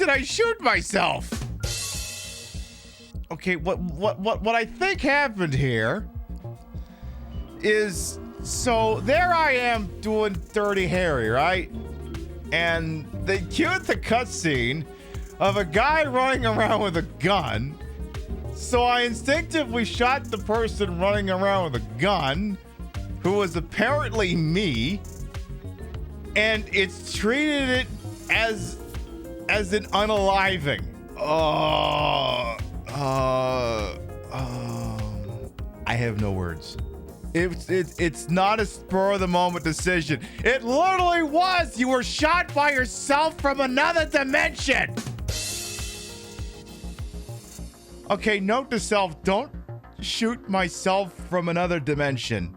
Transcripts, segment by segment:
did I shoot myself? Okay, what I think happened here is, so there I am doing Dirty Harry, right? And they cued the cutscene of a guy running around with a gun. So I instinctively shot the person running around with a gun, who was apparently me, and it's treated it as an unaliving. I have no words. It's not a spur of the moment decision. It literally was. You were shot by yourself from another dimension. Okay, note to self, don't shoot myself from another dimension.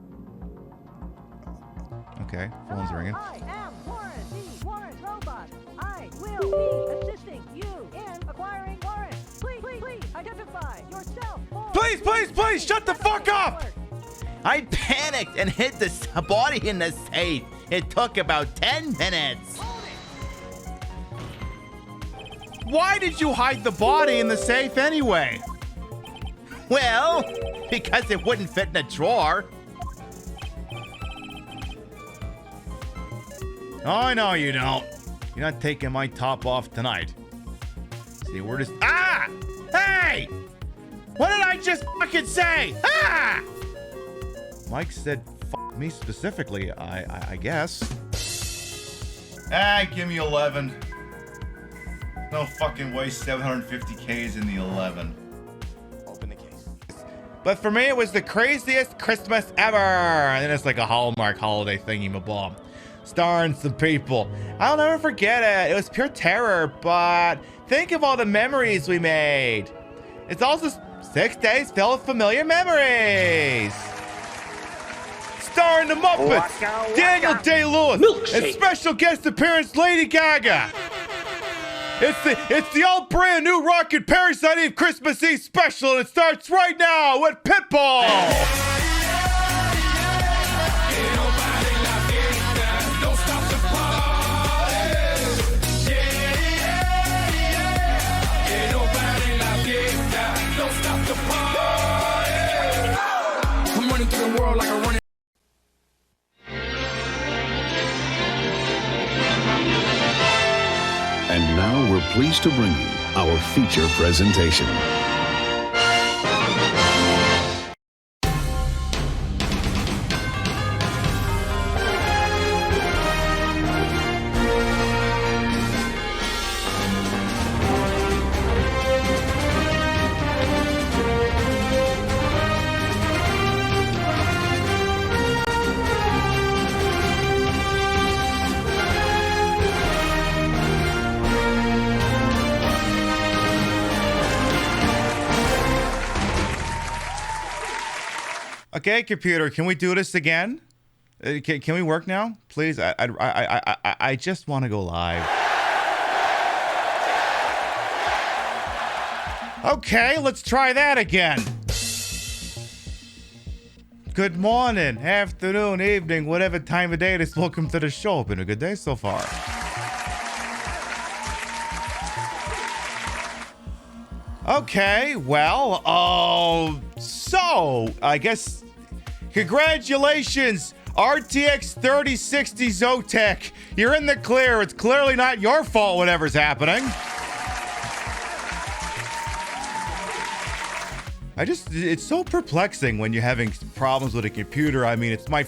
Okay, phone's ringing. I am Warren, the Warren robot. I will be assisting you in acquiring Warren. Please identify yourself. Please, shut the fuck up! I panicked and hid the body in the safe. It took about 10 minutes. Why did you hide the body in the safe anyway? Well, because it wouldn't fit in a drawer. Oh, no, you don't. You're not taking my top off tonight. See, we're just... Ah! Hey! What did I just fucking say? Ah! Mike said fuck me specifically, I guess. Ah, give me 11. No fucking way 750K is in the 11. Open the case. But for me, it was the craziest Christmas ever. And then it's like a Hallmark holiday thingy-ma-bomb. Starring some people. I'll never forget it. It was pure terror, but think of all the memories we made. It's also 6 days filled with familiar memories. Starring the Muppets, Daniel Day-Lewis, and special guest appearance Lady Gaga. It's the all brand new rockin' Parasite Eve Christmas Eve special, and it starts right now with Pitbull. I'm running through the world like a running. And now we're pleased to bring you our feature presentation. Okay, computer, can we do this again? Can we work now, please? I just want to go live. Okay, let's try that again. Good morning, afternoon, evening, whatever time of day it is. Welcome to the show. Been a good day so far. Okay, well, so I guess congratulations, RTX 3060 Zotac. You're in the clear. It's clearly not your fault whatever's happening. It's so perplexing when you're having problems with a computer. I mean, it's my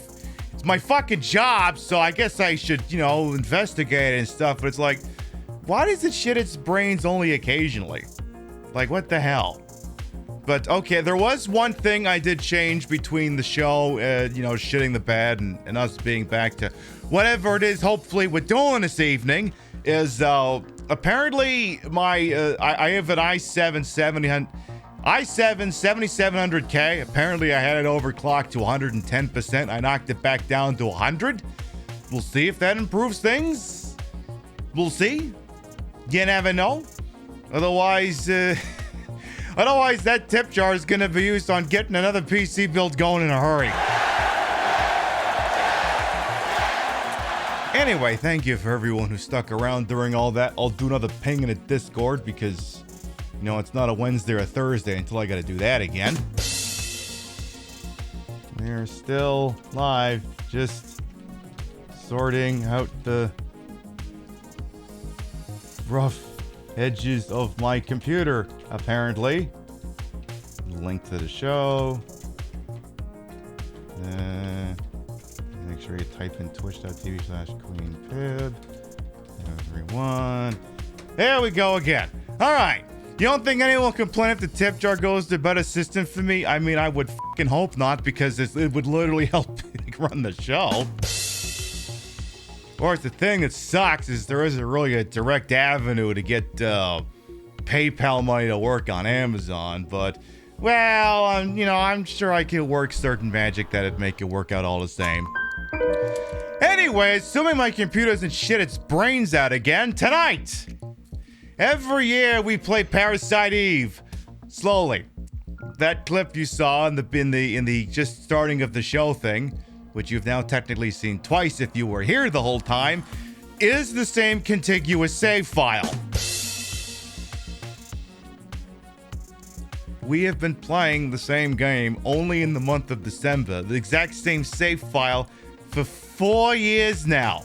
fucking job, so I guess I should, investigate and stuff. But it's like, why does it shit its brains only occasionally? Like, what the hell? But, okay, there was one thing I did change between the show, shitting the bed and us being back to whatever it is, hopefully, we're doing this evening, is, apparently, I have an i7 7700K. Apparently, I had it overclocked to 110%. I knocked it back down to 100. We'll see if that improves things. We'll see. You never know. Otherwise, that tip jar is going to be used on getting another PC build going in a hurry. Anyway, thank you for everyone who stuck around during all that. I'll do another ping in a Discord because, you know, it's not a Wednesday or a Thursday until I gotta do that again. We're still live, just sorting out the rough edges of my computer, apparently. Link to the show. Make sure you type in twitch.tv/QueenPib. Everyone. There we go again. All right. You don't think anyone will complain if the tip jar goes to a better system for me? I mean, I would fucking hope not, because it would literally help run the show. Of course, the thing that sucks is there isn't really a direct avenue to get PayPal money to work on Amazon, but, well, I'm sure I could work certain magic that'd make it work out all the same. Anyway, assuming my computer doesn't shit its brains out again, tonight, every year we play Parasite Eve. Slowly. That clip you saw in the just starting of the show thing, which you've now technically seen twice if you were here the whole time, is the same contiguous save file. We have been playing the same game only in the month of December, the exact same save file for 4 years now.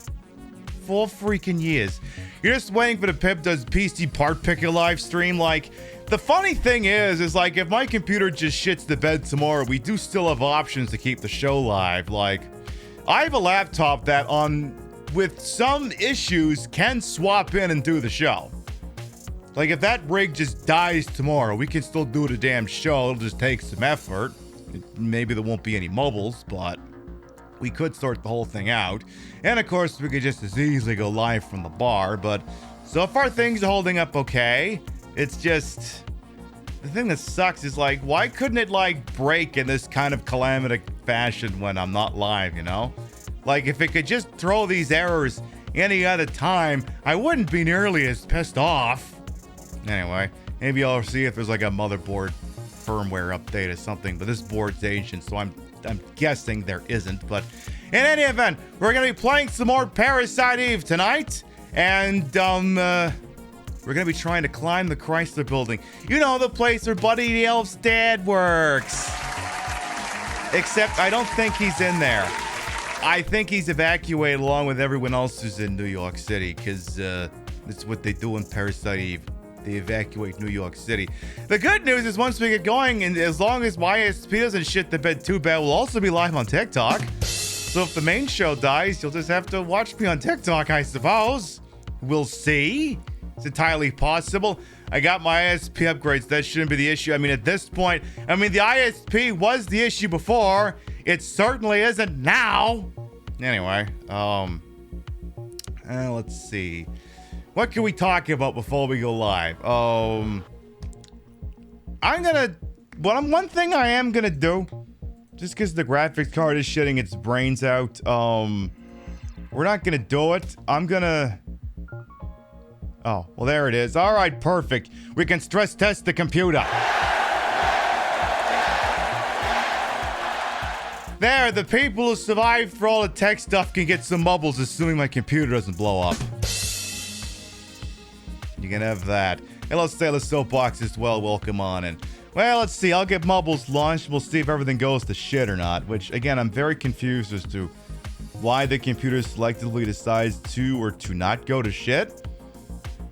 4 freaking years. You're just waiting for the Pip Does PC Part Picker live stream. Like, the funny thing is like, if my computer just shits the bed tomorrow, we do still have options to keep the show live. Like, I have a laptop that with some issues, can swap in and do the show. Like, if that rig just dies tomorrow, we can still do the damn show. It'll just take some effort. Maybe there won't be any mobiles, but we could sort the whole thing out. And of course, we could just as easily go live from the bar. But so far, things are holding up okay. It's just, the thing that sucks is, like, why couldn't it, like, break in this kind of calamity fashion when I'm not live, you know? Like, if it could just throw these errors any other time, I wouldn't be nearly as pissed off. Anyway, maybe I'll see if there's like a motherboard firmware update or something, but this board's ancient, so I'm guessing there isn't. But in any event, we're gonna be playing some more Parasite Eve tonight, and we're gonna be trying to climb the Chrysler building. You know, the place where Buddy the Elf's dad works. Except I don't think he's in there. I think he's evacuated along with everyone else who's in New York City, because that's what they do in Parasite Eve. They evacuate New York City. The good news is once we get going, and as long as YSP doesn't shit the bed too bad, we'll also be live on TikTok. So if the main show dies, you'll just have to watch me on TikTok, I suppose. We'll see. It's entirely possible. I got my ISP upgrades. That shouldn't be the issue. I mean, at this point, the ISP was the issue before. It certainly isn't now. Anyway, let's see. What can we talk about before we go live? One thing I am gonna do, just because the graphics card is shitting its brains out, we're not gonna do it. Oh, well, there it is. All right, perfect. We can stress test the computer. There, the people who survived for all the tech stuff can get some bubbles, assuming my computer doesn't blow up. You can have that. Hello, Sailor Soapbox as well. Welcome on in. Well, let's see. I'll get Mubbles launched. We'll see if everything goes to shit or not. Which, again, I'm very confused as to why the computer selectively decides to or to not go to shit.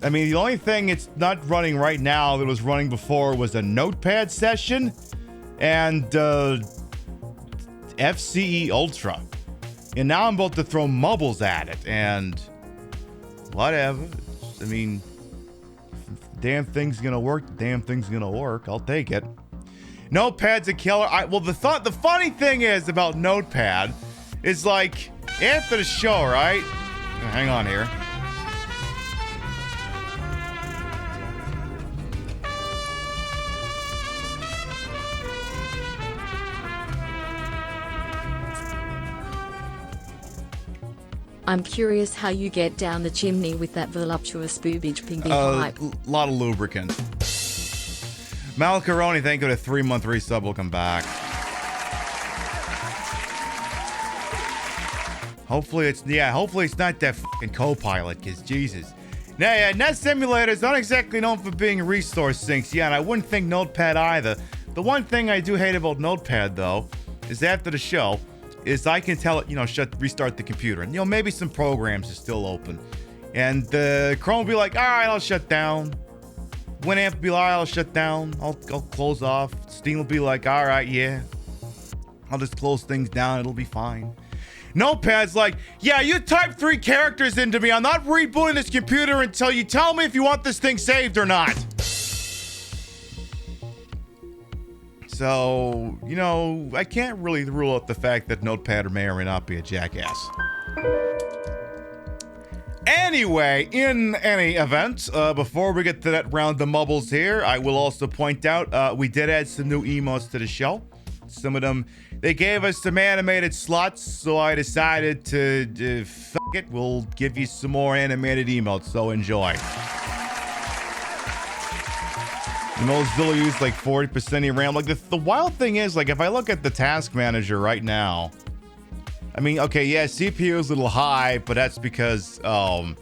I mean, the only thing it's not running right now that was running before was a Notepad session and FCE Ultra. And now I'm about to throw Mubbles at it. And whatever. I mean, damn thing's gonna work. The damn thing's gonna work. I'll take it. Notepad's a killer. The funny thing is about Notepad is, like, after the show, right? Hang on here. I'm curious how you get down the chimney with that voluptuous boobage piggy pipe. A lot of lubricant. Malcaroni, thank you, to 3-month resub. Will come back. Hopefully it's not that fucking co-pilot, because Jesus. Now, yeah, Net Simulator is not exactly known for being resource sinks. Yeah, and I wouldn't think Notepad either. The one thing I do hate about Notepad, though, is after the show, is I can tell it, restart the computer. And, maybe some programs are still open. And Chrome will be like, all right, I'll shut down. Winamp will be like, all right, I'll shut down. I'll close off. Steam will be like, all right, yeah. I'll just close things down. It'll be fine. Notepad's like, yeah, you type 3 characters into me. I'm not rebooting this computer until you tell me if you want this thing saved or not. So, I can't really rule out the fact that Notepad may or may not be a jackass. Anyway, in any event, before we get to that round of mubbles here, I will also point out we did add some new emotes to the show. Some of them, they gave us some animated slots, so I decided to fuck it. We'll give you some more animated emotes, so enjoy. Those will use like 40% of your RAM. Like the wild thing is, like if I look at the task manager right now, I mean, okay, yeah, CPU is a little high, but that's because the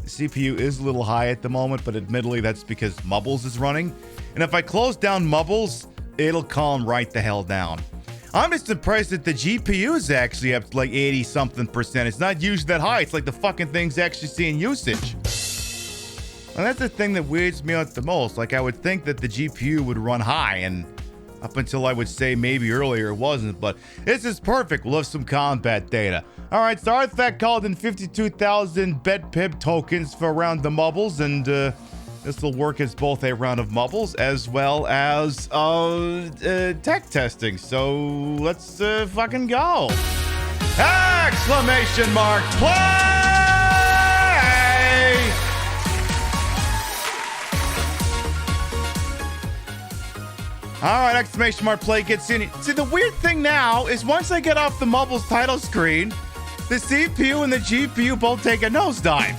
CPU is a little high at the moment, but admittedly that's because Mubbles is running. And if I close down Mubbles, it'll calm right the hell down. I'm just impressed that the GPU is actually up to like 80-something%. It's not usually that high. It's like the fucking thing's actually seeing usage. And that's the thing that weirds me out the most. Like, I would think that the GPU would run high, and up until I would say maybe earlier it wasn't, but this is perfect. We'll have some combat data. All right, so Artifact called in 52,000 BetPib tokens for a round of Mubbles, and this will work as both a round of Mubbles as well as tech testing. So let's fucking go. Exclamation mark, play! All right, exclamation mark play gets in. See, the weird thing now is once I get off the Mubbles title screen, the CPU and the GPU both take a nosedive.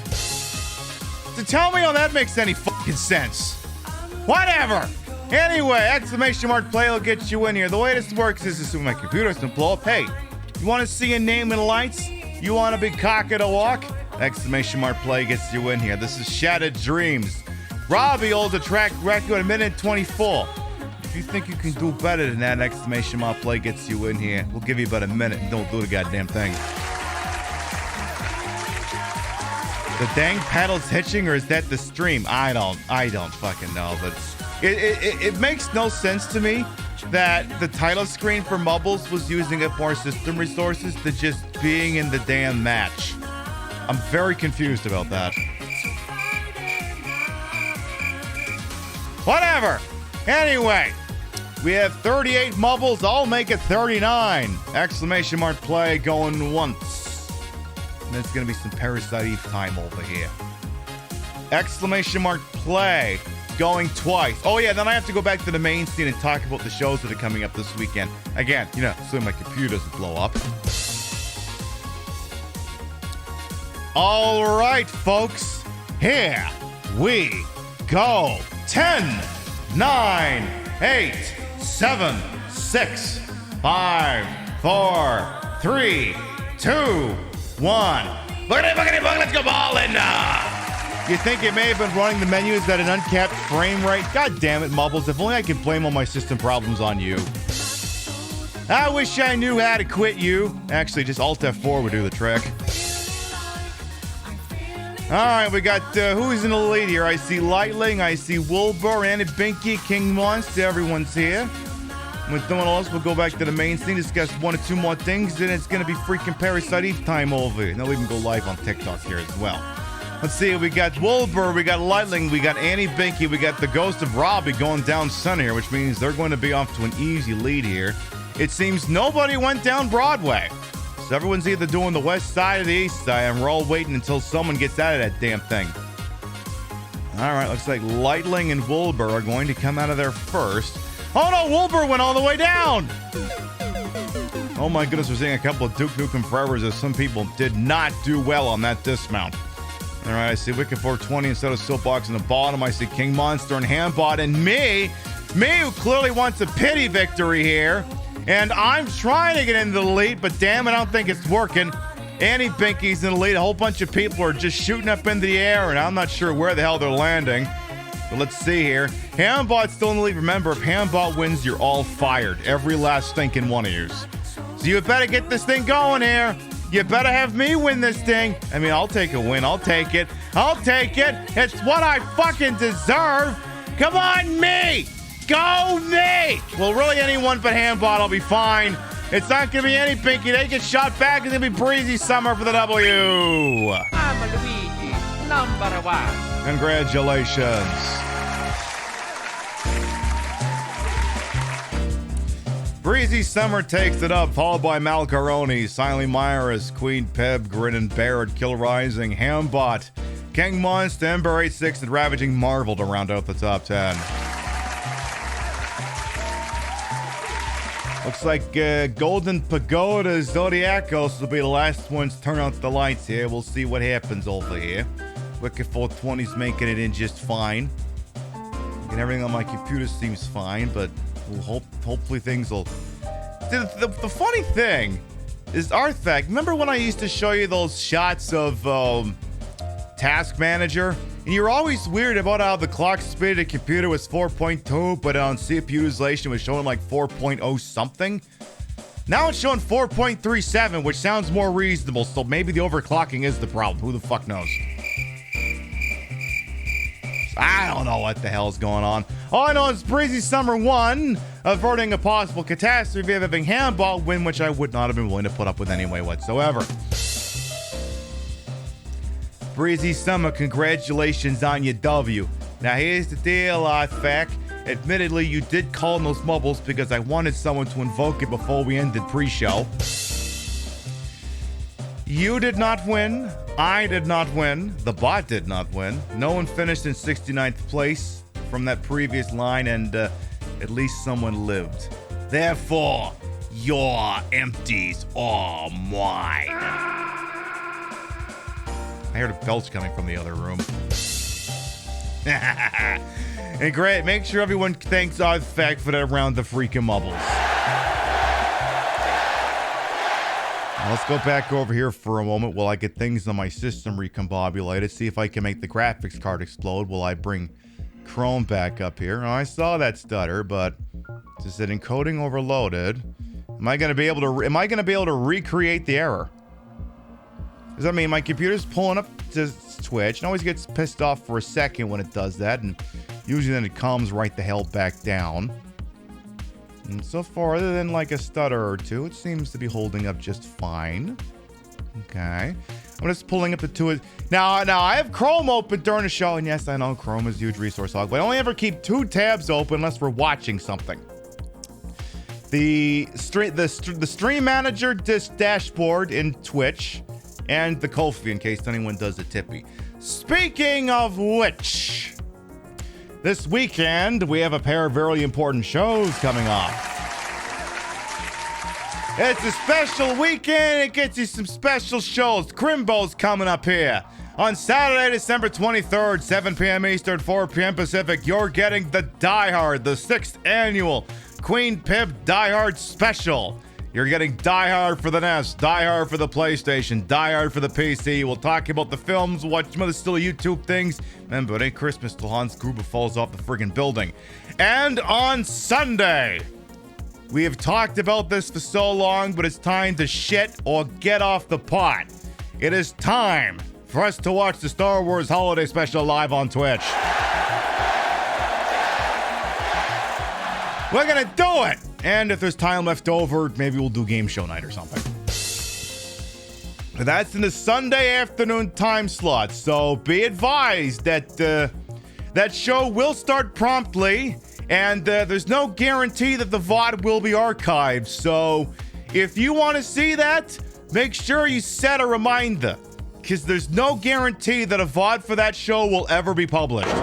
So tell me how that makes any fucking sense. Whatever. Anyway, exclamation mark play will get you in here. The way this works is assuming my computer doesn't blow up. Hey, you want to see a name in the lights? You want a big cock at a walk? Exclamation mark play gets you in here. This is Shattered Dreams. Robbie holds a track record, 1:24. If you think you can do better than that, exclamation mark play gets you in here. We'll give you about a minute and don't do the goddamn thing. The dang pedal's hitching, or is that the stream? I don't fucking know, but it makes no sense to me that the title screen for Mubbles was using up more system resources than just being in the damn match. I'm very confused about that. Whatever. Anyway, we have 38 Mubbles. I'll make it 39. Exclamation mark play going once. And there's going to be some Parasite Eve time over here. Exclamation mark play going twice. Oh, yeah, then I have to go back to the main scene and talk about the shows that are coming up this weekend. Again, so my computer doesn't blow up. All right, folks. Here we go. 10, 9, 8, 7, 6, 5, 4, 3, 2, 1. Boogity, boogity, boogity, let's go ballin'. You think it may have been running the menus at an uncapped frame rate? God damn it, Mubbles. If only I could blame all my system problems on you. I wish I knew how to quit you. Actually, just Alt F4 would do the trick. All right, we got who's in the lead here? I see Lightling, I see Wilbur, Annie Binky, King Monster. Everyone's here. With no one else, we'll go back to the main scene, discuss one or two more things, and it's going to be freaking Parasite Eve time over here. And they'll even go live on TikTok here as well. Let's see, we got Wilbur, we got Lightling, we got Annie Binky, we got the ghost of Robbie going down center here, which means they're going to be off to an easy lead here. It seems nobody went down Broadway. So everyone's either doing the west side or the east side, and we're all waiting until someone gets out of that damn thing. All right, looks like Lightling and Wilbur are going to come out of there first. Oh no, Wilbur went all the way down! Oh my goodness, we're seeing a couple of Duke Nukem Forevers as some people did not do well on that dismount. All right, I see Wicked 420 instead of Soapbox in the bottom. I see King Monster and Hambot, and me who clearly wants a pity victory here. And I'm trying to get into the elite, but damn it, I don't think it's working. Annie Binky's in the lead. A whole bunch of people are just shooting up into the air, and I'm not sure where the hell they're landing. But let's see here. Hambot's still in the lead. Remember, if Hambot wins, you're all fired. Every last stinking one of you. So you better get this thing going here. You better have me win this thing. I mean, I'll take a win. I'll take it. I'll take it. It's what I fucking deserve. Come on, me. Go me. Well, really, anyone but Hambot will be fine. It's not going to be any Pinky. They get shot back. It's going to be Breezy Summer for the W. I'm Luigi, #1. Congratulations. Breezy Summer takes it up, followed by Malcaroni, Silent Myers, Queen Peb, Grinning Barrett, Kill Rising, Hambot, King Monster, Ember 86, and Ravaging Marvel to round out the top 10. Looks like Golden Pagoda Zodiacos will be the last ones to turn out the lights here. We'll see what happens over here. Wicked 420's making it in just fine. And everything on my computer seems fine, but we'll hopefully things will... The funny thing is, Arthak, remember when I used to show you those shots of Task Manager? And you're always weird about how the clock speed of the computer was 4.2, but on CPU utilization was showing like 4.0 something. Now it's showing 4.37, which sounds more reasonable, so maybe the overclocking is the problem. Who the fuck knows? I don't know what the hell's going on. All I know is Breezy Summer 1, averting a possible catastrophe of having Handball win, which I would not have been willing to put up with anyway whatsoever. Breezy Summer, congratulations on your W. Now here's the deal, Arthak. Admittedly, you did call in those mumbles because I wanted someone to invoke it before we ended pre-show. You did not win. I did not win. The bot did not win. No one finished in 69th place from that previous line, and at least someone lived. Therefore, your empties are mine. I heard a belch coming from the other room. And great, make sure everyone thanks Artifact for that round of freaking mumbles. Now let's go back over here for a moment while I get things on my system recombobulated. See if I can make the graphics card explode while I bring Chrome back up here. Now, I saw that stutter, but it said encoding overloaded. Am I gonna be able to recreate the error? Does that mean my computer's pulling up to Twitch? It always gets pissed off for a second when it does that, and usually then it calms right the hell back down. And so far, other than like a stutter or two, it seems to be holding up just fine. Okay. I'm just pulling up the two. Now I have Chrome open during the show, and yes, I know Chrome is a huge resource hog, but I only ever keep 2 tabs open unless we're watching something. The stream manager dashboard in Twitch, and the Ko-fi in case anyone does a tippy. Speaking of which, this weekend we have a pair of very important shows coming up. It's a special weekend. It gets you some special shows. Crimbo's coming up here. On Saturday, December 23rd, 7 p.m. Eastern, 4 p.m. Pacific, you're getting the Die Hard, the 6th annual Queen Pib Die Hard special. You're getting Die Hard for the NES, Die Hard for the PlayStation, Die Hard for the PC. We'll talk about the films, watch some other still YouTube things. Remember, it ain't Christmas till Hans Gruber falls off the friggin' building. And on Sunday, we have talked about this for so long, but it's time to shit or get off the pot. It is time for us to watch the Star Wars Holiday Special live on Twitch. We're gonna do it! And if there's time left over, maybe we'll do game show night or something. That's in the Sunday afternoon time slot, so be advised that that show will start promptly, and there's no guarantee that the VOD will be archived. So if you want to see that, make sure you set a reminder, because there's no guarantee that a VOD for that show will ever be published.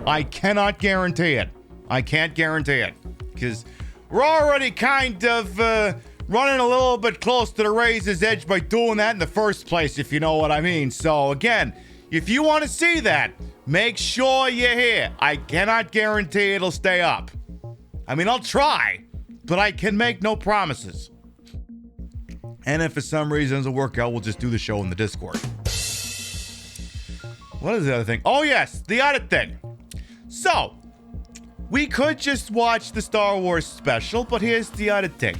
I cannot guarantee it. I can't guarantee it, because we're already kind of running a little bit close to the razor's edge by doing that in the first place, if you know what I mean. So again, if you want to see that, make sure you're here. I cannot guarantee it'll stay up. I mean, I'll try, but I can make no promises. And if for some reason it doesn't work out, we'll just do the show in the Discord. What is the other thing? Oh, yes, the other thing. So, we could just watch the Star Wars special, but here's the other thing.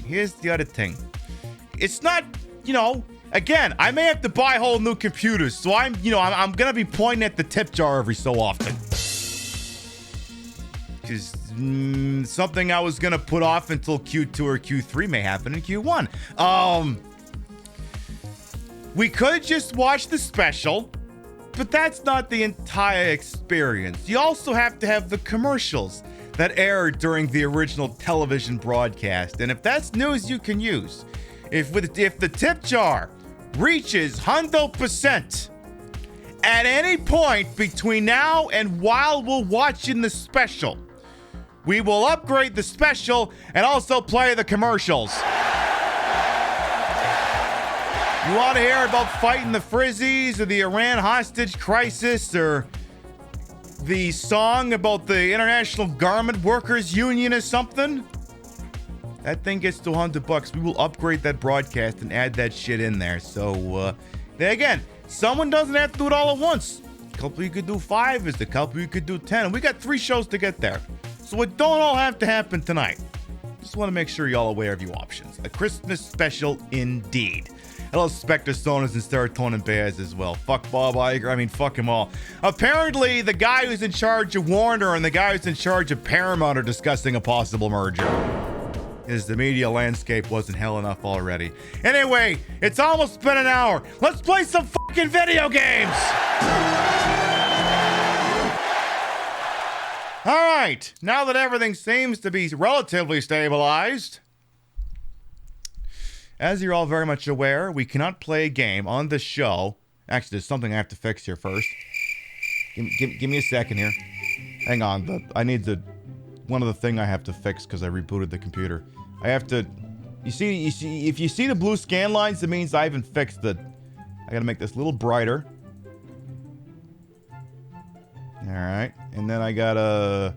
It's not, again, I may have to buy whole new computers, so I'm going to be pointing at the tip jar every so often. Because something I was going to put off until Q2 or Q3 may happen in Q1. We could just watch the special, but that's not the entire experience. You also have to have the commercials that aired during the original television broadcast. And if that's news you can use, if the tip jar reaches 100% at any point between now and while we're watching the special, we will upgrade the special and also play the commercials. You want to hear about fighting the Frizzies or the Iran hostage crisis or the song about the International Garment Workers Union or something? That thing gets to $100. We will upgrade that broadcast and add that shit in there. So, then again, someone doesn't have to do it all at once. A couple you could do 5, is a couple you could do 10. And we got 3 shows to get there. So it don't all have to happen tonight. Just want to make sure y'all aware of your options. A Christmas special indeed. Hello, Spectre Stoners and Serotonin Bears as well. Fuck Bob Iger. I mean, fuck them all. Apparently, the guy who's in charge of Warner and the guy who's in charge of Paramount are discussing a possible merger. Because the media landscape wasn't hell enough already. Anyway, it's almost been an hour. Let's play some fucking video games! Alright, now that everything seems to be relatively stabilized, as you're all very much aware, we cannot play a game on the show. Actually, there's something I have to fix here first. Give me a second here. Hang on, I need the one of the thing I have to fix because I rebooted the computer. I have to. You see, if you see the blue scan lines, it means I haven't fixed it. I gotta make this a little brighter. All right, and then I gotta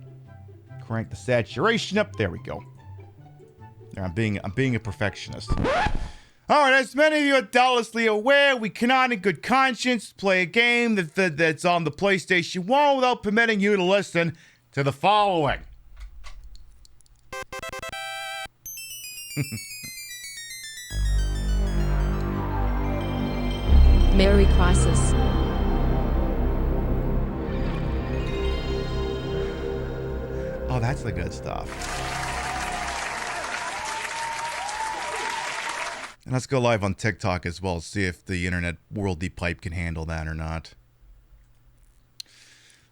crank the saturation up. There we go. I'm being a perfectionist. Alright, as many of you are doubtlessly aware, we cannot in good conscience play a game that's on the PlayStation 1 without permitting you to listen to the following. Merry Crisis. Oh, that's the good stuff. And let's go live on TikTok as well, see if the internet worldy pipe can handle that or not.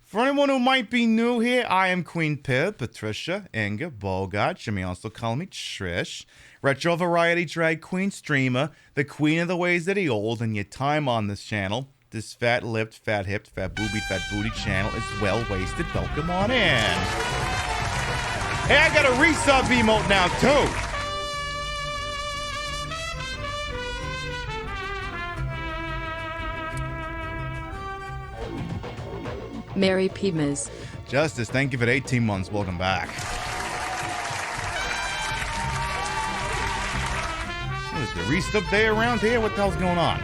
For anyone who might be new here, I am Queen Pib, Patricia, Inga, Bogart. You may also call me Trish. Retro variety drag queen streamer, the queen of the ways that he old, and your time on this channel. This fat-lipped, fat-hipped, fat-boobied, fat-booty channel is well-wasted. Welcome on in. Hey, I got a resub emote now, too. Merry Pimas. Justice, thank you for 18 months. Welcome back. What is the restub day around here? What the hell's going on?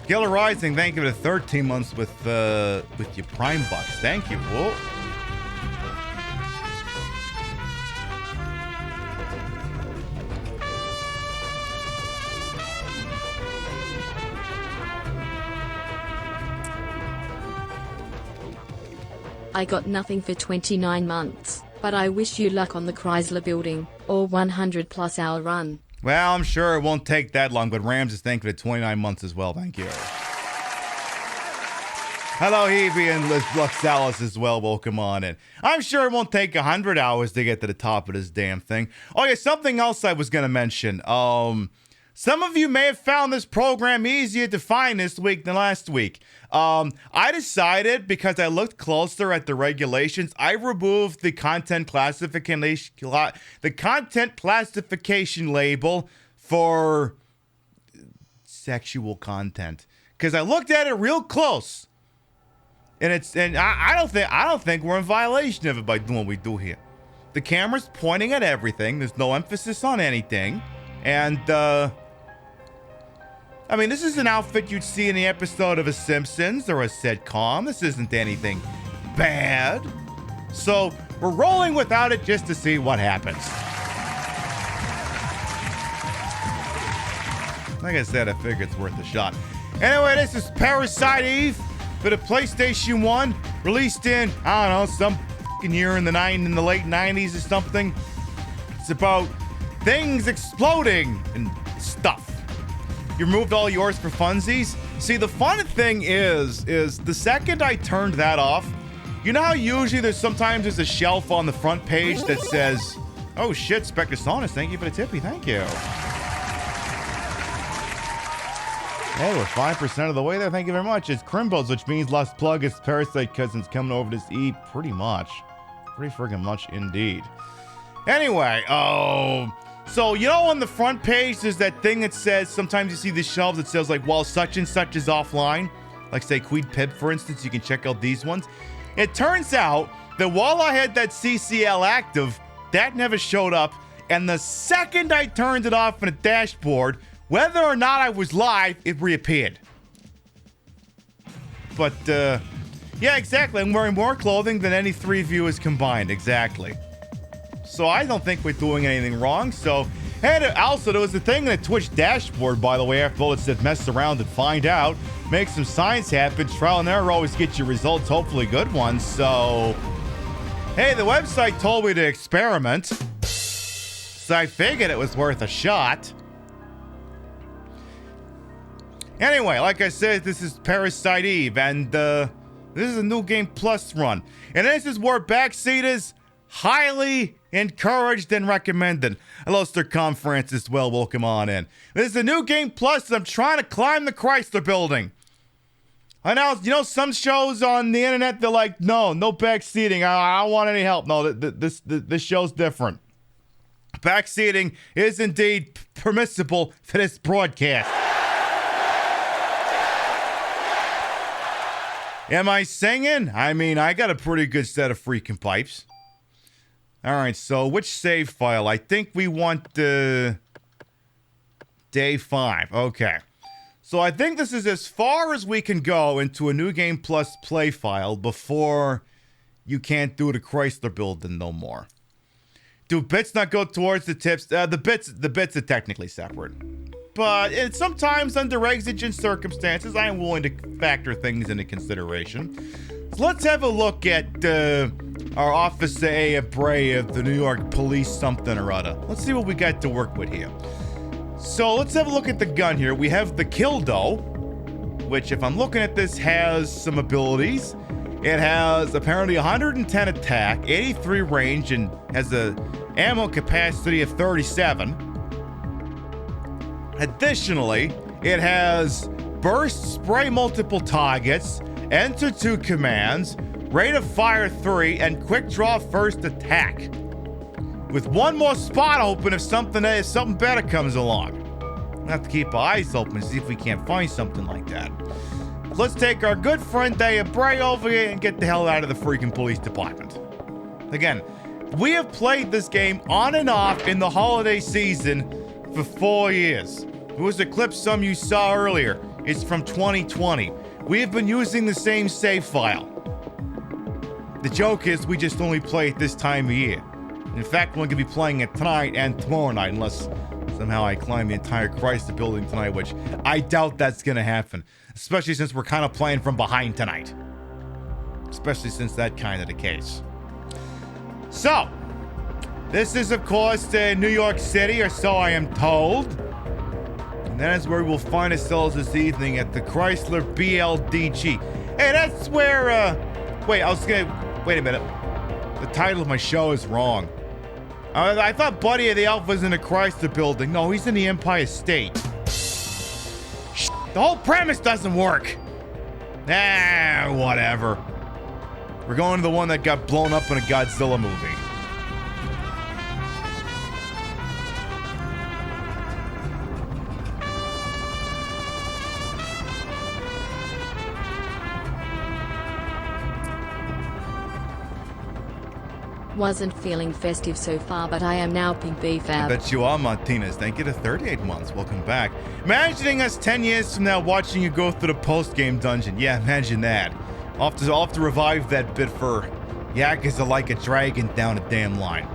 Killer Rising, thank you for the 13 months with your Prime Bucks. Thank you. Whoa. I got nothing for 29 months, but I wish you luck on the Chrysler building, or 100 plus hour run. Well, I'm sure it won't take that long, but Rams is thankful for 29 months as well. Thank you. Hello, Hebe and Luxalis as well. Welcome on in. I'm sure it won't take 100 hours to get to the top of this damn thing. Oh, yeah, something else I was going to mention. Some of you may have found this program easier to find this week than last week. I decided, because I looked closer at the regulations, I removed the content classification label for sexual content. Because I looked at it real close. And I don't think we're in violation of it by doing what we do here. The camera's pointing at everything. There's no emphasis on anything. And, I mean, this is an outfit you'd see in the episode of a Simpsons or a sitcom. This isn't anything bad. So, we're rolling without it just to see what happens. Like I said, I figure it's worth a shot. Anyway, this is Parasite Eve for the PlayStation 1, released in, I don't know, some fucking year in the late 90s or something. It's about things exploding and stuff. You removed all yours for funsies? See, the fun thing is the second I turned that off, you know how usually there's a shelf on the front page that says, oh shit, Spectre Saunus, thank you for the tippy, thank you. Hey, we're 5% of the way there, thank you very much. It's Crimbos, which means last plug is Parasite Cousins coming over this E pretty much. Pretty friggin' much indeed. Anyway, so, you know on the front page, there's that thing that says, sometimes you see the shelves that says, like, while such and such is offline. Like, say, Queed Pip, for instance, you can check out these ones. It turns out that while I had that CCL active, that never showed up. And the second I turned it off on the dashboard, whether or not I was live, it reappeared. But, yeah, exactly. I'm wearing more clothing than any three viewers combined. Exactly. So I don't think we're doing anything wrong. So, hey, also, there was a thing in the Twitch dashboard, by the way, after all it said mess around and find out. Make some science happen. Trial and error always gets you results, hopefully good ones. So, hey, the website told me to experiment. So I figured it was worth a shot. Anyway, like I said, this is Parasite Eve, and this is a New Game Plus run. And this is where backseaters highly encouraged and recommended. Hello, Sir Com Francis. Well, welcome on in. This is a New Game Plus, and I'm trying to climb the Chrysler building. I know, you know, some shows on the internet, they're like, no backseating. I don't want any help. No, this show's different. Backseating is indeed permissible for this broadcast. Am I singing? I mean, I got a pretty good set of freaking pipes. All right, so which save file? I think we want day 5. Okay. So I think this is as far as we can go into a New Game Plus play file before you can't do the Chrysler building no more. Do bits not go towards the tips? The bits are technically separate. But sometimes under exigent circumstances, I am willing to factor things into consideration. So let's have a look at our Officer A. Bray of the New York Police something or other. Let's see what we got to work with here. So let's have a look at the gun here. We have the Kildo, which if I'm looking at this has some abilities. It has apparently 110 attack, 83 range, and has a ammo capacity of 37. Additionally, it has burst, spray multiple targets, enter 2 commands, rate of fire 3, and quick draw first attack. With one more spot open if something better comes along. We'll have to keep our eyes open and see if we can't find something like that. Let's take our good friend Daya Bray over here and get the hell out of the freaking police department. Again, we have played this game on and off in the holiday season for 4 years. It was a clip some of you saw earlier. It's from 2020. We have been using the same save file. The joke is we just only play it this time of year. In fact, we're going to be playing it tonight and tomorrow night, unless somehow I climb the entire Chrysler building tonight, which I doubt that's going to happen. Especially since we're kind of playing from behind tonight. Especially since that's kind of the case. So, this is, of course, New York City, or so I am told. And that is where we'll find ourselves this evening at the Chrysler BLDG. Hey, that's where, wait a minute. The title of my show is wrong. I thought Buddy of the Elf was in the Chrysler building. No, he's in the Empire State. The whole premise doesn't work. Whatever. We're going to the one that got blown up in a Godzilla movie. Wasn't feeling festive so far, but I am now Pink I Fab. bet you are, Martinez. Thank you to 38 months. Welcome back. Imagining us 10 years from now watching you go through the post-game dungeon. Yeah, imagine that. I'll have to revive that bit for Yakuza like a dragon down a damn line.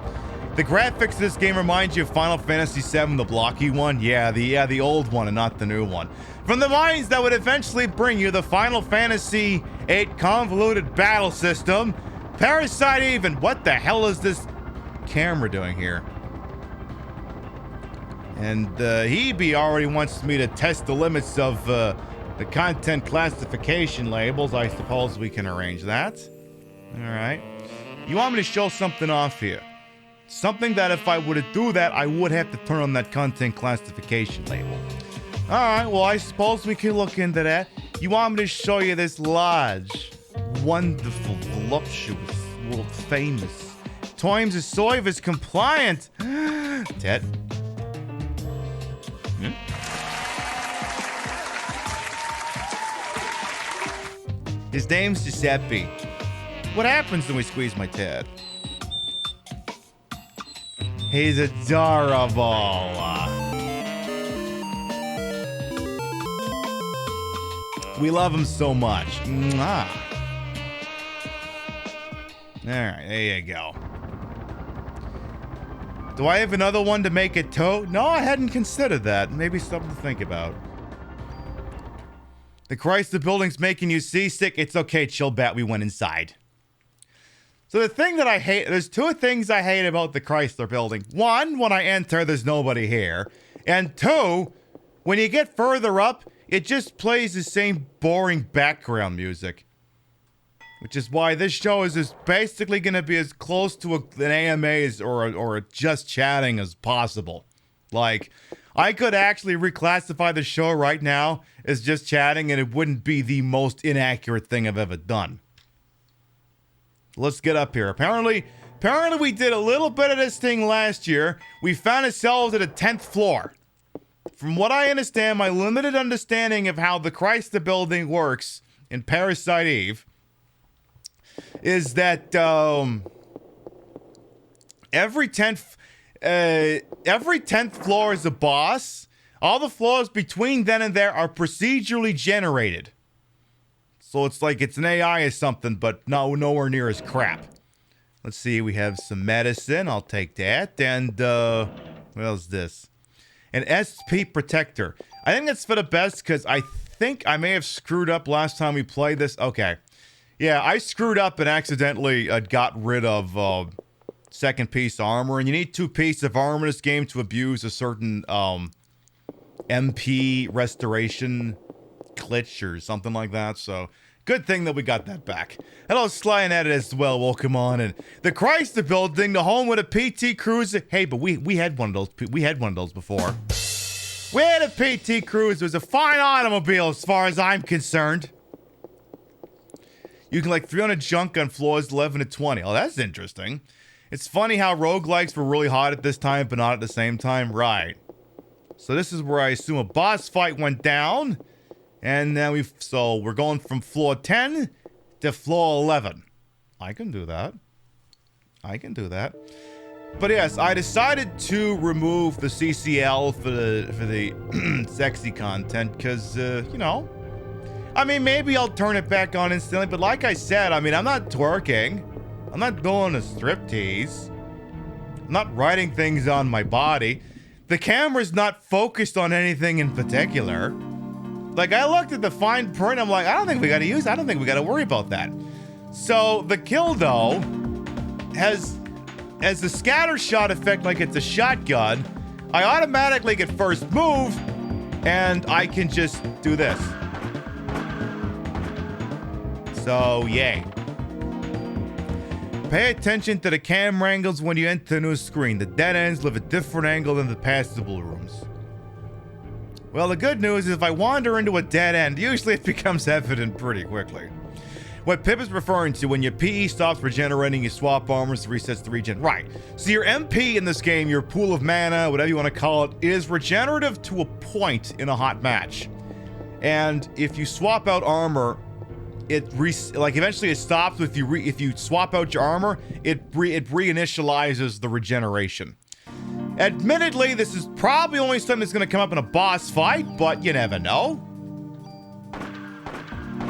The graphics of this game remind you of Final Fantasy VII, the blocky one? Yeah, the old one and not the new one. From the minds that would eventually bring you the Final Fantasy VIII convoluted battle system, Parasite even. What the hell is this camera doing here? And Hebe already wants me to test the limits of the content classification labels. I suppose we can arrange that. All right. You want me to show something off here? Something that if I were to do that, I would have to turn on that content classification label. All right, well, I suppose we can look into that. You want me to show you this large, wonderful, voluptuous, world famous, Times of Service compliant. Ted. His name's Giuseppe. What happens when we squeeze my Ted? He's adorable. We love him so much. Mwah. All right, there you go. Do I have another one to make it toe? No, I hadn't considered that. Maybe something to think about. The Chrysler building's making you seasick. It's okay, chill, bat. We went inside. So the thing that I hate, there's two things I hate about the Chrysler building. One, when I enter, there's nobody here. And two, when you get further up, it just plays the same boring background music. Which is why this show is just basically going to be as close to an AMA as, or just chatting as possible. Like, I could actually reclassify the show right now as just chatting, and it wouldn't be the most inaccurate thing I've ever done. Let's get up here. Apparently we did a little bit of this thing last year. We found ourselves at a 10th floor. From what I understand, my limited understanding of how the Chrysler building works in Parasite Eve is that every 10th floor is a boss. All the floors between then and there are procedurally generated. So it's like it's an AI or something, but nowhere near as crap. Let's see, we have some medicine. I'll take that. And what else is this? An SP protector. I think that's for the best because I think I may have screwed up last time we played this. Okay. Yeah, I screwed up and accidentally got rid of second piece of armor. And you need 2 pieces of armor in this game to abuse a certain MP restoration glitch or something like that. So good thing that we got that back. Hello, Sly and Edit as well. Welcome on. And the Chrysler building, the home with a PT Cruiser. Hey, but we had one of those. We had one of those before. We had a PT Cruiser. It was a fine automobile as far as I'm concerned. You can like 300 junk on floors 11 to 20. Oh, that's interesting. It's funny how roguelikes were really hot at this time, but not at the same time. Right. So this is where I assume a boss fight went down. And now we're going from floor 10 to floor 11. I can do that. But yes, I decided to remove the CCL for the sexy content because, you know, I mean, maybe I'll turn it back on instantly. But like I said, I mean, I'm not twerking. I'm not doing a striptease. I'm not writing things on my body. The camera's not focused on anything in particular. Like, I looked at the fine print, I'm like, I don't think we gotta worry about that. So, the kill, though, has the scatter shot effect like it's a shotgun. I automatically get first move, and I can just do this. So, yay. Pay attention to the camera angles when you enter a new screen. The dead ends live a different angle than the passable rooms. Well, the good news is if I wander into a dead end, usually it becomes evident pretty quickly. What Pip is referring to when your PE stops regenerating, you swap armors, resets the regen. Right. So your MP in this game, your pool of mana, whatever you want to call it, is regenerative to a point in a hot match. And if you swap out armor eventually it stops with you. If you swap out your armor, it reinitializes the regeneration. Admittedly, this is probably only something that's going to come up in a boss fight, but you never know.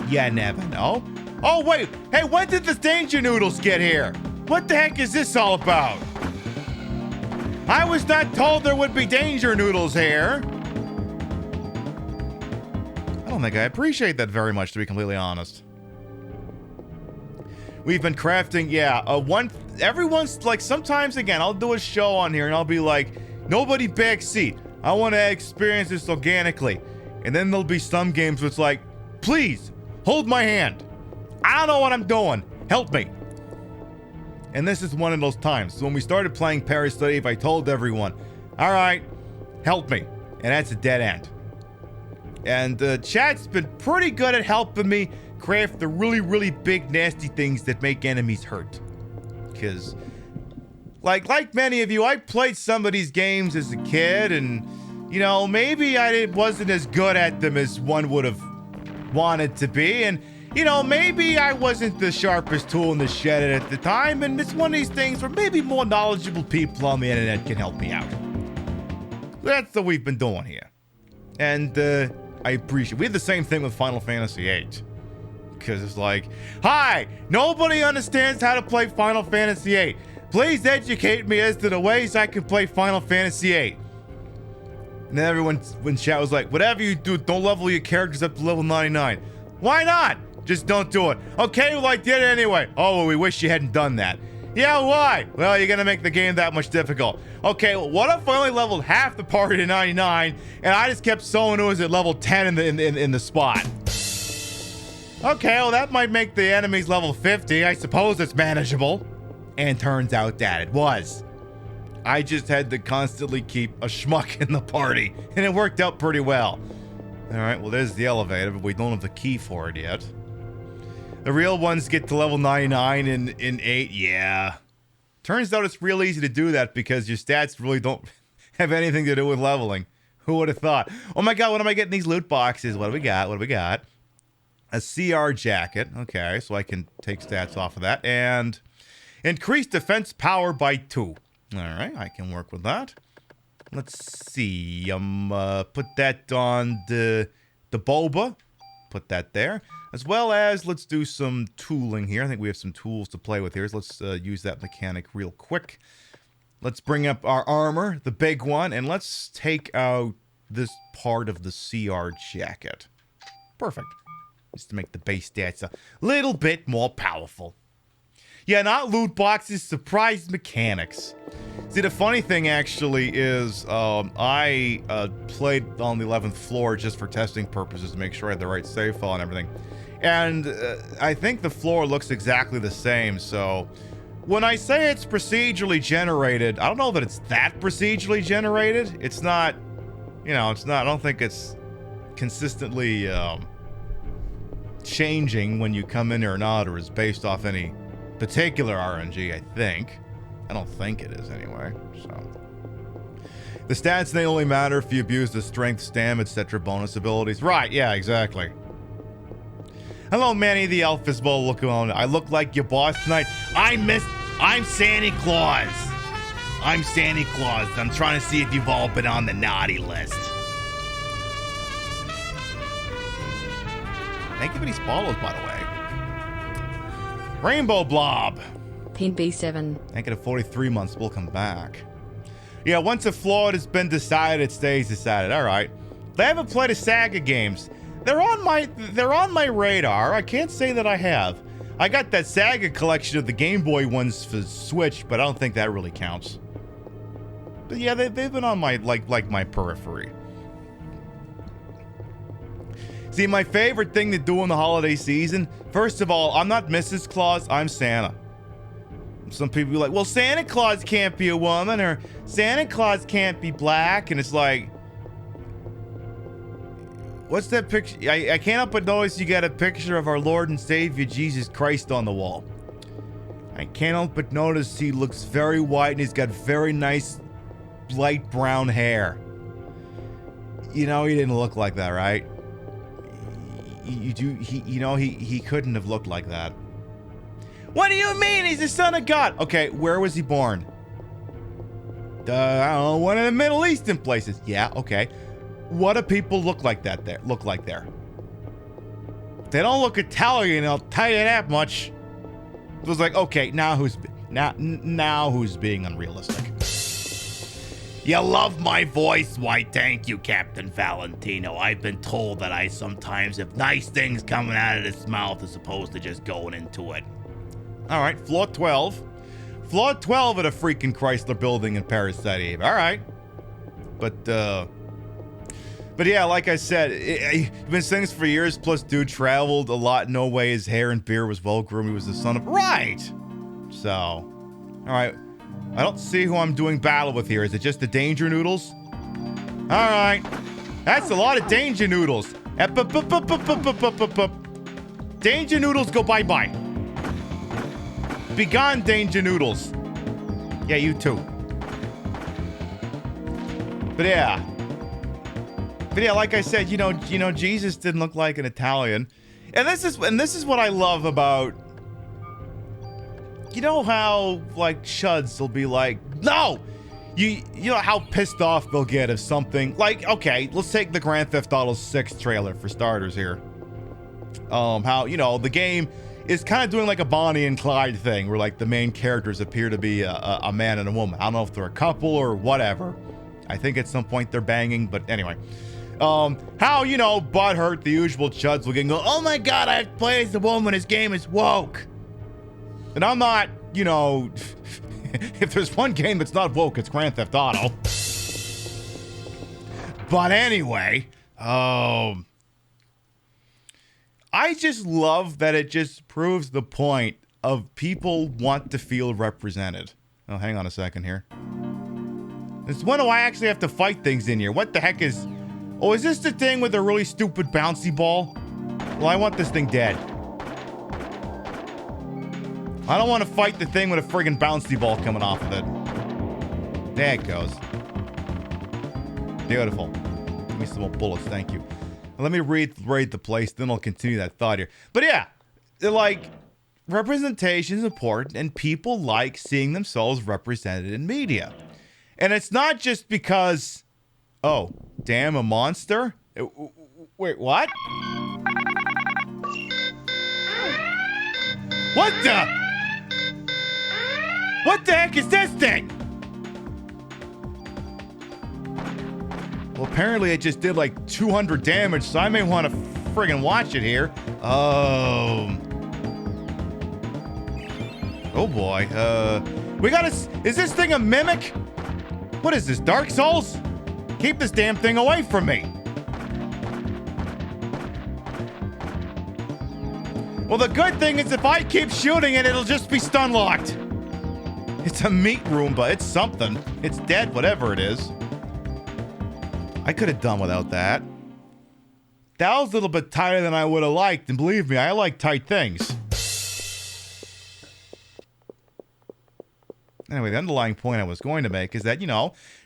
You never know. Oh wait, hey, when did the danger noodles get here? What the heck is this all about? I was not told there would be danger noodles here. I don't think I appreciate that very much, to be completely honest. We've been crafting, everyone's like, sometimes again, I'll do a show on here and I'll be like, nobody backseat. I want to experience this organically. And then there'll be some games where it's like, please, hold my hand. I don't know what I'm doing. Help me. And this is one of those times. So when we started playing Parasite, I told everyone, all right, help me. And that's a dead end. And chat's been pretty good at helping me craft the really, really big, nasty things that make enemies hurt. Because, like many of you, I played some of these games as a kid, and, you know, maybe I wasn't as good at them as one would have wanted to be, and, you know, maybe I wasn't the sharpest tool in the shed at the time, and it's one of these things where maybe more knowledgeable people on the internet can help me out. That's what we've been doing here. And, I appreciate. We had the same thing with Final Fantasy VIII. Because it's like, hi, nobody understands how to play Final Fantasy VIII. Please educate me as to the ways I can play Final Fantasy VIII. And then everyone in chat was like, whatever you do, don't level your characters up to level 99. Why not? Just don't do it. Okay, well, I did it anyway. Oh, well, we wish you hadn't done that. Yeah, why? Well, you're gonna make the game that much difficult. Okay, well, what if I only leveled half the party to 99 and I just kept someone who was at level 10 in the spot? Okay, well, that might make the enemies level 50. I suppose it's manageable. And turns out that it was. I just had to constantly keep a schmuck in the party, and it worked out pretty well. All right, well, there's the elevator, but we don't have the key for it yet. The real ones get to level 99 in 8, yeah. Turns out it's real easy to do that because your stats really don't have anything to do with leveling. Who would have thought? Oh my god, what am I getting these loot boxes? What do we got? What do we got? A CR jacket. Okay, so I can take stats off of that. And increase defense power by 2. All right, I can work with that. Let's see. Put that on the boba. Put that there. As well as, let's do some tooling here. I think we have some tools to play with here. So let's use that mechanic real quick. Let's bring up our armor, the big one, and let's take out this part of the CR jacket. Perfect. Just to make the base stats a little bit more powerful. Yeah, not loot boxes, surprise mechanics. See, the funny thing actually is I played on the 11th floor just for testing purposes to make sure I had the right save file and everything. And I think the floor looks exactly the same, so when I say it's procedurally generated, I don't know that it's that procedurally generated. It's not, you know, it's not, I don't think it's consistently changing when you come in or not, or is based off any particular RNG, I think. I don't think it is anyway, so. The stats, they only matter if you abuse the strength, stam, etc. bonus abilities. Right, yeah, exactly. Hello, Manny the Elf is well looking on. I look like your boss tonight. I'm Santa Claus. I'm Santa Claus. I'm trying to see if you've all been on the naughty list. Thank you for these follows, by the way. Rainbow Blob. PiBcast. Thank you to 43 months. We'll come back. Yeah, once a flaw has been decided, it stays decided. All right. They haven't played a Saga games. They're on my radar. I can't say that I have. I got that Saga collection of the Game Boy ones for Switch, but I don't think that really counts. But yeah, they've been on my like my periphery. See, my favorite thing to do in the holiday season, first of all, I'm not Mrs. Claus, I'm Santa. Some people be like, well, Santa Claus can't be a woman, or Santa Claus can't be black, and it's like, what's that picture? I can't help but notice you got a picture of our Lord and Savior Jesus Christ on the wall. I can't help but notice he looks very white and he's got very nice light brown hair. You know, he didn't look like that, right? he couldn't have looked like that. What do you mean? He's the son of God. Okay, where was he born? I don't know, one of the Middle Eastern places. Yeah, okay. What do people look like that there? Look like there? They don't look Italian, I'll tell you that much. It was like, okay, now who's being unrealistic? You love my voice? Why, thank you, Captain Valentino. I've been told that I sometimes have nice things coming out of this mouth as opposed to just going into it. All right, floor 12. Floor 12 at a freaking Chrysler building in Parasite. All right. But yeah, like I said, I've been saying this for years. Plus, dude traveled a lot. No way his hair and beard was well groomed. He was the son of... Right. So, all right. I don't see who I'm doing battle with here. Is it just the Danger Noodles? All right. That's a lot of Danger Noodles. Danger Noodles, go bye-bye. Be gone, Danger Noodles. Yeah, you too. But yeah, like I said, you know, Jesus didn't look like an Italian, and this is what I love about. You know how like chuds will be like, no, you know how pissed off they'll get if something like, okay, let's take the Grand Theft Auto 6 trailer for starters here. How the game is kind of doing like a Bonnie and Clyde thing where like the main characters appear to be a man and a woman. I don't know if they're a couple or whatever. I think at some point they're banging, but anyway. How, butthurt, the usual chuds will get and go, oh my god, I have to play as a woman, this game is woke. And I'm not, if there's one game that's not woke, it's Grand Theft Auto. But anyway, I just love that it just proves the point of people want to feel represented. Oh, hang on a second here. When do I actually have to fight things in here? What the heck is... Oh, is this the thing with a really stupid bouncy ball? Well, I want this thing dead. I don't want to fight the thing with a friggin' bouncy ball coming off of it. There it goes. Beautiful. Give me some more bullets, thank you. Let me raid the place, then I'll continue that thought here. But yeah, like, representation is important, and people like seeing themselves represented in media. And it's not just because, oh, damn, a monster? Wait, what? What the heck is this thing? Well, apparently it just did like 200 damage, so I may want to friggin' watch it here. Oh boy. Is this thing a mimic? What is this, Dark Souls? Keep this damn thing away from me. Well, the good thing is if I keep shooting it, it'll just be stun locked. It's a meat Roomba. It's something. It's dead, whatever it is. I could have done without that. That was a little bit tighter than I would have liked, and believe me, I like tight things. Anyway, the underlying point I was going to make is that,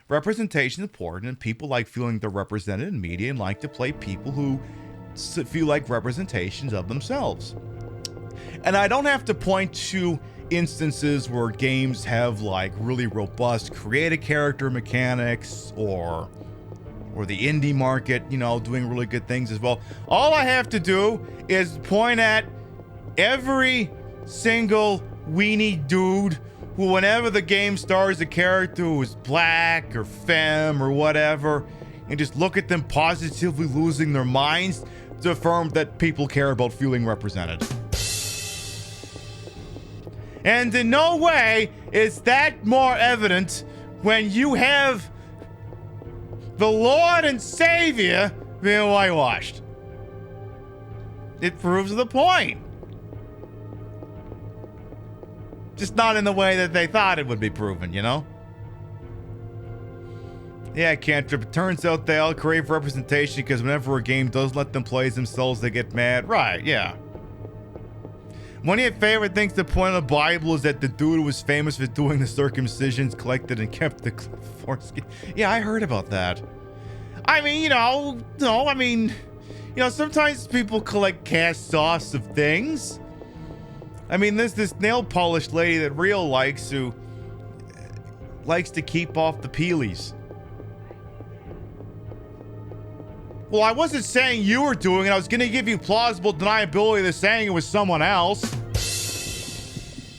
representation is important, and people like feeling they're represented in media and like to play people who feel like representations of themselves. And I don't have to point to instances where games have like really robust creative character mechanics or the indie market, doing really good things as well. All I have to do is point at every single weenie dude who, whenever the game stars a character who is black or femme or whatever, and just look at them positively losing their minds to affirm that people care about feeling represented. And in no way is that more evident when you have the Lord and Savior being whitewashed. It proves the point. Just not in the way that they thought it would be proven, Yeah, Cantrip. It turns out they all crave representation because whenever a game does let them play as themselves, they get mad. Right, yeah. One of your favorite things to point in the Bible is that the dude who was famous for doing the circumcisions collected and kept the foreskin. Yeah, I heard about that. I mean, You know, sometimes people collect cast-offs of things. I mean, there's this nail polish lady that Rio likes who likes to keep off the peelies. Well, I wasn't saying you were doing it. I was going to give you plausible deniability of saying it was someone else.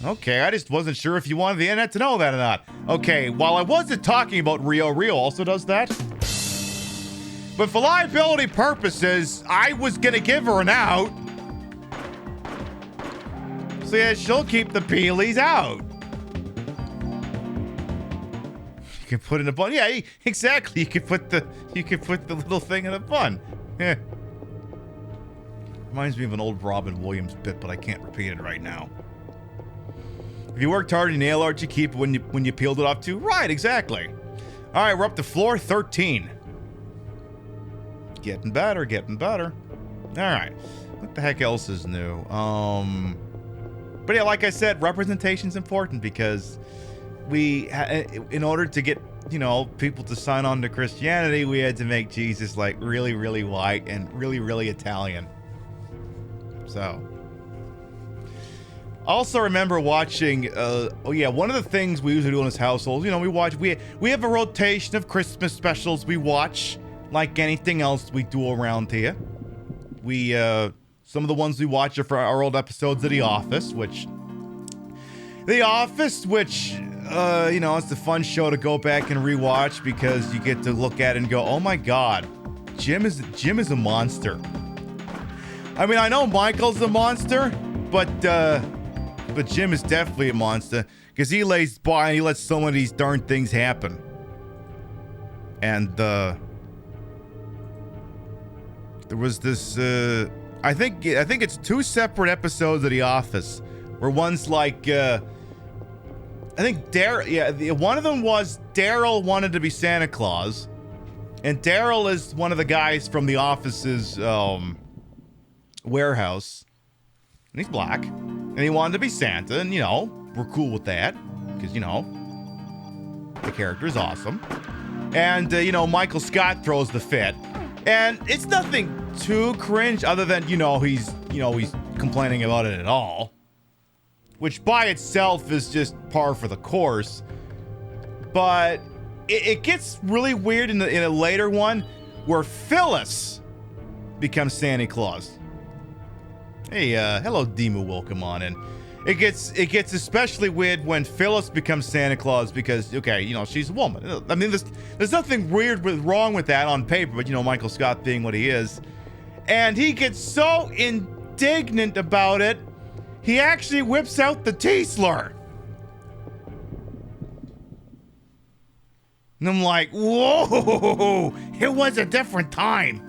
Okay, I just wasn't sure if you wanted the internet to know that or not. Okay, while I wasn't talking about Rio also does that. But for liability purposes, I was going to give her an out. So yeah, she'll keep the peelies out. You can put in a bun. Yeah, exactly. You can put the little thing in a bun. Yeah. Reminds me of an old Robin Williams bit, but I can't repeat it right now. If you worked hard in nail art, you keep it when you peeled it off too. Right, exactly. All right, we're up to floor 13. Getting better, getting better. All right. What the heck else is new? But yeah, like I said, representation's important because in order to get, you know, people to sign on to Christianity, we had to make Jesus like really, really white and really, really Italian. So, also remember watching. One of the things we usually do in this household, you know, we have a rotation of Christmas specials we watch, like anything else we do around here. Some of the ones we watch are for our old episodes of The Office, which you know, it's a fun show to go back and rewatch because you get to look at it and go, oh my God, Jim is a monster. I mean, I know Michael's a monster, but Jim is definitely a monster because he lays by and he lets so many of these darn things happen. And there was this. I think it's two separate episodes of The Office, where one's like. I think one of them was Daryl wanted to be Santa Claus, and Daryl is one of the guys from The Office's warehouse, and he's black, and he wanted to be Santa, and you know, we're cool with that, because, you know, the character is awesome. And, you know, Michael Scott throws the fit, and it's nothing too cringe other than, you know, he's complaining about it at all, which by itself is just par for the course. But it gets really weird in a later one where Phyllis becomes Santa Claus. Hey, hello, Demu, welcome on in. It gets especially weird when Phyllis becomes Santa Claus because, okay, you know, she's a woman. I mean, there's nothing wrong with that on paper, but, you know, Michael Scott being what he is. And he gets so indignant about it, he actually whips out the T-slur. And I'm like, whoa, it was a different time.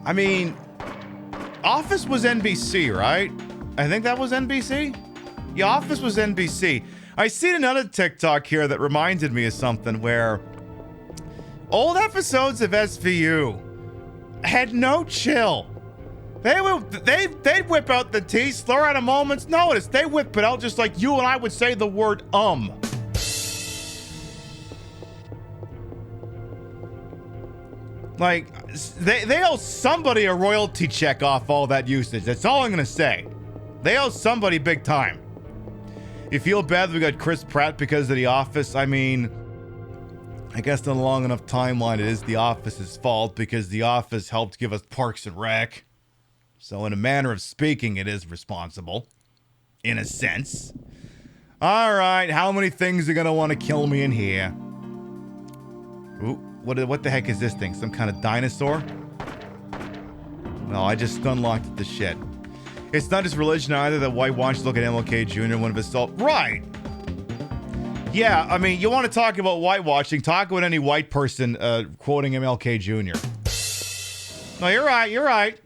I mean, Office was NBC, right? I think that was NBC? Yeah, Office was NBC. I seen another TikTok here that reminded me of something where old episodes of SVU had no chill. They'd whip out the T-slur at a moment's notice. They whip it out just like you and I would say the word Like, they owe somebody a royalty check off all that usage. That's all I'm gonna say. They owe somebody big time. You feel bad that we got Chris Pratt because of The Office? I mean, I guess in a long enough timeline it is The Office's fault because The Office helped give us Parks and Rec. So in a manner of speaking, it is responsible. In a sense. Alright, how many things are gonna want to kill me in here? Ooh. What the heck is this thing? Some kind of dinosaur? No, I just unlocked the shit. It's not just religion either that whitewashed look at MLK Jr. one of his salt. Right! Yeah, I mean, you want to talk about whitewashing, talk about any white person quoting MLK Jr. No, you're right.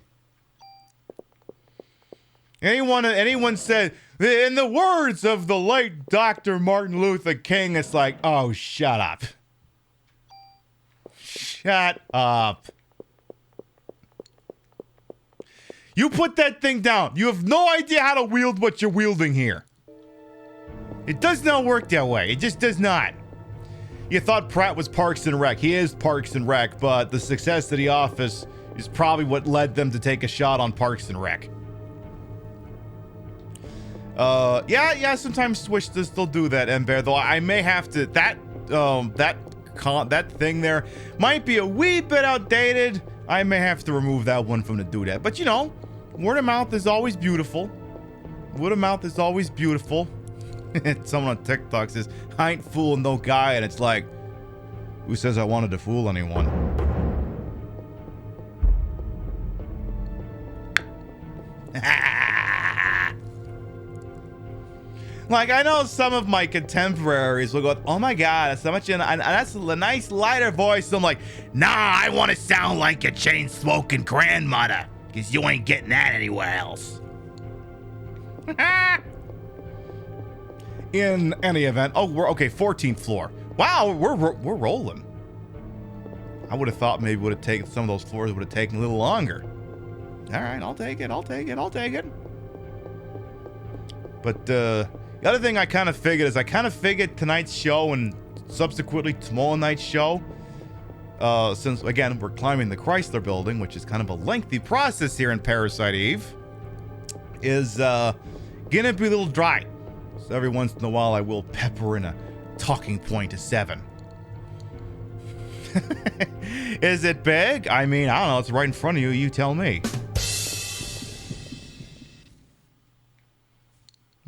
Anyone said, in the words of the late Dr. Martin Luther King, it's like, oh, shut up. Shut up. You put that thing down. You have no idea how to wield what you're wielding here. It does not work that way. It just does not. You thought Pratt was Parks and Rec. He is Parks and Rec, but the success of The Office is probably what led them to take a shot on Parks and Rec. Yeah, sometimes Switch does still do that, Ember, though I may have to, that thing there might be a wee bit outdated. I may have to remove that one from the doodad. But you know, word of mouth is always beautiful. Word of mouth is always beautiful. Someone on TikTok says, I ain't fooling no guy, and it's like, who says I wanted to fool anyone? Like, I know some of my contemporaries will go, oh my god, that's so much, and that's a nice lighter voice. So I'm like, nah, I want to sound like a chain-smoking grandmother, because you ain't getting that anywhere else. In any event, oh, we're okay, 14th floor. Wow, we're rolling. I would have thought maybe would have taken some of those floors would have taken a little longer. All right, I'll take it. But the other thing I kind of figured is tonight's show and subsequently tomorrow night's show, since again we're climbing the Chrysler building, which is kind of a lengthy process here in Parasite Eve, is gonna be a little dry. So every once in a while I will pepper in a talking point of 7. Is it big? I mean, I don't know. It's right in front of you. You tell me.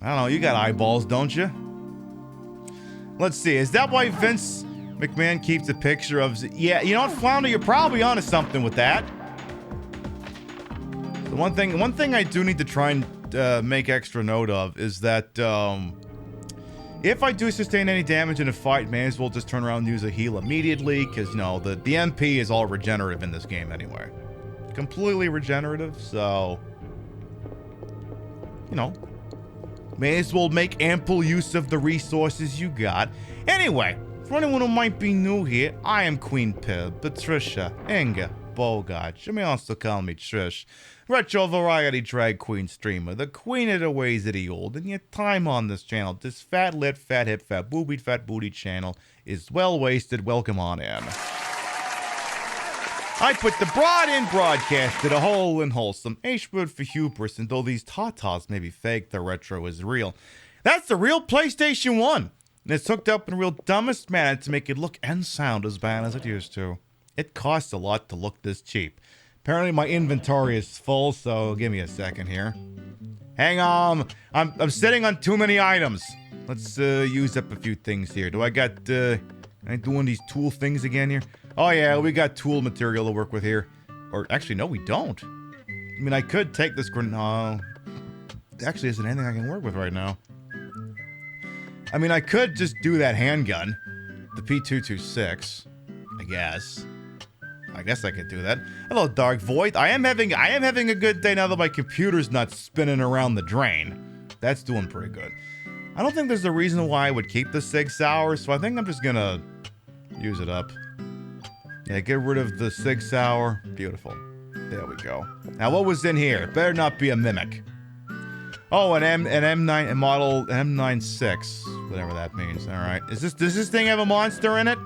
I don't know. You got eyeballs, don't you? Let's see. Is that why Vince McMahon keeps a picture of... Yeah, you know what, Flounder? You're probably onto something with that. The one thing I do need to try and make extra note of is that if I do sustain any damage in a fight, may as well just turn around and use a heal immediately, because, you know, the MP is all regenerative in this game anyway. Completely regenerative, so... You know... May as well make ample use of the resources you got. Anyway, for anyone who might be new here, I am Queen Pib, Patricia Inga Bogart. You may also call me Trish. Retro variety drag queen streamer, the queen of the ways of the old, and your time on this channel, this fat lit, fat hip, fat boobied, fat booty channel is well wasted. Welcome on in. I put the broad in broadcast to the whole and wholesome. H-word for hubris, and though these tatas may be fake, the retro is real. That's the real PlayStation 1, and it's hooked up in a real dumbest manner to make it look and sound as bad as it used to. It costs a lot to look this cheap. Apparently my inventory is full, so give me a second here. Hang on, I'm sitting on too many items. Let's use up a few things here. Do I got, I doing these tool things again here? Oh yeah, we got tool material to work with here. Or actually, no, we don't. I mean, I could take this no. Actually, isn't anything I can work with right now. I mean, I could just do that handgun. The P226, I guess. I guess I could do that. Hello, Dark Void. I am having a good day now that my computer's not spinning around the drain. That's doing pretty good. I don't think there's a reason why I would keep the Sig Sauer, so I think I'm just gonna use it up. Yeah, get rid of the Sig Sauer. Beautiful. There we go. Now, what was in here? It better not be a mimic. Oh, an M9 model, an M96, whatever that means. All right. Does this thing have a monster in it?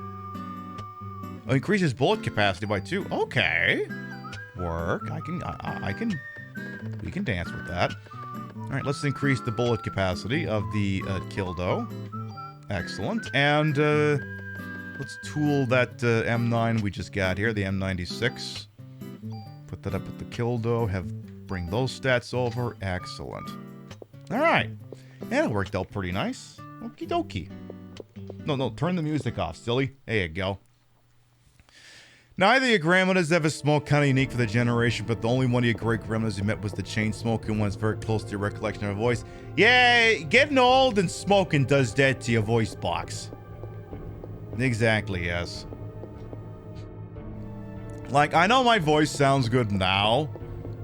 Oh, increases bullet capacity by 2. Okay. Work. We can dance with that. All right, let's increase the bullet capacity of the Kildo. Excellent. And let's tool that M9 we just got here, the M96. Put that up with the Kildo. Bring those stats over. Excellent. All right. And it worked out pretty nice. Okie dokie. No, turn the music off, silly. There you go. Neither of your grandmothers ever smoked, kind of unique for the generation, but the only one of your great grandmothers you met was the chain-smoking one. It's very close to your recollection of her voice. Yeah, getting old and smoking does that to your voice box. Exactly, yes. Like, I know my voice sounds good now.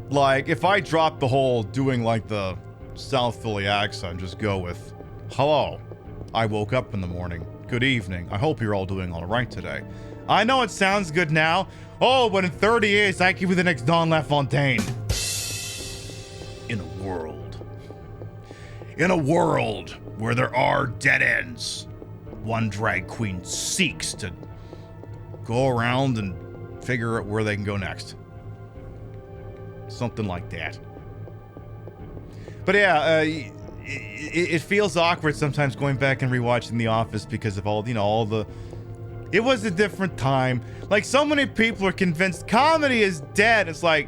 Like, if I drop the whole doing, like, the South Philly accent, just go with, hello, I woke up in the morning. Good evening. I hope you're all doing all right today. I know it sounds good now. Oh, but in 30 years, I could be the next Don LaFontaine. In a world where there are dead ends, one drag queen seeks to go around and figure out where they can go next. Something like that. But yeah, it feels awkward sometimes going back and rewatching The Office because of all the... It was a different time. Like, so many people are convinced comedy is dead. It's like,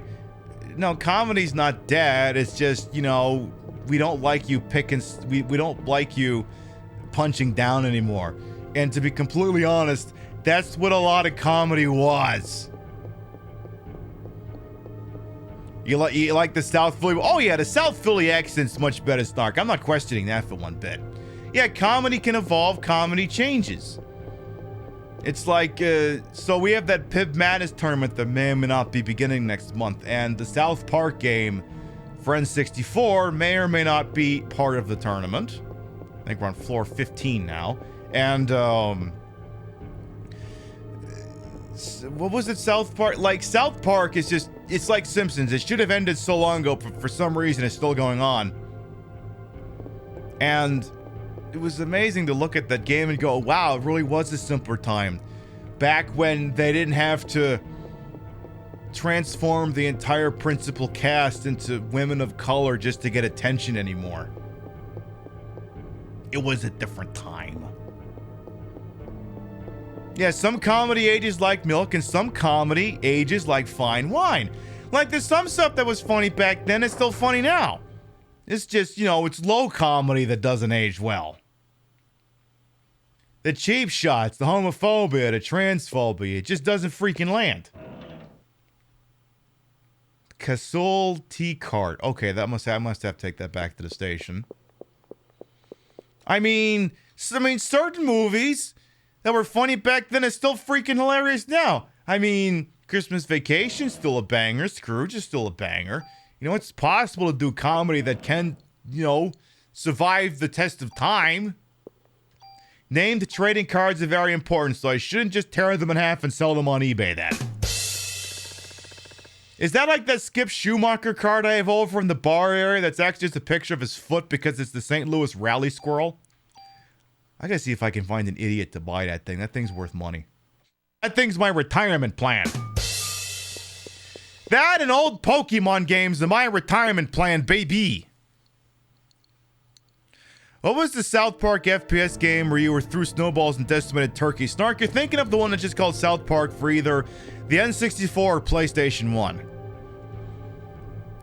no, comedy's not dead. It's just, we don't like you picking... We don't like you punching down anymore. And to be completely honest, that's what a lot of comedy was. You like the South Philly... Oh, yeah, the South Philly accent's much better, Snark. I'm not questioning that for one bit. Yeah, comedy can evolve. Comedy changes. It's like, so we have that Pib Madness tournament that may or may not be beginning next month. And the South Park game, Friends 64, may or may not be part of the tournament. I think we're on floor 15 now. And, what was it, South Park? Like, South Park is just, it's like Simpsons. It should have ended so long ago, but for some reason it's still going on. And it was amazing to look at that game and go, wow, it really was a simpler time. Back when they didn't have to transform the entire principal cast into women of color just to get attention anymore. It was a different time. Yeah, some comedy ages like milk and some comedy ages like fine wine. Like, there's some stuff that was funny back then, it's still funny now. It's just, it's low comedy that doesn't age well. The cheap shots, the homophobia, the transphobia, it just doesn't freaking land. Casul Tea Cart. Okay, I must have to take that back to the station. I mean, certain movies that were funny back then are still freaking hilarious now. I mean, Christmas Vacation's still a banger. Scrooge is still a banger. It's possible to do comedy that can, survive the test of time. Named trading cards are very important, so I shouldn't just tear them in half and sell them on eBay then. Is that like that Skip Schumacher card I have over in the bar area that's actually just a picture of his foot because it's the St. Louis Rally Squirrel? I gotta see if I can find an idiot to buy that thing. That thing's worth money. That thing's my retirement plan. That and old Pokemon games are my retirement plan, baby. What was the South Park FPS game where you were threw snowballs and decimated turkeys? Snark, you're thinking of the one that's just called South Park for either the N64 or PlayStation 1.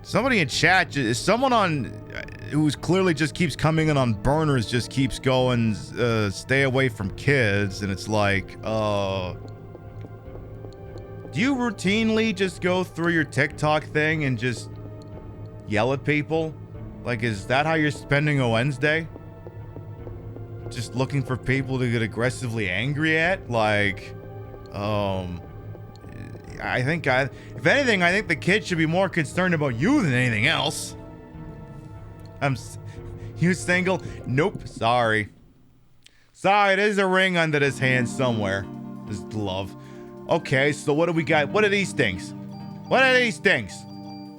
Somebody in chat, is someone on who's clearly just keeps coming in on burners, just keeps going, stay away from kids, and it's like, do you routinely just go through your TikTok thing and just yell at people? Like, is that how you're spending a Wednesday? Just looking for people to get aggressively angry at? Like, if anything, I think the kid should be more concerned about you than anything else. You single? Nope, sorry. Sorry, there's a ring under this hand somewhere. This glove. Okay, so what do we got? What are these things? What are these things?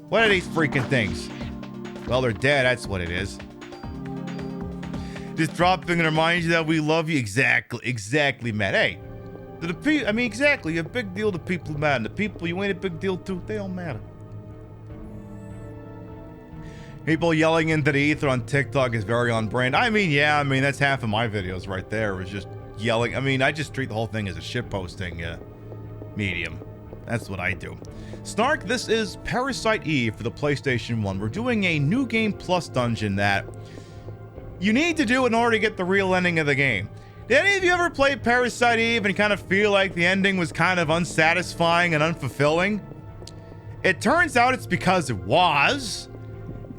What are these freaking things? Well, they're dead, that's what it is. Just dropping and remind you that we love you. Exactly, Matt. Hey, exactly. You're a big deal to people who matter. And the people you ain't a big deal to, they don't matter. People yelling into the ether on TikTok is very on brand. Yeah, that's half of my videos right there. Was just yelling. I just treat the whole thing as a shitposting medium. That's what I do. Snark, this is Parasite Eve for the PlayStation 1. We're doing a New Game Plus dungeon that you need to do in order to get the real ending of the game. Did any of you ever play Parasite Eve and kind of feel like the ending was kind of unsatisfying and unfulfilling? It turns out it's because it was.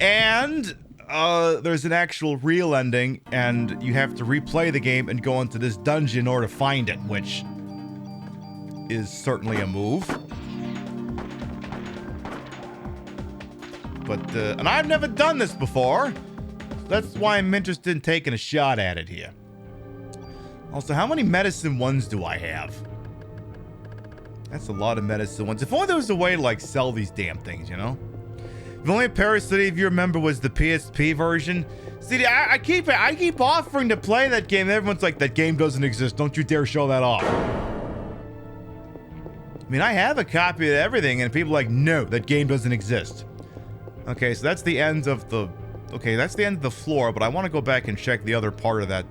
And there's an actual real ending, and you have to replay the game and go into this dungeon in order to find it, which is certainly a move. But, and I've never done this before. That's why I'm interested in taking a shot at it here. Also, how many medicine ones do I have? That's a lot of medicine ones. If only there was a way to, like, sell these damn things, The only Parasite, if you remember, was the PSP version. See, I keep offering to play that game. And everyone's like, that game doesn't exist. Don't you dare show that off. I mean, I have a copy of everything, and people are like, no, that game doesn't exist. Okay, so that's the end of the... Okay, that's the end of the floor, but I want to go back and check the other part of that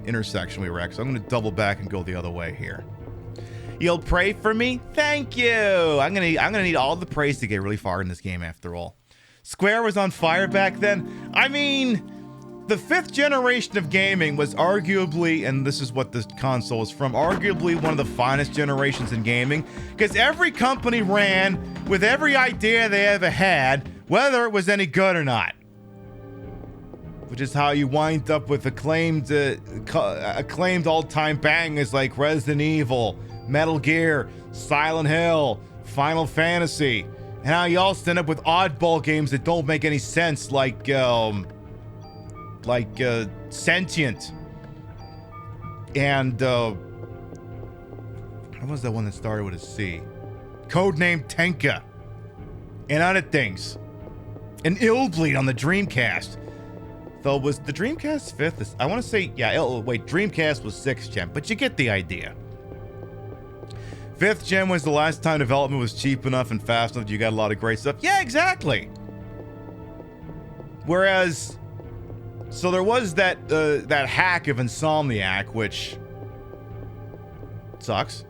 intersection we were at. So I'm going to double back and go the other way here. You'll pray for me? Thank you! I'm gonna need all the praise to get really far in this game, after all. Square was on fire back then. I mean... The 5th generation of gaming was arguably, and this is what this console is from, arguably one of the finest generations in gaming, because every company ran with every idea they ever had, whether it was any good or not. Which is how you wind up with acclaimed all-time bangers like Resident Evil, Metal Gear, Silent Hill, Final Fantasy, and how you also end up with oddball games that don't make any sense, like Sentient, and what was that one that started with a C? Codename Tenka, and other things. And Illbleed on the Dreamcast. Though, was the Dreamcast 5th? I want to say, yeah, wait, Dreamcast was 6th gen, but you get the idea. 5th gen was the last time development was cheap enough and fast enough. You got a lot of great stuff. Yeah, exactly. Whereas... So there was that hack of Insomniac, which sucks.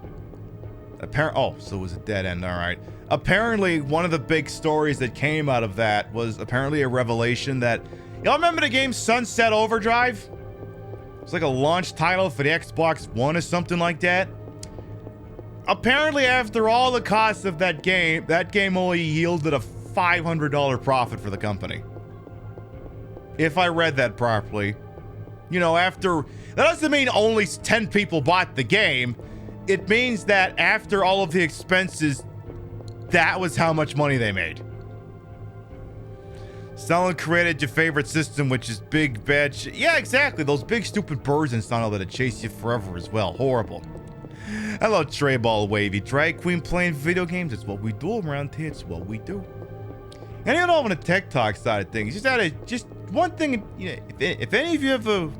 Oh, so it was a dead end. All right. Apparently, one of the big stories that came out of that was apparently a revelation that... Y'all remember the game Sunset Overdrive? It's like a launch title for the Xbox One or something like that. Apparently, after all the costs of that game only yielded a $500 profit for the company. If I read that properly. You know, after... That doesn't mean only 10 people bought the game. It means that after all of the expenses, that was how much money they made. Someone created your favorite system, which is big, bad shit. Yeah, exactly. Those big, stupid birds in Silent Hill that chase you forever as well. Horrible. Hello, Trey Ball Wavy. Drag Queen playing video games. It's what we do around here. It's what we do. And you know, on the tech talk side of things, just one thing, you know, if any of you ever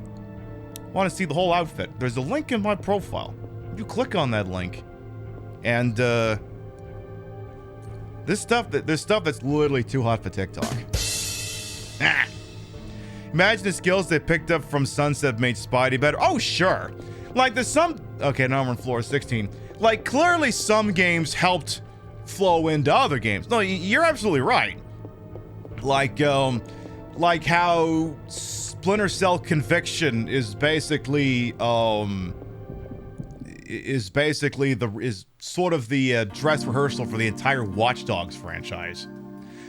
want to see the whole outfit, there's a link in my profile. You click on that link, and there's stuff that's literally too hot for TikTok. Imagine the skills they picked up from Sunset made Spidey better. Oh, sure. Like there's some... Okay, now we're on floor 16. Like, clearly some games helped flow into other games. No, you're absolutely right. Like how Splinter Cell Conviction is basically sort of the dress rehearsal for the entire Watch Dogs franchise.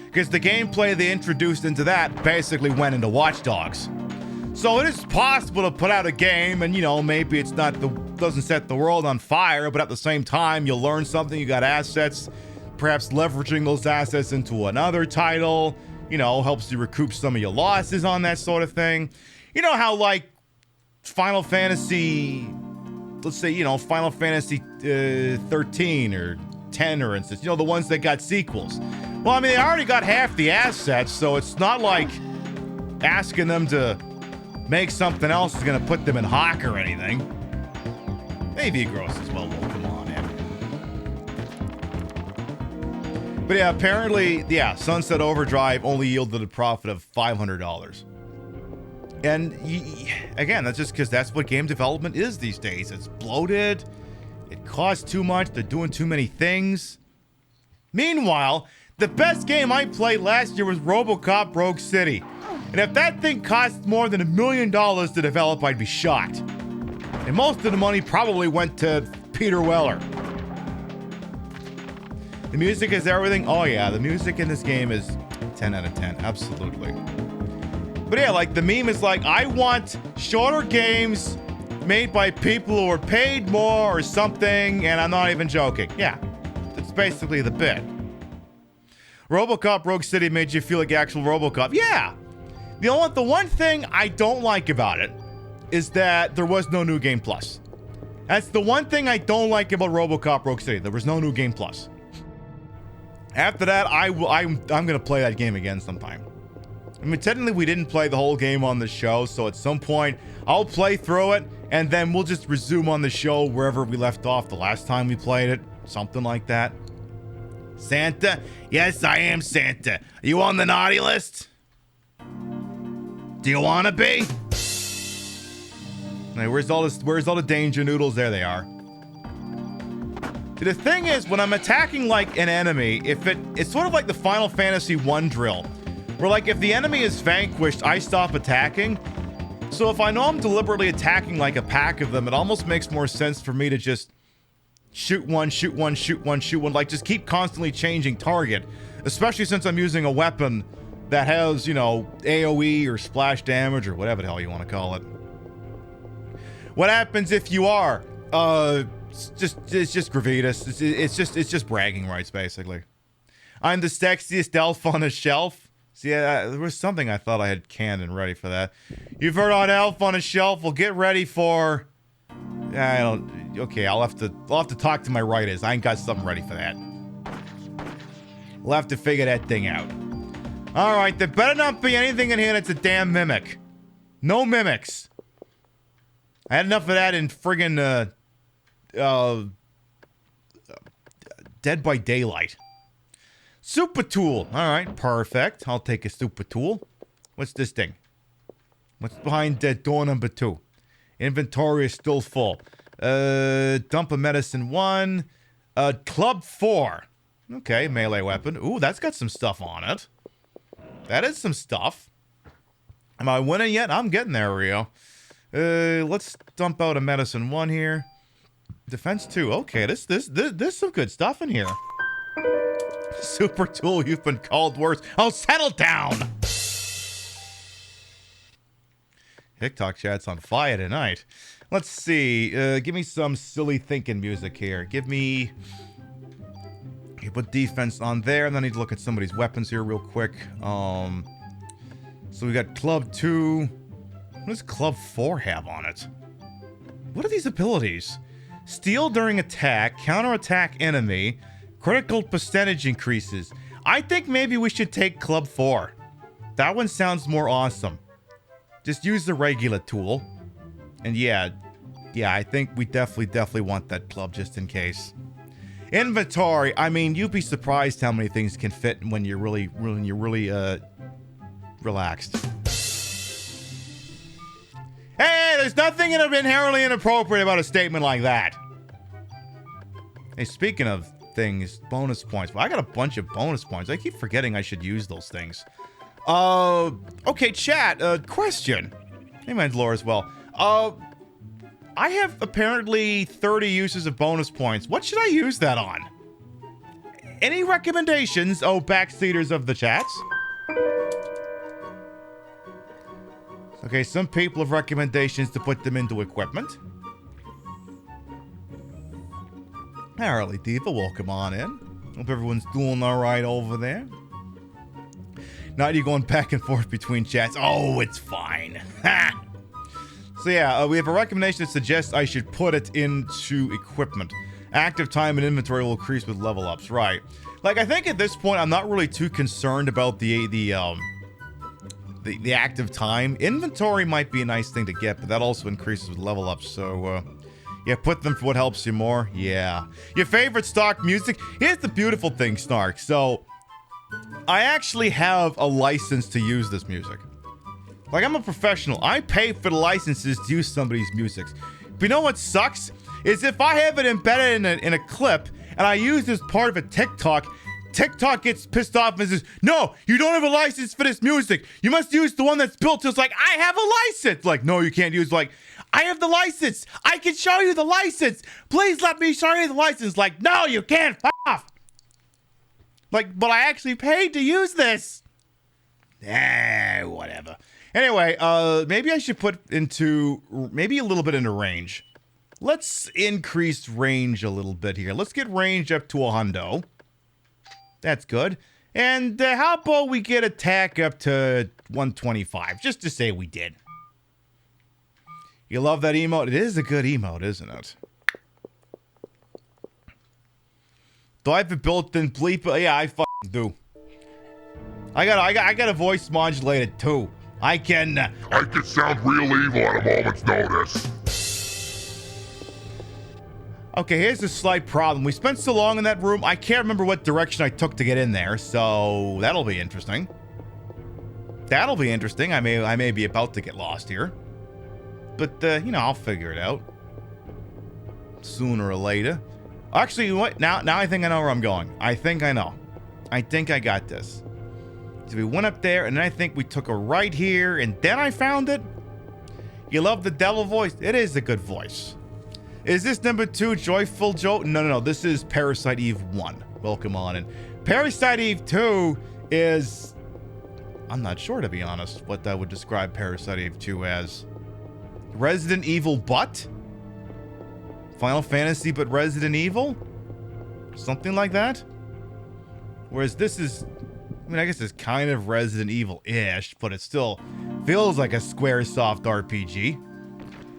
Because the gameplay they introduced into that basically went into Watch Dogs. So it is possible to put out a game and, you know, maybe it's doesn't set the world on fire, but at the same time, you'll learn something, you got assets, perhaps leveraging those assets into another title, you know, helps you recoup some of your losses on that sort of thing. You know how, like, Final Fantasy, let's say, you know, Final Fantasy 13 or 10, or instance, you know, the ones that got sequels. Well, I mean, they already got half the assets, so it's not like asking them to make something else is going to put them in hock or anything. Maybe gross as well. Well, come on, man. But yeah, apparently, yeah, Sunset Overdrive only yielded a profit of $500. And again, that's just because that's what game development is these days. It's bloated. It costs too much. They're doing too many things. Meanwhile, the best game I played last year was RoboCop Rogue City. And if that thing cost more than $1 million to develop, I'd be shocked. And most of the money probably went to Peter Weller. The music is everything. Oh yeah, the music in this game is 10 out of 10. Absolutely. But yeah, like the meme is like, I want shorter games made by people who are paid more or something, and I'm not even joking. Yeah, that's basically the bit. RoboCop Rogue City made you feel like actual RoboCop. Yeah. The one thing I don't like about it is that there was no New Game Plus. That's the one thing I don't like about RoboCop Rogue City. There was no New Game Plus. After that, I'm gonna play that game again sometime. I mean, technically we didn't play the whole game on the show, so at some point I'll play through it, and then we'll just resume on the show wherever we left off the last time we played it. Something like that. Santa? Yes, I am Santa. Are you on the naughty list? Do you want to be? Hey, where's all the danger noodles? There they are. See, the thing is, when I'm attacking like an enemy, it's sort of like the Final Fantasy 1 drill, where like if the enemy is vanquished, I stop attacking. So if I know I'm deliberately attacking like a pack of them, it almost makes more sense for me to just shoot one, shoot one, shoot one, shoot one, like just keep constantly changing target, especially since I'm using a weapon that has, you know, AoE or splash damage or whatever the hell you want to call it. What happens if you are? It's just gravitas. It's just bragging rights, basically. I'm the sexiest elf on a shelf. See, there was something I thought I had canned and ready for that. You've heard on elf on a shelf. Well, get ready for. I don't. Okay, I'll have to talk to my writers. I ain't got something ready for that. We'll have to figure that thing out. All right, there better not be anything in here that's a damn mimic. No mimics. I had enough of that in friggin' Dead by Daylight. Super tool. All right, perfect. I'll take a super tool. What's this thing? What's behind door number 2? Inventory is still full. Dump a medicine 1. Club 4. Okay, melee weapon. Ooh, that's got some stuff on it. That is some stuff. Am I winning yet? I'm getting there, Rio. Let's dump out a medicine 1 here. Defense 2. Okay, there's some good stuff in here. Super tool, you've been called worse. Oh, settle down! TikTok chat's on fire tonight. Let's see. Give me some silly thinking music here. Give me... You put defense on there, and then I need to look at somebody's weapons here real quick. So we got Club 2. What does Club 4 have on it? What are these abilities? Steal during attack, counterattack enemy, critical percentage increases. I think maybe we should take Club 4. That one sounds more awesome. Just use the regular tool. And yeah, I think we definitely want that club just in case. Inventory. I mean, you'd be surprised how many things can fit when you're really relaxed. Hey, there's nothing inherently inappropriate about a statement like that. Hey, speaking of things, bonus points. Well, I got a bunch of bonus points. I keep forgetting I should use those things. Okay, chat, question. Hey, Mandalore as well. I have apparently 30 uses of bonus points. What should I use that on? Any recommendations, oh, backseaters of the chats? Okay, some people have recommendations to put them into equipment. Harley Diva, welcome on in. Hope everyone's doing all right over there. Now you're going back and forth between chats. Oh, it's fine. Ha! So yeah, we have a recommendation that suggests I should put it into equipment. Active time and inventory will increase with level ups. Right. Like, I think at this point, I'm not really too concerned about the active time. Inventory might be a nice thing to get, but that also increases with level ups. So, yeah, put them for what helps you more. Yeah. Your favorite stock music? Here's the beautiful thing, Snark. So, I actually have a license to use this music. Like, I'm a professional. I pay for the licenses to use somebody's music. But you know what sucks? Is if I have it embedded in a clip, and I use this part of a TikTok, TikTok gets pissed off and says, no, you don't have a license for this music. You must use the one that's built. So it's like, I have a license. Like, no, you can't use, like, I have the license. I can show you the license. Please let me show you the license. Like, no, you can't. F off. Like, but I actually paid to use this. Whatever. Anyway, maybe I should put into, maybe a little bit into range. Let's increase range a little bit here. Let's get range up to 100. That's good. And how about we get attack up to 125, just to say we did. You love that emote? It is a good emote, isn't it? Do I have a built-in bleep? Yeah, I Do. I got a voice modulated too. I can sound real evil at a moment's notice. Okay, here's a slight problem. We spent so long in that room, I can't remember what direction I took to get in there, so that'll be interesting. That'll be interesting. I may be about to get lost here. But, you know, I'll figure it out. Sooner or later. Actually, what? Now I think I know where I'm going. I think I know. I think I got this. So we went up there, and then I think we took a right here, and then I found it. You love the devil voice? It is a good voice. Is this number 2, Joyful Joe? No. This is Parasite Eve 1. Welcome on in. Parasite Eve 2 is... I'm not sure, to be honest, what I would describe Parasite Eve 2 as. Resident Evil but? Final Fantasy but Resident Evil? Something like that? Whereas this is... I mean, I guess it's kind of Resident Evil-ish, but it still feels like a Squaresoft RPG.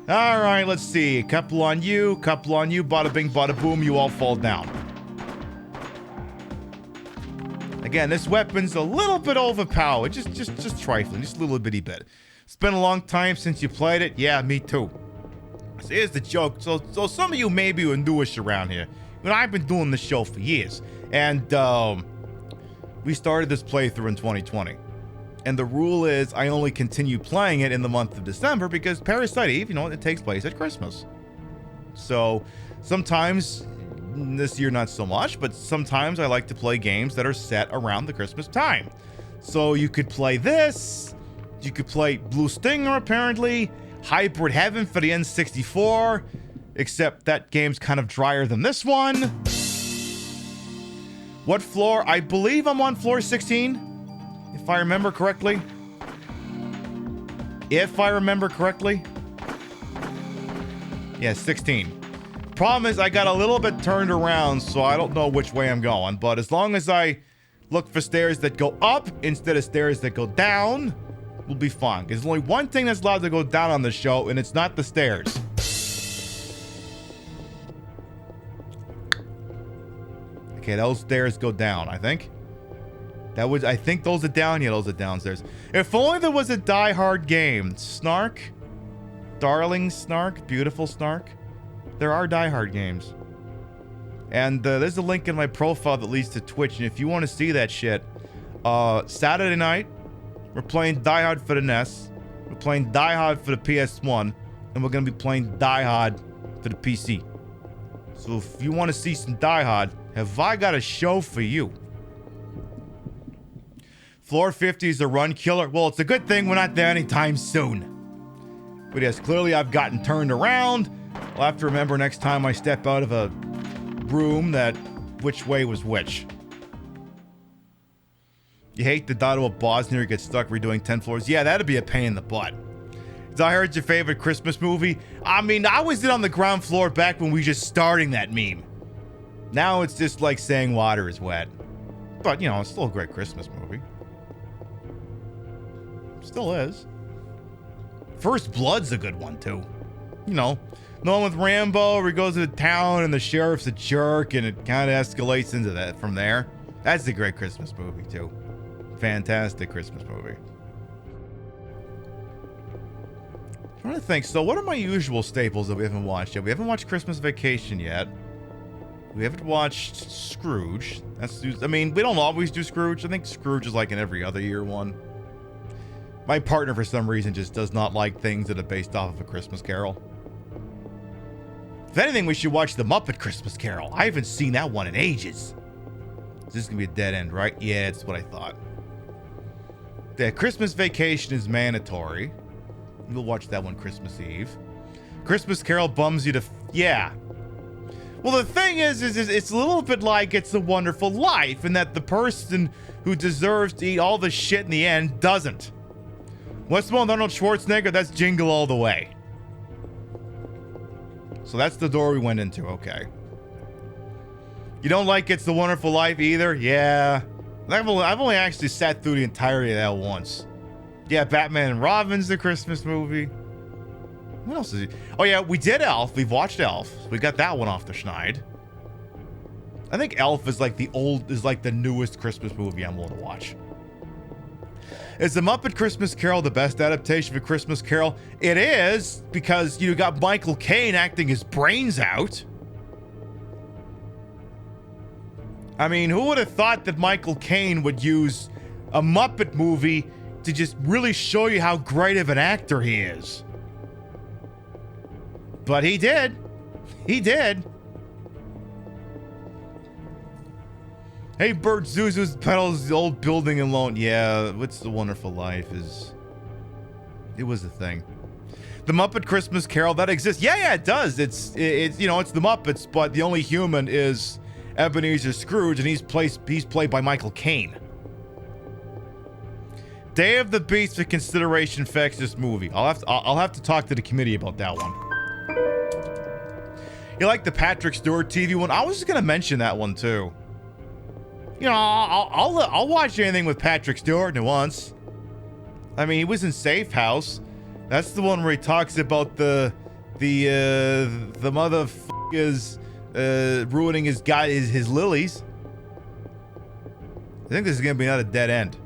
All right, let's see. Couple on you, bada bing, bada boom, you all fall down. Again, this weapon's a little bit overpowered, just trifling, just a little bitty bit. It's been a long time since you played it. Yeah, me too. So here's the joke. So some of you maybe are newish around here. But I've been doing this show for years, and we started this playthrough in 2020. And the rule is I only continue playing it in the month of December because Parasite Eve, you know, it takes place at Christmas. So sometimes, this year not so much, but sometimes I like to play games that are set around the Christmas time. So you could play this, you could play Blue Stinger apparently, Hybrid Heaven for the N64, except that game's kind of drier than this one. What floor? I believe I'm on floor 16. If I remember correctly. Yeah, 16. Problem is, I got a little bit turned around, so I don't know which way I'm going. But as long as I look for stairs that go up instead of stairs that go down, we'll be fine. There's only one thing that's allowed to go down on the show, and it's not the stairs. Okay, those stairs go down, I think. I think those are down. Yeah, those are downstairs. If only there was a Die Hard game. Snark? Darling Snark? Beautiful Snark? There are Die Hard games. And there's a link in my profile that leads to Twitch. And if you want to see that shit, Saturday night, we're playing Die Hard for the NES. We're playing Die Hard for the PS1. And we're going to be playing Die Hard for the PC. So if you want to see some Die Hard, have I got a show for you? Floor 50 is a run killer. Well, it's a good thing we're not there anytime soon. But yes, clearly I've gotten turned around. I'll have to remember next time I step out of a room that which way was which. You hate the dot of a boss near you get stuck redoing 10 floors? Yeah, that'd be a pain in the butt. I heard your favorite Christmas movie. I mean, I was on the ground floor back when we just starting that meme. Now it's just like saying water is wet. But, you know, it's still a great Christmas movie. Still is. First Blood's a good one, too. You know, the one with Rambo where he goes to the town and the sheriff's a jerk and it kind of escalates into that from there. That's a great Christmas movie, too. Fantastic Christmas movie. I'm trying to think. So what are my usual staples that we haven't watched yet? We haven't watched Christmas Vacation yet. We haven't watched Scrooge. I mean, we don't always do Scrooge. I think Scrooge is like an every other year one. My partner, for some reason, just does not like things that are based off of A Christmas Carol. If anything, we should watch The Muppet Christmas Carol. I haven't seen that one in ages. This is going to be a dead end, right? Yeah, that's what I thought. The Christmas Vacation is mandatory. We'll watch that one Christmas Eve. Christmas Carol bums you to... Yeah. Well, the thing is it's a little bit like It's a Wonderful Life in that the person who deserves to eat all the shit in the end doesn't. What's more, Arnold Schwarzenegger? That's Jingle All the Way. So that's the door we went into. Okay. You don't like It's a Wonderful Life either? Yeah. I've only actually sat through the entirety of that once. Yeah, Batman and Robin's the Christmas movie. What else is it? Oh yeah, we did Elf. We've watched Elf. We got that one off the schneid. I think Elf is like the newest Christmas movie I'm willing to watch. Is The Muppet Christmas Carol the best adaptation of A Christmas Carol? It is, because you got Michael Caine acting his brains out. I mean, who would have thought that Michael Caine would use a Muppet movie to just really show you how great of an actor he is? But he did. He did. Hey, Bert Zuzu's pedals the old building alone. Yeah, What's the Wonderful Life it was a thing. The Muppet Christmas Carol, that exists. Yeah, it does. It's it's the Muppets, but the only human is Ebenezer Scrooge, and he's played by Michael Caine. Day of the Beast for consideration affects this movie. I'll have to talk to the committee about that one. You like the Patrick Stewart TV one? I was just gonna mention that one too. I'll watch anything with Patrick Stewart at once. I mean, he was in Safe House. That's the one where he talks about the motherfuckers ruining his lilies. I think this is gonna be another dead end.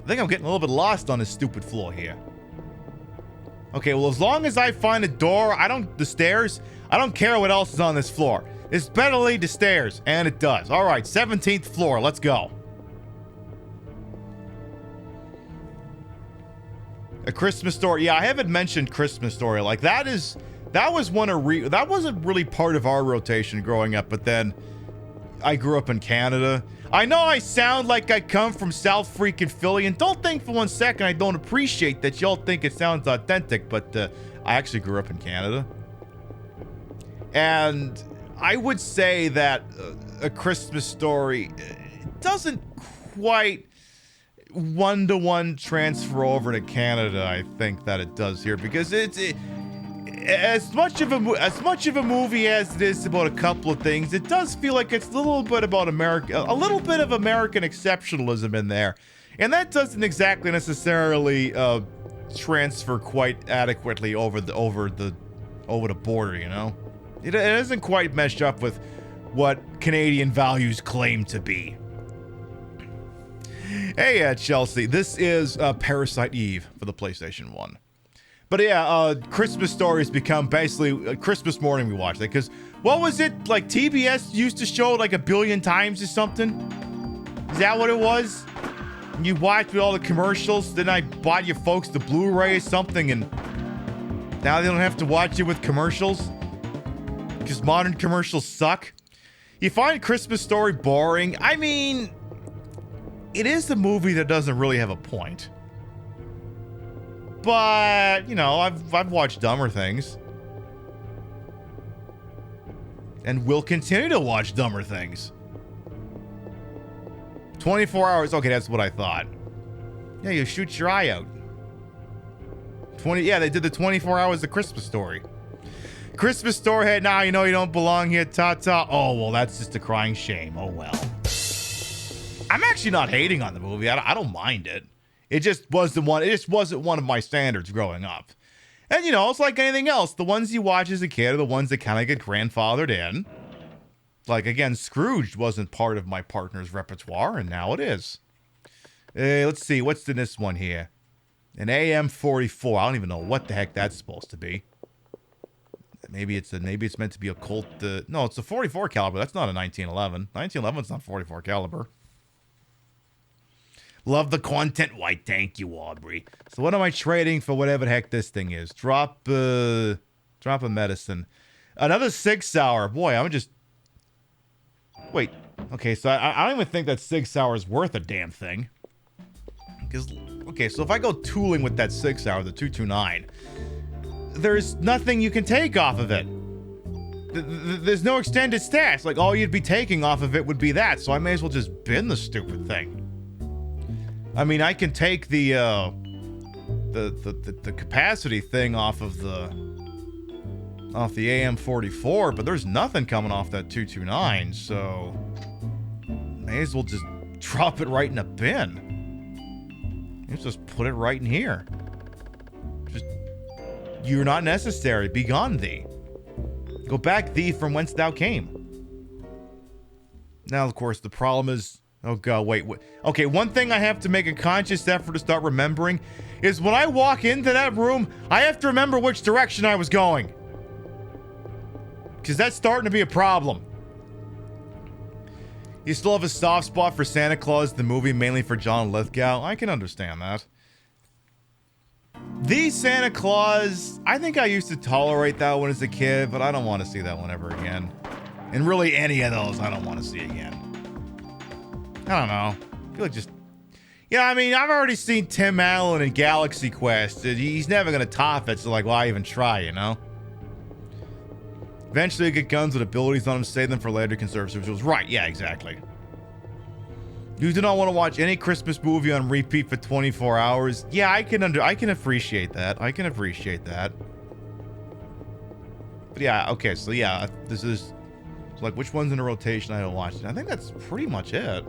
I think I'm getting a little bit lost on this stupid floor here. Okay, well, as long as I find a door, the stairs, I don't care what else is on this floor. It's better lead to stairs, and it does. All right, 17th floor, let's go. A Christmas Story. Yeah, I haven't mentioned Christmas Story. Like, that wasn't really part of our rotation growing up, but then I grew up in Canada. I know I sound like I come from South freaking Philly, and don't think for one second I don't appreciate that y'all think it sounds authentic, but I actually grew up in Canada. And I would say that A Christmas Story doesn't quite one-to-one transfer over to Canada. I think that it does here, because it's as much of a movie as it is about a couple of things. It does feel like it's a little bit about America, a little bit of American exceptionalism in there, and that doesn't exactly necessarily transfer quite adequately over the border. You know, it doesn't quite mesh up with what Canadian values claim to be. Hey, Chelsea, this is Parasite Eve for the PlayStation 1. But yeah, Christmas Story has become basically Christmas morning we watched it, because what was it, like TBS used to show like 1 billion times or something? Is that what it was? And you watched with all the commercials, then I bought you folks the Blu-ray or something, and now they don't have to watch it with commercials? Because modern commercials suck? You find Christmas Story boring? I mean, it is a movie that doesn't really have a point. But, you know, I've watched dumber things. And will continue to watch dumber things. 24 hours. Okay, that's what I thought. Yeah, you shoot your eye out. Yeah, they did the 24 hours of Christmas Story. Christmas Story had, now you know you don't belong here, ta-ta. Oh, well, that's just a crying shame. Oh, well. I'm actually not hating on the movie. I don't mind it. It just wasn't one of my standards growing up. And, you know, it's like anything else. The ones you watch as a kid are the ones that kind of get grandfathered in. Like, again, Scrooge wasn't part of my partner's repertoire, and now it is. Let's see. What's in this one here? An AM-44. I don't even know what the heck that's supposed to be. Maybe it's meant to be a Colt. No, it's a 44 caliber. That's not a 1911. 1911's not 44 caliber. Love the content. Why, thank you, Aubrey. So what am I trading for whatever the heck this thing is? Drop a medicine. Another 6 Sauer. Boy, I'm just... Wait. Okay, so I don't even think that 6 Sauer is worth a damn thing. Because, okay, so if I go tooling with that 6 Sauer, the 229, there's nothing you can take off of it. There's no extended stats. Like, all you'd be taking off of it would be that, so I may as well just bin the stupid thing. I mean, I can take the capacity thing off of the AM-44, but there's nothing coming off that 229, so may as well just drop it right in a bin. Let's just put it right in here. Just, you're not necessary. Be gone, thee. Go back, thee, from whence thou came. Now, of course, the problem is... Oh, God, wait. Okay, one thing I have to make a conscious effort to start remembering is when I walk into that room, I have to remember which direction I was going. Because that's starting to be a problem. You still have a soft spot for Santa Claus, the movie, mainly for John Lithgow. I can understand that. The Santa Claus, I think I used to tolerate that one as a kid, but I don't want to see that one ever again. And really any of those I don't want to see again. I don't know. I feel like just... Yeah, I mean, I've already seen Tim Allen in Galaxy Quest. He's never going to top it, so like, why even try, you know? Eventually you get guns with abilities on them, save them for later, conserve visuals. Right, yeah, exactly. You do not want to watch any Christmas movie on repeat for 24 hours. Yeah, I can appreciate that. I can appreciate that. But yeah, okay, so yeah, this is... So like, which one's in a rotation I don't watch? I think that's pretty much it.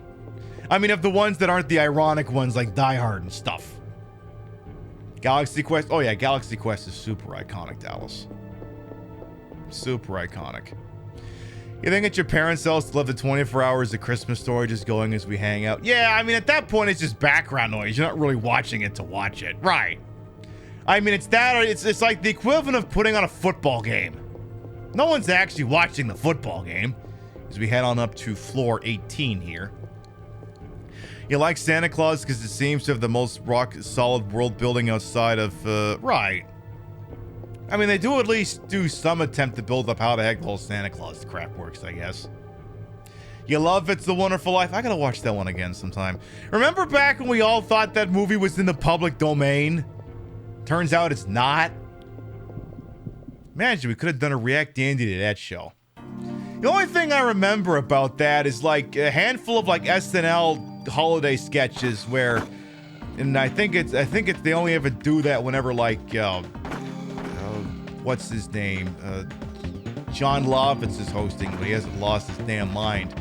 I mean, of the ones that aren't the ironic ones like Die Hard and stuff. Galaxy Quest. Oh yeah, Galaxy Quest is super iconic, Dallas. Super iconic. You think at your parents' house to love the 24 hours of Christmas Story just going as we hang out? Yeah, I mean, at that point, it's just background noise. You're not really watching it to watch it. Right. I mean, it's that, or it's like the equivalent of putting on a football game. No one's actually watching the football game. As we head on up to floor 18 here. You like Santa Claus because it seems to have the most rock-solid world building outside of, right. I mean, they do at least do some attempt to build up how the heck the whole Santa Claus crap works, I guess. You love It's a Wonderful Life? I gotta watch that one again sometime. Remember back when we all thought that movie was in the public domain? Turns out it's not. Imagine we could have done a React Andy to that show. The only thing I remember about that is like a handful of like SNL holiday sketches where, and I think it's they only ever do that whenever like what's his name, John Lovitz is hosting, but he hasn't lost his damn mind,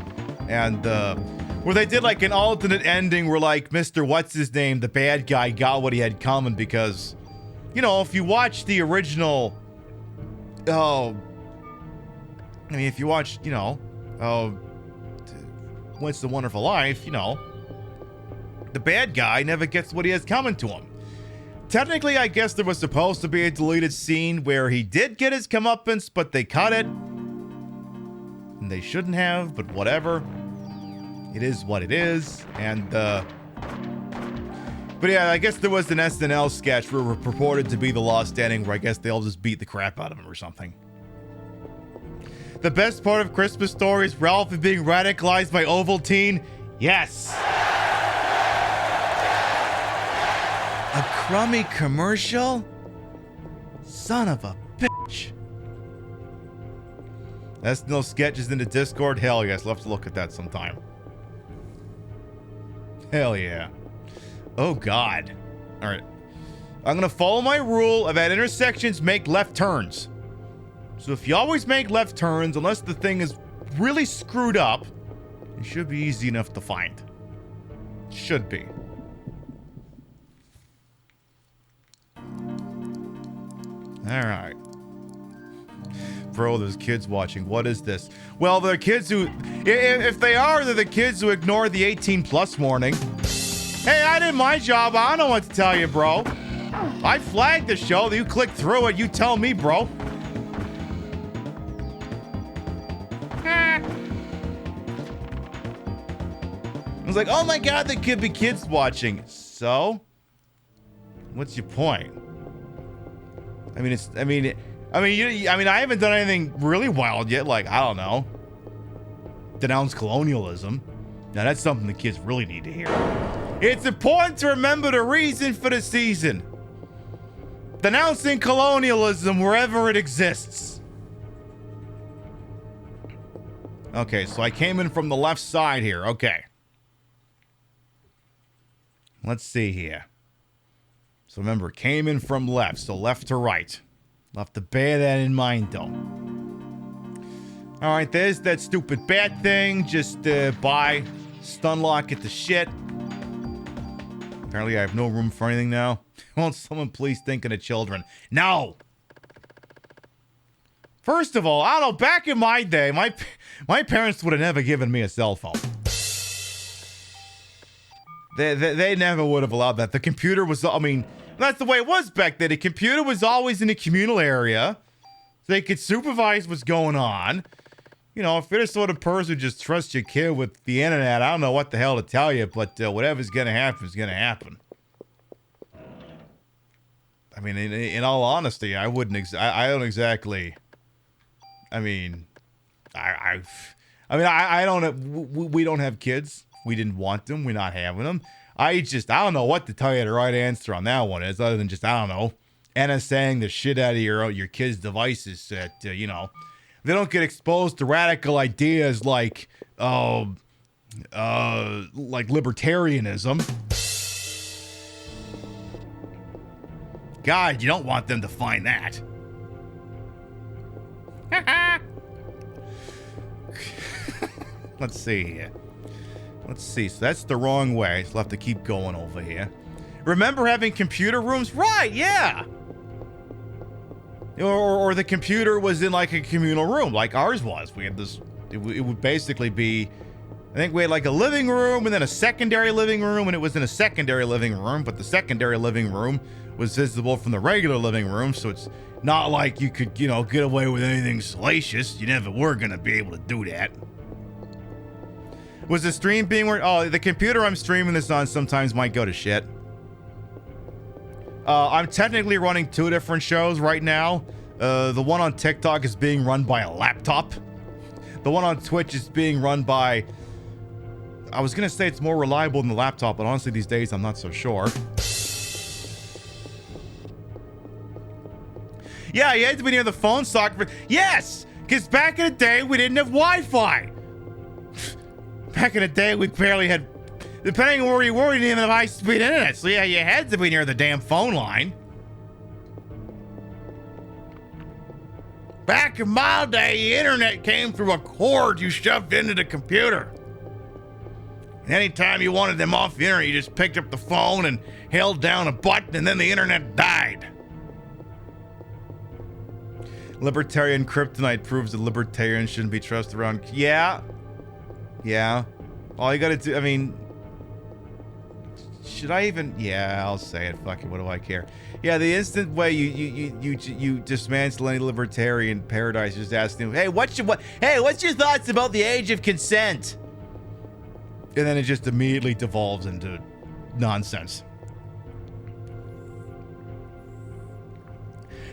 and where they did like an alternate ending where like Mr. What's his name, the bad guy, got what he had coming because, you know, if you watch the original, I mean, if you watch, you know, What's the Wonderful Life, you know, the bad guy never gets what he has coming to him. Technically, I guess there was supposed to be a deleted scene where he did get his comeuppance, but they cut it. And they shouldn't have, but whatever. It is what it is. And, but yeah, I guess there was an SNL sketch where it purported to be the lost ending where I guess they all just beat the crap out of him or something. The best part of Christmas Story is Ralph being radicalized by Ovaltine. Yes. A crummy commercial? Son of a bitch. That's no sketches in the Discord? Hell yes, love to look at that sometime. Hell yeah. Oh God. Alright. I'm gonna follow my rule of at intersections make left turns. So if you always make left turns, unless the thing is really screwed up, it should be easy enough to find. Should be. Alright. Bro, there's kids watching. What is this? Well, they're kids who... If they are, they're the kids who ignore the 18+ warning. Hey, I did my job. I don't know what to tell you, bro. I flagged the show. You click through it. You tell me, bro. I was like, oh my God, there could be kids watching. So? What's your point? I mean, I haven't done anything really wild yet. Like, I don't know, denounce colonialism. Now that's something the kids really need to hear. It's important to remember the reason for the season. Denouncing colonialism wherever it exists. Okay, so I came in from the left side here. Okay. Let's see here. So remember, came in from left, so left to right. I'll have to bear that in mind, though. All right, there's that stupid bat thing. Just buy, stun lock it to shit. Apparently, I have no room for anything now. Won't someone please think of the children? No! First of all, I don't know, back in my day, my parents would have never given me a cell phone. They never would have allowed that. The computer was, I mean, that's the way it was back then. The computer was always in a communal area. So they could supervise what's going on. You know, if you're the sort of person who just trusts your kid with the internet, I don't know what the hell to tell you, but whatever's going to happen is going to happen. I mean, in all honesty, I don't exactly. I mean, I don't. We don't have kids. We didn't want them. We're not having them. I don't know what to tell you the right answer on that one is, other than just, I don't know, NSAing the shit out of your kids' devices that, you know, they don't get exposed to radical ideas like libertarianism. God, you don't want them to find that. Let's see here. Let's see. So that's the wrong way. So we'll have to keep going over here. Remember having computer rooms? Right, yeah. Or the computer was in like a communal room, like ours was. We had this, it would basically be, I think we had like a living room and then a secondary living room, and it was in a secondary living room, but the secondary living room was visible from the regular living room, so it's not like you could, you know, get away with anything salacious. You never were going to be able to do that. Was the stream being worked? Oh, the computer I'm streaming this on sometimes might go to shit. I'm technically running 2 different shows right now. The one on TikTok is being run by a laptop. The one on Twitch is being run by... I was going to say it's more reliable than the laptop, but honestly these days I'm not so sure. Yeah, you had to be near the phone socket. Yes! Because back in the day, we didn't have Wi-Fi. Back in the day, we barely had... Depending on where you were, you didn't even have high-speed internet. So yeah, you had to be near the damn phone line. Back in my day, the internet came through a cord you shoved into the computer. And anytime you wanted them off the internet, you just picked up the phone and held down a button, and then the internet died. Libertarian kryptonite proves that libertarians shouldn't be trusted around. Yeah. Yeah. All you gotta do, I mean... Should I even? Yeah, I'll say it. Fuck it. What do I care? Yeah, the instant way you dismantle any libertarian paradise, just ask them, hey, what's your thoughts about the age of consent? And then it just immediately devolves into nonsense.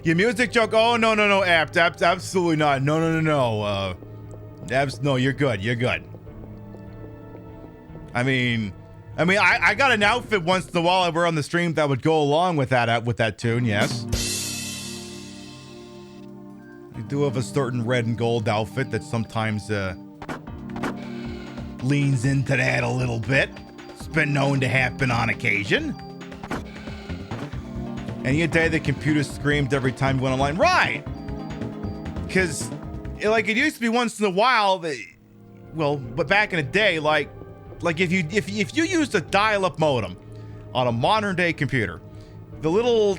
Your music joke? Oh no, absolutely not. No. No, you're good. You're good. I mean, I got an outfit once in a while I wear on the stream that would go along with that tune, yes. I do have a certain red and gold outfit that sometimes leans into that a little bit. It's been known to happen on occasion. Any day the computer screamed every time you went online. Right! Because, like, it used to be once in a while, but back in the day, like if you used a dial-up modem on a modern-day computer, the little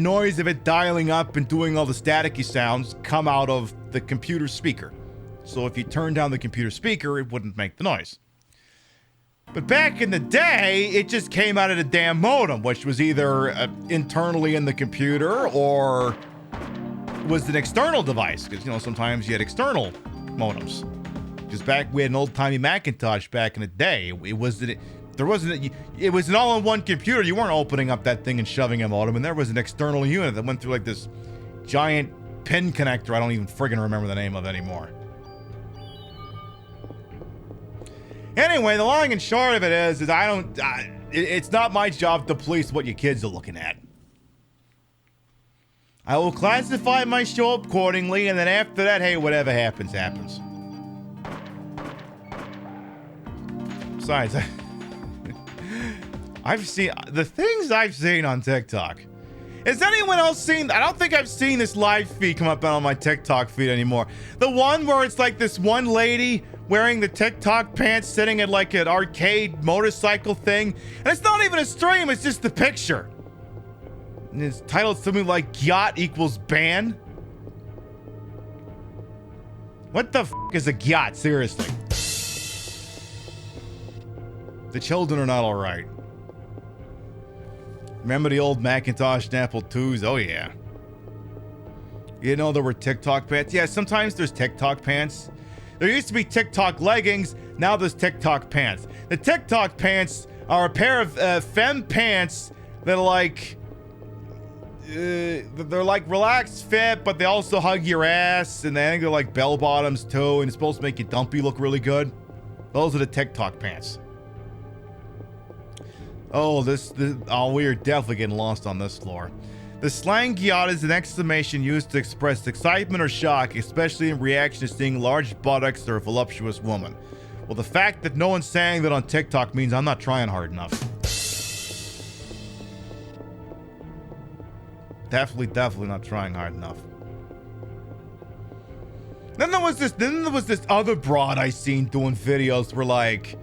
noise of it dialing up and doing all the staticky sounds come out of the computer speaker. So if you turn down the computer speaker, it wouldn't make the noise. But back in the day, it just came out of the damn modem, which was either internally in the computer or was an external device. Because, you know, sometimes you had external modems. Because we had an old-timey Macintosh back in the day. It was an all-in-one computer. You weren't opening up that thing and shoving a modem, and there was an external unit that went through like this giant pin connector. I don't even friggin' remember the name of it anymore. Anyway, the long and short of it is it's not my job to police what your kids are looking at. I will classify my show accordingly, and then after that, hey, whatever happens, happens. Besides, I've seen the things I've seen on TikTok. Has anyone else seen? I don't think I've seen this live feed come up on my TikTok feed anymore. The one where it's like this one lady wearing the TikTok pants sitting at like an arcade motorcycle thing. And it's not even a stream, it's just the picture. And it's titled something like yacht equals ban. What the f is a gyat? Seriously. The children are not alright. Remember the old Macintosh and Apple IIs? Oh yeah. You know there were TikTok pants? Yeah, sometimes there's TikTok pants. There used to be TikTok leggings. Now there's TikTok pants. The TikTok pants are a pair of femme pants that are like... they're like relaxed fit, but they also hug your ass. And I think they're like bell bottoms too. And it's supposed to make your dumpy look really good. Those are the TikTok pants. Oh, oh, we are definitely getting lost on this floor. The slang gyat is an exclamation used to express excitement or shock, especially in reaction to seeing large buttocks or a voluptuous woman. Well, the fact that no one's saying that on TikTok means I'm not trying hard enough. Definitely not trying hard enough. Then there was this other broad I seen doing videos where like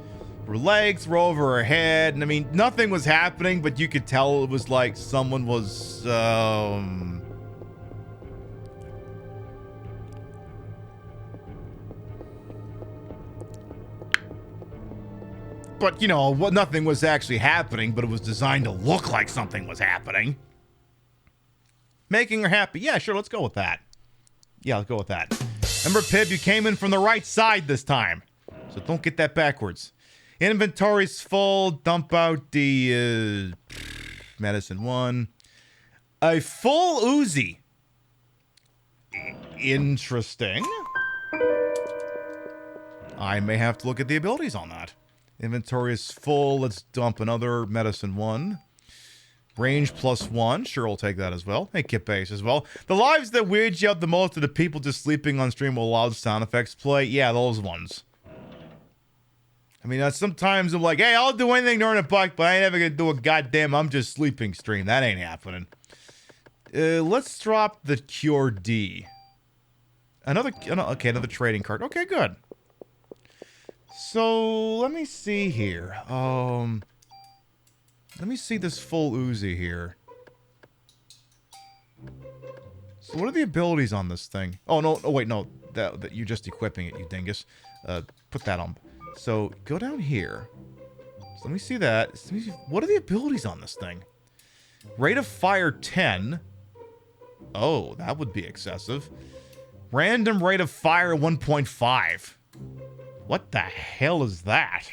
her legs were over her head, and I mean nothing was happening, but you could tell it was like someone was but you know what, nothing was actually happening, but it was designed to look like something was happening. Making her happy. Yeah, sure, let's go with that. Yeah, let's go with that. Remember, Pib, you came in from the right side this time, so don't get that backwards. Inventory's full. Dump out the medicine 1. A full Uzi. Interesting. I may have to look at the abilities on that. Inventory is full. Let's dump another medicine 1. Range +1. Sure, I'll take that as well. Hey, Kit Base as well. The lives that weird you out the most are the people just sleeping on stream while loud sound effects play. Yeah, those ones. I mean, sometimes I'm like, hey, I'll do anything during a buck, but I ain't ever gonna do a goddamn I'm just sleeping stream. That ain't happening. Let's drop the Cure D. Another trading card. Okay, good. So, let me see here. Let me see this full Uzi here. So what are the abilities on this thing? Oh, no. Oh, wait, no. That you're just equipping it, you dingus. Put that on. So, go down here. So let me see that. What are the abilities on this thing? Rate of fire 10. Oh, that would be excessive. Random rate of fire 1.5. What the hell is that?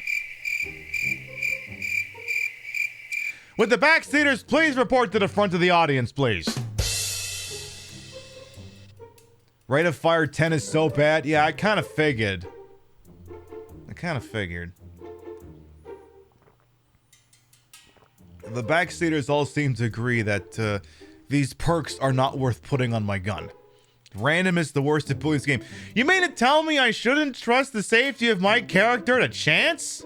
Would the backseaters please report to the front of the audience, please? Rate of fire 10 is so bad. Yeah, I kind of figured. The backseaters all seem to agree that these perks are not worth putting on my gun. Random is the worst ability in this game. You mean to tell me I shouldn't trust the safety of my character to chance?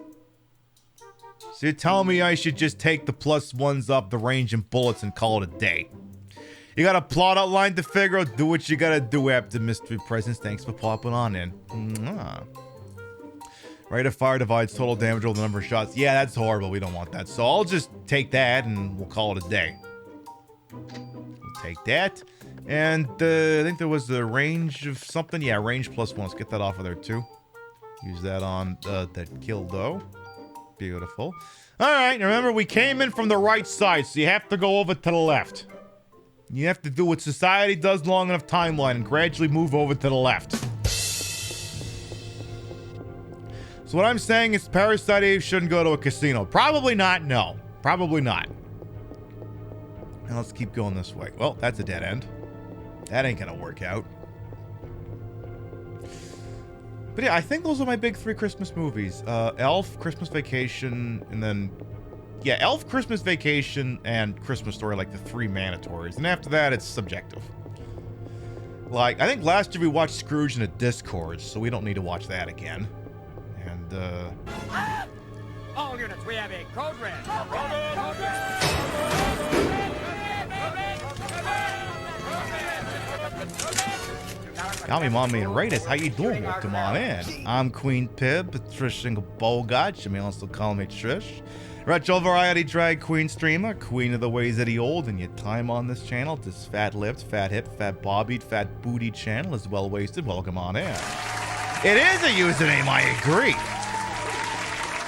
So you're telling me I should just take the +1s off the range and bullets and call it a day? You got a plot outline to figure out? Do what you gotta do after mystery presence. Thanks for popping on in. Mwah. Rate of fire divides total damage over the number of shots. Yeah, that's horrible. We don't want that. So I'll just take that and we'll call it a day. We'll take that. And I think there was the range of something. Yeah, range +1. Let's get that off of there too. Use that on that kill though. Beautiful. All right, remember we came in from the right side, so you have to go over to the left. You have to do what society does long enough timeline and gradually move over to the left. So what I'm saying is Parasite Eve shouldn't go to a casino. Probably not, no. Probably not. Now let's keep going this way. Well, that's a dead end. That ain't gonna work out. But yeah, I think those are my big 3 Christmas movies. Elf, Christmas Vacation, and then... Yeah, Elf, Christmas Vacation, and Christmas Story, like the 3 mandatories. And after that, it's subjective. Like, I think last year we watched Scrooge in a Discord, so we don't need to watch that again. And, All units, we have a code red. Call me Mommy and Raiders. How you doing? Welcome on in. I'm Queen Pib, Patricia Bogart. You may also call me Trish. Retro variety drag queen streamer, queen of the ways that he old, and your time on this channel. This fat lipped, fat hip, fat bobbied, fat booty channel is well wasted. Welcome on in. It is a username, I agree.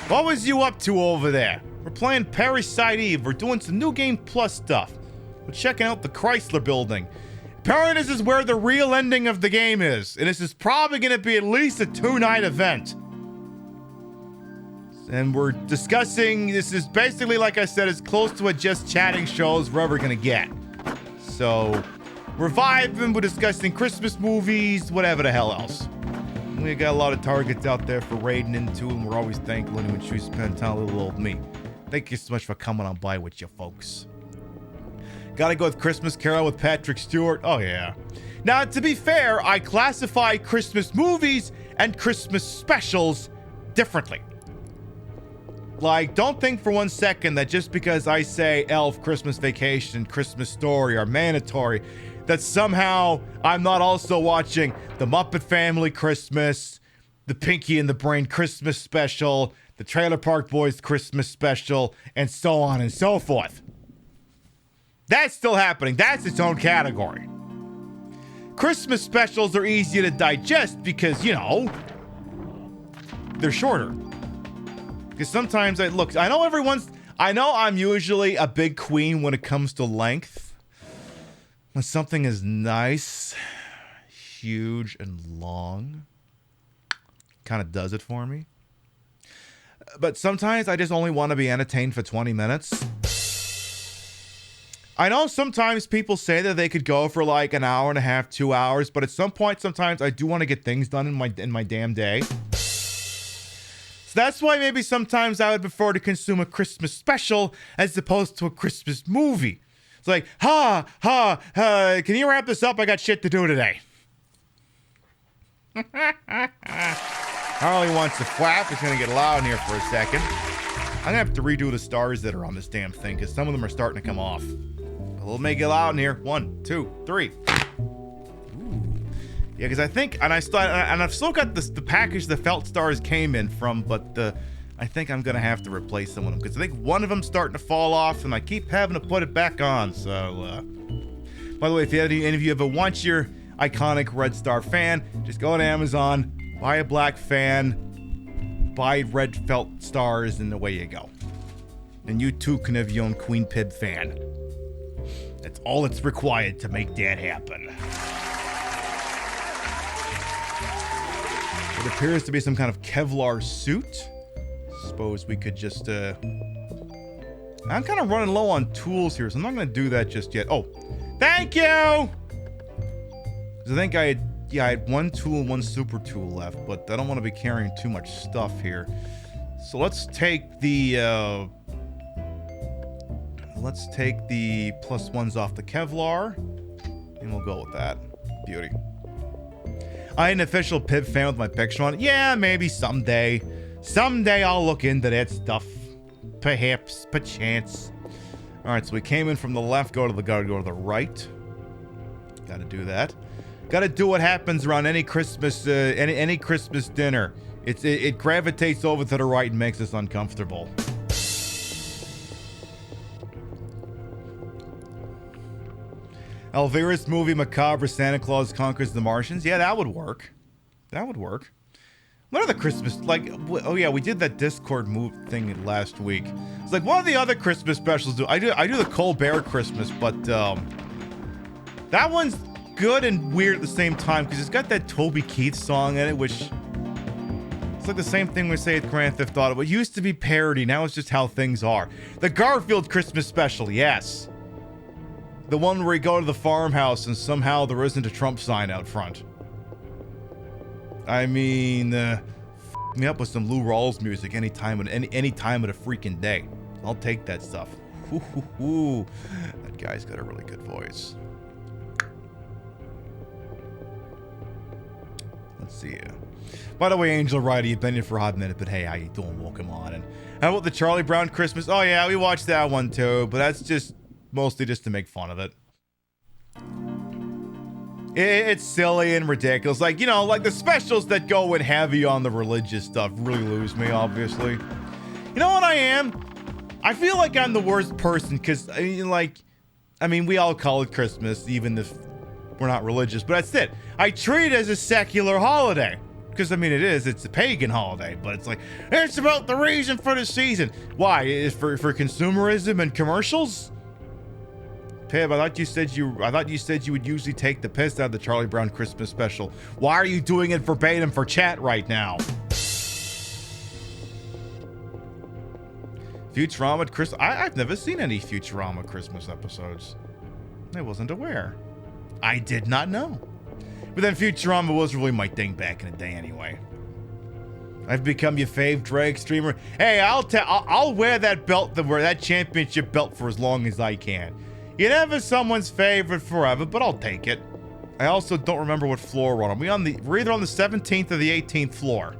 What was you up to over there? We're playing Parasite Eve. We're doing some New Game Plus stuff. We're checking out the Chrysler building. Apparently this is where the real ending of the game is. And this is probably going to be at least a 2-night event. And we're discussing, this is basically, like I said, as close to a just chatting show as we're ever going to get. So, we're vibing, we're discussing Christmas movies, whatever the hell else. We got a lot of targets out there for raiding into, and we're always thankful anyone chooses to spend time with little old me. Thank you so much for coming on by with you folks. Gotta go with Christmas Carol with Patrick Stewart. Oh yeah. Now, to be fair, I classify Christmas movies and Christmas specials differently. Like, don't think for one second that just because I say Elf, Christmas Vacation, Christmas Story are mandatory, that somehow I'm not also watching The Muppet Family Christmas, the Pinky and the Brain Christmas Special, the Trailer Park Boys Christmas Special, and so on and so forth. That's still happening. That's its own category. Christmas specials are easier to digest because, you know, they're shorter. Because sometimes I know I'm usually a big queen when it comes to length. When something is nice, huge, and long, kind of does it for me. But sometimes I just only want to be entertained for 20 minutes. I know sometimes people say that they could go for like an hour and a half, 2 hours, but at some point, sometimes I do want to get things done in my damn day. So that's why maybe sometimes I would prefer to consume a Christmas special as opposed to a Christmas movie. It's like, can you wrap this up? I got shit to do today. Harley wants to flap. It's going to get loud in here for a second. I'm going to have to redo the stars that are on this damn thing because some of them are starting to come off. We'll make it loud in here. 1, 2, 3. Yeah, because I think, I've still got the package the felt stars came in from, but I think I'm gonna have to replace some of them because I think one of them's starting to fall off, and I keep having to put it back on. So, by the way, if any of you ever want your iconic Red Star fan, just go to Amazon, buy a black fan, buy red felt stars, and away you go. And you too can have your own Queen Pib fan. That's all that's required to make that happen. It appears to be some kind of Kevlar suit. Suppose we could just, I'm kind of running low on tools here, so I'm not going to do that just yet. Oh, thank you! Because I think I had one tool and one super tool left, but I don't want to be carrying too much stuff here. So let's take the +1s off the Kevlar, and we'll go with that. Beauty. I ain't an official Pib fan with my picture on it. Yeah, maybe someday. Someday I'll look into that stuff. Perhaps, perchance. Alright, so we came in from the left, gotta go to the right. Gotta do that. Gotta do what happens around any Christmas any Christmas dinner. It gravitates over to the right and makes us uncomfortable. Elvira's movie Macabre Santa Claus Conquers the Martians. Yeah, that would work. That would work. What other Christmas, oh yeah, we did that Discord move thing last week. It's like, what are the other Christmas specials do? I do the Colbert Christmas, but that one's good and weird at the same time because it's got that Toby Keith song in it, which it's like the same thing we say at Grand Theft Auto. It used to be parody, now it's just how things are. The Garfield Christmas special, yes. The one where you go to the farmhouse and somehow there isn't a Trump sign out front. I mean, f me up with some Lou Rawls music any time of the freaking day. I'll take that stuff. Ooh. That guy's got a really good voice. Let's see. By the way, Angel Ryder, you've been here for a hot minute, but hey, how you doing? Welcome on. And how about the Charlie Brown Christmas? Oh yeah, we watched that one too, but that's just mostly just to make fun of it. It's silly and ridiculous. Like, you know, like the specials that go in heavy on the religious stuff really lose me, obviously. You know what I am? I feel like I'm the worst person because, I mean, we all call it Christmas, even if we're not religious, but that's it. I treat it as a secular holiday. Because, I mean, it's a pagan holiday, but it's like, it's about the reason for the season. Why? Is for consumerism and commercials? Pib, I thought you said you would usually take the piss out of the Charlie Brown Christmas special. Why are you doing it verbatim for chat right now? Futurama Christmas. I've never seen any Futurama Christmas episodes. I wasn't aware. I did not know. But then Futurama was really my thing back in the day anyway. I've become your fave drag streamer. Hey, I'll wear that belt, that championship belt for as long as I can. You're never someone's favorite forever, but I'll take it. I also don't remember what floor we're on. We're either on the 17th or the 18th floor.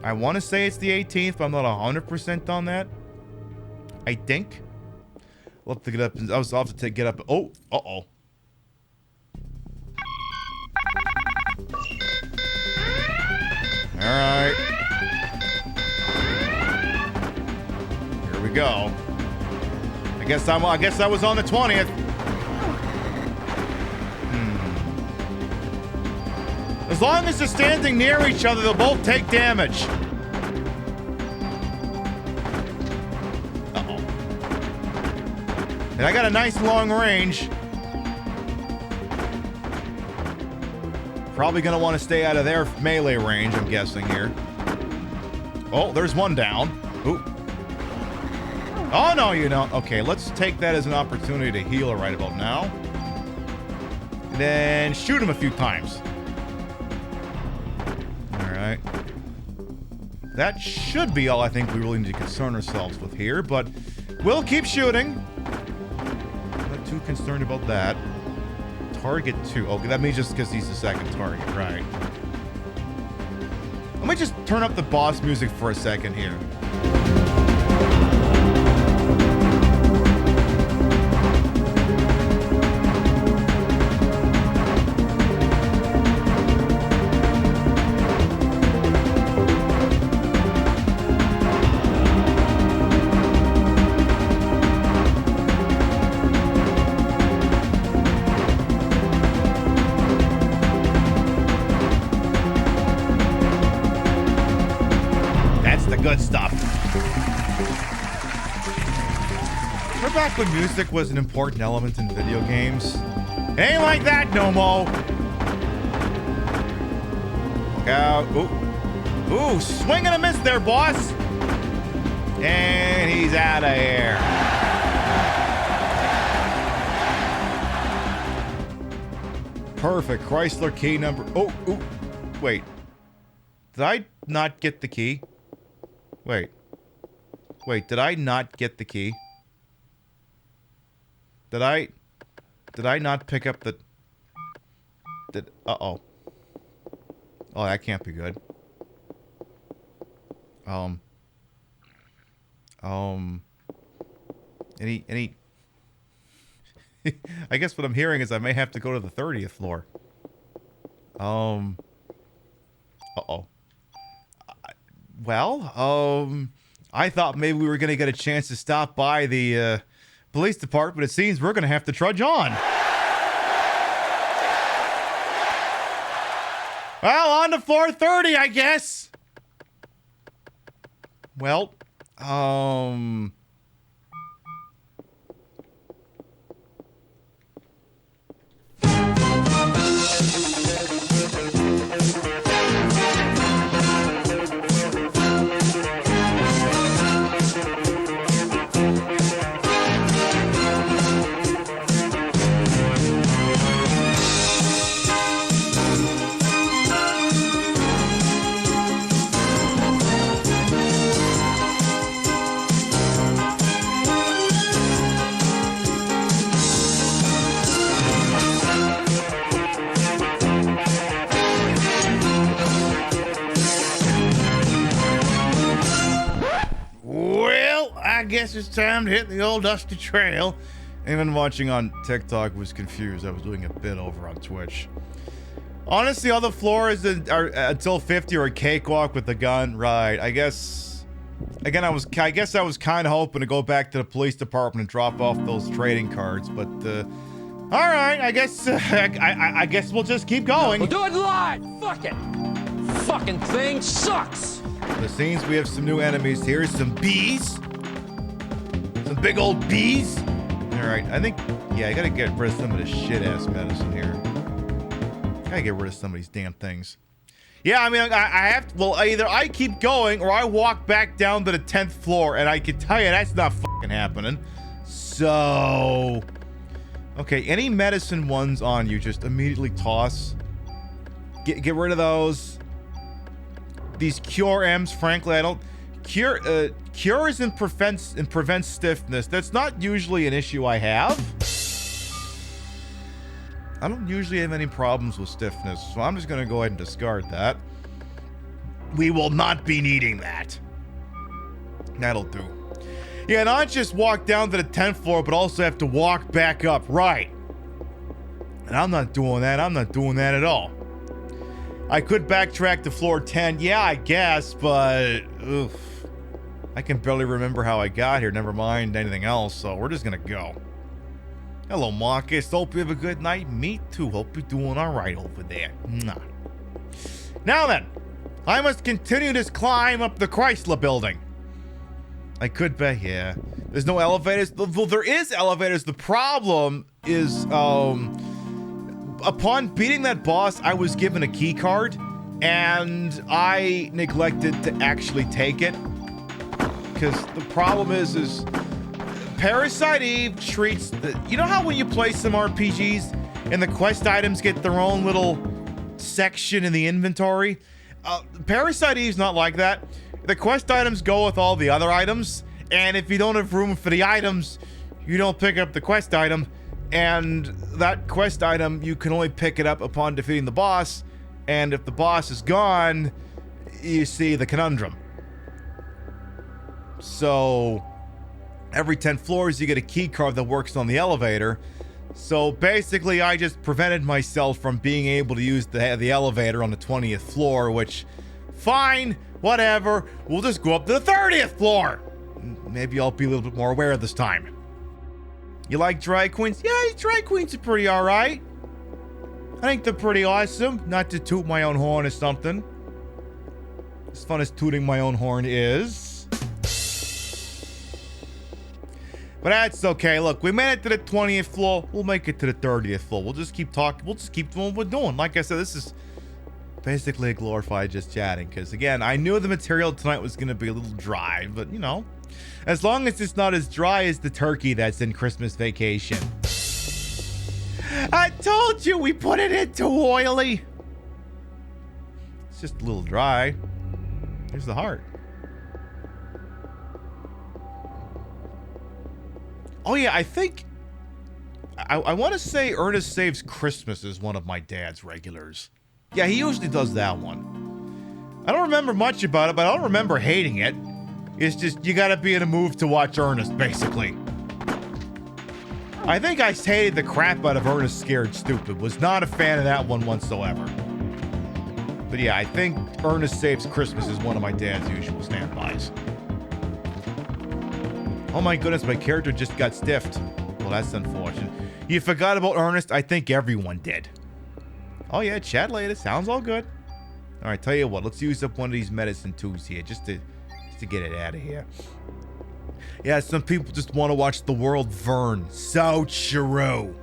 I want to say it's the 18th, but I'm not 100% on that. I think. I'll have to get up. I'll have to get up. Oh, uh-oh. All right. Here we go. I guess I was on the 20th. As long as they're standing near each other, they'll both take damage. Uh-oh. And I got a nice long range. Probably gonna want to stay out of their melee range, I'm guessing here. Oh, there's one down. Ooh. Oh, no, you don't. Okay, let's take that as an opportunity to heal her right about now. And then shoot him a few times. Alright. That should be all I think we really need to concern ourselves with here, but we'll keep shooting. Not too concerned about that. Target 2. Okay, that means just because he's the second target, right. Let me just turn up the boss music for a second here. Good stuff. We're back when music was an important element in video games. It ain't like that no more. Look out. Ooh. Ooh, swing and a miss there, boss. And he's out of here. Perfect. Chrysler key number. Oh, ooh. Wait. Did I not get the key? Wait, did I not get the key? Did I not pick up the... Uh-oh. Oh, that can't be good. Any... I guess what I'm hearing is I may have to go to the 30th floor. Uh-oh. Well, I thought maybe we were going to get a chance to stop by the police department, but it seems we're going to have to trudge on. Well, on to floor 30, I guess. Well, I guess it's time to hit the old dusty trail Anyone watching on TikTok was confused. I was doing a bit over on Twitch. Honestly, all the floors are until 50 or a cakewalk with the gun. Right. I guess. Again, I guess I was kind of hoping to go back to the police department and drop off those trading cards, but all right. I guess I guess we'll just keep going. We'll do it live. Fuck it. Fucking thing sucks. The scenes, we have some new enemies here. Some bees. Some big old bees. All right. I think, yeah, I gotta get rid of some of this shit-ass medicine here. Gotta get rid of some of these damn things. Yeah, I mean, I have to, well, either I keep going or I walk back down to the 10th floor, and I can tell you that's not fucking happening. So, okay, any medicine ones on you, just immediately toss. Get rid of those. These cure M's, frankly, I don't cures and prevents stiffness. That's not usually an issue I have. I don't usually have any problems with stiffness, so I'm just gonna go ahead and discard that. We will not be needing that. That'll do. Yeah, not just walk down to the 10th floor, but also have to walk back up, right? And I'm not doing that. I'm not doing that at all. I could backtrack to floor 10. Yeah, I guess, but oof. I can barely remember how I got here, never mind anything else, so we're just gonna go. Hello, Marcus. Hope you have a good night. Me too. Hope you're doing all right over there. Nah. Now then, I must continue this climb up the Chrysler building. I could bet, yeah. There's no elevators. Well, there is elevators. The problem is, upon beating that boss, I was given a key card, and I neglected to actually take it. Because the problem is Parasite Eve treats the, you know how when you play some RPGs and the quest items get their own little section in the inventory? Parasite Eve's not like that. The quest items go with all the other items, and if you don't have room for the items, you don't pick up the quest item, and that quest item, you can only pick it up upon defeating the boss, and if the boss is gone, you see the conundrum. So every 10 floors, you get a key card that works on the elevator. So basically, I just prevented myself from being able to use the elevator on the 20th floor, which, fine, whatever. We'll just go up to the 30th floor. Maybe I'll be a little bit more aware this time. You like drag queens? Yeah, drag queens are pretty all right. I think they're pretty awesome. Not to toot my own horn or something. As fun as tooting my own horn is. But that's okay. Look, we made it to the 20th floor. We'll make it to the 30th floor. We'll just keep talking. We'll just keep doing what we're doing. Like I said, this is basically a glorified just chatting. Because, again, I knew the material tonight was going to be a little dry. But, you know, as long as it's not as dry as the turkey that's in Christmas Vacation. I told you we put it in too oily. It's just a little dry. Here's the heart. Oh yeah, I think I want to say Ernest Saves Christmas is one of my dad's regulars. Yeah, he usually does that one. I don't remember much about it, but I don't remember hating it. It's just you gotta be in a mood to watch Ernest, basically. I think I hated the crap out of Ernest Scared Stupid. Was not a fan of that one whatsoever. But yeah, I think Ernest Saves Christmas is one of my dad's usual standbys. Oh my goodness, my character just got stiffed. Well, that's unfortunate. You forgot about Ernest? I think everyone did. Oh yeah, chat later. Sounds all good. All right, tell you what. Let's use up one of these medicine tubes here just to get it out of here. Yeah, some people just want to watch the world burn. So true.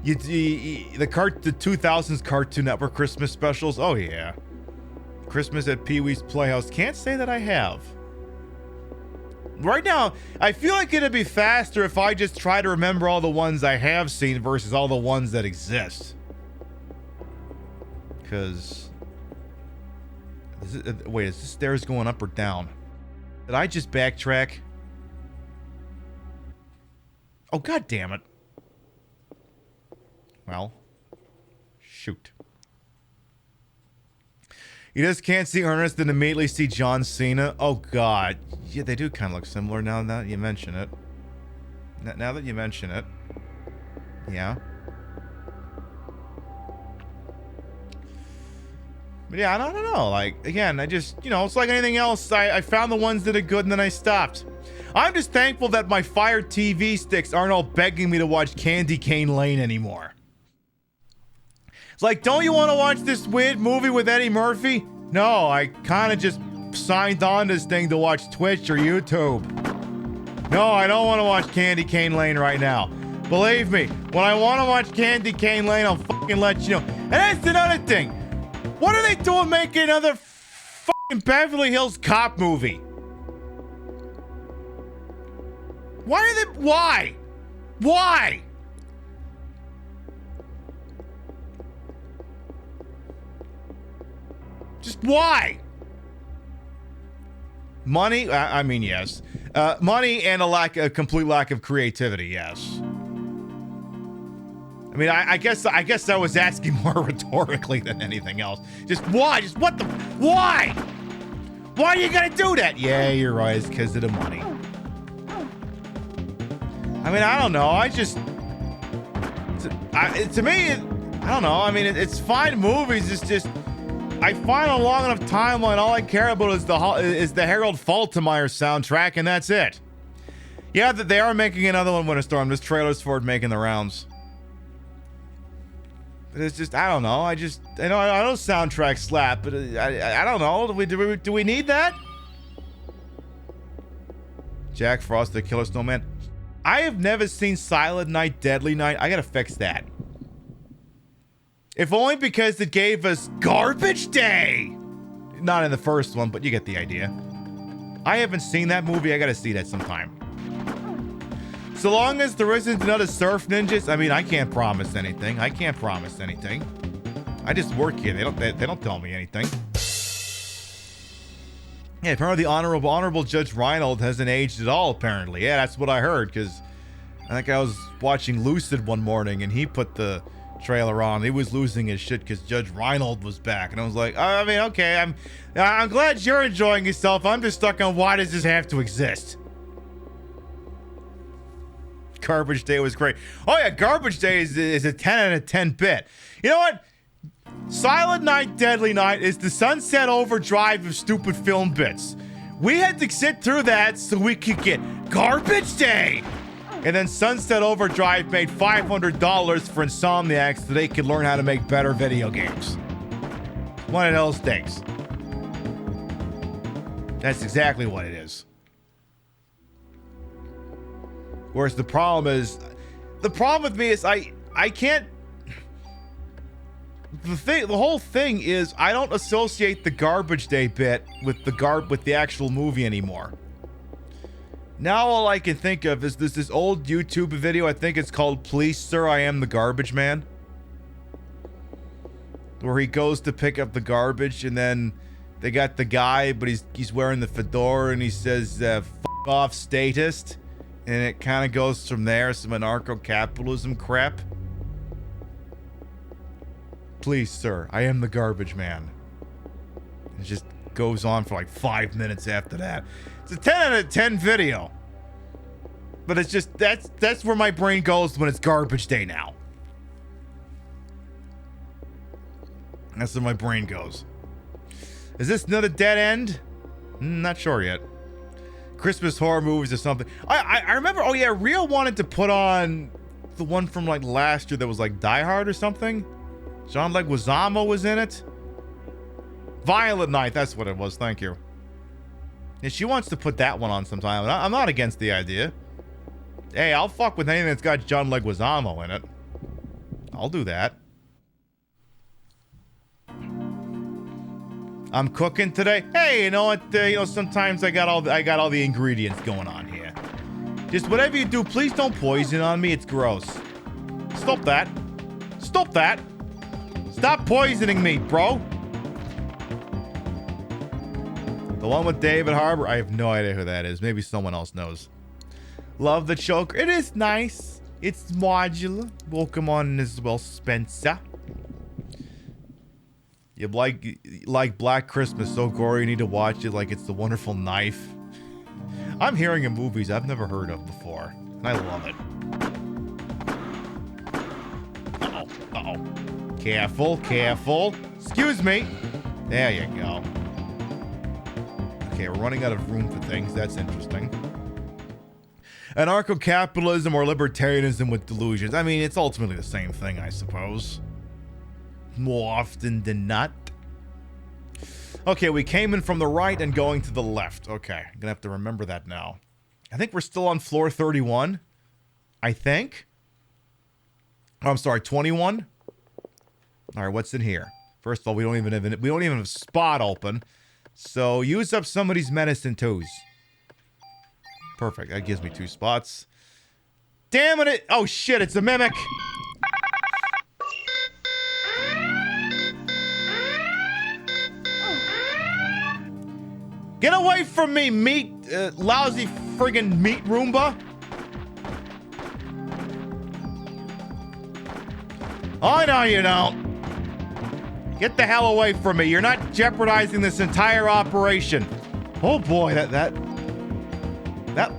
The 2000s Cartoon Network Christmas specials. Oh yeah. Christmas at Pee-wee's Playhouse. Can't say that I have. Right now, I feel like it'd be faster if I just try to remember all the ones I have seen versus all the ones that exist. Because... wait, is this stairs going up or down? Did I just backtrack? Oh, god damn it. Well, shoot. You just can't see Ernest and immediately see John Cena. Oh god. Yeah, they do kind of look similar now that you mention it. Now that you mention it. Yeah. But yeah, I don't know. Like, again, I just, it's like anything else. I found the ones that are good and then I stopped. I'm just thankful that my Fire TV sticks aren't all begging me to watch Candy Cane Lane anymore. It's like, don't you want to watch this weird movie with Eddie Murphy? No, I kind of just signed on this thing to watch Twitch or YouTube. No, I don't want to watch Candy Cane Lane right now. Believe me, when I want to watch Candy Cane Lane, I'll fucking let you know. And that's another thing. What are they doing making another fucking Beverly Hills Cop movie? Why? Just why? Money? I mean, yes. Money and a complete lack of creativity, yes. I mean, I guess I was asking more rhetorically than anything else. Just why? Just what the? Why? Why are you gonna do that? Yeah, you're right. It's because of the money. I mean, I don't know. To me, I don't know. I mean, it's fine movies. It's just, I find a long enough timeline. All I care about is the Harold Faltermeyer soundtrack, and that's it. Yeah, that they are making another one, Winter Storm. There's trailers for it making the rounds. But it's just, I don't know. I know soundtracks slap, but I don't know. Do we need that? Jack Frost, the Killer Snowman. I have never seen Silent Night, Deadly Night. I gotta fix that. If only because it gave us Garbage Day. Not in the first one, but you get the idea. I haven't seen that movie. I gotta see that sometime. So long as there isn't another Surf Ninjas, I mean, I can't promise anything. I just work here. They don't tell me anything. Yeah, apparently the Honorable Judge Reinhold hasn't aged at all, apparently. Yeah, that's what I heard, because I think I was watching Lucid one morning, and he put the trailer on. He was losing his shit because Judge Reinhold was back. And I was like, I mean, okay, I'm glad you're enjoying yourself. I'm just stuck on why does this have to exist? Garbage Day was great. Oh, yeah, Garbage Day is a 10 out of 10 bit. You know what? Silent Night, Deadly Night is the Sunset Overdrive of stupid film bits. We had to sit through that so we could get Garbage Day. And then Sunset Overdrive made $500 for Insomniacs so they could learn how to make better video games. One of those things. That's exactly what it is. Whereas the problem with me is I can't. The whole thing is I don't associate the Garbage Day bit with the actual movie anymore. Now all I can think of is this old YouTube video. I think it's called "Please Sir, I Am the Garbage Man," where he goes to pick up the garbage and then they got the guy, but he's wearing the fedora and he says "F off, statist," and it kind of goes from there. Some anarcho-capitalism crap. Please, sir, I am the garbage man. It just goes on for like 5 minutes after that. It's a 10 out of 10 video. But it's just, that's where my brain goes when it's Garbage Day now. That's where my brain goes. Is this another dead end? Not sure yet. Christmas horror movies or something. I remember, oh yeah, Rio wanted to put on the one from like last year that was like Die Hard or something. John Leguizamo was in it. Violet Night, that's what it was, thank you. And she wants to put that one on sometime. I'm not against the idea. Hey, I'll fuck with anything that's got John Leguizamo in it. I'll do that. I'm cooking today. Hey, you know what? Sometimes I got all the ingredients going on here. Just whatever you do, please don't poison on me. It's gross. Stop that. Stop that. Stop poisoning me, bro. The one with David Harbour. I have no idea who that is. Maybe someone else knows. Love the choker. It is nice. It's modular. Welcome on as well, Spencer. You like Black Christmas so gory you need to watch it like it's The Wonderful Knife. I'm hearing in movies I've never heard of before, and I love it. Uh-oh, uh-oh. Careful, careful. Excuse me. There you go. Okay, we're running out of room for things. That's interesting. Anarcho-capitalism or libertarianism with delusions. I mean, it's ultimately the same thing, I suppose. More often than not. Okay, we came in from the right and going to the left. Okay, I'm gonna have to remember that now. I think we're still on floor 31. I think. Oh, I'm sorry, 21. All right, what's in here? First of all, we don't even have a spot open. So use up somebody's medicine tools. Perfect. That gives me 2 spots. Damn it! Oh shit! It's a mimic. Get away from me, meat, lousy friggin' meat Roomba. Oh, no, you don't. Get the hell away from me. You're not jeopardizing this entire operation. Oh boy, that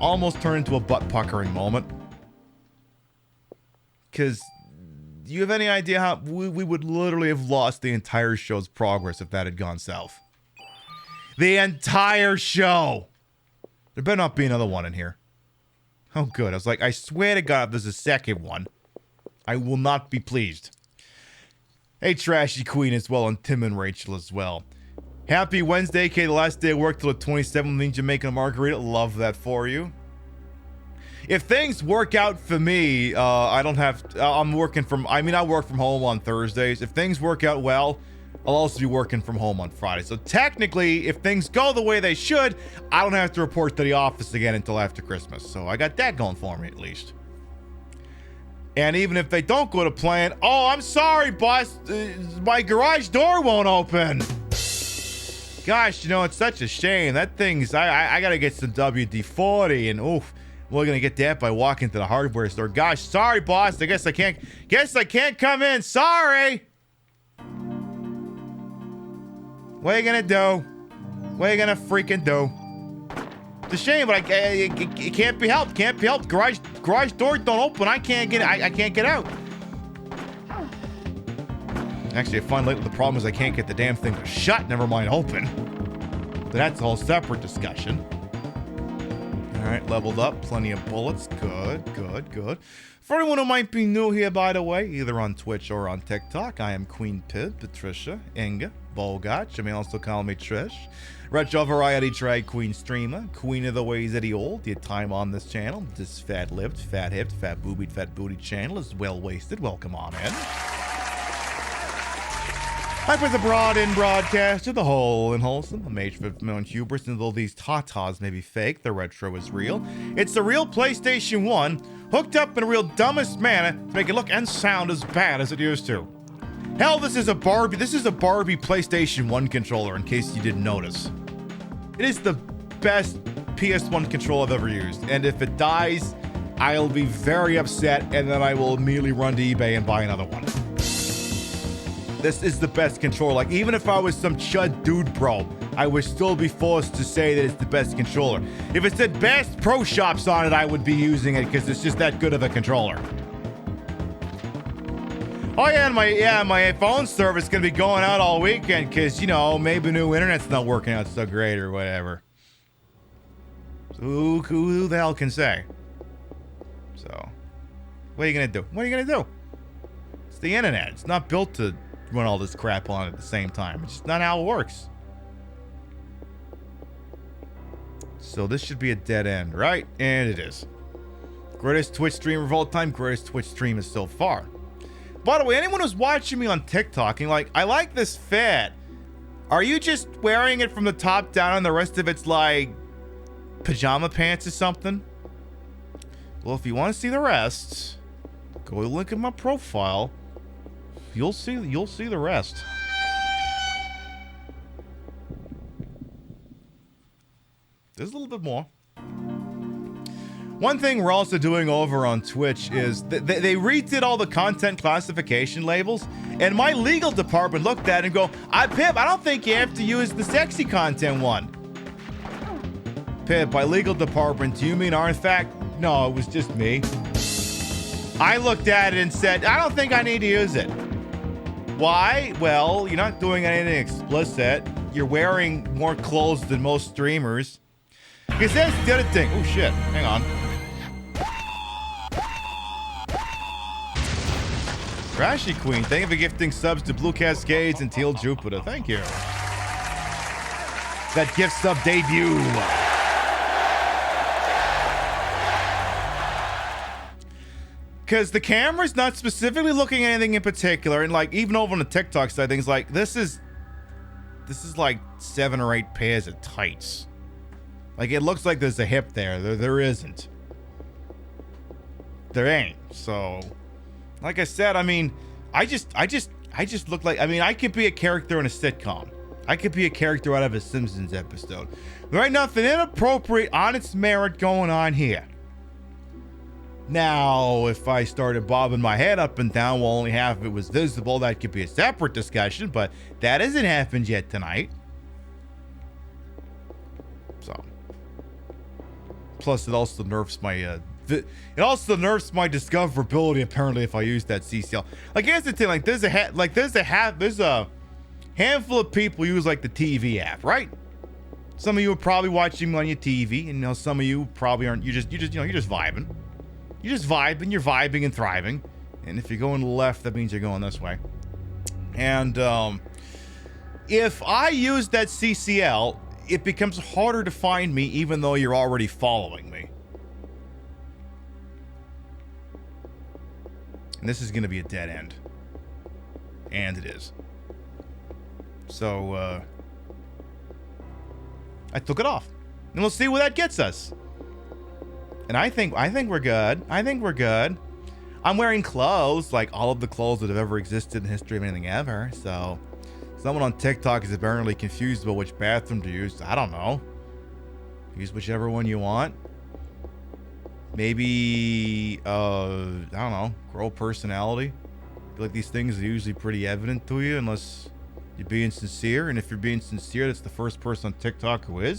almost turned into a butt-puckering moment. Because do you have any idea how we would literally have lost the entire show's progress if that had gone south? The entire show. There better not be another one in here. Oh, good. I was like, I swear to God, if there's a second one, I will not be pleased. Hey, Trashy Queen as well, and Tim and Rachel as well. Happy Wednesday, Kay. The last day of work till the 27th means you're making a margarita. Love that for you. If things work out for me, I don't have... I'm working from... I mean, I work from home on Thursdays. If things work out well, I'll also be working from home on Friday. So technically, if things go the way they should, I don't have to report to the office again until after Christmas. So I got that going for me, at least. And even if they don't go to plan, oh, I'm sorry, boss. My garage door won't open. Gosh, you know, it's such a shame. That thing's... I got to get some WD-40, and oof. We're going to get that by walking to the hardware store. Gosh, sorry, boss. I guess I can't come in. Sorry. What are you gonna do? What are you gonna freaking do? It's a shame, but it can't be helped. Can't be helped. Garage doors don't open. I can't get out. Actually, I find lately the problem is I can't get the damn thing to shut. Never mind open. But that's a whole separate discussion. All right, leveled up. Plenty of bullets. Good. For anyone who might be new here, by the way, either on Twitch or on TikTok, I am Queen Pib, Patricia, Inga, Bogach. You may also call me Trish. Retro variety drag queen streamer, queen of the ways of the old. Your time on this channel, this fat-lipped, fat-hipped, fat-boobied, fat-booty channel is well-wasted. Welcome on in. Back with the broad-in broadcaster, the whole and wholesome, a mage for my own hubris, and though these tatas may be fake, the retro is real. It's the real PlayStation 1, hooked up in a real dumbest manner to make it look and sound as bad as it used to. Hell, this is a Barbie PlayStation 1 controller, in case you didn't notice. It is the best PS1 controller I've ever used, and if it dies, I'll be very upset, and then I will immediately run to eBay and buy another one. This is the best controller. Like, even if I was some chud dude bro, I would still be forced to say that it's the best controller. If it said best pro shops on it, I would be using it because it's just that good of a controller. Oh yeah, and my phone service is gonna be going out all weekend because, you know, maybe new internet's not working out so great or whatever. So who the hell can say? So, what are you gonna do? What are you gonna do? It's the internet. It's not built to run all this crap on at the same time. It's just not how it works. So this should be a dead end, right? And it is. Greatest Twitch streamer of all time, greatest Twitch streamer so far. By the way, anyone who's watching me on TikTok and like, I like this fit. Are you just wearing it from the top down and the rest of it's like pajama pants or something? Well, if you want to see the rest, go look at my profile. You'll see the rest. There's a little bit more. One thing we're also doing over on Twitch is they redid all the content classification labels, and my legal department looked at it and go, Pip, I don't think you have to use the sexy content one. Pip, by legal department, do you mean artifact? No, it was just me. I looked at it and said, I don't think I need to use it. Why? Well, you're not doing anything explicit. You're wearing more clothes than most streamers. Because that's the other thing. Oh, shit. Hang on. Trashy Queen, thank you for gifting subs to Blue Cascades and Teal Jupiter. Thank you. That gift sub debut. Because the camera's not specifically looking at anything in particular, and like even over on the TikTok side, things like this is like 7 or 8 pairs of tights. Like it looks like there's a hip there. There isn't. There ain't. So, like I said, I mean, I just look like, I mean, I could be a character in a sitcom. I could be a character out of a Simpsons episode. There ain't nothing inappropriate on its merit going on here. Now, if I started bobbing my head up and down while only half of it was visible, that could be a separate discussion, but that hasn't happened yet tonight. So. Plus, it also nerfs my, discoverability, apparently, if I use that CCL. Like, here's the thing, like, there's a handful of people use, like, the TV app, right? Some of you are probably watching on your TV, and, you know, some of you probably aren't. You're just vibing. You're just vibing, you're vibing and thriving. And if you're going to the left, that means you're going this way. And if I use that CCL, it becomes harder to find me even though you're already following me. And this is going to be a dead end. And it is. So, I took it off. And we'll see where that gets us. And I think we're good. I think we're good. I'm wearing clothes, like all of the clothes that have ever existed in the history of anything ever. So, someone on TikTok is apparently confused about which bathroom to use. I don't know. Use whichever one you want. Maybe, I don't know, grow personality. I feel like these things are usually pretty evident to you unless you're being sincere. And if you're being sincere, that's the first person on TikTok who is.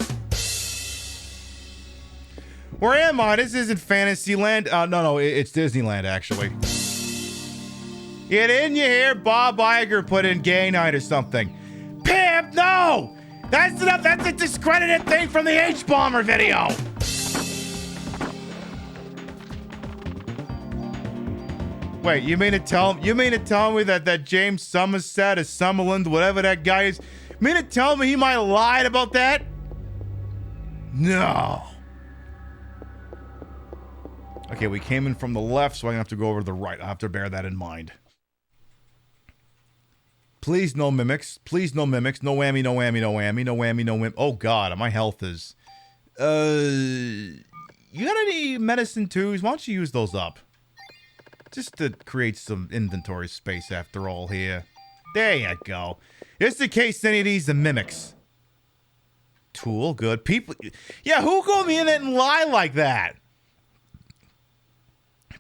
Where am I? This isn't Fantasyland. No, it's Disneyland, actually. Didn't you hear Bob Iger put in gay night or something? Pimp, no! That's enough. That's a discredited thing from the H-Bomber video. Wait, you mean to tell me that James Somerset or Summerland, whatever that guy is, you mean to tell me he might have lied about that? No. Okay, we came in from the left, so I'm gonna have to go over to the right. I'll have to bear that in mind. Please, no mimics. Please, no mimics. No whammy, no whammy, no whammy, no whammy, no whammy. Oh, God, my health is... You got any medicine twos? Why don't you use those up? Just to create some inventory space after all here. There you go. Just in case any of these are mimics. Tool, good. People... Yeah, who go in it and lie like that?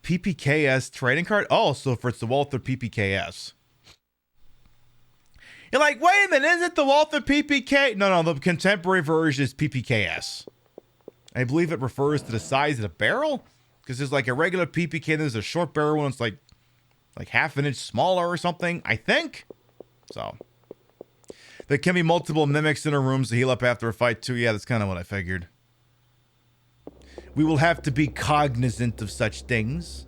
PPKS trading card? Oh, so for it's the Walther PPKS. You're like, wait a minute, is it the Walther PPK? No, the contemporary version is PPKS. I believe it refers to the size of the barrel. Because there's like a regular PPK, and there's a short barrel one that's like half an inch smaller or something, I think. So. There can be multiple mimics in a room to heal up after a fight too. Yeah, that's kind of what I figured. We will have to be cognizant of such things.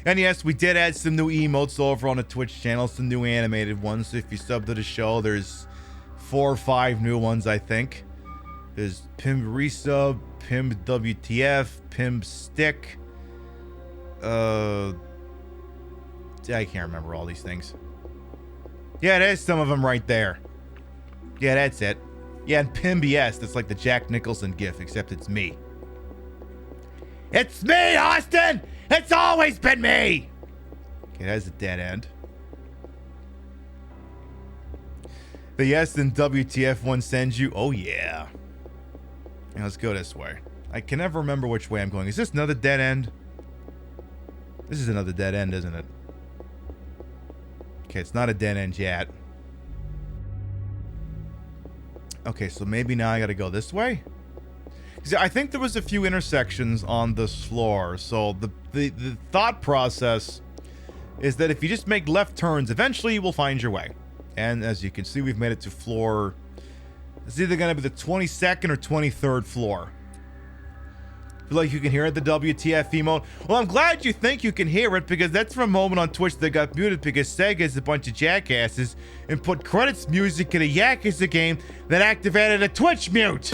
And yes, we did add some new emotes over on the Twitch channel, some new animated ones. So if you sub to the show, there's 4 or 5 new ones, I think. There's Pim Resub, Pim WTF, Pim Stick. I can't remember all these things. Yeah, there's some of them right there. Yeah, that's it. Yeah, and Pim BS, that's like the Jack Nicholson gif, except it's me. It's me, Austin! It's always been me! Okay, that's a dead end. The yes and WTF one sends you. Oh, yeah. Now let's go this way. I can never remember which way I'm going. Is this another dead end? This is another dead end, isn't it? Okay, it's not a dead end yet. Okay, so maybe now I gotta go this way? See, I think there was a few intersections on this floor, so the thought process is that if you just make left turns, eventually you will find your way. And as you can see, we've made it to floor... It's either going to be the 22nd or 23rd floor. Feel like you can hear it, the WTF emote? Well, I'm glad you think you can hear it, because that's from a moment on Twitch that got muted because Sega is a bunch of jackasses and put credits music in a Yakuza game that activated a Twitch mute.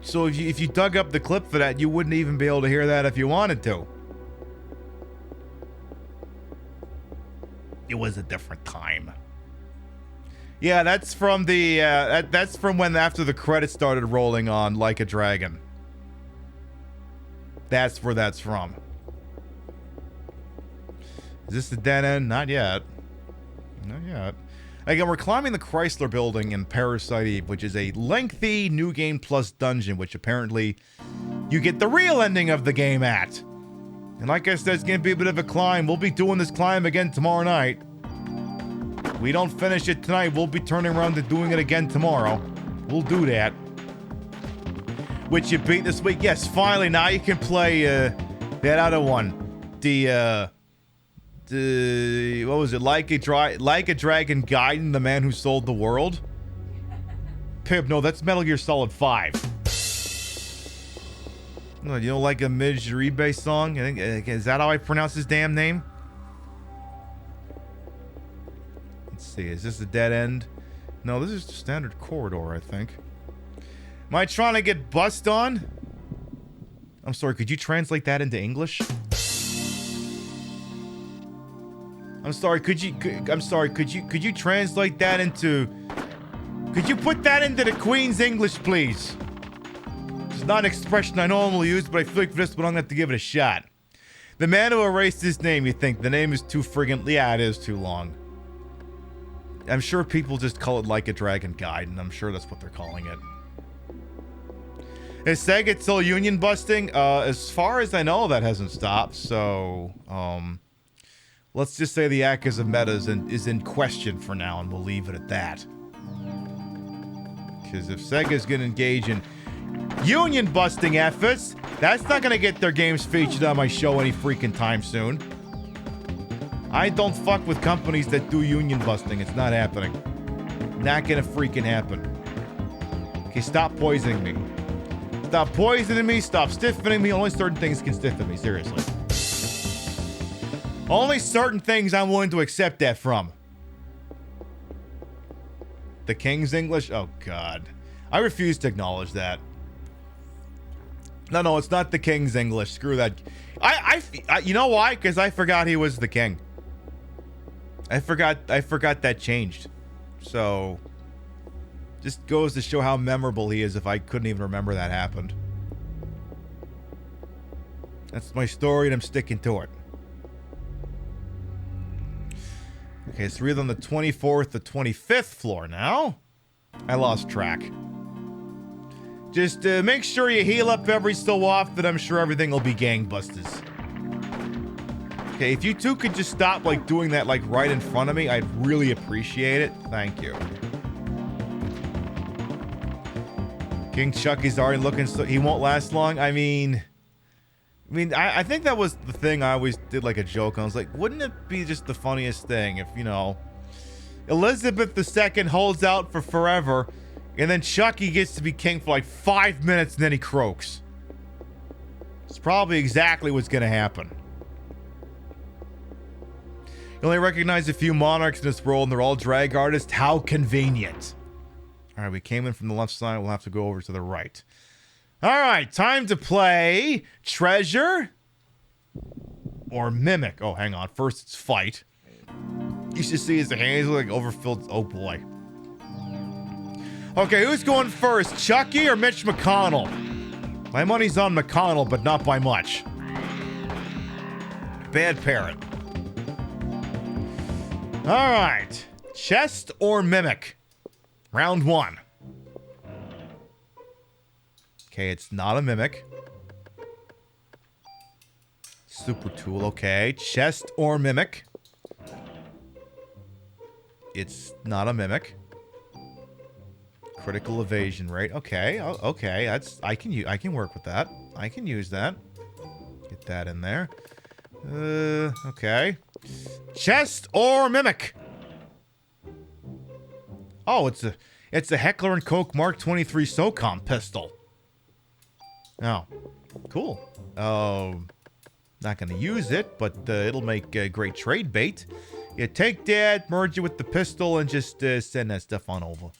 So if you dug up the clip for that, you wouldn't even be able to hear that if you wanted to. It was a different time. Yeah, that's from the that's from when after the credits started rolling on Like a Dragon. That's where that's from. Is this the dead end? Not yet. Not yet. Again, we're climbing the Chrysler building in Parasite Eve, which is a lengthy New Game Plus dungeon, which apparently you get the real ending of the game at. And like I said, it's going to be a bit of a climb. We'll be doing this climb again tomorrow night. We don't finish it tonight, we'll be turning around and doing it again tomorrow. We'll do that. Which you beat this week. Yes, finally, now you can play that other one. What was it? Like a Dragon Gaiden, the man who sold the world? Pip, no, that's Metal Gear Solid 5. No, you know, like a Midge Uribe song? I think, is that how I pronounce his damn name? Let's see, is this a dead end? No, this is the standard corridor, I think. Am I trying to get bust on? I'm sorry, could you translate that into English? I'm sorry, could you translate that into... Could you put that into the Queen's English, please? It's not an expression I normally use, but I feel like for this one I'm gonna have to give it a shot. The man who erased his name, you think the name is too friggin'... Yeah, it is too long. I'm sure people just call it Like a Dragon Gaiden. I'm sure that's what they're calling it. Is Sega still union busting? As far as I know, that hasn't stopped, so... let's just say the Yakuza meta is in question for now, and we'll leave it at that. Because if Sega's gonna engage in union busting efforts, that's not gonna get their games featured on my show any freaking time soon. I don't fuck with companies that do union busting. It's not happening. Not gonna freaking happen. Okay, stop poisoning me. Stop poisoning me, stop stiffening me. Only certain things can stiffen me, seriously. Only certain things I'm willing to accept that from. The King's English? Oh, God. I refuse to acknowledge that. No, it's not the King's English. Screw that. You know why? Because I forgot he was the king. I forgot that changed. So, just goes to show how memorable he is if I couldn't even remember that happened. That's my story and I'm sticking to it. Okay, so we're either on the 24th or 25th floor now. I lost track. Just make sure you heal up every so often. I'm sure everything will be gangbusters. Okay, if you two could just stop, like, doing that, like, right in front of me, I'd really appreciate it. Thank you. King Chucky's already looking so... He won't last long? I mean, I think that was the thing I always did, like, a joke. I was like, wouldn't it be just the funniest thing if, you know, Elizabeth II holds out for forever, and then Chucky gets to be king for, like, 5 minutes, and then he croaks. It's probably exactly what's gonna happen. You only recognize a few monarchs in this world, and they're all drag artists. How convenient. All right, we came in from the left side. We'll have to go over to the right. All right, time to play Treasure or Mimic. Oh, hang on. First, it's Fight. You should see his hands like overfilled. Oh, boy. Okay, who's going first? Chucky or Mitch McConnell? My money's on McConnell, but not by much. Bad parrot. All right. Chest or Mimic? Round one. Okay, it's not a Mimic. Super tool, okay. Chest or Mimic? It's not a Mimic. Critical evasion rate. Okay. Okay. I can work with that. I can use that. Get that in there. Okay. Chest or mimic? Oh, it's a Heckler and Koch Mark 23 SOCOM pistol. Oh, cool. Not gonna use it, but it'll make great trade bait. You take that, merge it with the pistol, and just send that stuff on over.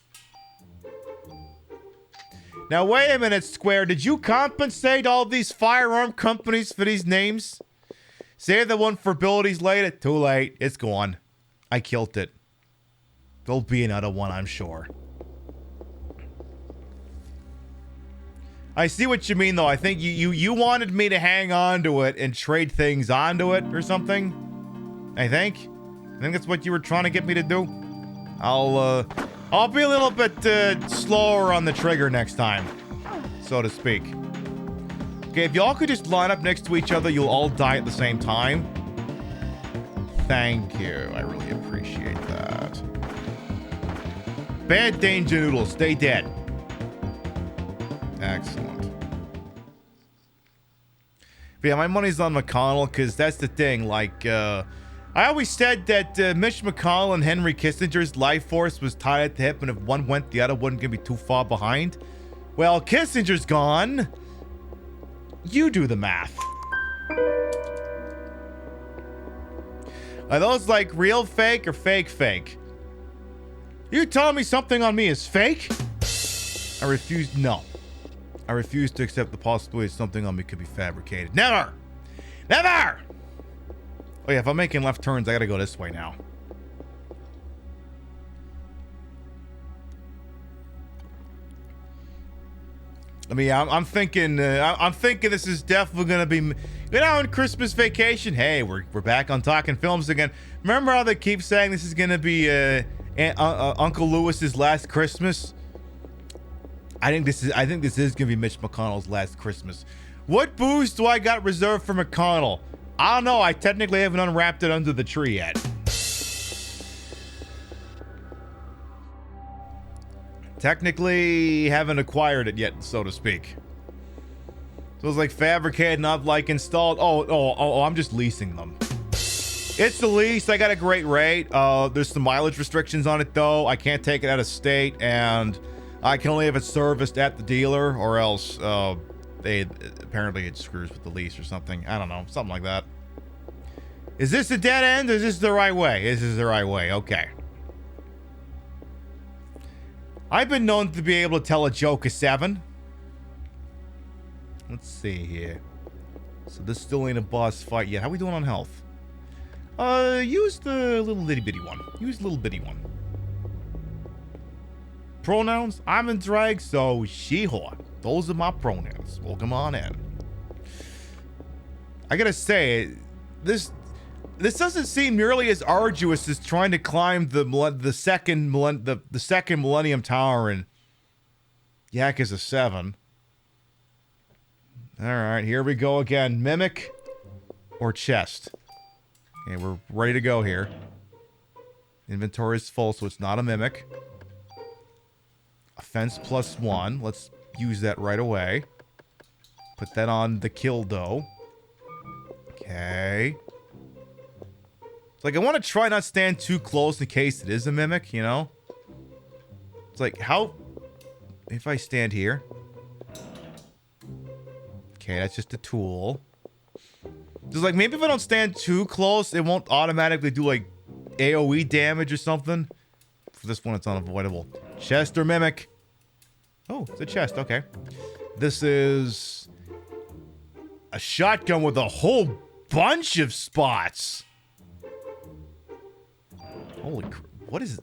Now, wait a minute, Square. Did you compensate all these firearm companies for these names? Save the one for abilities later. Too late. It's gone. I killed it. There'll be another one, I'm sure. I see what you mean, though. I think you wanted me to hang on to it and trade things onto it or something. I think that's what you were trying to get me to do. I'll be a little bit slower on the trigger next time, so to speak. Okay, if y'all could just line up next to each other, you'll all die at the same time. Thank you. I really appreciate that. Bad Danger Noodle, stay dead. Excellent. But yeah, my money's on McConnell, because that's the thing. Like, I always said that Mitch McConnell and Henry Kissinger's life force was tied at the hip, and if one went, the other wasn't going to be too far behind. Well, Kissinger's gone. You do the math. Are those like real fake or fake fake? You telling me something on me is fake? I refuse. No. I refuse to accept the possibility that something on me could be fabricated. Never! Never! Oh yeah, if I'm making left turns, I gotta go this way now. I mean, I'm thinking this is definitely gonna be, in Christmas vacation. Hey, we're back on talking films again. Remember how they keep saying this is gonna be Uncle Lewis's last Christmas? I think this is gonna be Mitch McConnell's last Christmas. What booze do I got reserved for McConnell? I don't know. I technically haven't unwrapped it under the tree yet. Technically haven't acquired it yet, so to speak. So it's like fabricated, not like installed. Oh, I'm just leasing them. It's the lease. I got a great rate. There's some mileage restrictions on it, though. I can't take it out of state, and I can only have it serviced at the dealer, or else apparently it screws with the lease or something. I don't know, something like that. Is this a dead end, or is this the right way? This is the right way. Okay. I've been known to be able to tell a joke of 7. Let's see here. So this still ain't a boss fight yet. How we doing on health? Use the little itty bitty one. Use the little bitty one. Pronouns? I'm in drag, so she-whore. Those are my pronouns. Welcome on in. I gotta say, this doesn't seem nearly as arduous as trying to climb the second Millennium Tower in Yakuza 7. All right, here we go again. Mimic or chest? Okay, we're ready to go here. Inventory is full, so it's not a mimic. Offense +1. Let's use that right away. Put that on the kill dough. Okay. It's like I want to try not stand too close in case it is a mimic, you know? It's like, how... If I stand here... Okay, that's just a tool. Just like, maybe if I don't stand too close, it won't automatically do, like, AoE damage or something. For this one, it's unavoidable. Chest or mimic? Oh, it's a chest, okay. This is... a shotgun with a whole bunch of spots. Holy crap. What is...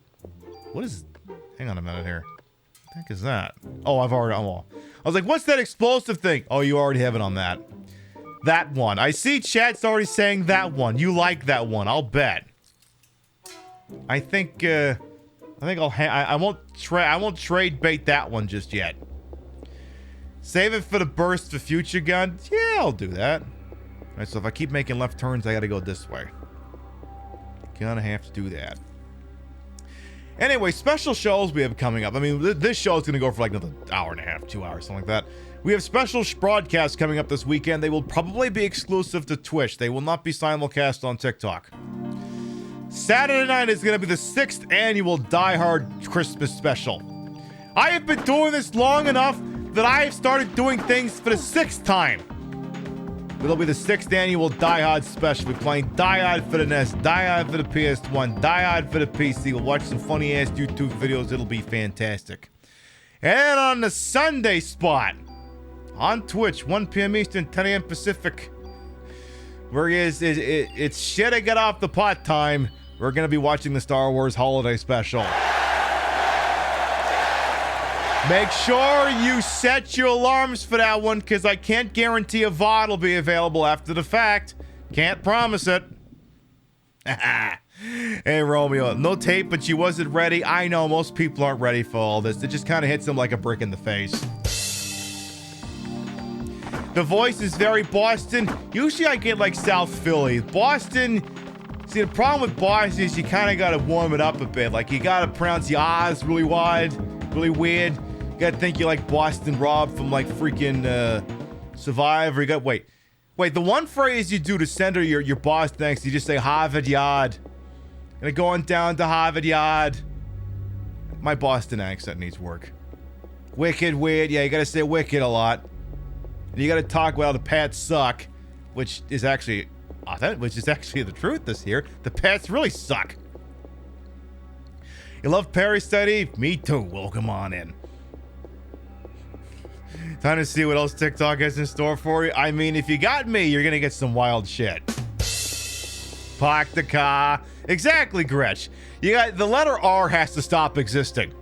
Hang on a minute here. What the heck is that? Oh, I've already... Oh, I was like, what's that explosive thing? Oh, you already have it on that. That one. I see chat's already saying that one. You like that one. I'll bet. I think I won't trade bait that one just yet. Save it for the burst for future guns. Yeah, I'll do that. Alright, so if I keep making left turns, I gotta go this way. Gonna have to do that. Anyway, special shows we have coming up. I mean, this show is going to go for like another hour and a half, 2 hours, something like that. We have special broadcasts coming up this weekend. They will probably be exclusive to Twitch. They will not be simulcast on TikTok. Saturday night is going to be the 6th annual Die Hard Christmas special. I have been doing this long enough that I have started doing things for the 6th time. It'll be the 6th annual Die Hard special. We're playing Die Hard for the NES, Die Hard for the PS1, Die Hard for the PC. We'll watch some funny-ass YouTube videos. It'll be fantastic. And on the Sunday spot, on Twitch, 1 p.m. Eastern, 10 a.m. Pacific, where it's shit I get off the pot time, we're going to be watching the Star Wars Holiday Special. Make sure you set your alarms for that one, because I can't guarantee a VOD will be available after the fact. Can't promise it. Hey, Romeo. No tape, but she wasn't ready. I know, most people aren't ready for all this. It just kind of hits them like a brick in the face. The voice is very Boston. Usually I get like South Philly. Boston... See, the problem with Boston is you kind of got to warm it up a bit. Like, you got to pronounce the R's really wide, really weird. You got to think you're like Boston Rob from like freaking Survivor. You got, wait, the one phrase you do to center your Boston thanks, you just say Harvard Yard. And going down to Harvard Yard. My Boston accent needs work. Wicked, weird. Yeah, you got to say wicked a lot. And you got to talk while the Pats suck, which is actually the truth this year. The Pats really suck. You love Parasite? Me too. Welcome on in. Time to see what else TikTok has in store for you. I mean, if you got me, you're gonna get some wild shit. Park the car. Exactly, Gretch. You got the letter R has to stop existing.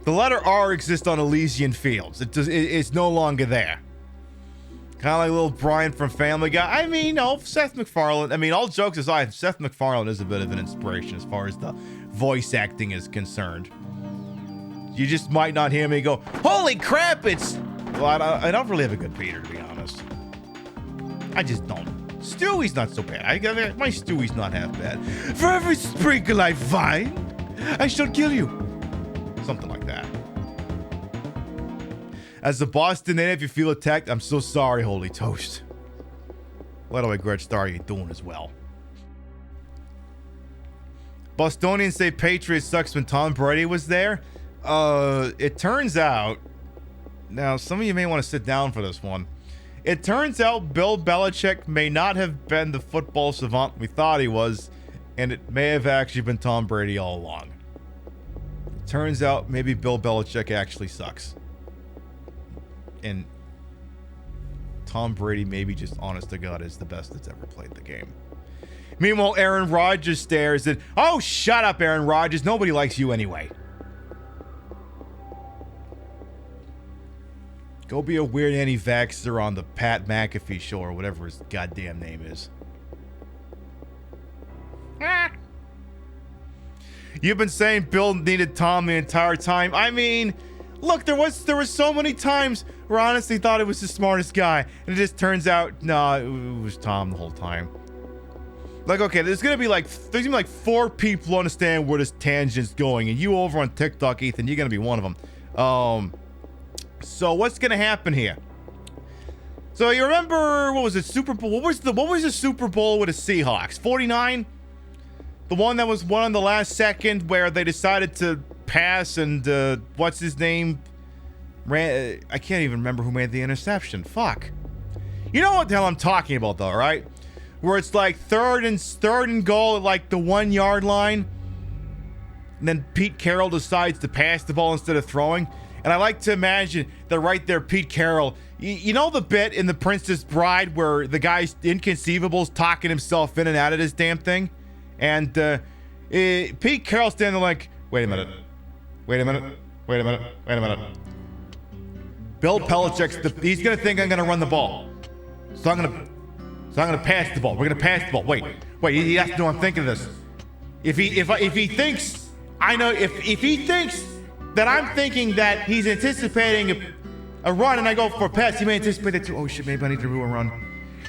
The letter R exists on Elysian Fields. It's no longer there. Kind of like little Brian from Family Guy. I mean, no, Seth MacFarlane. I mean, all jokes aside, Seth MacFarlane is a bit of an inspiration as far as the voice acting is concerned. You just might not hear me go, holy crap, it's... Well, I don't really have a good Peter, to be honest. I just don't. Stewie's not so bad. My Stewie's not half bad. For every sprinkle I find, I shall kill you. Something like that. As a Boston native, if you feel attacked, I'm so sorry, Holy Toast. By the way, Gretch, how are you doing as well? Bostonians say Patriots sucks when Tom Brady was there. It turns out... Now, some of you may want to sit down for this one. It turns out Bill Belichick may not have been the football savant we thought he was, and it may have actually been Tom Brady all along. Turns out maybe Bill Belichick actually sucks. And Tom Brady, maybe just honest to God, is the best that's ever played the game. Meanwhile, Aaron Rodgers stares at, oh, shut up, Aaron Rodgers. Nobody likes you anyway. Go be a weird anti-vaxxer on the Pat McAfee show or whatever his goddamn name is. You've been saying Bill needed Tom the entire time. I mean, look, there was so many times where I honestly thought it was the smartest guy, and it just turns out, no, it was Tom the whole time. Like, okay, there's gonna be like 4 people who understand where this tangent's going, and you over on TikTok, Ethan, you're gonna be one of them. So what's gonna happen here? So you remember, what was it, Super Bowl? What was the Super Bowl with the Seahawks? 49? The one that was won on the last second where they decided to pass and, what's his name? I can't even remember who made the interception. Fuck. You know what the hell I'm talking about though, right? Where it's like third and goal at like the 1 yard line. And then Pete Carroll decides to pass the ball instead of throwing. And I like to imagine that right there, Pete Carroll, you know the bit in The Princess Bride where the guy's inconceivables talking himself in and out of this damn thing? And Pete Carroll standing there like, wait a minute. Bill Belichick's he's gonna think I'm gonna run the ball. So I'm gonna pass the ball. We're gonna pass the ball. Wait, he has to know I'm thinking of this. If he thinks, I know, if he thinks that I'm thinking that he's anticipating a run and I go for a pass, he may anticipate that too. Oh shit, maybe I need to do a run.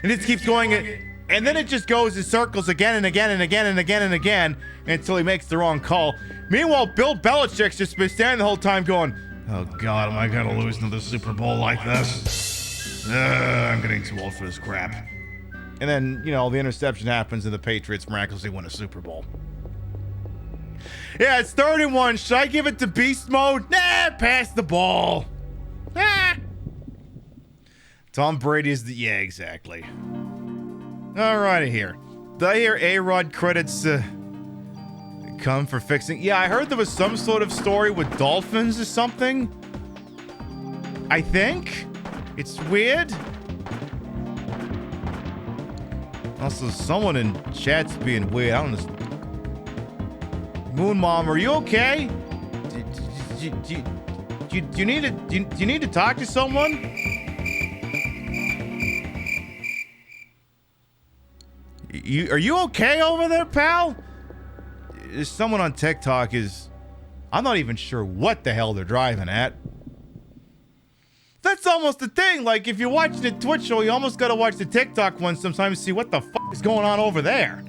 And it keeps going, and And then it just goes in circles again and again and again and again and again until he makes the wrong call. Meanwhile, Bill Belichick's just been standing the whole time going, oh God, am I gonna lose another Super Bowl like this? I'm getting too old for this crap. And then, you know, the interception happens and the Patriots miraculously win a Super Bowl. Yeah, it's 31. Should I give it to beast mode? Nah, pass the ball. Ah. Tom Brady is the... Yeah, exactly. Alrighty here. Did I hear A-Rod credits come for fixing... Yeah, I heard there was some sort of story with dolphins or something. I think. It's weird. Also, someone in chat's being weird. I don't know. Moon Mom, are you okay? Do you need to talk to someone? Are you okay over there, pal? There's someone on TikTok is... I'm not even sure what the hell they're driving at. That's almost the thing. Like, if you're watching the Twitch show, you almost gotta watch the TikTok one sometimes to see what the fuck is going on over there.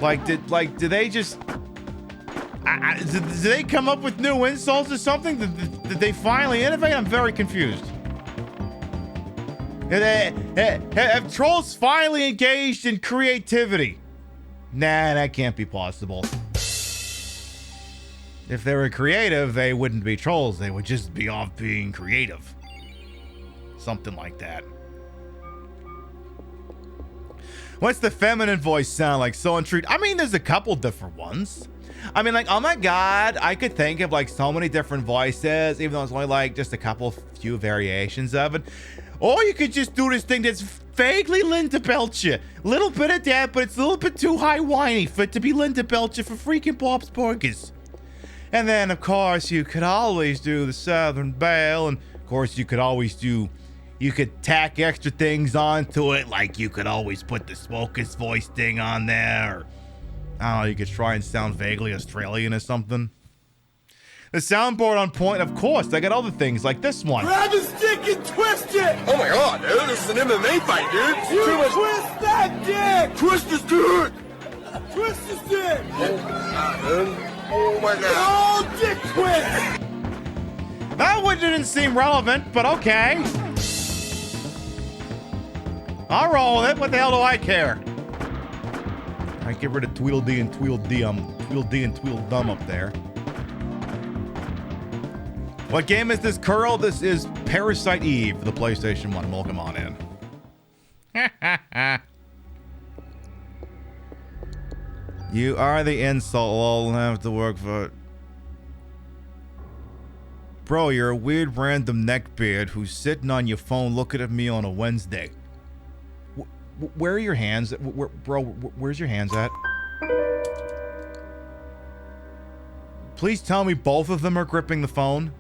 Do they just... did they come up with new insults or something? Did they finally innovate? I'm very confused. Have trolls finally engaged in creativity? Nah, that can't be possible. If they were creative, they wouldn't be trolls. They would just be off being creative. Something like that. What's the feminine voice sound like? So intrigued. I mean, there's a couple different ones. I mean, like, oh my God, I could think of like so many different voices, even though it's only like just a few variations of it. Or you could just do this thing that's vaguely Linda Belcher. Little bit of that, but it's a little bit too high whiny for it to be Linda Belcher for freaking Bob's Burgers. And then, of course, you could always do the Southern Belle, and of course, you could tack extra things onto it, like you could always put the Smoker's voice thing on there. Or, I don't know, you could try and sound vaguely Australian or something. The soundboard on point, of course. I got other things like this one. Grab the stick and twist it! Oh my God, dude, this is an MMA fight, dude! You twist that dick! Twist his dick! Twist his dick! Oh my God, dude. Oh my God. Oh, dick twist! That one didn't seem relevant, but okay. I'll roll with it. What the hell do I care? I get rid of Tweedledee and Tweedledee and Tweedledum up there. What game is this, Curl? This is Parasite Eve for the PlayStation 1. Welcome on in. You are the insult. I'll have to work for it. Bro, you're a weird random neckbeard who's sitting on your phone looking at me on a Wednesday. Where are your hands? Bro, where's your hands at? Please tell me both of them are gripping the phone.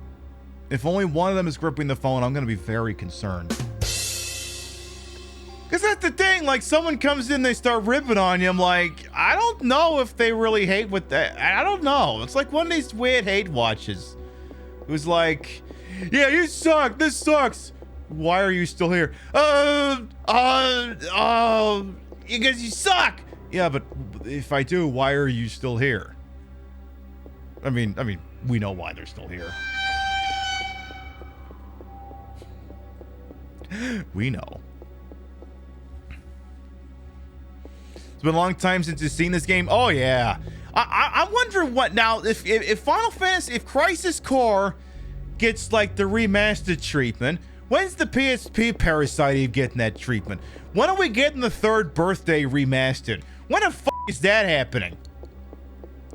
If only one of them is gripping the phone, I'm going to be very concerned. Because that's the thing, like, someone comes in, they start ripping on you, I'm like, I don't know if they really hate what that, I don't know. It's like one of these weird hate watches. It was like, yeah, you suck, this sucks. Why are you still here? Because you suck. Yeah, but if I do, why are you still here? I mean, we know why they're still here. We know. It's been a long time since you've seen this game. Oh yeah. I'm wondering what now, if Final Fantasy, if Crisis Core gets like the remastered treatment, when's the PSP Parasite Eve getting that treatment? When are we getting the Third Birthday remastered? When the fuck is that happening?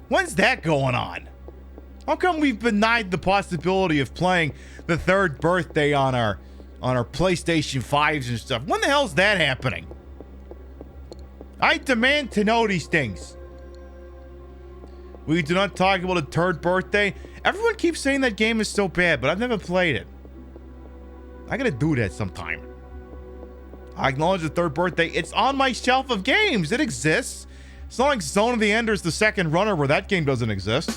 When's that going on? How come we've denied the possibility of playing the Third Birthday on our PlayStation 5s and stuff? When the hell's that happening? I demand to know these things. We do not talk about a Third Birthday. Everyone keeps saying that game is so bad, but I've never played it. I gotta do that sometime. I acknowledge the Third Birthday. It's on my shelf of games. It exists. It's not like Zone of the Ender's the second runner where that game doesn't exist.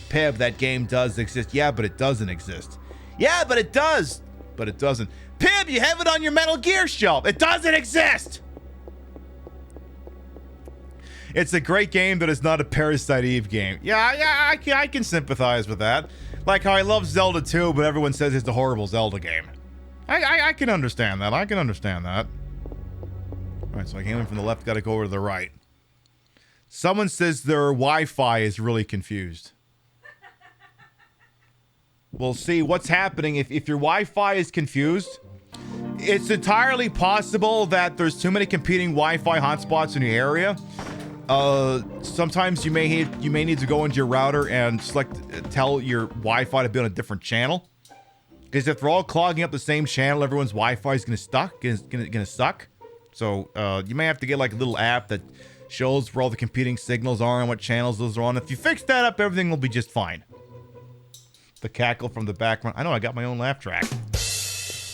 Peb, that game does exist. Yeah, but it doesn't exist. Yeah, but it does. But it doesn't. Pib, you have it on your Metal Gear shelf. It doesn't exist. It's a great game, but it's not a Parasite Eve game. Yeah, I can sympathize with that. Like how I love Zelda 2, but everyone says it's a horrible Zelda game. I can understand that. I can understand that. All right, so I came in from the left, got to go over to the right. Someone says their Wi-Fi is really confused. We'll see what's happening if your Wi-Fi is confused. It's entirely possible that there's too many competing Wi-Fi hotspots in your area. Sometimes you may need to go into your router and tell your Wi-Fi to be on a different channel. Because if they're all clogging up the same channel, everyone's Wi-Fi is gonna suck. So you may have to get like a little app that shows where all the competing signals are and what channels those are on. If you fix that up, everything will be just fine. The cackle from the background. I know I got my own laugh track.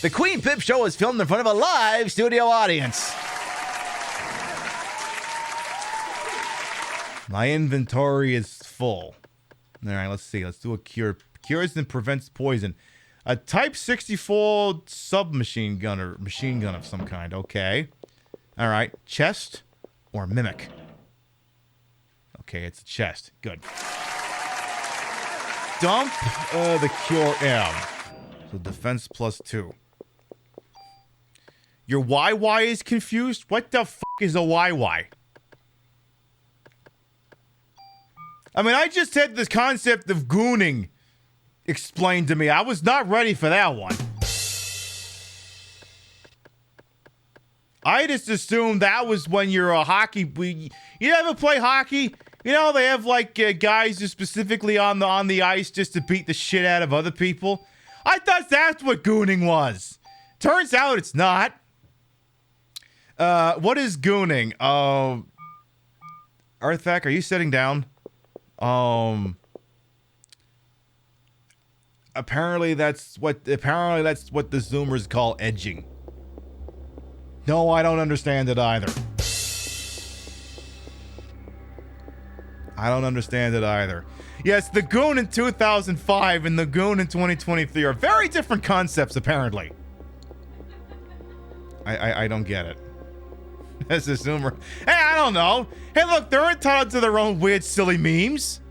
The Queen Pip Show is filmed in front of a live studio audience. My inventory is full. All right, let's see. Let's do a cure. Cures and prevents poison. A Type 64 submachine gun or machine gun of some kind. Okay. All right. Chest or mimic? Okay, it's a chest. Good. Dump the cure M. So defense +2. Your YY is confused? What the fuck is a YY? I mean, I just had this concept of gooning explained to me. I was not ready for that one. I just assumed that was when you're a hockey. You ever play hockey? You know, they have like guys who specifically on the ice just to beat the shit out of other people. I thought that's what gooning was. Turns out it's not. What is gooning? Arthak, are you sitting down? Apparently that's what the Zoomers call edging. No, I don't understand it either. I don't understand it either. Yes, the Goon in 2005 and the Goon in 2023 are very different concepts, apparently. I don't get it. As a Zoomer. Hey, I don't know. Hey, look, they're entitled to their own weird, silly memes.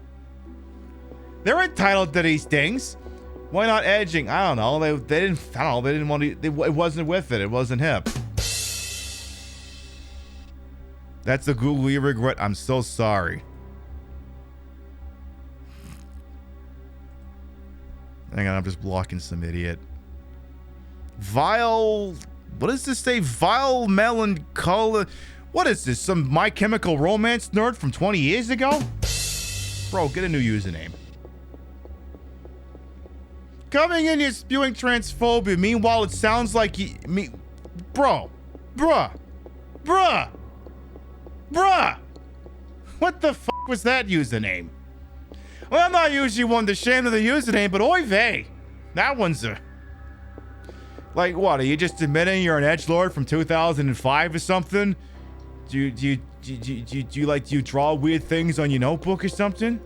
They're entitled to these things. Why not edging? I don't know. They didn't. I don't know. They didn't want to. It wasn't with it. It wasn't hip. That's the Google you regret. I'm so sorry. Hang on, I'm just blocking some idiot. Vile. What does this say? Vile melancholy. What is this? Some My Chemical Romance nerd from 20 years ago? Bro, get a new username. Coming in here spewing transphobia. Meanwhile, it sounds like Bruh. What the fuck was that username? Well, I'm not usually one to shame of the username, but oy vey. That one's a... Like, what? Are you just admitting you're an edgelord from 2005 or something? Do you draw weird things on your notebook or something?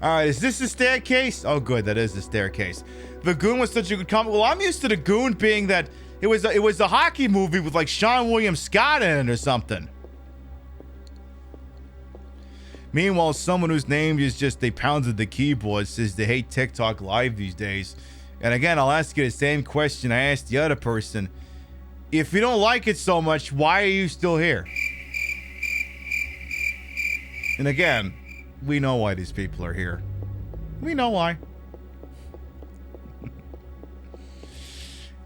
Alright, is this the staircase? Oh, good, that is the staircase. The Goon was such a good comment. Well, I'm used to the Goon being that it was a hockey movie with like Sean William Scott in it or something. Meanwhile, someone whose name is just they pounded the keyboard says they hate TikTok Live these days. And again, I'll ask you the same question I asked the other person. If you don't like it so much, why are you still here? And again, we know why these people are here. We know why.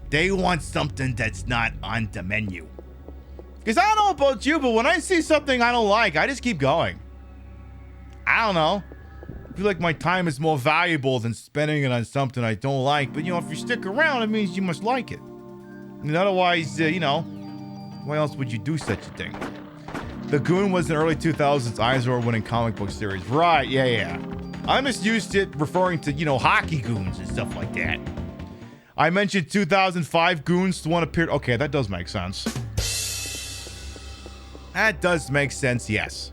They want something that's not on the menu. Because I don't know about you, but when I see something I don't like, I just keep going. I don't know. I feel like my time is more valuable than spending it on something I don't like. But, you know, if you stick around, it means you must like it. And otherwise, you know, why else would you do such a thing? The Goon was an early 2000s Eisner-winning comic book series. Right, yeah. I'm just used to it referring to, you know, hockey goons and stuff like that. I mentioned 2005 Goons. The one appeared... Okay, that does make sense. That does make sense, yes.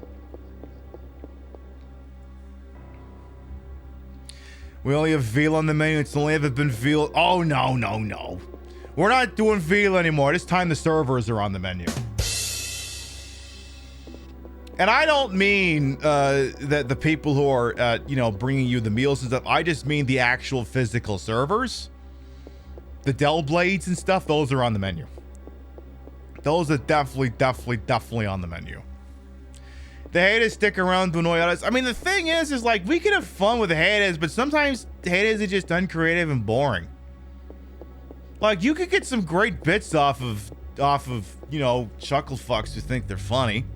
We only have veal on the menu. It's only ever been veal. Oh, no, no, no. We're not doing veal anymore. This time the servers are on the menu. And I don't mean that the people who are, bringing you the meals and stuff. I just mean the actual physical servers. The Dell blades and stuff, those are on the menu. Those are definitely on the menu. The haters stick around to annoy us. I mean, the thing is like, we can have fun with the haters, but sometimes the haters are just uncreative and boring. Like, you could get some great bits off of chuckle fucks who think they're funny.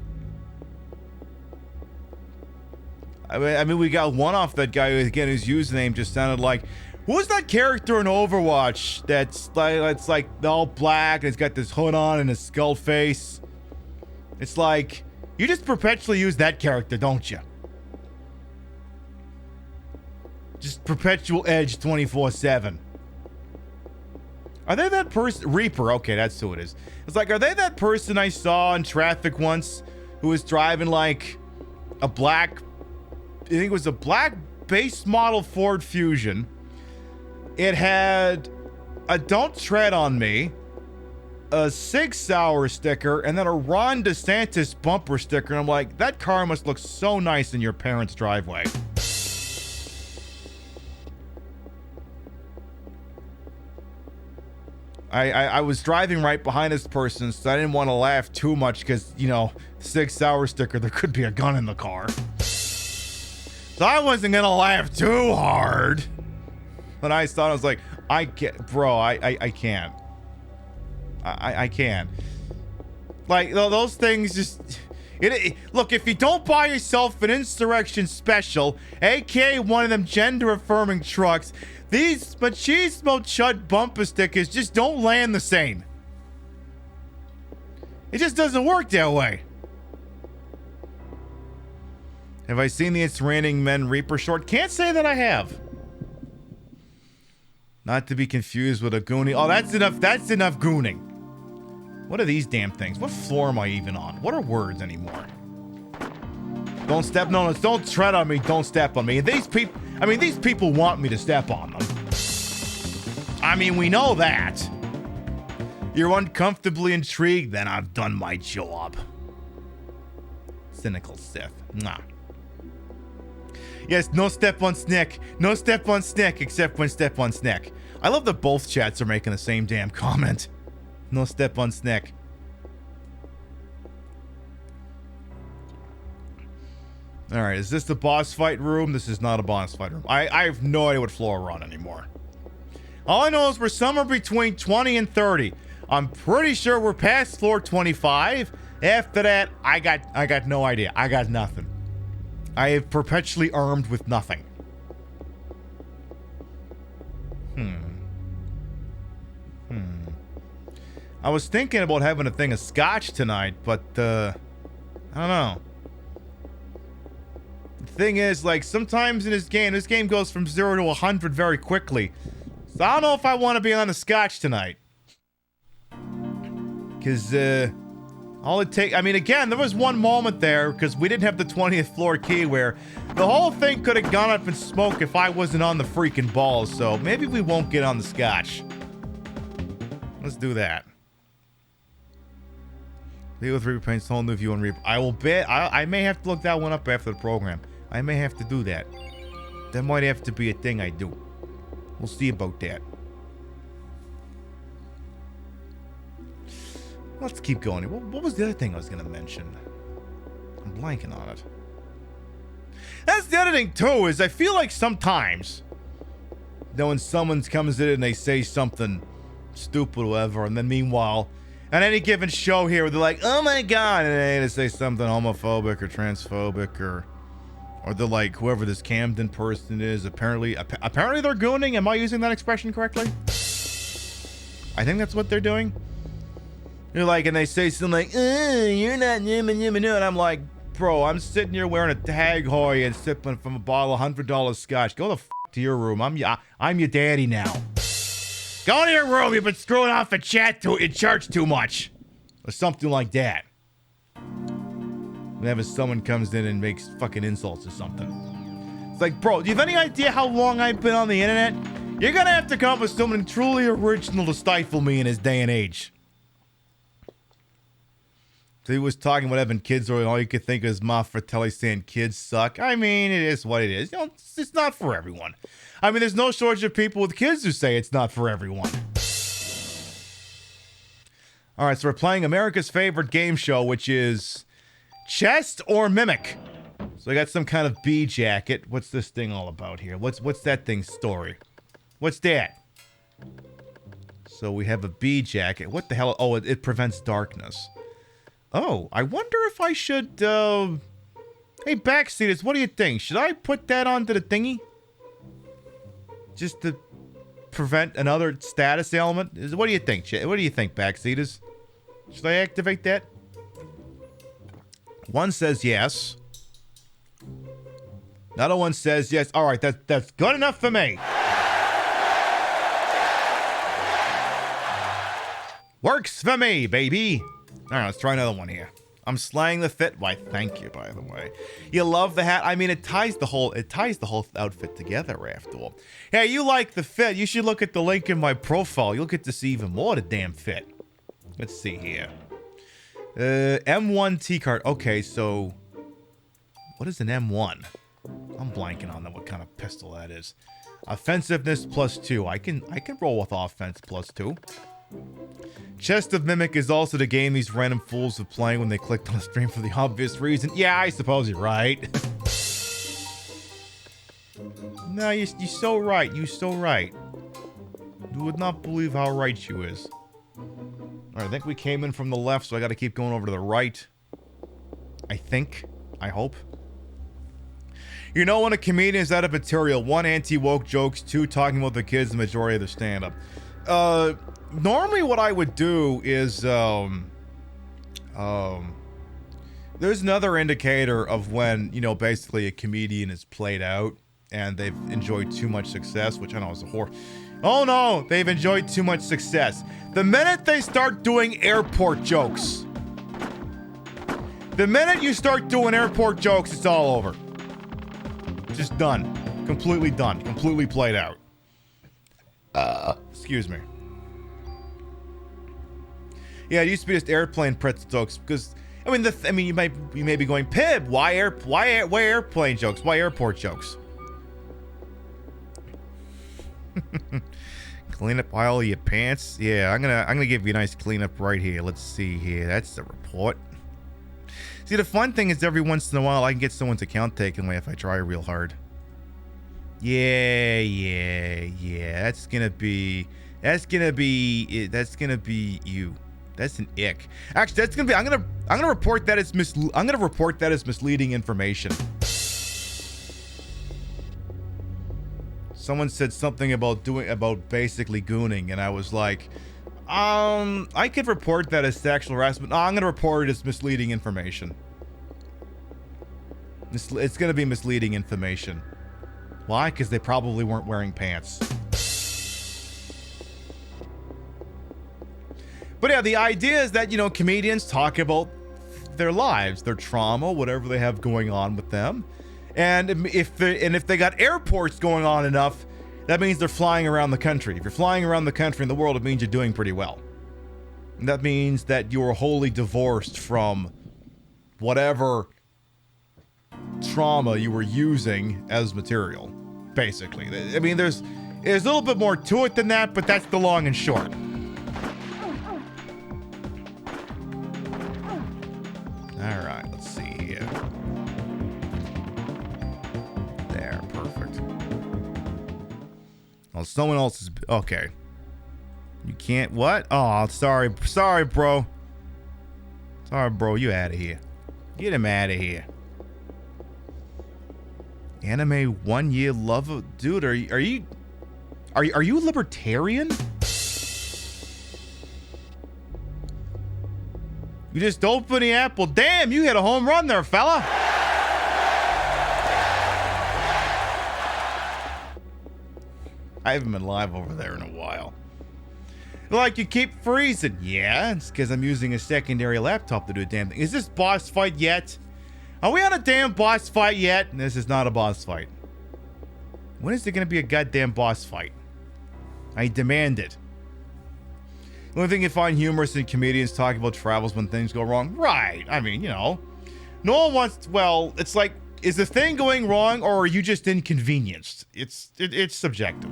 I mean, we got one off that guy who, again, his username just sounded like, who's that character in Overwatch that's like all black and it's got this hood on and a skull face? It's like, you just perpetually use that character, don't you? Just perpetual edge 24/7. Are they that person? Reaper, okay, that's who it is. It's like, are they that person I saw in traffic once who was driving like a black, I think it was a black base model Ford Fusion. It had a "Don't Tread on Me," a "Sig Sauer" sticker, and then a Ron DeSantis bumper sticker. And I'm like, that car must look so nice in your parents' driveway. I was driving right behind this person, so I didn't want to laugh too much because, Sig Sauer sticker, there could be a gun in the car. So I wasn't going to laugh too hard. When I saw it, I was like, I can't. I can't. Like, those things just... Look, if you don't buy yourself an Insurrection Special, aka one of them gender-affirming trucks, these machismo chud bumper stickers just don't land the same. It just doesn't work that way. Have I seen the It's Raining Men Reaper short? Can't say that I have. Not to be confused with a goonie. Oh, that's enough gooning. What are these damn things? What floor am I even on? What are words anymore? Don't step, no, don't tread on me, don't step on me. And these people want me to step on them. I mean, we know that. You're uncomfortably intrigued, then I've done my job. Cynical Sith. Nah. Yes, no step on Snick. No step on Snick, except when step on Snick. I love that both chats are making the same damn comment. No step on Snick. Alright, is this the boss fight room? This is not a boss fight room. I have no idea what floor we're on anymore. All I know is we're somewhere between 20 and 30. I'm pretty sure we're past floor 25. After that, I got no idea. I got nothing. I am perpetually armed with nothing. I was thinking about having a thing of scotch tonight, but, I don't know. The thing is, like, sometimes in this game goes from 0 to 100 very quickly. So I don't know if I want to be on the scotch tonight. Because, all it takes... I mean, again, there was one moment there, because we didn't have the 20th floor key, where the whole thing could have gone up in smoke if I wasn't on the freaking balls, so maybe we won't get on the scotch. Let's do that. Leo 3 paints whole new view on Reaper. I will bet... I may have to look that one up after the program. I may have to do that. That might have to be a thing I do. We'll see about that. Let's keep going. What was the other thing I was going to mention? I'm blanking on it. That's the other thing, too, is I feel like sometimes, when someone comes in and they say something stupid or whatever, and then meanwhile, on any given show here, they're like, oh my god, and they say something homophobic or transphobic, or they're like, whoever this Camden person is, apparently they're gooning. Am I using that expression correctly? I think that's what they're doing. You're like, and they say something like, you're not and I'm like, bro, I'm sitting here wearing a tag hoy and sipping from a bottle of $100 scotch. Go the f to your room. I'm your daddy now. Go to your room. You've been screwing off at church too much, or something like that. Whenever someone comes in and makes fucking insults or something. It's like, bro, do you have any idea how long I've been on the internet? You're gonna have to come up with something truly original to stifle me in this day and age. So he was talking about having kids, and all you could think is Ma Fratelli saying kids suck. I mean, it is what it is. You know, it's not for everyone. I mean, there's no shortage of people with kids who say it's not for everyone. All right, so we're playing America's favorite game show, which is Chest or Mimic. So I got some kind of bee jacket. What's this thing all about here? What's that thing's story? What's that? So we have a bee jacket. What the hell? Oh, it prevents darkness. Oh, I wonder if I should, Hey, backseaters, what do you think? Should I put that onto the thingy? Just to prevent another status element? What do you think? What do you think, backseaters? Should I activate that? One says yes. Another one says yes. All right, that's good enough for me. Works for me, baby. All right, let's try another one here. I'm slaying the fit. Why, thank you, by the way. You love the hat. I mean, it ties the whole outfit together after all. Hey, you like the fit? You should look at the link in my profile. You'll get to see even more of the damn fit. Let's see here. M1 T-card. Okay, so what is an M1? I'm blanking on what kind of pistol that is. Offensiveness +2. I can roll with offense +2. Chest of Mimic is also the game these random fools are playing when they clicked on the stream for the obvious reason. Yeah, I suppose you're right. No, you're so right. You're so right. You would not believe how right you is. Alright, I think we came in from the left, so I gotta keep going over to the right. I think. I hope. You know when a comedian is out of material, 1, anti-woke jokes, 2, talking about the kids, the majority of their stand-up. Normally what I would do is, there's another indicator of when, you know, basically a comedian is played out and they've enjoyed too much success, which I know is a horror. Oh no, they've enjoyed too much success. The minute they start doing airport jokes, the minute you start doing airport jokes, it's all over. Just done. Completely done. Completely played out. Excuse me. Yeah, it used to be just airplane pretzel jokes because I mean you may be going, Pib, why airplane jokes? Why airport jokes? Clean up all your pants. Yeah, I'm gonna give you a nice cleanup right here. Let's see here. That's the report. See, the fun thing is every once in a while I can get someone's account taken away if I try real hard. Yeah. That's gonna be you. That's an ick. Actually, that's gonna be. I'm gonna report that as misleading information. Someone said something about basically gooning, and I was like, I could report that as sexual harassment. No, I'm gonna report it as misleading information. It's gonna be misleading information. Why? Because they probably weren't wearing pants. But yeah, the idea is that, you know, comedians talk about their lives, their trauma, whatever they have going on with them. And if they got airports going on enough, that means they're flying around the country. If you're flying around the country and the world, it means you're doing pretty well. And that means that you're wholly divorced from whatever trauma you were using as material, basically. I mean, there's a little bit more to it than that, but that's the long and short. All right, let's see here. There, perfect. Oh, someone else is... Okay. You can't... What? Oh, sorry, bro. Sorry, bro. You out of here. Get him out of here. Anime 1 year love of... Dude, are you libertarian? You just open the app. Well, damn, you hit a home run there, fella. I haven't been live over there in a while. Like, you keep freezing. Yeah, it's because I'm using a secondary laptop to do a damn thing. Is this boss fight yet? Are we on a damn boss fight yet? This is not a boss fight. When is there going to be a goddamn boss fight? I demand it. The only thing you find humorous in comedians talking about travels when things go wrong. Right. I mean, no one wants, well, it's like, is the thing going wrong or are you just inconvenienced? It's subjective.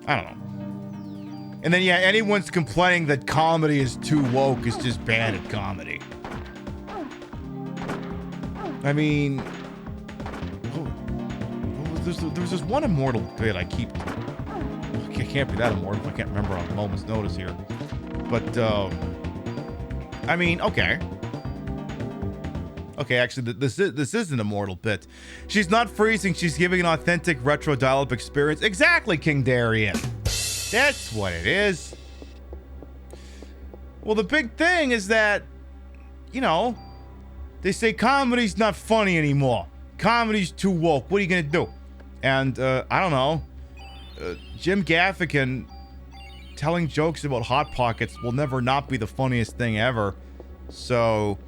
I don't know. And then, yeah, anyone's complaining that comedy is too woke is just bad at comedy. I mean, there's this one immortal bit I keep... It can't be that immortal if I can't remember on a moment's notice here. But, I mean, okay. Okay, actually, this is an immortal bit. She's not freezing, she's giving an authentic retro dial-up experience. Exactly, King Darian. That's what it is. Well, the big thing is that, you know, they say comedy's not funny anymore. Comedy's too woke. What are you gonna do? And, I don't know. Jim Gaffigan telling jokes about Hot Pockets will never not be the funniest thing ever. So,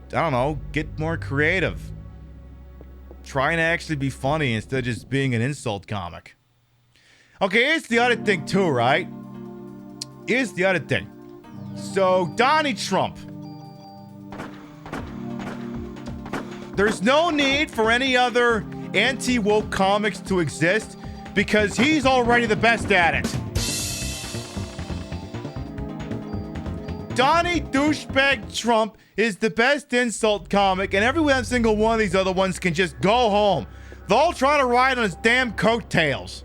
I don't know, get more creative. Trying to actually be funny instead of just being an insult comic. Okay, here's the other thing too, right? Here's the other thing. So, Donnie Trump. There's no need for any other anti-woke comics to exist because he's already the best at it. Donnie Douchebag Trump is the best insult comic, and every single one of these other ones can just go home. They're all trying to ride on his damn coattails.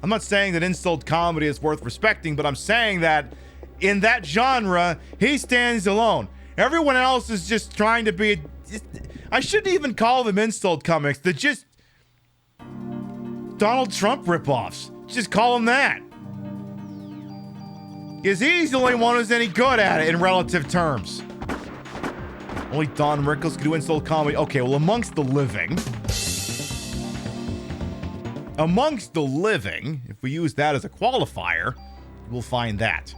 I'm not saying that insult comedy is worth respecting, but I'm saying that in that genre, he stands alone. Everyone else is just trying to be... I shouldn't even call them insult comics. They're just Donald Trump ripoffs. Just call them that. Because he's the only one who's any good at it in relative terms. Only Don Rickles can do insult comedy. Okay, well, amongst the living, if we use that as a qualifier, we'll find that.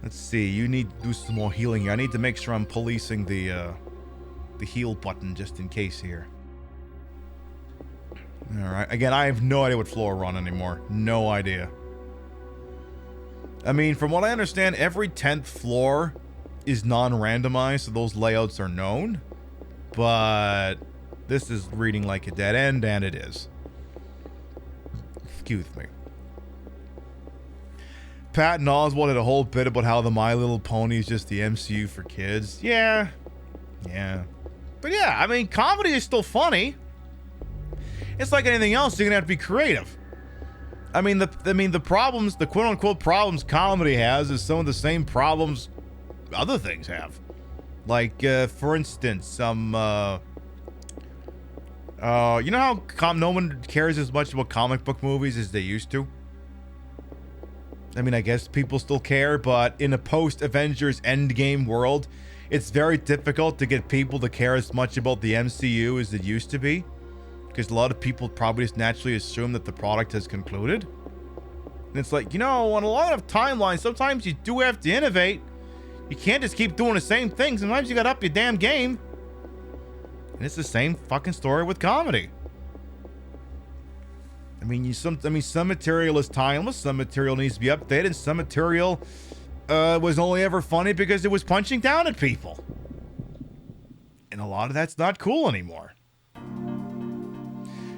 Let's see, you need to do some more healing here. I need to make sure I'm policing the heal button just in case here. Alright, again, I have no idea what floor we're on anymore. No idea. I mean, from what I understand, every 10th floor is non-randomized, so those layouts are known. But this is reading like a dead end, and it is. Excuse me. Patton Oswalt had a whole bit about how the My Little Pony is just the MCU for kids. Yeah. But yeah, I mean, comedy is still funny. It's like anything else, you're gonna have to be creative. I mean, the problems, the quote-unquote problems comedy has is some of the same problems other things have. Like, for instance, you know how no one cares as much about comic book movies as they used to? I mean, I guess people still care, but in a post-Avengers Endgame world, it's very difficult to get people to care as much about the MCU as it used to be. Because a lot of people probably just naturally assume that the product has concluded. And it's like, you know, on a lot of timelines, sometimes you do have to innovate. You can't just keep doing the same thing. Sometimes you gotta up your damn game. And it's the same fucking story with comedy. I mean, some material is timeless, some material needs to be updated, and some material was only ever funny because it was punching down at people. And a lot of that's not cool anymore.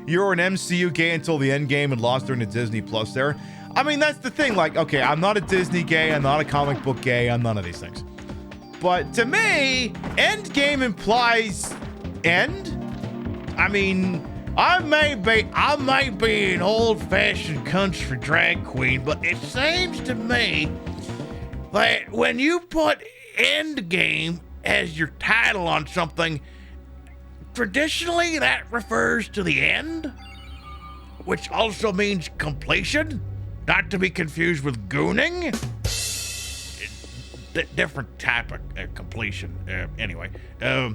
You were an MCU gay until the Endgame and lost during the Disney Plus era. I mean, that's the thing. Like, okay, I'm not a Disney gay, I'm not a comic book gay, I'm none of these things. But to me, Endgame implies end. I mean, I may be an old-fashioned country drag queen, but it seems to me that when you put Endgame as your title on something, traditionally that refers to the end, which also means completion, not to be confused with gooning. Different type of completion. Anyway, I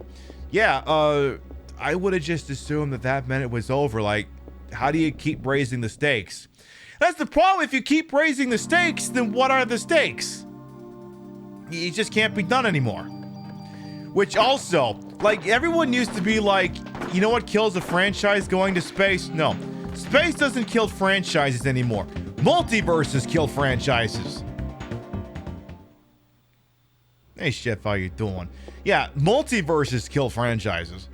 would have just assumed that meant it was over. Like, how do you keep raising the stakes? That's the problem. If you keep raising the stakes, then what are the stakes? It just can't be done anymore. Which also, like, everyone used to be like, you know what kills a franchise? Going to space? No. Space doesn't kill franchises anymore. Multiverses kill franchises. Hey, Chef, how you doing? Yeah, multiverses kill franchises.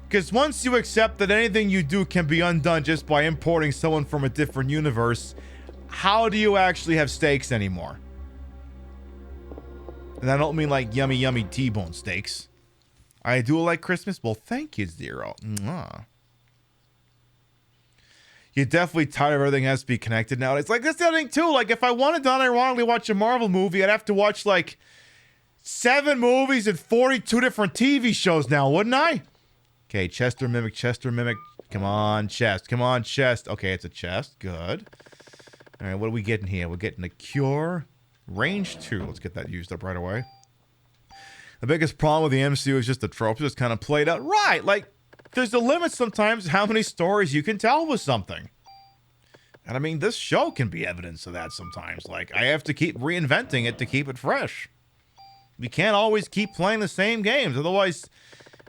Because once you accept that anything you do can be undone just by importing someone from a different universe, how do you actually have stakes anymore? And I don't mean like yummy, yummy T-bone steaks. I do like Christmas. Well, thank you, Zero. Mwah. You're definitely tired of everything has to be connected now. It's like, that's the other thing, too. Like, if I wanted to unironically watch a Marvel movie, I'd have to watch, like, 7 movies and 42 different TV shows now, wouldn't I? Okay, Chester Mimic. Come on, chest. Come on, chest. Okay, it's a chest. Good. All right, what are we getting here? We're getting a Cure. Range 2. Let's get that used up right away. The biggest problem with the MCU is just the tropes just kind of played out. Right, like, there's a limit sometimes how many stories you can tell with something. And I mean, this show can be evidence of that sometimes. Like, I have to keep reinventing it to keep it fresh. We can't always keep playing the same games. Otherwise,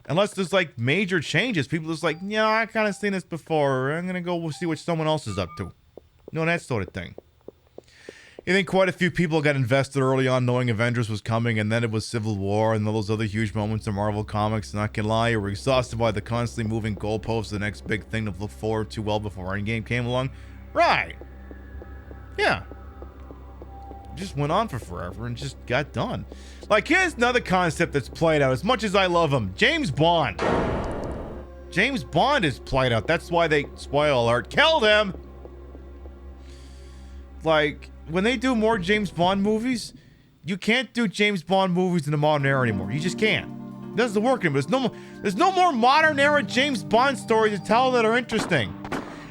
unless there's like major changes, people just like, yeah, I kind of seen this before. I'm going to go see what someone else is up to. You know, that sort of thing. I think quite a few people got invested early on knowing Avengers was coming, and then it was Civil War and all those other huge moments in Marvel Comics. Not gonna lie, you were exhausted by the constantly moving goalposts, the next big thing to look forward to well before Endgame came along. Right. Yeah. It just went on for forever and just got done. Like, here's another concept that's played out, as much as I love him. James Bond. James Bond is played out. That's why they, spoiler alert, killed him. Like, when they do more James Bond movies, you can't do James Bond movies in the modern era anymore. You just can't. It doesn't work anymore. There's no more modern era James Bond stories to tell that are interesting.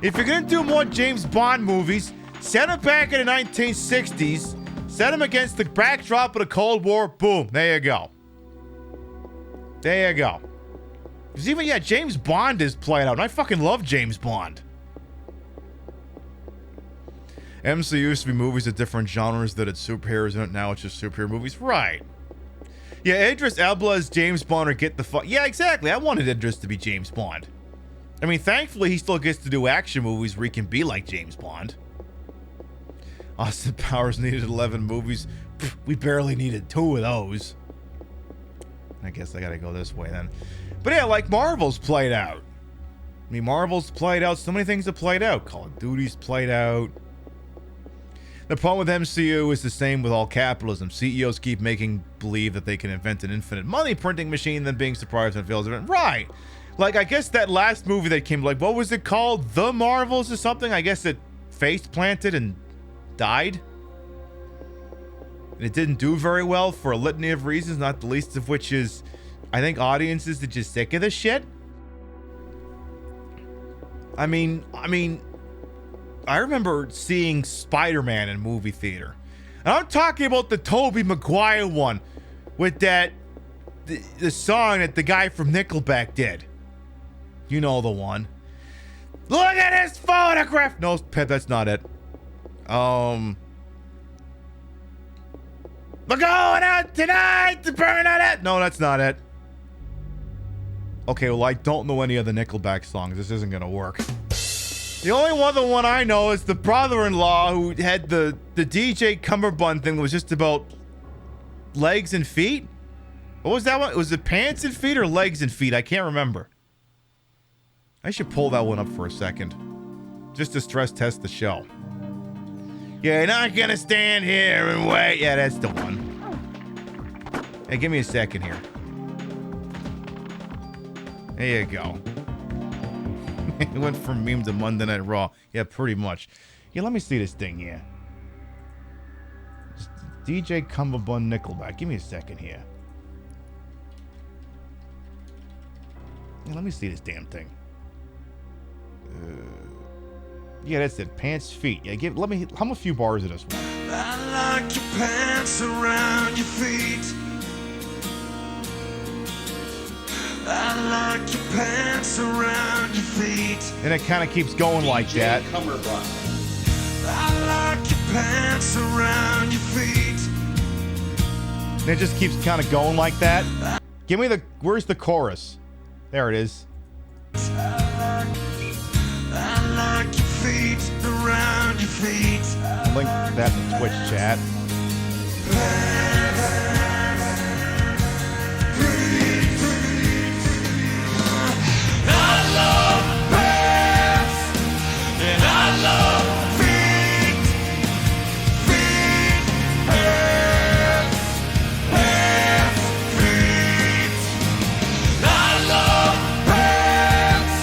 If you're gonna do more James Bond movies, set them back in the 1960s, set them against the backdrop of the Cold War, boom, there you go. There you go. Because even, yeah, James Bond is played out, and I fucking love James Bond. MCU used to be movies of different genres that had superheroes in it. Now it's just superhero movies. Right. Yeah, Idris Elba as James Bond or get the fuck... Yeah, exactly. I wanted Idris to be James Bond. I mean, thankfully, he still gets to do action movies where he can be like James Bond. Austin Powers needed 11 movies. Pfft, we barely needed 2 of those. I guess I gotta go this way then. But yeah, like Marvel's played out. I mean, Marvel's played out. So many things have played out. Call of Duty's played out. The problem with MCU is the same with all capitalism. CEOs keep making believe that they can invent an infinite money printing machine, then being surprised when it fails. Right. Like, I guess that last movie that came, like, what was it called? The Marvels or something? I guess it face planted and died. And it didn't do very well for a litany of reasons, not the least of which is, I think audiences are just sick of this shit. I mean, I remember seeing Spider-Man in movie theater. And I'm talking about the Tobey Maguire one with that, the song that the guy from Nickelback did. You know the one. Look at this photograph! No, Pep, that's not it. We're going out tonight to burn out it! No, that's not it. Okay, well, I don't know any of the Nickelback songs. This isn't gonna work. The only other one I know is the brother-in-law who had the DJ Cummerbund thing that was just about legs and feet. What was that one? Was it pants and feet or legs and feet? I can't remember. I should pull that one up for a second. Just to stress test the show. You're not gonna stand here and wait. Yeah, that's the one. Hey, give me a second here. There you go. It went from meme to Monday Night Raw. Yeah, pretty much. Yeah, let me see this thing here. DJ Cumberbund Nickelback. Give me a second here. Yeah, let me see this damn thing. Yeah, that's it. Pants, feet. Yeah, let me hum a few bars of this one. I like your pants around your feet. I like your pants around your feet. And it kind of keeps going like that. I like your pants around your feet. And it just keeps kind of going like that. Give me where's the chorus? There it is. I like your feet around your feet. I'll link that in the Twitch chat. I love pants, and I love feet, pants, feet. I love pants,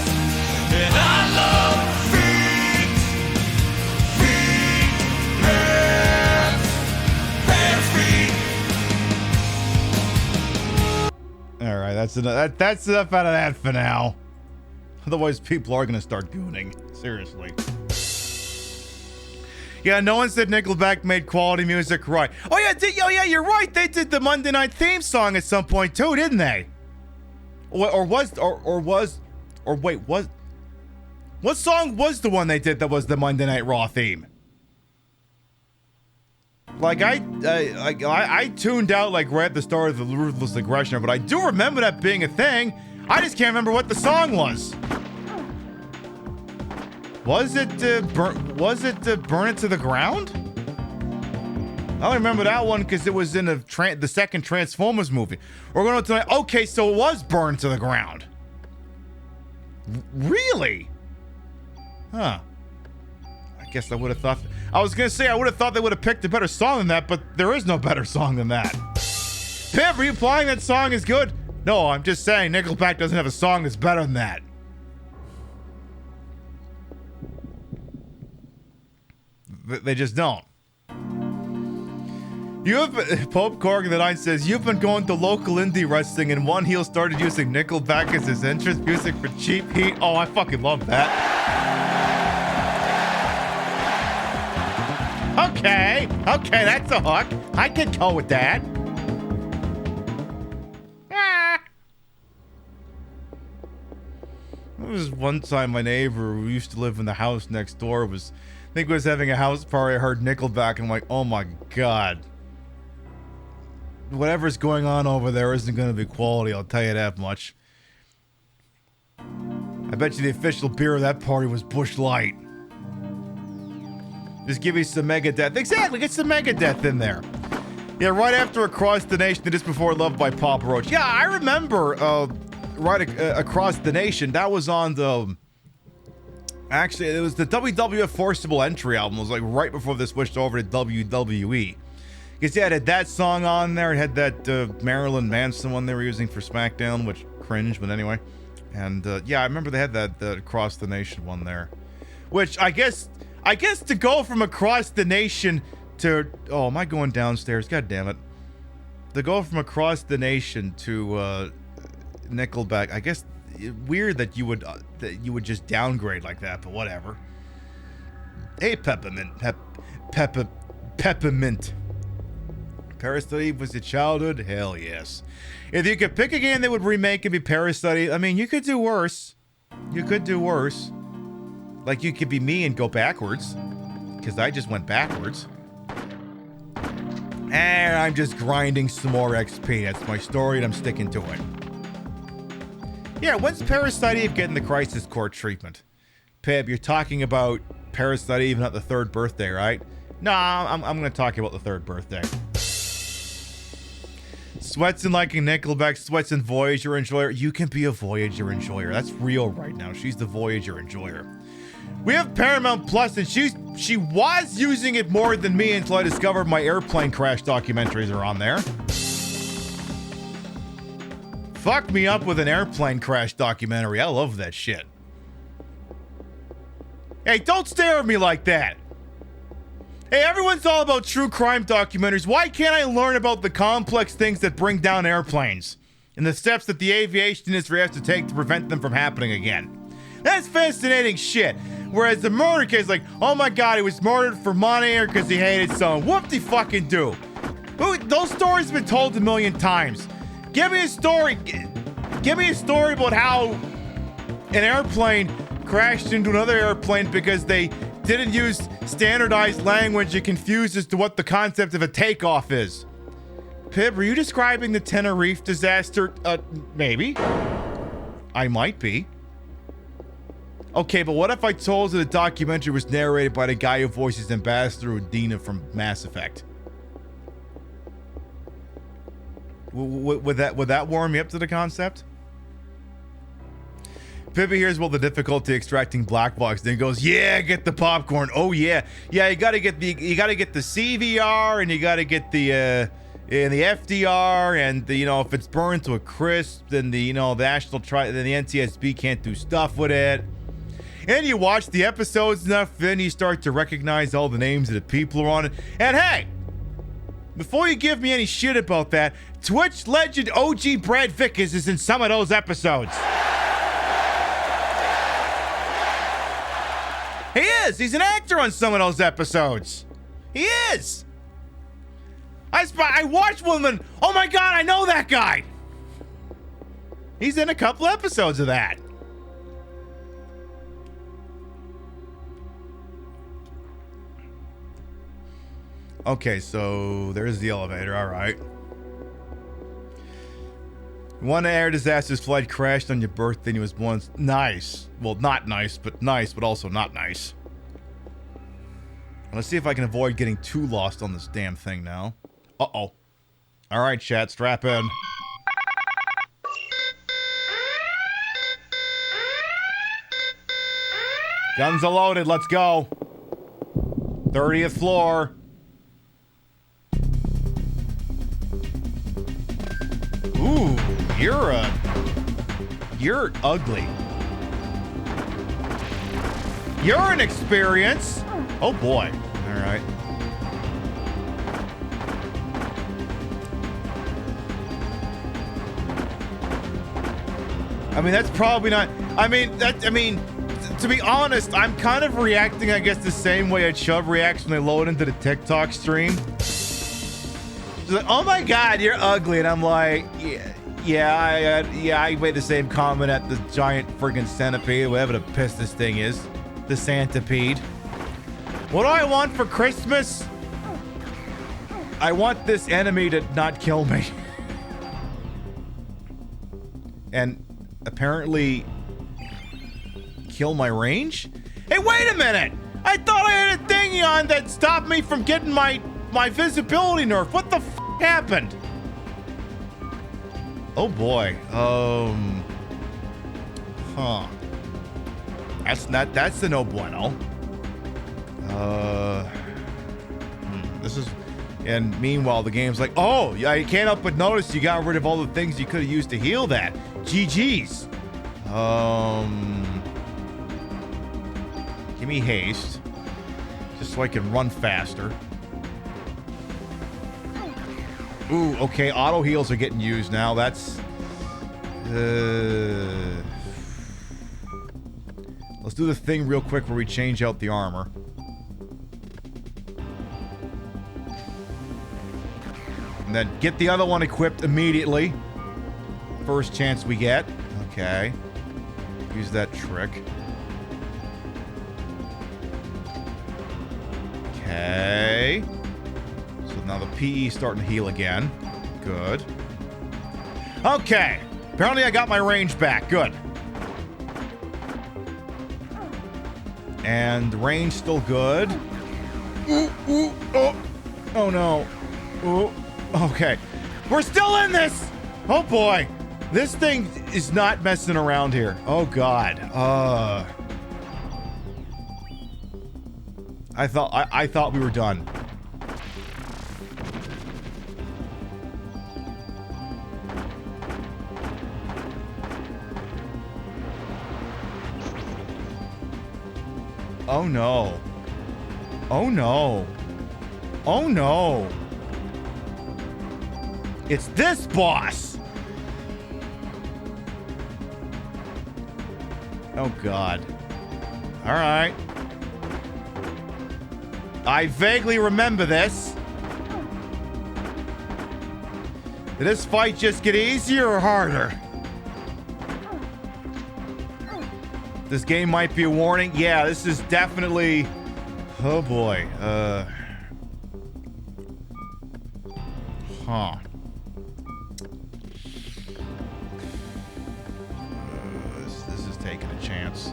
and I love feet, pants, feet. All right, that's enough out of that for now. Otherwise, people are gonna start gooning. Seriously. Yeah, no one said Nickelback made quality music right. Oh yeah, you're right. They did the Monday Night theme song at some point too, didn't they? What song was the one they did that was the Monday Night Raw theme? Like I tuned out like right at the start of the Ruthless Aggression, but I do remember that being a thing. I just can't remember what the song was. Was it Burn It to the Ground? I only remember that one because it was in the second Transformers movie. We're going to tonight. Okay, so it was Burn to the Ground. Really? Huh. I guess I would have thought. I was going to say I would have thought they would have picked a better song than that, but there is no better song than that. Pip, are you implying that song is good? No, I'm just saying Nickelback doesn't have a song that's better than that. They just don't. Pope Corgan the 9 says, you've been going to local indie wrestling and one heel started using Nickelback as his entrance music for Cheap Heat. Oh, I fucking love that. Okay, that's a hook. I can go with that. There was one time my neighbor who used to live in the house next door was having a house party. I heard Nickelback and I'm like, oh my god. Whatever's going on over there isn't going to be quality, I'll tell you that much. I bet you the official beer of that party was Busch Light. Just give me some Megadeth. Exactly, get some Megadeth in there. Yeah, right after Across the Nation, just before Love by Papa Roach. Yeah, I remember Across the Nation. That was on the... Actually, it was the WWF Forcible Entry album. It was like right before they switched over to WWE. Because yeah, it had that song on there. It had that Marilyn Manson one they were using for SmackDown, which cringe, but anyway. And yeah, I remember they had that Across the Nation one there. Which I guess to go from Across the Nation to... Oh, am I going downstairs? God damn it. To go from Across the Nation to Nickelback, I guess... Weird that you would just downgrade like that, but whatever. Hey, Peppermint. Peppermint. Parasite was your childhood? Hell yes. If you could pick a game that would remake and be Parasite, I mean, you could do worse. You could do worse. Like, you could be me and go backwards. Because I just went backwards. And I'm just grinding some more XP. That's my story, and I'm sticking to it. Yeah, when's Parasite Eve getting the Crisis Core treatment? Pib, you're talking about Parasite Eve, not the third birthday, right? No, I'm going to talk about the third birthday. Sweatson liking Nickelback, Sweatson Voyager Enjoyer. You can be a Voyager Enjoyer. That's real right now. She's the Voyager Enjoyer. We have Paramount Plus, and she was using it more than me until I discovered my airplane crash documentaries are on there. Fuck me up with an airplane crash documentary. I love that shit. Hey, don't stare at me like that. Hey, everyone's all about true crime documentaries. Why can't I learn about the complex things that bring down airplanes and the steps that the aviation industry has to take to prevent them from happening again? That's fascinating shit. Whereas the murder case, like, oh my god, he was murdered for money or because he hated someone. Whoop-de-fucking-do. Those stories have been told a million times. Give me a story. Give me a story about how an airplane crashed into another airplane because they didn't use standardized language and confused as to what the concept of a takeoff is. Pib, are you describing the Tenerife disaster? Maybe. I might be. Okay, but what if I told you the documentary was narrated by the guy who voices Ambassador Udina from Mass Effect? Would that warm me up to the concept? Pibby hears about the difficulty extracting black box, then goes, "Yeah, get the popcorn. Oh yeah, yeah. You gotta get the CVR, and you gotta get the FDR, and the, if it's burned to a crisp, then the then the NTSB can't do stuff with it. And you watch the episodes enough, then you start to recognize all the names of the people who are on it. And hey, before you give me any shit about that, Twitch legend OG Brad Vickers is in some of those episodes." He is. He's an actor on some of those episodes. He is. I watched one and, oh my God, I know that guy. He's in a couple episodes of that. Okay, so there's the elevator. All right. One air disaster's flight crashed on your birthday and he was born. Nice. Well, not nice, but also not nice. Let's see if I can avoid getting too lost on this damn thing now. Uh-oh. All right, chat, strap in. Guns are loaded. Let's go. 30th floor. Ooh, you're ugly. You're an experience. Oh boy. All right. I mean, that's probably not. To be honest, I'm kind of reacting, I guess, the same way a Chubb reacts when they load into the TikTok stream. She's like, "Oh my God, you're ugly," and I'm like, I made the same comment at the giant friggin' centipede, whatever the piss this thing is, the centipede. What do I want for Christmas? I want this enemy to not kill me, and apparently kill my range. Hey, wait a minute! I thought I had a thingy on that stopped me from getting my visibility nerf. What the f happened? Oh boy. Huh. That's the no bueno. This is, and meanwhile the game's like, oh, yeah, you can't help but notice you got rid of all the things you could have used to heal that. GG's. Give me haste, just so I can run faster. Ooh, okay, auto heals are getting used now. That's let's do the thing real quick where we change out the armor. And then get the other one equipped immediately. First chance we get. Okay. Use that trick. Okay. So now the PE starting to heal again. Good. Okay. Apparently I got my range back. Good. And the range still good. Ooh, ooh, oh. Oh no. Ooh. Okay. We're still in this! Oh boy. This thing is not messing around here. Oh god. I thought we were done. Oh no. Oh no. Oh no. It's this boss. Oh god. All right. I vaguely remember this. Did this fight just get easier or harder? This game might be a warning. Yeah, this is definitely... Oh boy. Huh. taking a chance.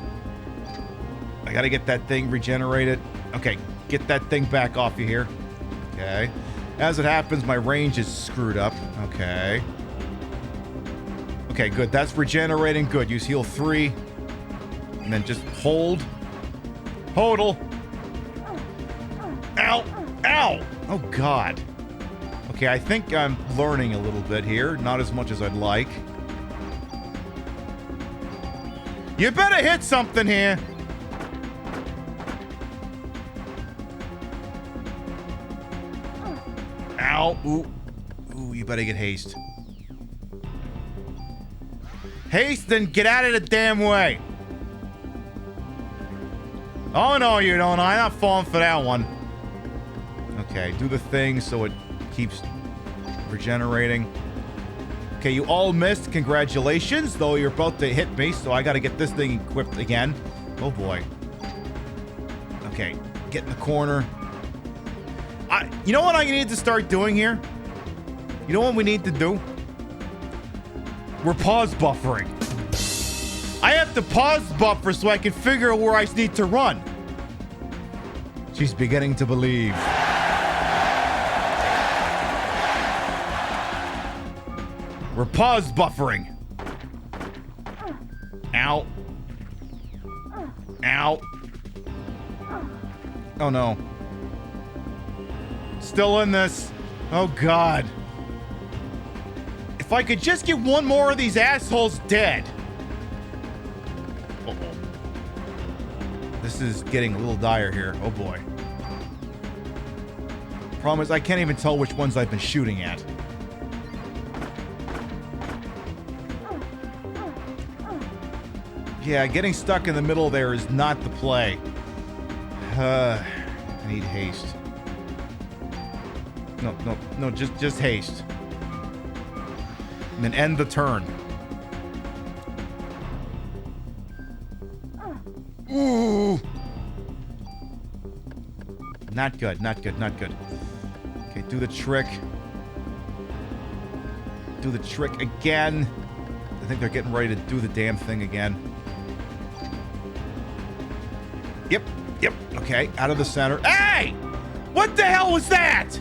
I gotta get that thing regenerated. Okay, get that thing back off you here. Okay. As it happens, my range is screwed up. Okay. Okay, good. That's regenerating. Good. Use heal 3. And then just hold. Hodl. Ow. Ow. Oh, God. Okay, I think I'm learning a little bit here. Not as much as I'd like. You better hit something here. Ow. Ooh. Ooh, you better get haste. Haste, then get out of the damn way. Oh, no, you don't. I'm not falling for that one. Okay, do the thing so it keeps regenerating. Okay, you all missed. Congratulations, though you're about to hit me, so I gotta get this thing equipped again. Oh, boy. Okay, get in the corner. You know what I need to start doing here? You know what we need to do? We're pause buffering. I have to pause buffer so I can figure out where I need to run. She's beginning to believe. We're pause buffering. Ow. Ow. Oh no. Still in this. Oh God. If I could just get one more of these assholes dead. Uh-oh. This is getting a little dire here. Oh boy. Problem is I can't even tell which ones I've been shooting at. Yeah, getting stuck in the middle there is not the play. I need haste. No, just haste. And then end the turn. Ooh. Not good, not good, not good. Okay, do the trick. Do the trick again. I think they're getting ready to do the damn thing again. Yep, okay, out of the center. Hey! What the hell was that?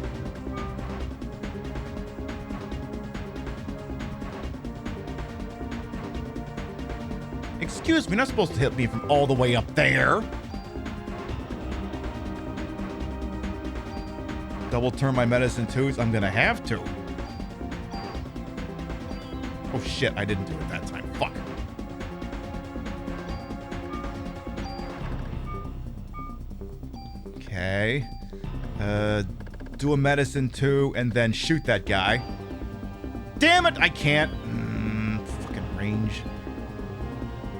Excuse me, you're not supposed to hit me from all the way up there. Double turn my medicine twos. I'm gonna have to. Oh shit, I didn't do it that time. Fuck. Okay. Do a medicine 2 and then shoot that guy. Damn it, I can't. Fucking range.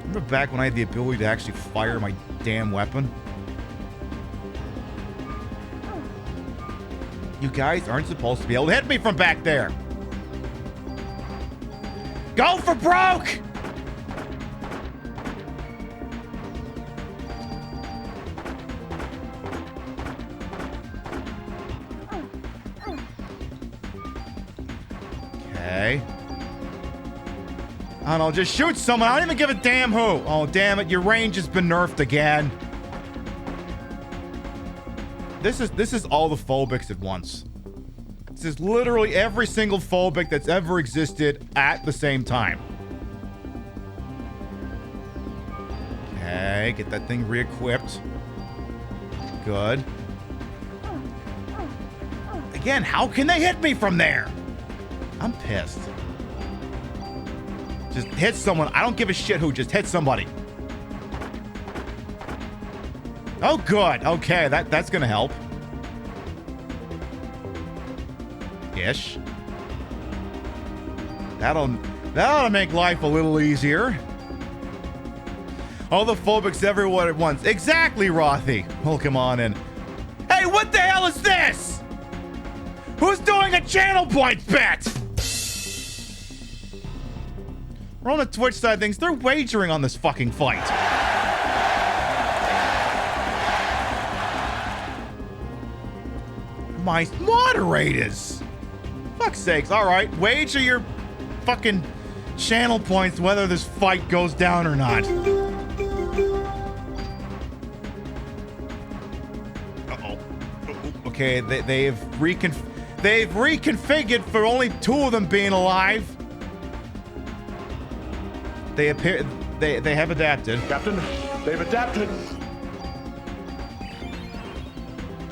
Remember back when I had the ability to actually fire my damn weapon? You guys aren't supposed to be able to hit me from back there. Go for broke! Okay. I don't know, just shoot someone. I don't even give a damn who. Oh, damn it. Your range has been nerfed again. This is all the phobics at once. This is literally every single phobic that's ever existed at the same time. Okay, get that thing re-equipped. Good. Again, how can they hit me from there? I'm pissed. Just hit someone. I don't give a shit who. Just hit somebody. Oh, good. Okay, that's gonna help. Ish. That'll make life a little easier. All the phobics everyone at once. Exactly, Rothy. Welcome on in. Hey, what the hell is this? Who's doing a channel point bet? We're on the Twitch side of things. They're wagering on this fucking fight. My moderators. Fuck's sakes. All right. Wager your fucking channel points whether this fight goes down or not. Uh-oh. Okay, they've reconfigured for only 2 of them being alive. They have adapted. Captain, they've adapted.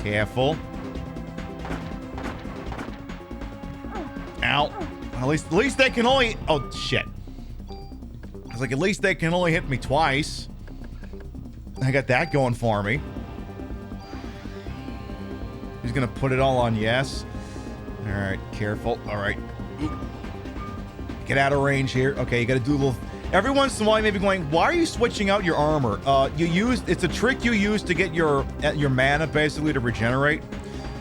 Careful. Ow. At least they can only... Oh, shit. I was like, at least they can only hit me twice. I got that going for me. He's gonna put it all on yes. Alright, careful. Alright. Get out of range here. Okay, you gotta do a little... Every once in a while, you may be going, why are you switching out your armor? It's a trick you use to get your mana, basically, to regenerate.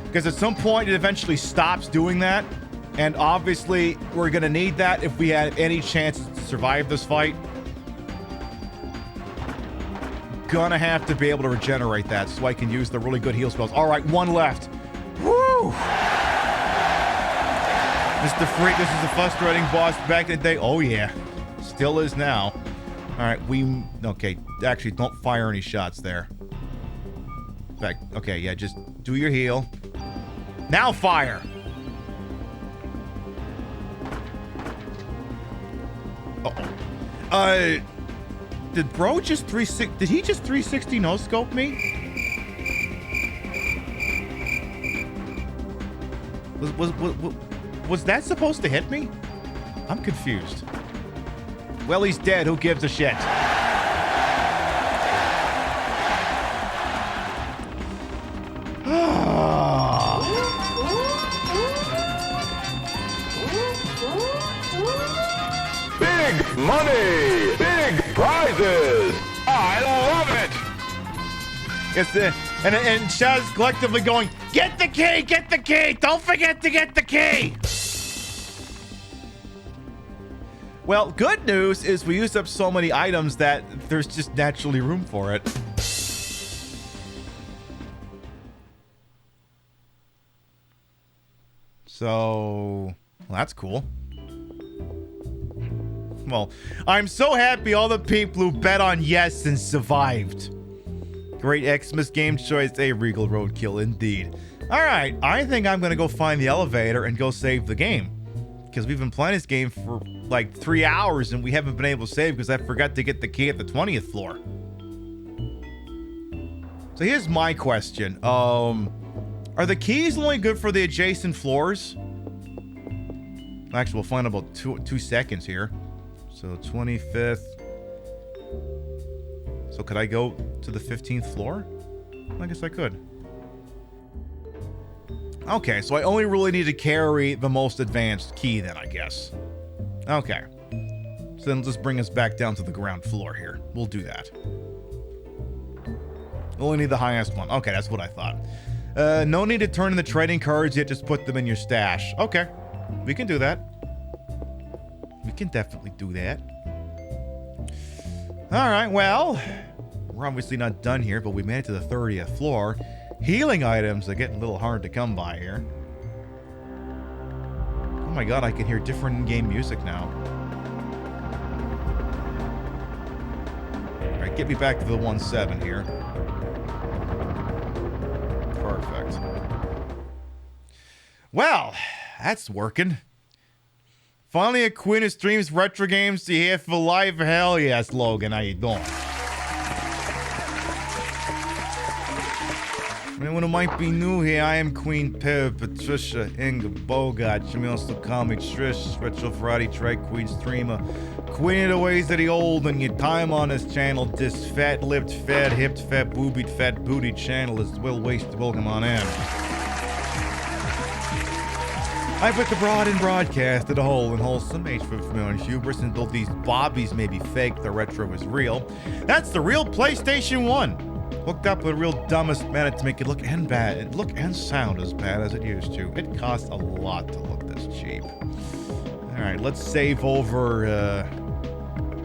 Because at some point, it eventually stops doing that. And obviously, we're gonna need that if we had any chance to survive this fight. Gonna have to be able to regenerate that so I can use the really good heal spells. All right, 1 left. Woo! Mr. Freak, this is a frustrating boss back in the day. Oh, yeah. Still is now. All right, okay, actually, don't fire any shots there. Okay, yeah, just do your heal. Now fire! Uh-oh. Did bro just 360? Did he just 360 no scope me? Was that supposed to hit me? I'm confused. Well, he's dead. Who gives a shit? Big money! Big prizes! I love it! It's and Shaz collectively going, get the key! Get the key! Don't forget to get the key! Well, good news is we used up so many items that there's just naturally room for it. So, well, that's cool. Well, I'm so happy all the people who bet on yes and survived. Great Xmas game choice, a Regal Roadkill indeed. All right, I think I'm gonna go find the elevator and go save the game. Because we've been playing this game for like 3 hours and we haven't been able to save because I forgot to get the key at the 20th floor. So here's my question. Are the keys only good for the adjacent floors? Actually, we'll find about 2 seconds here. So 25th. So could I go to the 15th floor? I guess I could. Okay, so I only really need to carry the most advanced key then, I guess. Okay. So then just bring us back down to the ground floor here. We'll do that. Only need the highest one. Okay, that's what I thought. No need to turn in the trading cards yet, just put them in your stash. Okay, we can do that. We can definitely do that. All right, well, we're obviously not done here, but we made it to the 30th floor. Healing items are getting a little hard to come by here. Oh my god, I can hear different in-game music now. Alright, get me back to the 1-7 here. Perfect. Well, that's working. Finally a queen who streams retro games to here for life. Hell yes, Logan, how you doing? Anyone who might be new here, I am Queen Piv, Patricia, Inga, Bogart. You may also call me Trish, Retro Friday Drag Queen Streamer. Queen of the ways of the old, and your time on this channel, this fat-lipped, fat-hipped, fat-boobied, fat-booty channel is well wasted. Welcome on in. I put the broad and broadcasted a whole and wholesome age for familiar hubris, and though these bobbies may be fake, the retro is real. That's the real PlayStation 1. Hooked up with a real dumbest meta to make it look and sound as bad as it used to. It costs a lot to look this cheap. Alright, let's save over,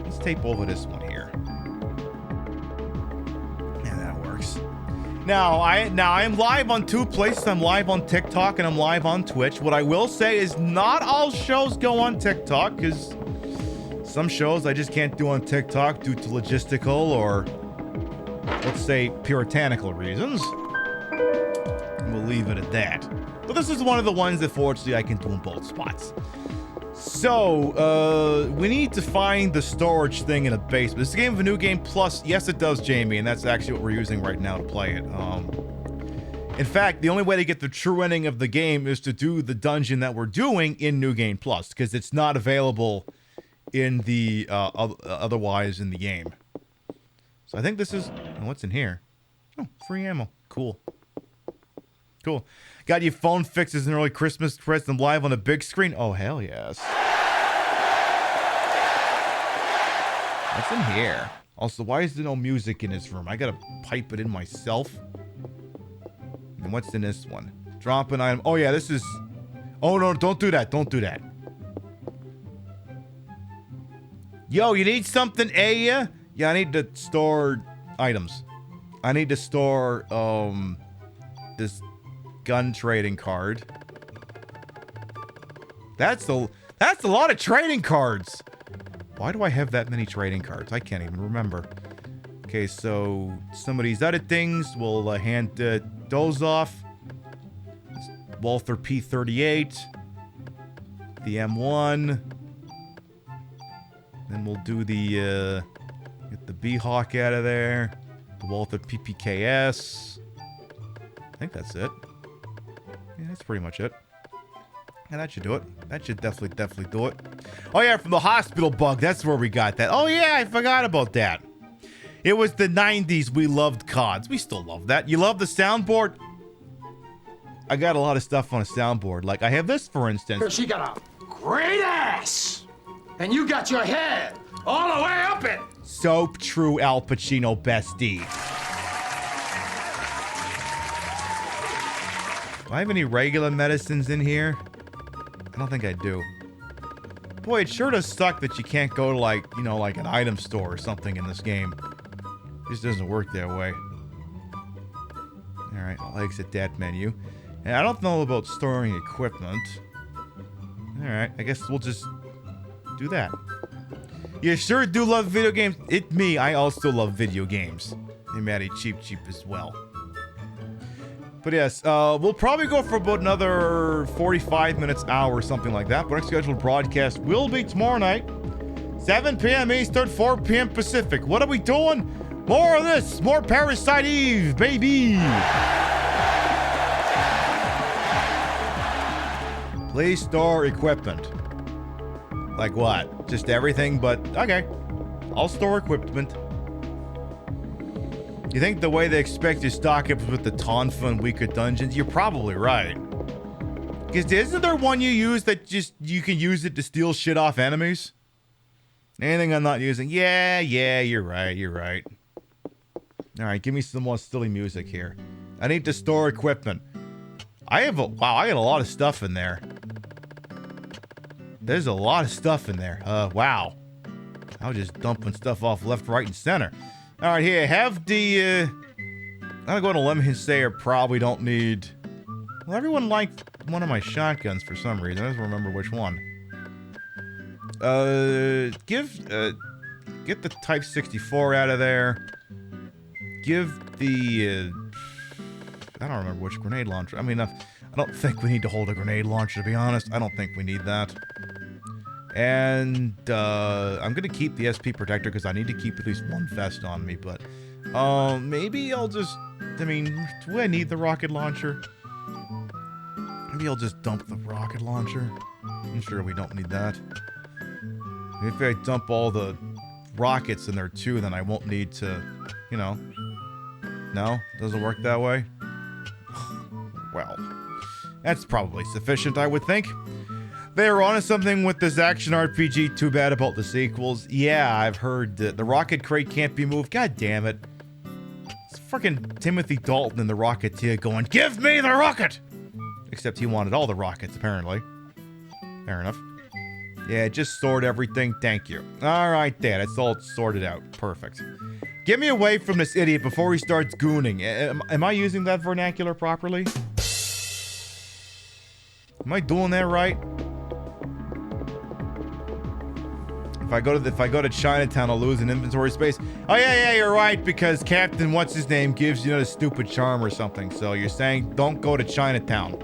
let's tape over this one here. Yeah, that works. Now I'm live on 2 places. I'm live on TikTok and I'm live on Twitch. What I will say is not all shows go on TikTok, because Some shows I just can't do on TikTok due to logistical or, let's say, puritanical reasons. And we'll leave it at that. But this is one of the ones that fortunately I can do in both spots. So, we need to find the storage thing in a basement. This is a game of a new game plus, yes it does, Jamie, and that's actually what we're using right now to play it. In fact, the only way to get the true ending of the game is to do the dungeon that we're doing in New Game Plus, because it's not available in the, otherwise in the game. So I think this is, what's in here? Oh, free ammo. Cool. Cool. Got your phone fixed as an early Christmas present live on the big screen? Oh, hell yes. What's in here? Also, why is there no music in this room? I gotta pipe it in myself. And what's in this one? Drop an item. Oh, yeah, this is... Oh, no, don't do that. Don't do that. Yo, you need something, yeah? Yeah, I need to store items. I need to store, this gun trading card. That's a lot of trading cards. Why do I have that many trading cards? I can't even remember. Okay, so some of these other things, we'll hand those off. Walther P38. The M1. Then we'll do the, get the B-Hawk out of there. The Walther PPKS. I think that's it. Yeah, that's pretty much it. Yeah, that should do it. That should definitely do it. Oh yeah, from the hospital bug, that's where we got that. Oh yeah, I forgot about that. It was the 90s, we loved CODs. We still love that. You love the soundboard? I got a lot of stuff on a soundboard. Like, I have this, for instance. She got a great ass, and you got your head all the way up it. So true, Al Pacino bestie. Do I have any regular medicines in here? I don't think I do. Boy, it sure does suck that you can't go to, like, you know, like an item store or something in this game. It just doesn't work that way. Alright, I'll exit that menu. And I don't know about storing equipment. Alright, I guess we'll just do that. You sure do love video games. I also love video games. Hey, Matty, cheap as well. But yes, we'll probably go for about another 45 minutes, hour, something like that. But our scheduled broadcast will be tomorrow night, 7 p.m. Eastern, 4 p.m. Pacific. What are we doing? More of this. More Parasite Eve, baby. Please store equipment. Like what? Just everything, but okay. I'll store equipment. You think the way they expect you to stock up with the Tonfa and weaker dungeons? You're probably right. Because isn't there one you use that just, you can use it to steal shit off enemies? Anything I'm not using? Yeah, you're right. Alright, give me some more silly music here. I need to store equipment. I got a lot of stuff in there. There's a lot of stuff in there. Wow. I was just dumping stuff off left, right, and center. Alright, here, have the, I'm going to let me say I probably don't need... Well, everyone liked one of my shotguns for some reason. I don't remember which one. Get the Type 64 out of there. Give the, I don't remember which grenade launcher. I mean, I don't think we need to hold a grenade launcher, to be honest. I don't think we need that. And, I'm gonna keep the SP protector because I need to keep at least one vest on me, but, maybe I'll just, I mean, do I need the rocket launcher? Maybe I'll just dump the rocket launcher. I'm sure we don't need that. If I dump all the rockets in there too, then I won't need to, you know. No? Doesn't work that way? Well, that's probably sufficient, I would think. They are onto something with this action RPG. Too bad about the sequels. Yeah, I've heard that the rocket crate can't be moved. God damn it. It's freaking Timothy Dalton in The Rocketeer going, "Give me the rocket!" Except he wanted all the rockets, apparently. Fair enough. Yeah, just stored everything. Thank you. Alright, there. It's all sorted out. Perfect. Get me away from this idiot before he starts gooning. Am I using that vernacular properly? Am I doing that right? If I go to Chinatown, I'll lose an inventory space. Oh yeah, you're right, because Captain what's his name gives you a stupid charm or something. So you're saying don't go to Chinatown.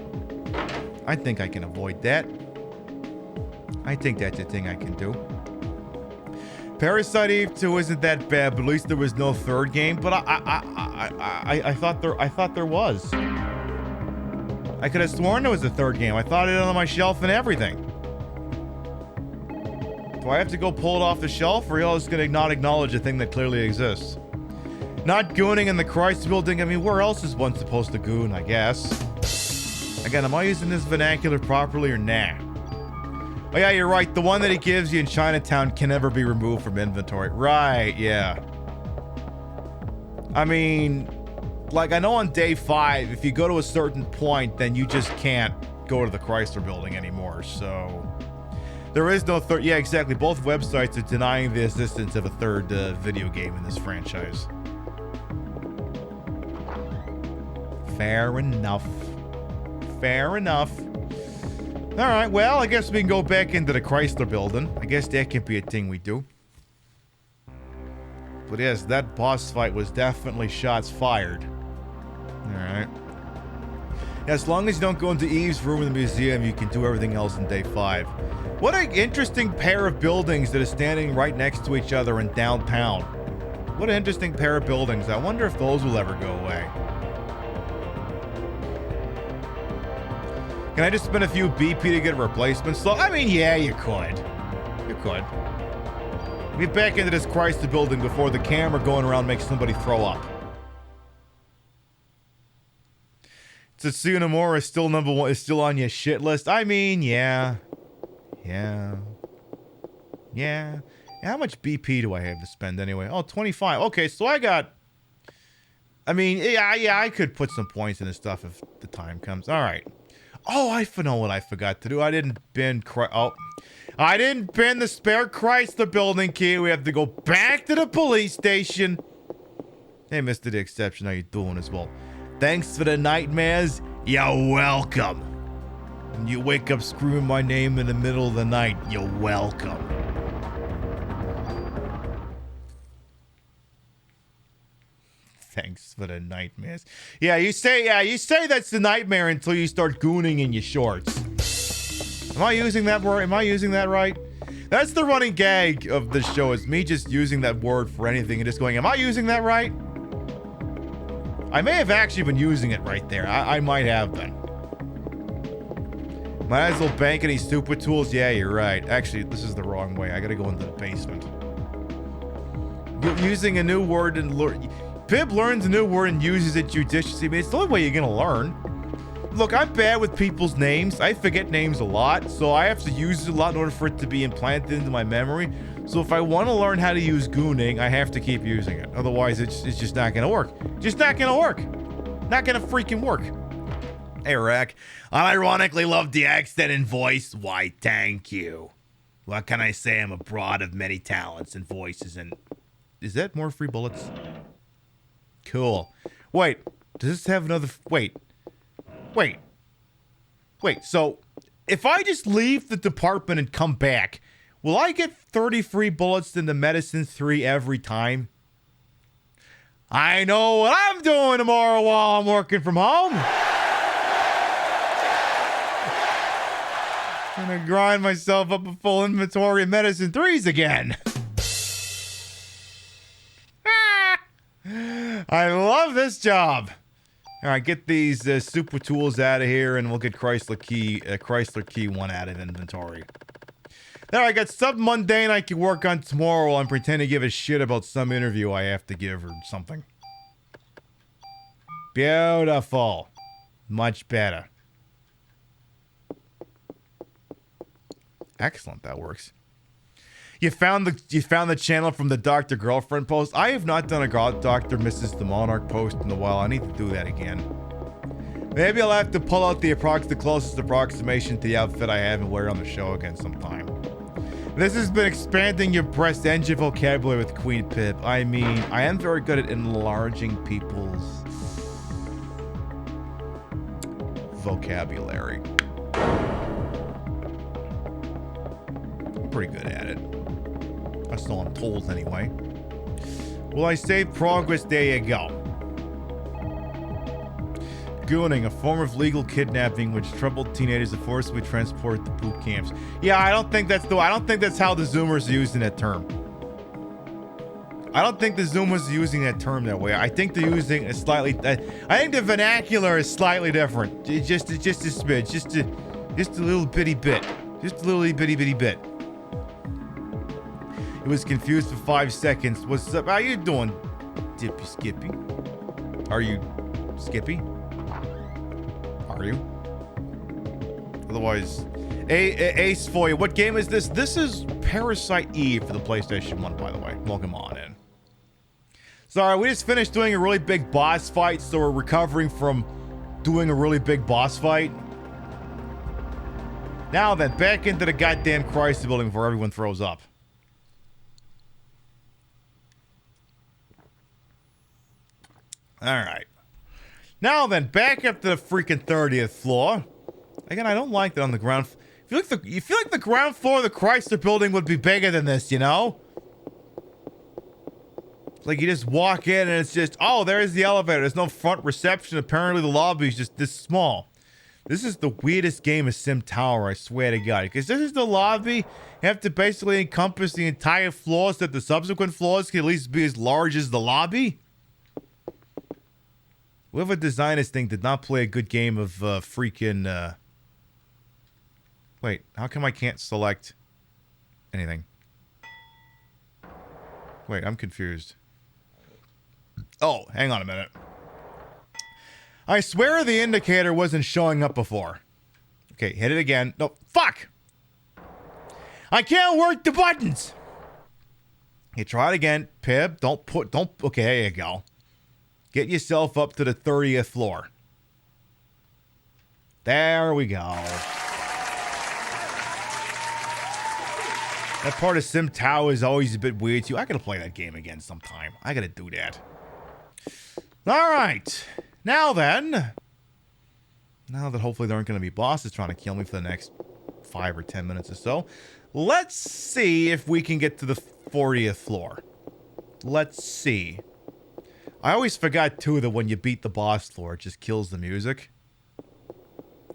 I think I can avoid that. I think that's a thing I can do. Parasite Eve 2 isn't that bad, but at least there was no third game. But I thought there was. I could have sworn there was a third game. I thought it on my shelf and everything. Do I have to go pull it off the shelf, or are y'all just gonna not acknowledge a thing that clearly exists? Not gooning in the Chrysler building. I mean, where else is one supposed to goon, I guess? Again, am I using this vernacular properly or nah? Oh yeah, you're right. The one that he gives you in Chinatown can never be removed from inventory. Right, yeah. I mean, like I know on day 5, if you go to a certain point, then you just can't go to the Chrysler building anymore, so... There is no third... Yeah, exactly. Both websites are denying the existence of a third video game in this franchise. Fair enough. Fair enough. Alright, well, I guess we can go back into the Chrysler building. I guess that can be a thing we do. But yes, that boss fight was definitely shots fired. Alright. As long as you don't go into Eve's room in the museum, you can do everything else in day 5. What an interesting pair of buildings that are standing right next to each other in downtown. What an interesting pair of buildings. I wonder if those will ever go away. Can I just spend a few BP to get a replacement slot? I mean, yeah, you could. You could. Get back into this Chrysler building before the camera going around makes somebody throw up. Tetsuya Nomura is still number 1, is still on your shit list. I mean, yeah. How much BP do I have to spend anyway? Oh, 25. Okay, so I got... I mean, yeah, I could put some points in this stuff if the time comes. All right. Oh, I know what I forgot to do. I didn't bin I didn't bin the spare Chrysler building key. We have to go back to the police station. Hey, Mr. The Exception, how you doing as well? Thanks for the nightmares. You're welcome. When you wake up screaming my name in the middle of the night, you're welcome. Thanks for the nightmares. Yeah, you say that's the nightmare until you start gooning in your shorts. Am I using that word? Am I using that right? That's the running gag of the show, is me just using that word for anything and just going, am I using that right? I may have actually been using it right there. I might have been. Might as well bank any super tools. Yeah, you're right. Actually, this is the wrong way. I gotta go into the basement. Using a new word and Pib learns a new word and uses it judiciously. I mean, it's the only way you're gonna learn. Look, I'm bad with people's names. I forget names a lot, so I have to use it a lot in order for it to be implanted into my memory. So if I want to learn how to use gooning, I have to keep using it. Otherwise, it's just not gonna work. Just not gonna work. Not gonna freaking work. Hey, Rack. I ironically love the accent and voice. Why, thank you. What can I say? I'm a broad of many talents and voices and... Is that more free bullets? Cool. Wait, does this have another... Wait, so if I just leave the department and come back, will I get 30 free bullets in the Medicine 3 every time? I know what I'm doing tomorrow while I'm working from home. I'm gonna grind myself up a full inventory of Medicine 3s again. I love this job. All right, get these super tools out of here, and we'll get Chrysler Key 1 out of inventory. There, I got something mundane I can work on tomorrow while I'm pretending to give a shit about some interview I have to give or something. Beautiful. Much better. Excellent, that works. You found the channel from the Dr. Girlfriend post. I have not done a Dr. Mrs. the Monarch post in a while. I need to do that again. Maybe I'll have to pull out the closest approximation to the outfit I have and wear it on the show again sometime. This has been expanding your breast engine vocabulary with Queen Pip. I mean, I am very good at enlarging people's vocabulary. I'm pretty good at it. That's all I'm told anyway. Will I save progress? There you go. Gooning, a form of legal kidnapping which troubled teenagers are forcibly transported to boot camps. Yeah, I don't think that's how the Zoomers are using that term. I don't think the Zoomers are using that term that way. I think they're using a slightly. I think the vernacular is slightly different. Just a smidge, just a little bitty bit, just a little bitty bit. It was confused for 5 seconds. What's up? How you doing, Dippy Skippy? Are you Skippy? Are you? Otherwise, Ace for you. What game is this? This is Parasite Eve for the PlayStation 1, by the way. Welcome on in. Sorry, we just finished doing a really big boss fight, so we're recovering from doing a really big boss fight. Now then, back into the goddamn Chrysler building before everyone throws up. Alright. Now then, back up to the freaking 30th floor. Again, I don't like that on the ground. You feel like the ground floor of the Chrysler building would be bigger than this, you know? Like you just walk in and it's just, oh, there's the elevator. There's no front reception. Apparently the lobby is just this small. This is the weirdest game of Sim Tower, I swear to God. Because this is the lobby. You have to basically encompass the entire floor so that the subsequent floors can at least be as large as the lobby. Whoever designed this thing did not play a good game of freaking... Wait, how come I can't select anything? Wait, I'm confused. Oh, hang on a minute. I swear the indicator wasn't showing up before. Okay, hit it again. No, fuck! I can't work the buttons! Okay, try it again. Pib, okay, there you go. Get yourself up to the 30th floor. There we go. That part of Sim Tower is always a bit weird too. I gotta play that game again sometime. I gotta do that. Alright. Now then. Now that hopefully there aren't gonna be bosses trying to kill me for the next 5 or 10 minutes or so. Let's see if we can get to the 40th floor. Let's see. I always forgot too that when you beat the boss floor, it just kills the music.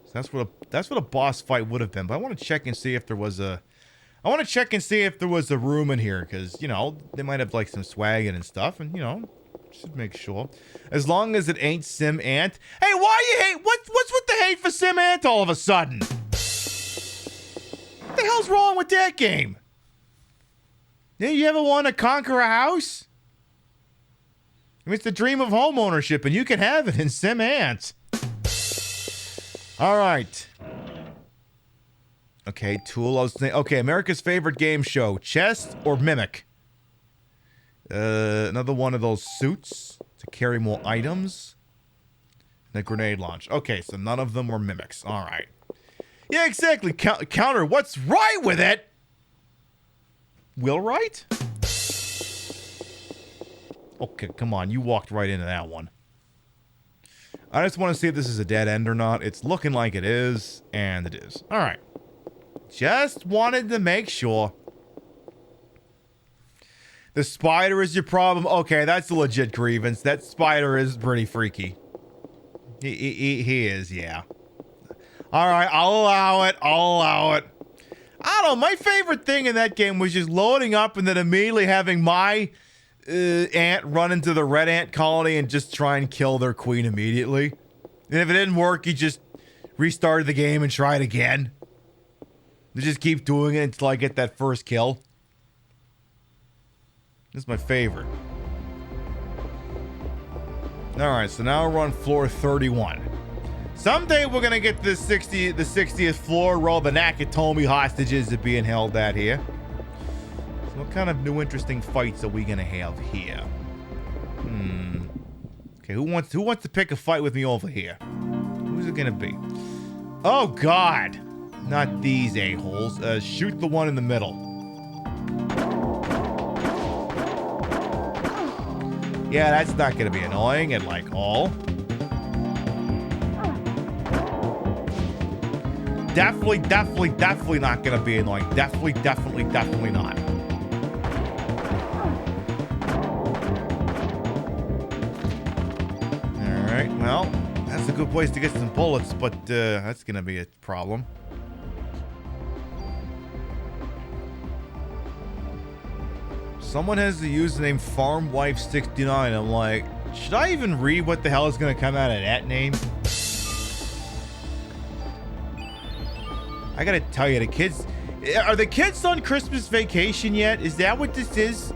So that's what a boss fight would have been. But I want to check and see if there was a... I want to check and see if there was a room in here. Because, you know, they might have like some swagging and stuff. And, you know, should make sure. As long as it ain't Sim Ant. Hey, why you hate... What's with the hate for Sim Ant all of a sudden? What the hell's wrong with that game? Yeah, you ever want to conquer a house? I mean, it's the dream of home ownership, and you can have it in Sim Ant. All right. Okay, Tool. Okay, America's favorite game show. Chess or Mimic? Another one of those suits to carry more items. And a grenade launch. Okay, so none of them were Mimics. All right. Yeah, exactly. Counter. What's right with it? Will right? Okay, come on. You walked right into that one. I just want to see if this is a dead end or not. It's looking like it is, and it is. All right. Just wanted to make sure. The spider is your problem. Okay, that's a legit grievance. That spider is pretty freaky. He is, yeah. All right, I'll allow it. I'll allow it. I don't know. My favorite thing in that game was just loading up and then immediately having my... ant run into the red ant colony and just try and kill their queen immediately. And if it didn't work, you just restarted the game and tried again. You just keep doing it until I get that first kill. This is my favorite. Alright, so now we're on floor 31. Someday we're gonna get to the 60th floor where all the Nakatomi hostages are being held at here. What kind of new interesting fights are we gonna have here? Okay, who wants to pick a fight with me over here? Who's it gonna be? Oh God! Not these a-holes. Shoot the one in the middle. Yeah, that's not gonna be annoying at like all. Definitely not gonna be annoying. Definitely not. Well, that's a good place to get some bullets, but that's gonna be a problem. Someone has the username FarmWife69. I'm like, should I even read what the hell is gonna come out of that name? I gotta tell you, the kids... Are the kids on Christmas vacation yet? Is that what this is?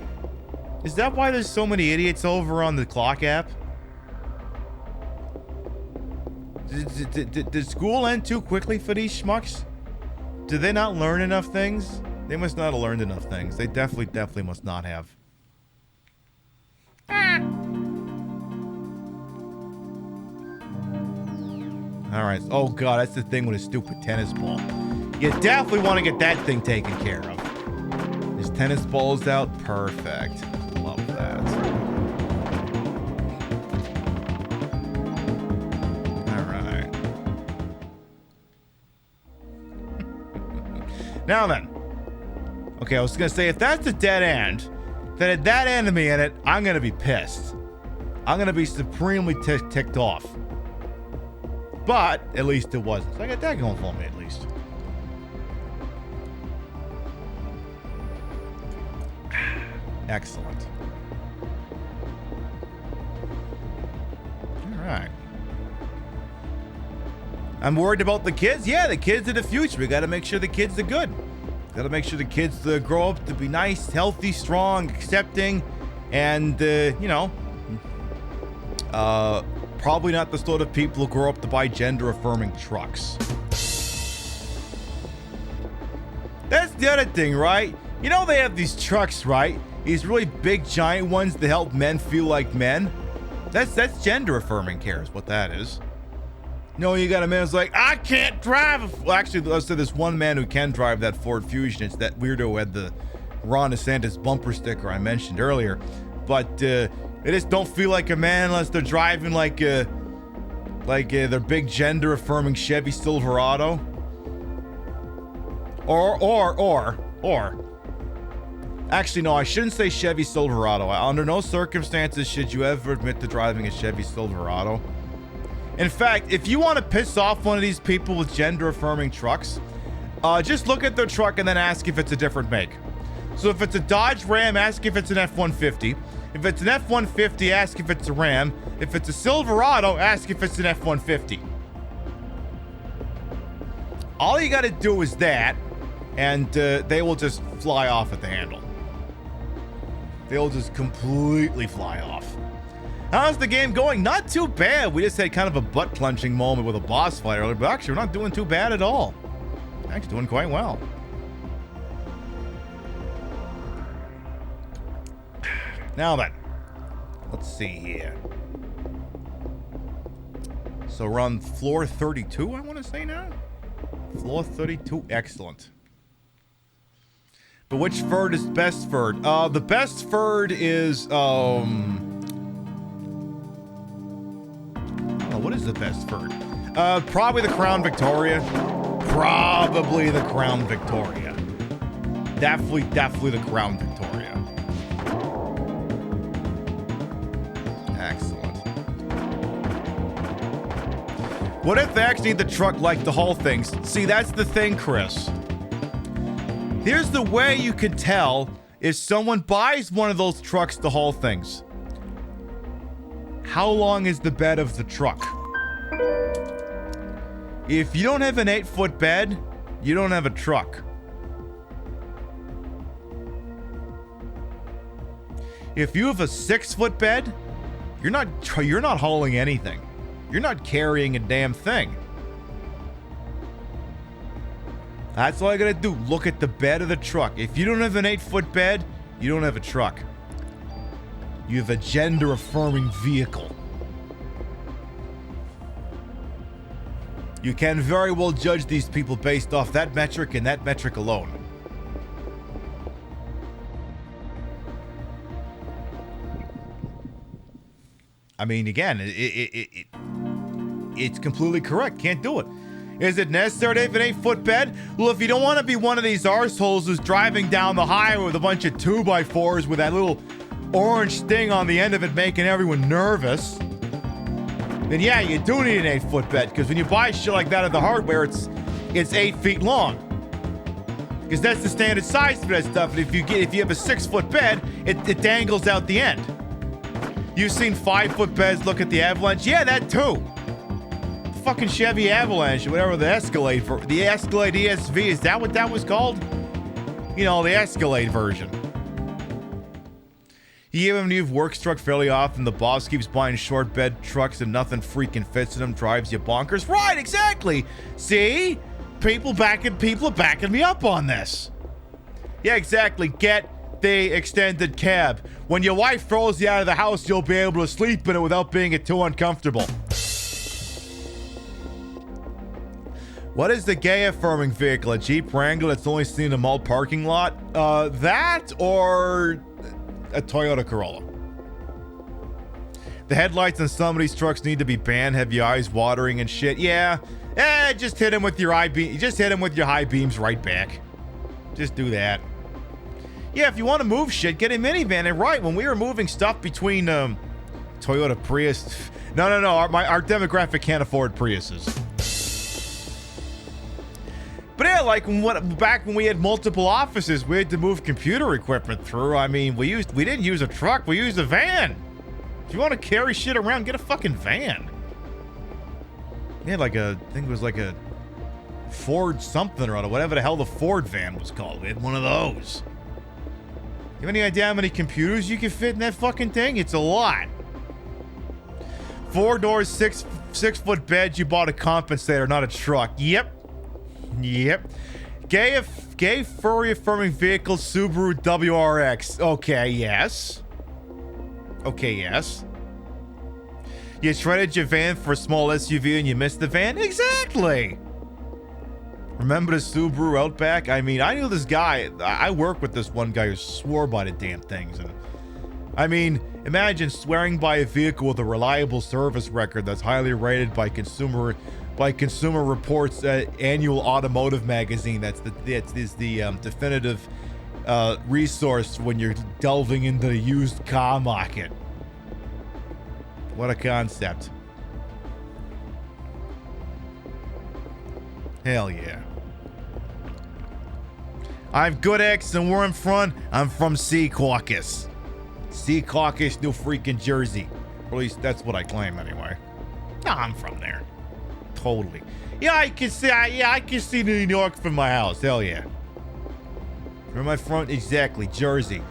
Is that why there's so many idiots over on the clock app? Did school end too quickly for these schmucks? Did they not learn enough things? They must not have learned enough things. They definitely must not have. Alright. Oh god, that's the thing with a stupid tennis ball. You definitely want to get that thing taken care of. His tennis ball's out. Perfect. Love that. Alright. Now then. Okay, I was going to say, if that's a dead end, then at that enemy in it, I'm going to be pissed. I'm going to be supremely ticked off. But, at least it wasn't. So I got that going for me, at least. Excellent. Alright. I'm worried about the kids. Yeah, the kids are the future. We got to make sure the kids are good. Got to make sure the kids grow up to be nice, healthy, strong, accepting, and, you know, probably not the sort of people who grow up to buy gender-affirming trucks. That's the other thing, right? You know they have these trucks, right? These really big, giant ones that help men feel like men. That's gender-affirming care is what that is. No, you got a man who's like, I can't drive. Well, actually, let's say there's one man who can drive that Ford Fusion. It's that weirdo who had the Ron DeSantis bumper sticker I mentioned earlier. But they just don't feel like a man unless they're driving like their big gender-affirming Chevy Silverado. Or. Actually, no, I shouldn't say Chevy Silverado. Under no circumstances should you ever admit to driving a Chevy Silverado. In fact, if you want to piss off one of these people with gender-affirming trucks, just look at their truck and then ask if it's a different make. So if it's a Dodge Ram, ask if it's an F-150. If it's an F-150, ask if it's a Ram. If it's a Silverado, ask if it's an F-150. All you got to do is that, and they will just fly off at the handle. They'll just completely fly off. How's the game going? Not too bad. We just had kind of a butt-clenching moment with a boss fight earlier, but actually we're not doing too bad at all. Actually doing quite well. Now then, let's see here. So we're on floor 32, I want to say now? Floor 32, excellent. But which Ferd is best Ferd? The best Ferd is, what is the best Ferd? Probably the Crown Victoria. Probably the Crown Victoria. Definitely the Crown Victoria. Excellent. What if they actually need the truck like to haul things? See, that's the thing, Chris. Here's the way you could tell if someone buys one of those trucks to haul things. How long is the bed of the truck? If you don't have an 8-foot bed, you don't have a truck. If you have a 6-foot bed, you're not hauling anything. You're not carrying a damn thing. That's all I gotta do. Look at the bed of the truck. If you don't have an 8-foot bed, you don't have a truck. You have a gender-affirming vehicle. You can very well judge these people based off that metric and that metric alone. I mean, again, it's completely correct. Can't do it. Is it necessary to have an 8-foot bed? Well, if you don't want to be one of these arseholes who's driving down the highway with a bunch of 2x4s with that little orange sting on the end of it making everyone nervous, then yeah, you do need an 8-foot bed, because when you buy shit like that at the hardware, it's 8 feet long. Because that's the standard size for that stuff. And if you have a 6-foot bed, it dangles out the end. You've seen 5-foot beds look at the Avalanche? Yeah, that too. Fucking Chevy Avalanche, or whatever the Escalade ESV, is that what that was called? You know, the Escalade version. Even when you've work struck fairly often, the boss keeps buying short bed trucks and nothing freaking fits in them, drives you bonkers. Right, exactly. See? People are backing me up on this. Yeah, exactly. Get the extended cab. When your wife throws you out of the house, you'll be able to sleep in it without being too uncomfortable. What is the gay affirming vehicle? A Jeep Wrangler that's only seen in a mall parking lot? That or a Toyota Corolla. The headlights on some of these trucks need to be banned. Have your eyes watering and shit. Yeah. Just hit him with your high beams right back. Just do that. Yeah, if you want to move shit, get a minivan. And right, when we were moving stuff between Toyota Prius. No. Our demographic can't afford Priuses. But yeah, like back when we had multiple offices, we had to move computer equipment through. I mean, we didn't use a truck, we used a van. If you want to carry shit around, get a fucking van. Yeah, I think it was like a Ford something or other, whatever the hell the Ford van was called. We had one of those. You have any idea how many computers you can fit in that fucking thing? It's a lot. 4 doors, 6-foot bed. You bought a compensator, not a truck. Yep. Gay furry affirming vehicle, Subaru WRX. Okay, yes. You traded your van for a small SUV and you missed the van? Exactly. Remember the Subaru Outback? I mean, I knew this guy. I worked with this one guy who swore by the damn things. And I mean, imagine swearing by a vehicle with a reliable service record that's highly rated by Consumer Reports annual automotive magazine. That's the definitive resource when you're delving into the used car market. What a concept. Hell yeah. I'm Good X and we're in front. I'm from Sea Caucus, New freaking Jersey. Or at least that's what I claim anyway. No, I'm from there. Totally. Yeah, I can see New York from my house. Hell yeah. Where am I from? Exactly, Jersey.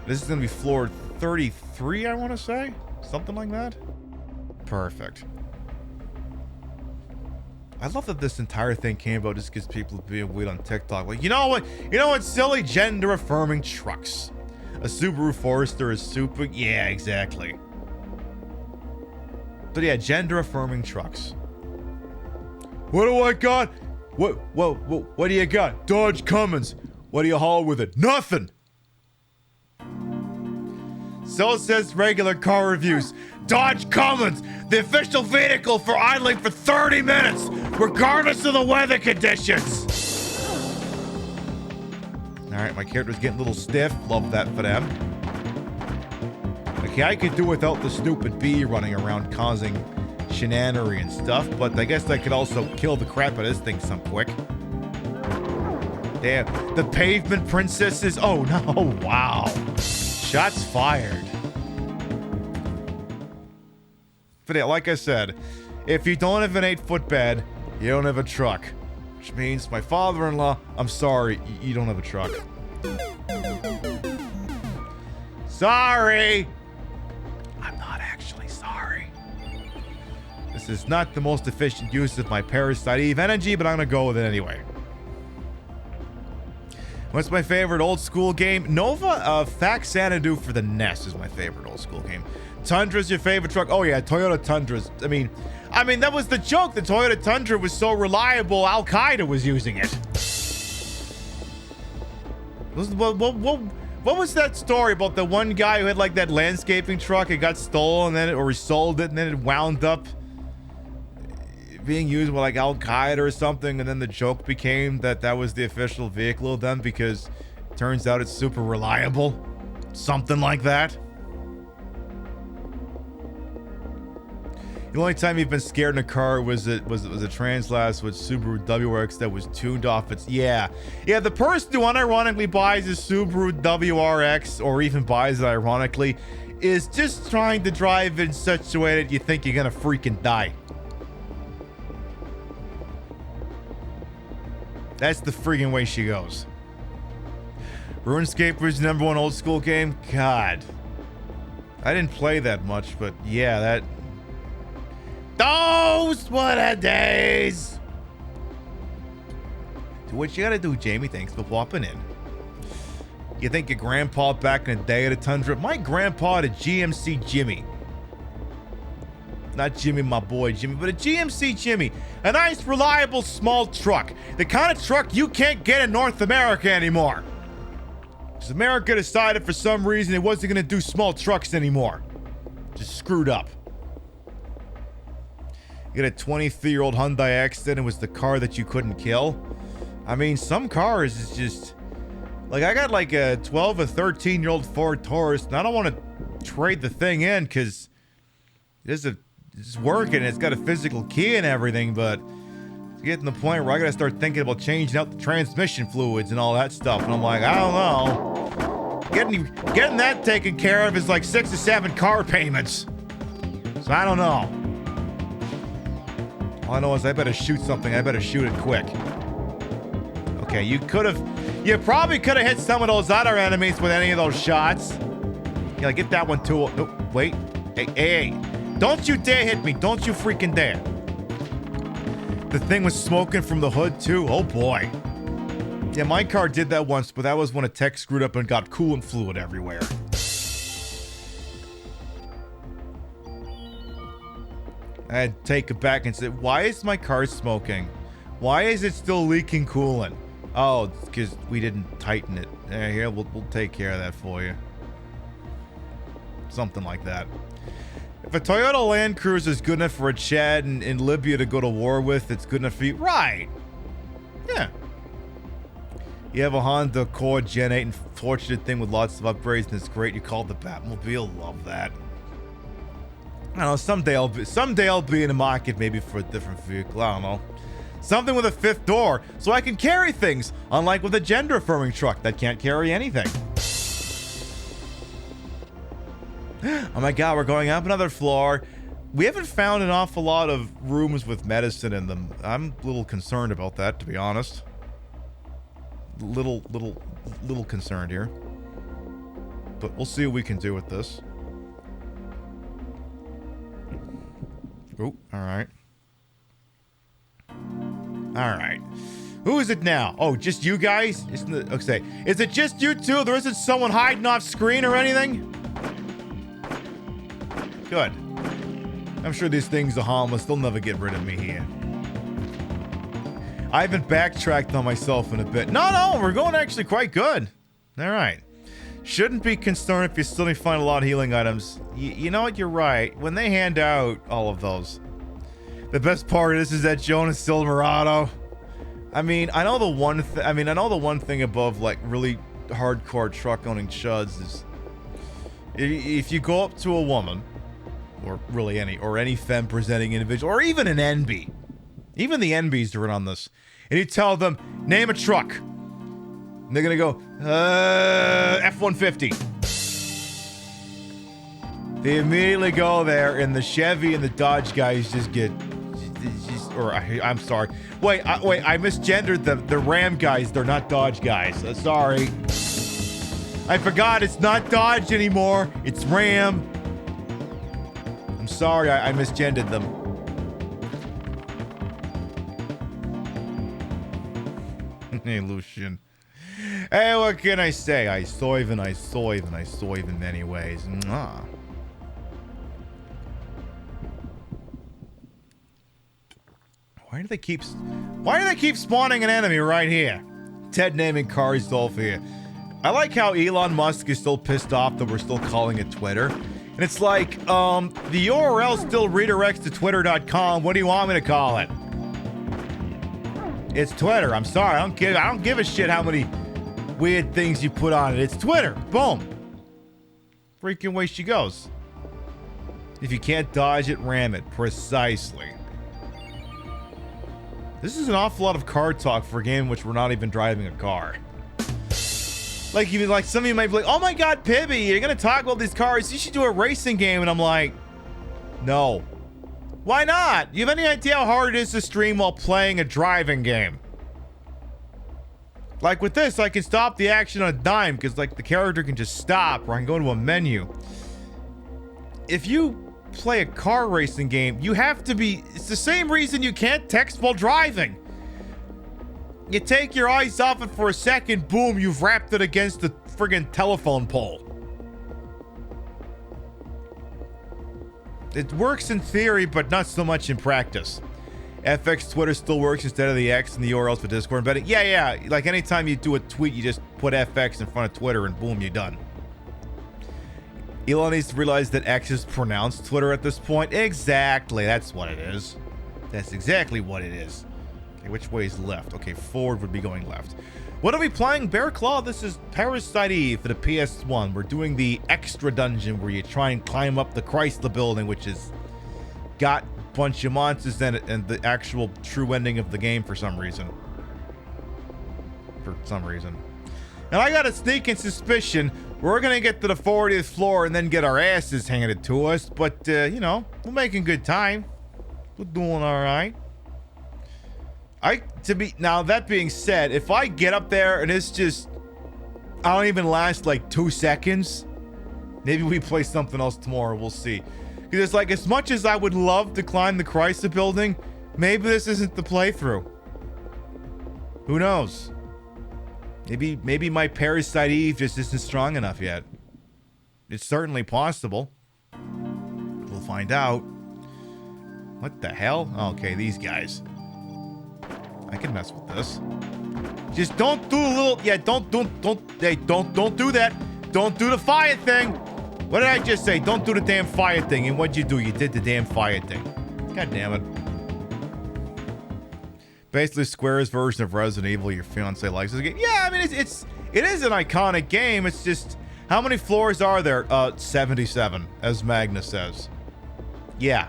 This is gonna be floor 33, I want to say, something like that. Perfect. I love that this entire thing came about just because people are being weird on TikTok. Like, you know what? Silly gender affirming trucks. A Subaru Forester is super. Yeah, exactly. But yeah, gender affirming trucks. What do I got? What do you got? Dodge Cummins. What do you haul with it? Nothing. So says regular car reviews. Dodge Cummins, the official vehicle for idling for 30 minutes, regardless of the weather conditions. All right, my character's getting a little stiff. Love that for them. Okay, I could do without the stupid bee running around causing shenanery and stuff, but I guess I could also kill the crap out of this thing some quick. Damn, the pavement princesses. Oh no, wow. Shots fired. But yeah, like I said, if you don't have an 8-foot bed, you don't have a truck. Which means my father-in-law, I'm sorry, you don't have a truck. Sorry! I'm not actually sorry. This is not the most efficient use of my Parasite Eve energy, but I'm gonna go with it anyway. What's my favorite old school game? Nova Fax Xanadu for the NES is my favorite old school game. Tundra's your favorite truck? Oh yeah, Toyota Tundra's. I mean, that was the joke. The Toyota Tundra was so reliable, Al Qaeda was using it. What was that story about the one guy who had like that landscaping truck? It got stolen, or he sold it, and then it wound up being used by like Al Qaeda or something, and then the joke became that was the official vehicle of them because it turns out it's super reliable. Something like that. The only time you've been scared in a car was a Translast with Subaru WRX that was tuned off its... Yeah. Yeah, the person who unironically buys a Subaru WRX, or even buys it ironically, is just trying to drive in such a way that you think you're gonna freaking die. That's the freaking way she goes. RuneScape was the #1 old school game? God. I didn't play that much, but yeah, that... Those were the days! Do what you gotta do, Jamie. Thanks for popping in. You think your grandpa back in the day at a Tundra? My grandpa had a GMC Jimmy. Not Jimmy, my boy Jimmy, but a GMC Jimmy. A nice, reliable, small truck. The kind of truck you can't get in North America anymore. Because America decided for some reason it wasn't going to do small trucks anymore. Just screwed up. You got a 23-year-old Hyundai accident. It was the car that you couldn't kill. I mean, some cars is just... Like, I got like a 12 or 13-year-old Ford Taurus, and I don't want to trade the thing in because it's working. It's got a physical key and everything, but it's getting to the point where I got to start thinking about changing out the transmission fluids and all that stuff. And I'm like, I don't know. Getting that taken care of is like 6 or 7 car payments. So I don't know. All I know is I better shoot something. I better shoot it quick. Okay, you probably could have hit some of those other enemies with any of those shots. Yeah, get that one too. Oh, wait. Hey. Don't you dare hit me. Don't you freaking dare. The thing was smoking from the hood too. Oh boy. Yeah, my car did that once, but that was when a tech screwed up and got coolant fluid everywhere. I had to take it back and say, why is my car smoking? Why is it still leaking coolant? Oh, it's because we didn't tighten it. Here, we'll take care of that for you. Something like that. If a Toyota Land Cruiser is good enough for a Chad in Libya to go to war with, it's good enough for you. Right. Yeah. You have a Honda Accord Gen 8 and fortunate thing with lots of upgrades, and it's great. You call it the Batmobile. Love that. I don't know. Someday I'll be in the market maybe for a different vehicle. I don't know. Something with a 5th door, so I can carry things, unlike with a gender-affirming truck that can't carry anything. Oh my god, we're going up another floor. We haven't found an awful lot of rooms with medicine in them. I'm a little concerned about that, to be honest. Little concerned here. But we'll see what we can do with this. Oh, alright. Alright. Who is it now? Oh, just you guys? Okay. Is it just you two? There isn't someone hiding off screen or anything? Good. I'm sure these things are harmless. They'll never get rid of me here. I haven't backtracked on myself in a bit. No, we're going actually quite good. Alright. Shouldn't be concerned if you still need to find a lot of healing items. You know what? You're right. When they hand out all of those, the best part of this is that Jonas Silverado. I mean, I know the one thing above like really hardcore truck owning chuds is if you go up to a woman, or really any femme presenting individual, or even an NB, even the NBs are in on this, and you tell them name a truck, and they're gonna go F-150. They immediately go there, and the Chevy and the Dodge guys just get. I'm sorry. Wait, I misgendered them. The Ram guys, they're not Dodge guys. Sorry. I forgot it's not Dodge anymore. It's Ram. I'm sorry, I misgendered them. Hey, Lucian. Hey, what can I say? I soive in many ways. Mwah. Why do they keep spawning an enemy right here? Ted naming cars Dolph here. I like how Elon Musk is still pissed off that we're still calling it Twitter. And it's like, the URL still redirects to twitter.com. What do you want me to call it? It's Twitter. I'm sorry. I don't give a shit how many weird things you put on it. It's Twitter. Boom. Freaking way she goes. If you can't dodge it, ram it. Precisely. This is an awful lot of car talk for a game in which we're not even driving a car. Like, even like some of you might be like, oh my god, Pibby, you're gonna talk about these cars. You should do a racing game. And I'm like, no. Why not? You have any idea how hard it is to stream while playing a driving game? Like with this, I can stop the action on a dime because like the character can just stop, or I can go to a menu. If you play a car racing game, you have to be, it's the same reason you can't text while driving. You take your eyes off it for a second, boom, you've wrapped it against the friggin' telephone pole. It works in theory, but not so much in practice. FX Twitter still works instead of the X and the URLs for Discord. But yeah, like anytime you do a tweet, you just put FX in front of Twitter and boom, you're done. Elon needs to realize that X is pronounced Twitter at this point. Exactly, that's what it is. That's exactly what it is. Okay, which way is left? Okay, forward would be going left. What are we playing? Bear Claw? This is Parasite for the PS1. We're doing the extra dungeon where you try and climb up the Chrysler building, which has got a bunch of monsters in it, and the actual true ending of the game for some reason. And I got a sneaking suspicion we're gonna get to the 40th floor and then get our asses handed to us, but you know, we're making good time. We're doing all right. Now that being said, if I get up there and it's just, I don't even last like 2 seconds, maybe we play something else tomorrow. We'll see. Because it's like, as much as I would love to climb the Chrysler building, maybe this isn't the playthrough. Who knows? Maybe my Parasite Eve just isn't strong enough yet. It's certainly possible. We'll find out. What the hell? Okay, these guys. I can mess with this. Just don't do a little, yeah, don't do that. Don't do the fire thing. What did I just say? Don't do the damn fire thing. And what'd you do? You did the damn fire thing. God damn it. Basically, Square's version of Resident Evil your fiance likes this game. Yeah, I mean, it is an iconic game. It's just, how many floors are there? 77, as Magnus says. Yeah,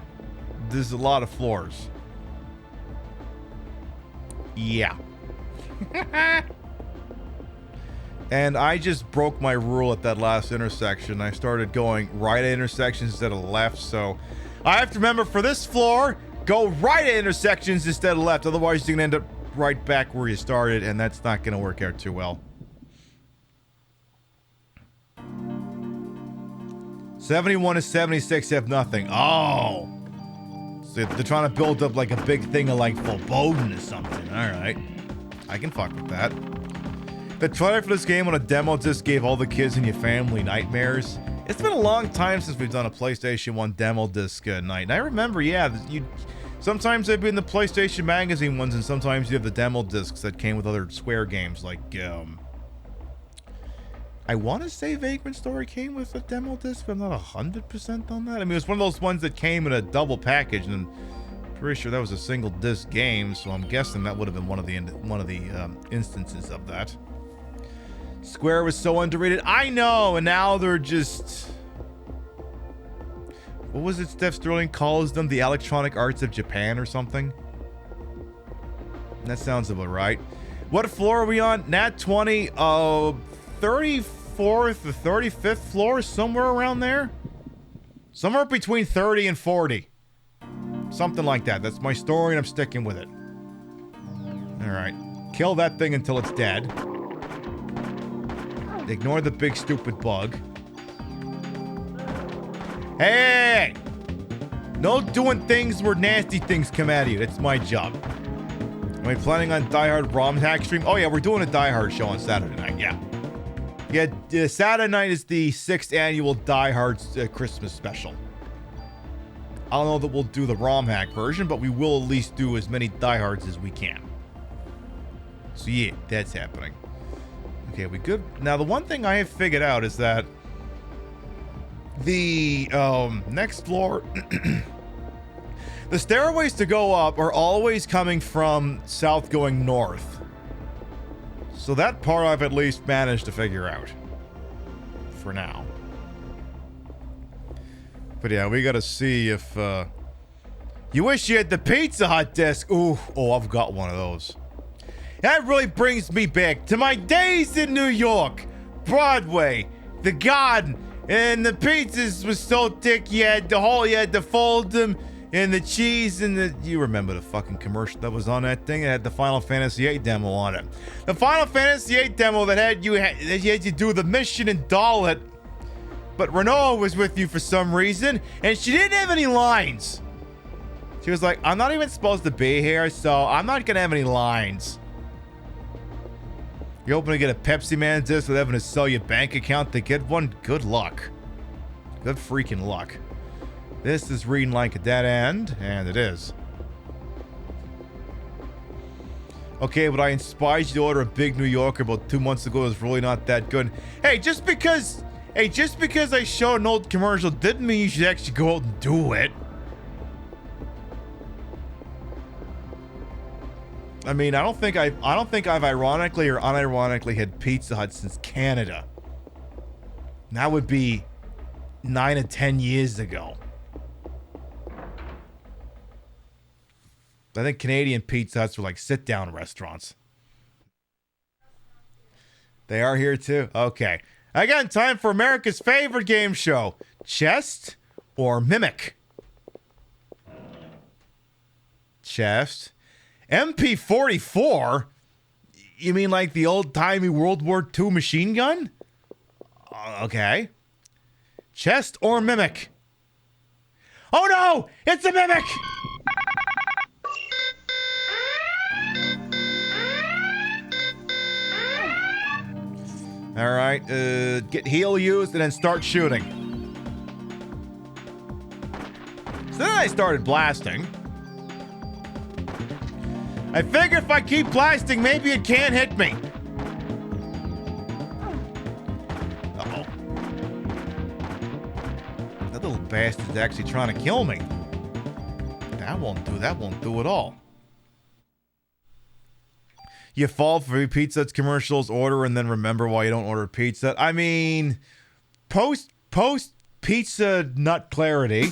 there's a lot of floors. Yeah. And I just broke my rule at that last intersection. I started going right at intersections instead of left, so I have to remember for this floor, go right at intersections instead of left. Otherwise, you're going to end up right back where you started, and that's not going to work out too well. 71 to 76 have nothing. Oh. So they're trying to build up like a big thing of like foreboding or something. All right. I can fuck with that. The trailer for this game on a demo disc gave all the kids in your family nightmares. It's been a long time since we've done a PlayStation 1 demo disc night. And I remember, yeah, sometimes they've been the PlayStation Magazine ones, and sometimes you have the demo discs that came with other Square games, like, I want to say Vagrant Story came with a demo disc, but I'm not 100% on that. I mean, it was one of those ones that came in a double package, and I'm pretty sure that was a single disc game, so I'm guessing that would have been one of the instances of that. Square was so underrated. I know, and now they're just... What was it Steph Sterling calls them? The Electronic Arts of Japan or something? That sounds about right. What floor are we on? Nat 20, 34th or 35th floor? Somewhere around there? Somewhere between 30 and 40. Something like that. That's my story, and I'm sticking with it. Alright. Kill that thing until it's dead. Ignore the big stupid bug. Hey! No doing things where nasty things come at you. That's my job. Am I planning on Die Hard ROM hack stream? Oh yeah, we're doing a Die Hard show on Saturday night. Yeah. Yeah, Saturday night is the 6th annual Die Hard Christmas special. I don't know that we'll do the ROM hack version, but we will at least do as many Die Hards as we can. So yeah, that's happening. Okay, we good? Now, the one thing I have figured out is that the next floor, the stairways to go up are always coming from south going north. So that part I've at least managed to figure out. For now. But yeah, we gotta see if you wish you had the Pizza Hut disc. Ooh, oh, I've got one of those. That really brings me back to my days in New York. Broadway, the Garden, and the pizzas was so thick you had to fold them, and the cheese and the, you remember the fucking commercial that was on that thing? It had the Final Fantasy VIII demo on it. The Final Fantasy VIII demo that had you do the mission and doll it. But Renault was with you for some reason, and she didn't have any lines. She was like, I'm not even supposed to be here, so I'm not gonna have any lines. You're hoping to get a Pepsi Man disc with having to sell your bank account to get one? Good luck. Good freaking luck. This is reading like a dead end, and it is. Okay, but I inspired you to order a Big New Yorker about 2 months ago. It was really not that good. Hey, just because I showed an old commercial didn't mean you should actually go out and do it. I mean, I don't think I've ironically or unironically had Pizza Hut since Canada. And that would be 9 or 10 years ago. I think Canadian Pizza Huts were like sit-down restaurants. They are here too? Okay. Again, time for America's favorite game show. Chest or Mimic? Chest. MP44? You mean like the old-timey World War II machine gun? Okay. Chest or Mimic? Oh no! It's a Mimic! All right, get heal used and then start shooting. So then I started blasting. I figure if I keep blasting, maybe it can't hit me. Uh-oh. That little bastard's actually trying to kill me. That won't do at all. You fall for Pizza Hut's commercials, order, and then remember why you don't order pizza. I mean, post pizza nut clarity.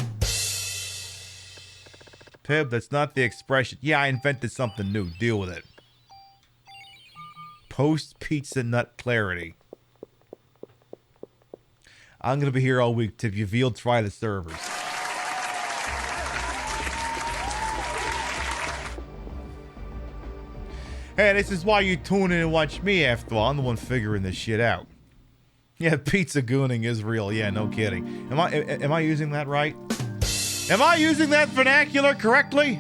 Pib, that's not the expression. Yeah, I invented something new. Deal with it. Post pizza nut clarity. I'm gonna be here all week to reveal try the servers. Hey, this is why you tune in and watch me after all. I'm the one figuring this shit out. Yeah, pizza gooning is real. Yeah, no kidding. Am I using that right? Am I using that vernacular correctly?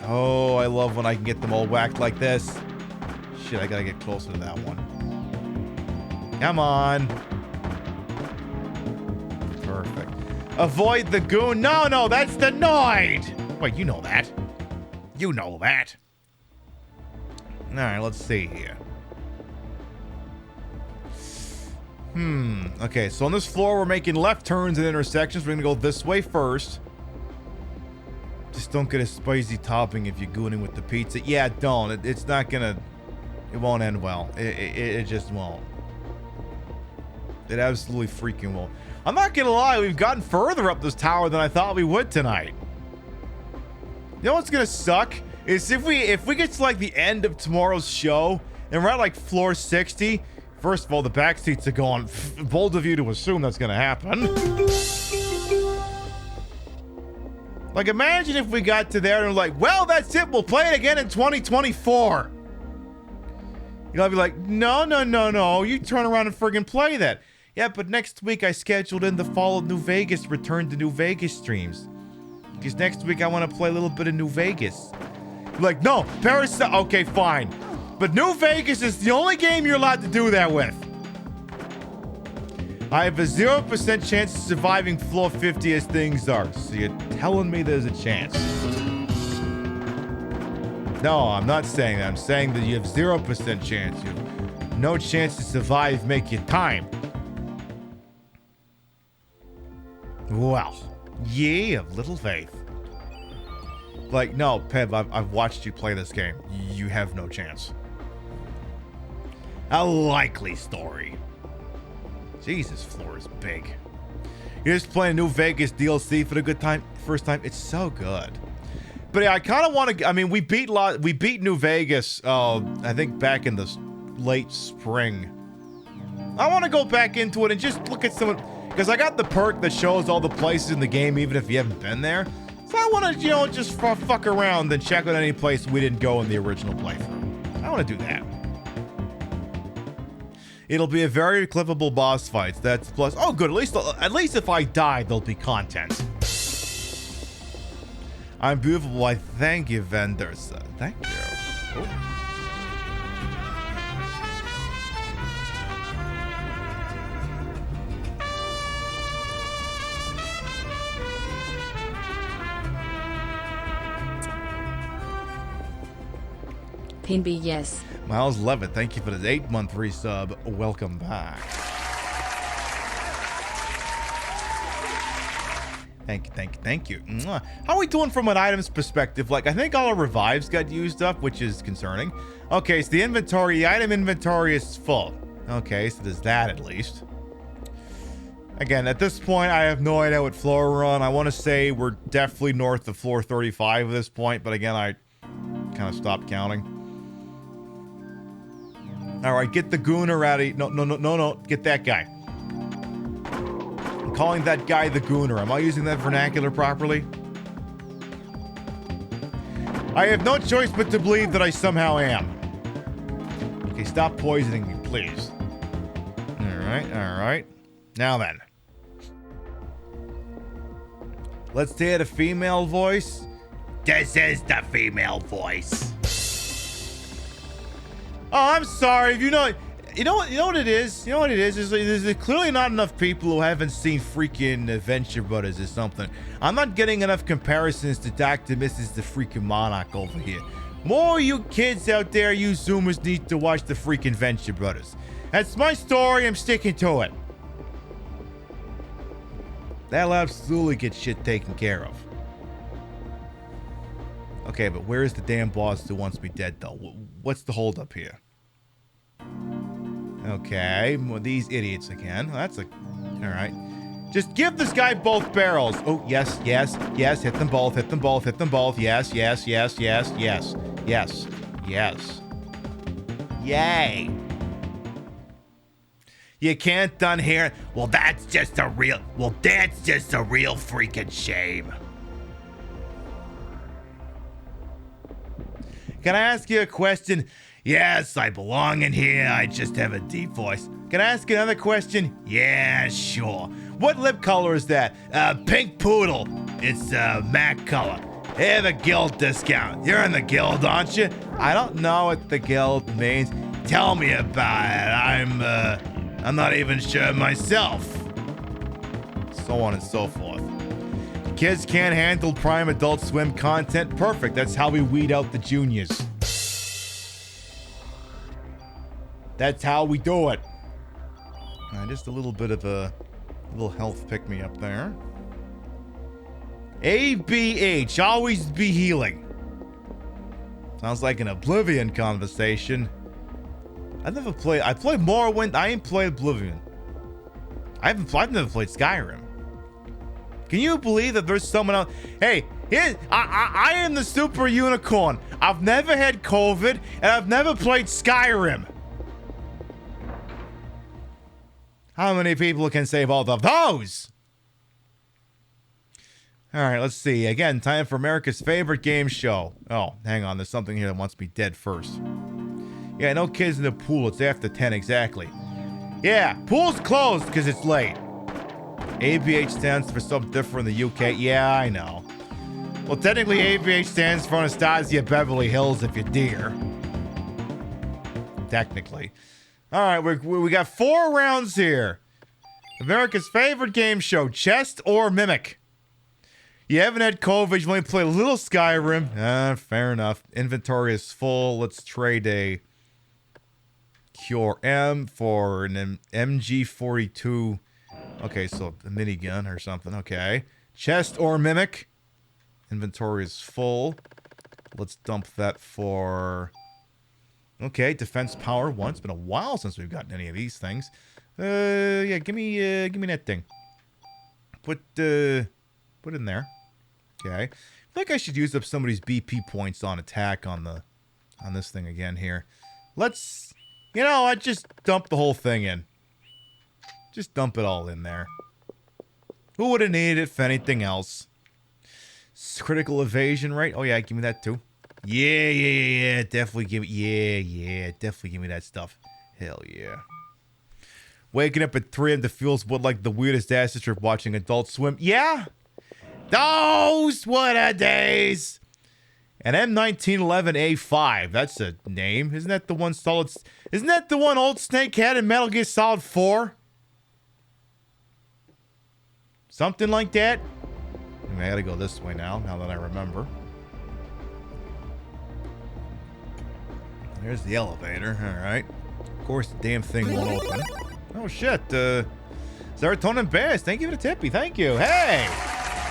Oh, I love when I can get them all whacked like this. Shit, I gotta get closer to that one. Come on. Perfect. Avoid the goon. No, that's denied. Wait, you know that. You know that. All right, let's see here. Okay, so on this floor, we're making left turns and intersections. We're gonna go this way first. Just don't get a spicy topping if you're gooning with the pizza. Yeah, don't. It's not gonna... It won't end well. It just won't. It absolutely freaking won't. I'm not gonna lie, we've gotten further up this tower than I thought we would tonight. You know what's gonna suck? Is if we get to like the end of tomorrow's show and we're at like floor 60, first of all, the back seats are gone. Bold of you to assume that's gonna happen. Like, imagine if we got to there and we're like, well, that's it, we'll play it again in 2024. You know, I'd be like, no, you turn around and friggin' play that. Yeah, but next week I scheduled in the Fall of New Vegas Return to New Vegas streams. Because next week I want to play a little bit of New Vegas. Like, no, Parasite, okay, fine. But New Vegas is the only game you're allowed to do that with. I have a 0% chance of surviving floor 50 as things are. So you're telling me there's a chance. No, I'm not saying that. I'm saying that you have 0% chance. You have no chance to survive, make your time. Well, ye of little faith. Like, no, Peb, I've watched you play this game. You have no chance. A likely story. Jesus, floor is big. You're just playing New Vegas DLC for the first time. It's so good. But yeah, I kind of want to. I mean, we beat New Vegas. I think back in the late spring. I want to go back into it and just look at some, because I got the perk that shows all the places in the game, even if you haven't been there. So I want to, just fuck around and check out any place we didn't go in the original playthrough. I want to do that. It'll be a very clippable boss fight. That's plus. Oh, good. At least if I die, there'll be content. I'm beautiful. Why, thank you, vendors. Thank you. Oh. Pinby, yes. Miles Levitt, thank you for this 8-month resub. Welcome back. Thank you. Mwah. How are we doing from an items perspective? Like, I think all our revives got used up, which is concerning. Okay, so the item inventory is full. Okay, so there's that at least. Again, at this point, I have no idea what floor we're on. I want to say we're definitely north of floor 35 at this point, but again, I kind of stopped counting. All right, get the gooner out of... No. Get that guy. I'm calling that guy the gooner. Am I using that vernacular properly? I have no choice but to believe that I somehow am. Okay, stop poisoning me, please. All right. Now then. Let's hear the female voice. This is the female voice. Oh, I'm sorry. You know what it is? You know what it is? There's clearly not enough people who haven't seen freaking Adventure Brothers or something. I'm not getting enough comparisons to Dr. Mrs. the freaking Monarch over here. More you kids out there, you Zoomers, need to watch the freaking Venture Brothers. That's my story. I'm sticking to it. That'll absolutely get shit taken care of. Okay, but where is the damn boss who wants me dead, though? What's the holdup here? Okay, well, these idiots again. That's a... Alright. Just give this guy both barrels. Oh, yes. Hit them both. Yes. Yay. You can't done here. Well, that's just a real freaking shame. Can I ask you a question? Yes, I belong in here. I just have a deep voice. Can I ask another question? Yeah, sure. What lip color is that? Pink poodle. It's MAC color. Hey, the guild discount. You're in the guild, aren't you? I don't know what the guild means. Tell me about it. I'm not even sure myself. So on and so forth. Kids can't handle prime Adult Swim content. Perfect. That's how we weed out the juniors. That's how we do it. Just a little bit of a little health pick-me-up there. ABH, always be healing. Sounds like an Oblivion conversation. I played Morrowind. I ain't played Oblivion. I've never played Skyrim. Can you believe that there's someone else? Hey, I am the super unicorn. I've never had COVID, and I've never played Skyrim. How many people can say both of those? All right, let's see. Again, time for America's favorite game show. Oh, hang on. There's something here that wants me dead first. Yeah, no kids in the pool. It's after 10 exactly. Yeah, pool's closed because it's late. ABH stands for something different in the UK. Yeah, I know. Well, technically, ABH stands for Anastasia Beverly Hills if you're dear. Technically. All right, we got 4 rounds here. America's favorite game show, Chest or Mimic. You haven't had COVID, you've only played a little Skyrim. Fair enough. Inventory is full. Let's trade a Cure M for an MG42. Okay, so a minigun or something. Okay. Chest or Mimic. Inventory is full. Let's dump that for... Okay, defense power 1. It's been a while since we've gotten any of these things. Yeah, give me that thing. Put in there. Okay. I feel like I should use up some of these BP points on attack on this thing again here. Let's, you know, I just dump the whole thing in. Just dump it all in there. Who would have needed it for anything else? Critical evasion rate. Oh yeah, give me that too. Yeah. Definitely give me. Yeah. Definitely give me that stuff. Hell yeah. Waking up at 3 a.m. to feels what like the weirdest acid trip watching Adult Swim. Yeah. Those were the days. And M1911A5. That's a name. Isn't that the one Isn't that the one Old Snake had in Metal Gear Solid 4? Something like that. I gotta go this way now that I remember. There's the elevator. Alright. Of course, the damn thing won't open. Oh, shit. Serotonin Bears, thank you for the tippy. Thank you. Hey!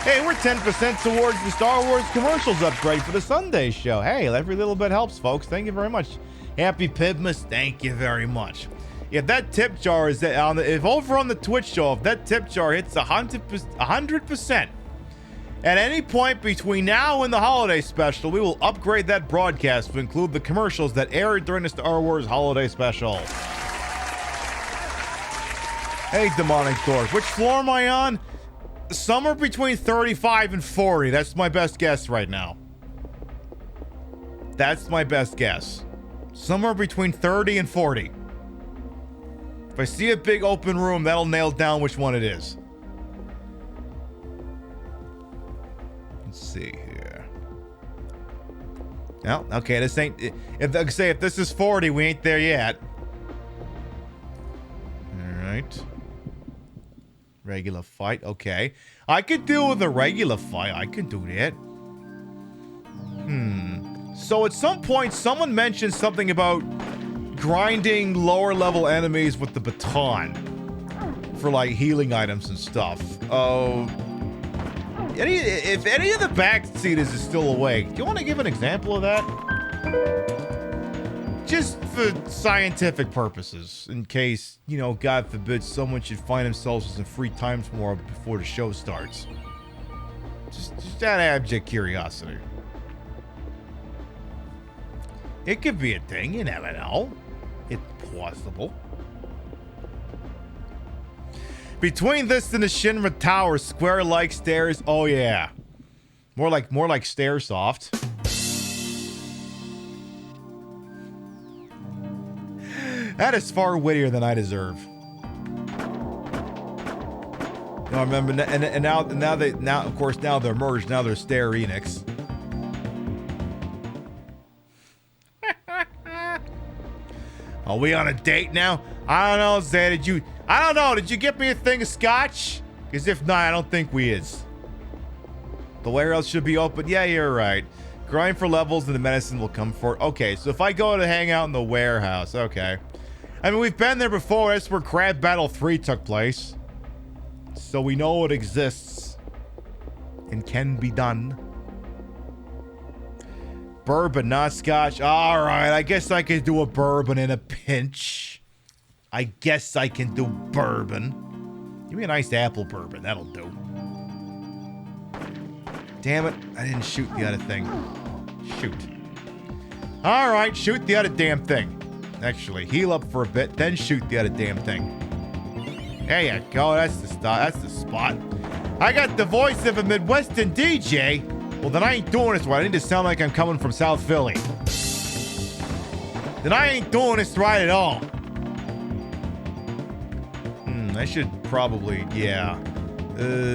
Hey, we're 10% towards the Star Wars commercials upgrade for the Sunday show. Hey, every little bit helps, folks. Thank you very much. Happy Pibmas, thank you very much. If that tip jar is if over on the Twitch show, if that tip jar hits 100%, at any point between now and the holiday special, we will upgrade that broadcast to include the commercials that aired during the Star Wars holiday special. Hey, Demonic Dork, which floor am I on? Somewhere between 35 and 40. That's my best guess right now. That's my best guess. Somewhere between 30 and 40. If I see a big open room, that'll nail down which one it is. Let's see here. No, okay, this ain't. If this is 40, we ain't there yet. All right. Regular fight, okay. I could deal with a regular fight. I can do that. So at some point, someone mentioned something about grinding lower level enemies with the baton for like healing items and stuff. Oh, if any of the backseaters is still awake, do you want to give an example of that? Just for scientific purposes, in case, you know, God forbid, someone should find themselves with some free time tomorrow before the show starts. Just out of abject curiosity. It could be a thing, you never know. It's possible. Between this and the Shinra Tower, square-like stairs. Oh yeah, more like Stairsoft. That is far wittier than I deserve. You know, I remember, and now of course now they're merged. Now they're Stare Enix. Are we on a date now? I don't know, Zay. Did you get me a thing of scotch? Because if not, I don't think we is. The warehouse should be open. Yeah, you're right. Grind for levels and the medicine will come for it. Okay, so if I go to hang out in the warehouse, okay. I mean, we've been there before. That's where Crab Battle 3 took place. So we know it exists. And can be done. Bourbon, not scotch. Alright, I guess I could do a bourbon in a pinch. I guess I can do bourbon. Give me a nice apple bourbon. That'll do. Damn it. I didn't shoot the other thing. Shoot. Alright, shoot the other damn thing. Actually, heal up for a bit, then shoot the other damn thing. There you go. That's the spot. That's the spot. I got the voice of a Midwestern DJ. Well, then I ain't doing this right. I need to sound like I'm coming from South Philly. Then I ain't doing this right at all. I should probably, yeah.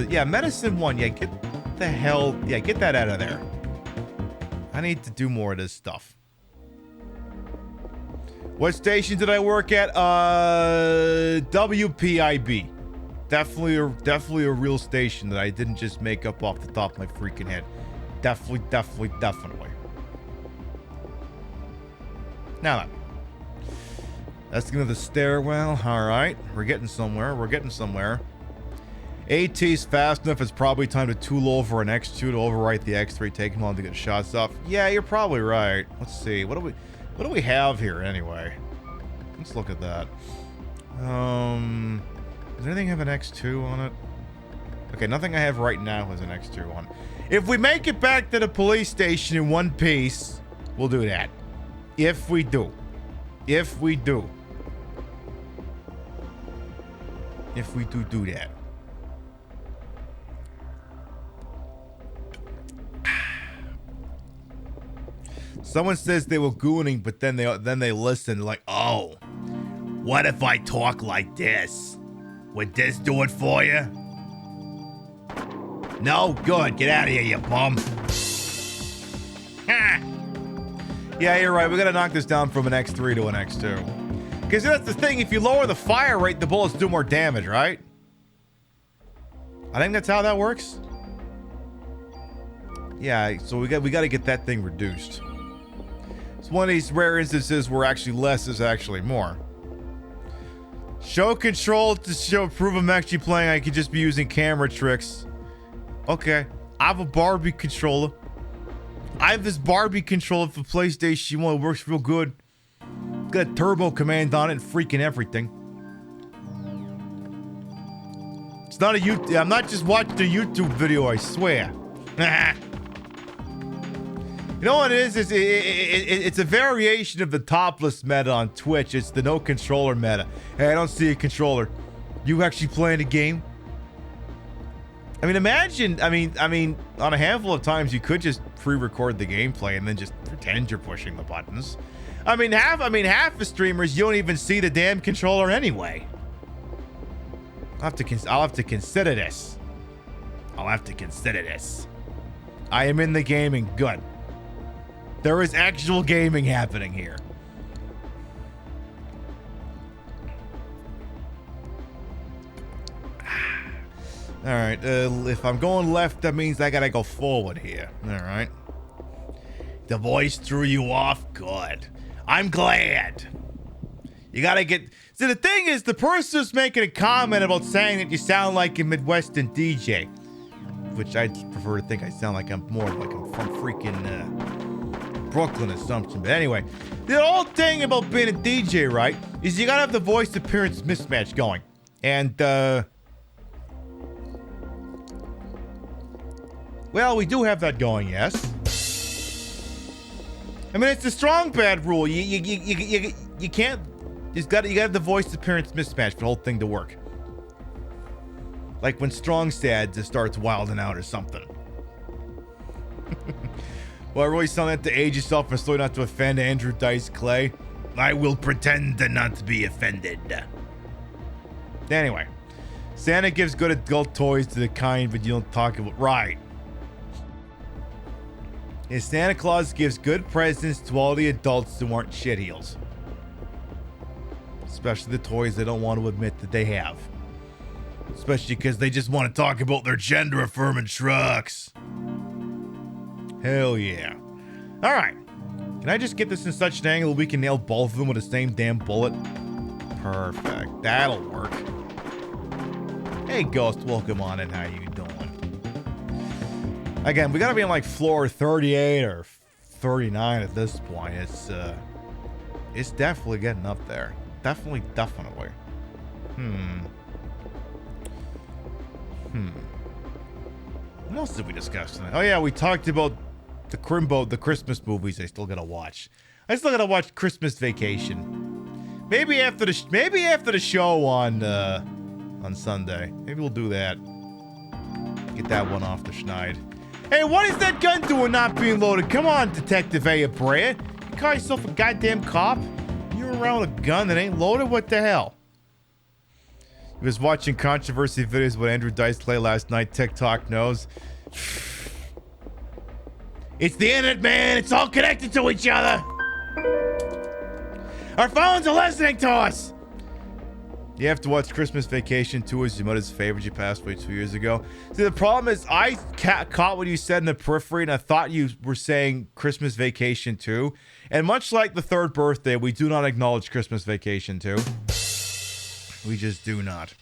Yeah, medicine 1. Yeah, get the hell, yeah, get that out of there. I need to do more of this stuff. What station did I work at? WPIB. Definitely a real station that I didn't just make up off the top of my freaking head. Definitely. Now then. That's the stairwell. Alright. We're getting somewhere. AT's fast enough. It's probably time to tool over an X2 to overwrite the X3, taking long to get shots off. Yeah, you're probably right. Let's see. What do we have here anyway? Let's look at that. Does anything have an X2 on it? Okay, nothing I have right now has an X2 on. If we make it back to the police station in one piece, we'll do that. If we do. If we do. If we do that. Someone says they were gooning, but then they listen like, oh, what if I talk like this? Would this do it for you? No? Good. Get out of here, you bum. Ha! Yeah, you're right. We gotta knock this down from an X3 to an X2. Because that's the thing. If you lower the fire rate, the bullets do more damage, right? I think that's how that works. Yeah, so we got to get that thing reduced. It's one of these rare instances where actually less is actually more. Show control to prove I'm actually playing. I could just be using camera tricks. Okay. I have a Barbie controller. I have this Barbie controller for PlayStation 1. It works real good. Got a turbo command on it and freaking everything. It's not a YouTube. I'm not just watching a YouTube video, I swear. You know what it is? It's a variation of the topless meta on Twitch. It's the no controller meta. Hey, I don't see a controller. You actually playing a game? I mean, imagine. I mean, on a handful of times you could just pre-record the gameplay and then just pretend you're pushing the buttons. I mean, half the streamers you don't even see the damn controller anyway. I'll have to consider this. I'll have to consider this. I am in the gaming. Good. There is actual gaming happening here. All right. If I'm going left, that means I gotta go forward here. All right. The voice threw you off. Good. I'm glad. You gotta get. See, the thing is, the person who's making a comment about saying that you sound like a Midwestern DJ, which I prefer to think I sound like I'm more like I'm from freaking Brooklyn or something. But anyway, the whole thing about being a DJ, right, is you gotta have the voice appearance mismatch going. And, well, we do have that going, yes. I mean, it's a strong bad rule. You can't. You gotta have the voice appearance mismatch for the whole thing to work. Like when Strong said just starts wilding out or something. Well, I really sound like to age yourself and so not to offend Andrew Dice Clay. I will pretend to not be offended. Anyway, Santa gives good adult toys to the kind, but you don't talk about. Right. And Santa Claus gives good presents to all the adults who aren't shitheels. Especially the toys they don't want to admit that they have. Especially because they just want to talk about their gender-affirming trucks. Hell yeah. Alright. Can I just get this in such an angle we can nail both of them with the same damn bullet? Perfect. That'll work. Hey, Ghost. Welcome on in. How you doing? Again, we gotta be on like floor 38 or 39 at this point. It's definitely getting up there. Definitely. What else did we discuss tonight? Oh yeah, we talked about the Christmas movies I still gotta watch. I still gotta watch Christmas Vacation. Maybe after the show on Sunday. Maybe we'll do that. Get that one off the schneid. Hey, what is that gun doing not being loaded? Come on, Detective A. Brea. You call yourself a goddamn cop? You're around with a gun that ain't loaded? What the hell? He was watching controversy videos with Andrew Dice Clay last night. TikTok knows. It's the internet, man. It's all connected to each other. Our phones are listening to us. You have to watch Christmas Vacation 2 as your mother's favorite. You passed away 2 years ago. See, the problem is I caught what you said in the periphery, and I thought you were saying Christmas Vacation 2. And much like the third birthday, we do not acknowledge Christmas Vacation 2. We just do not.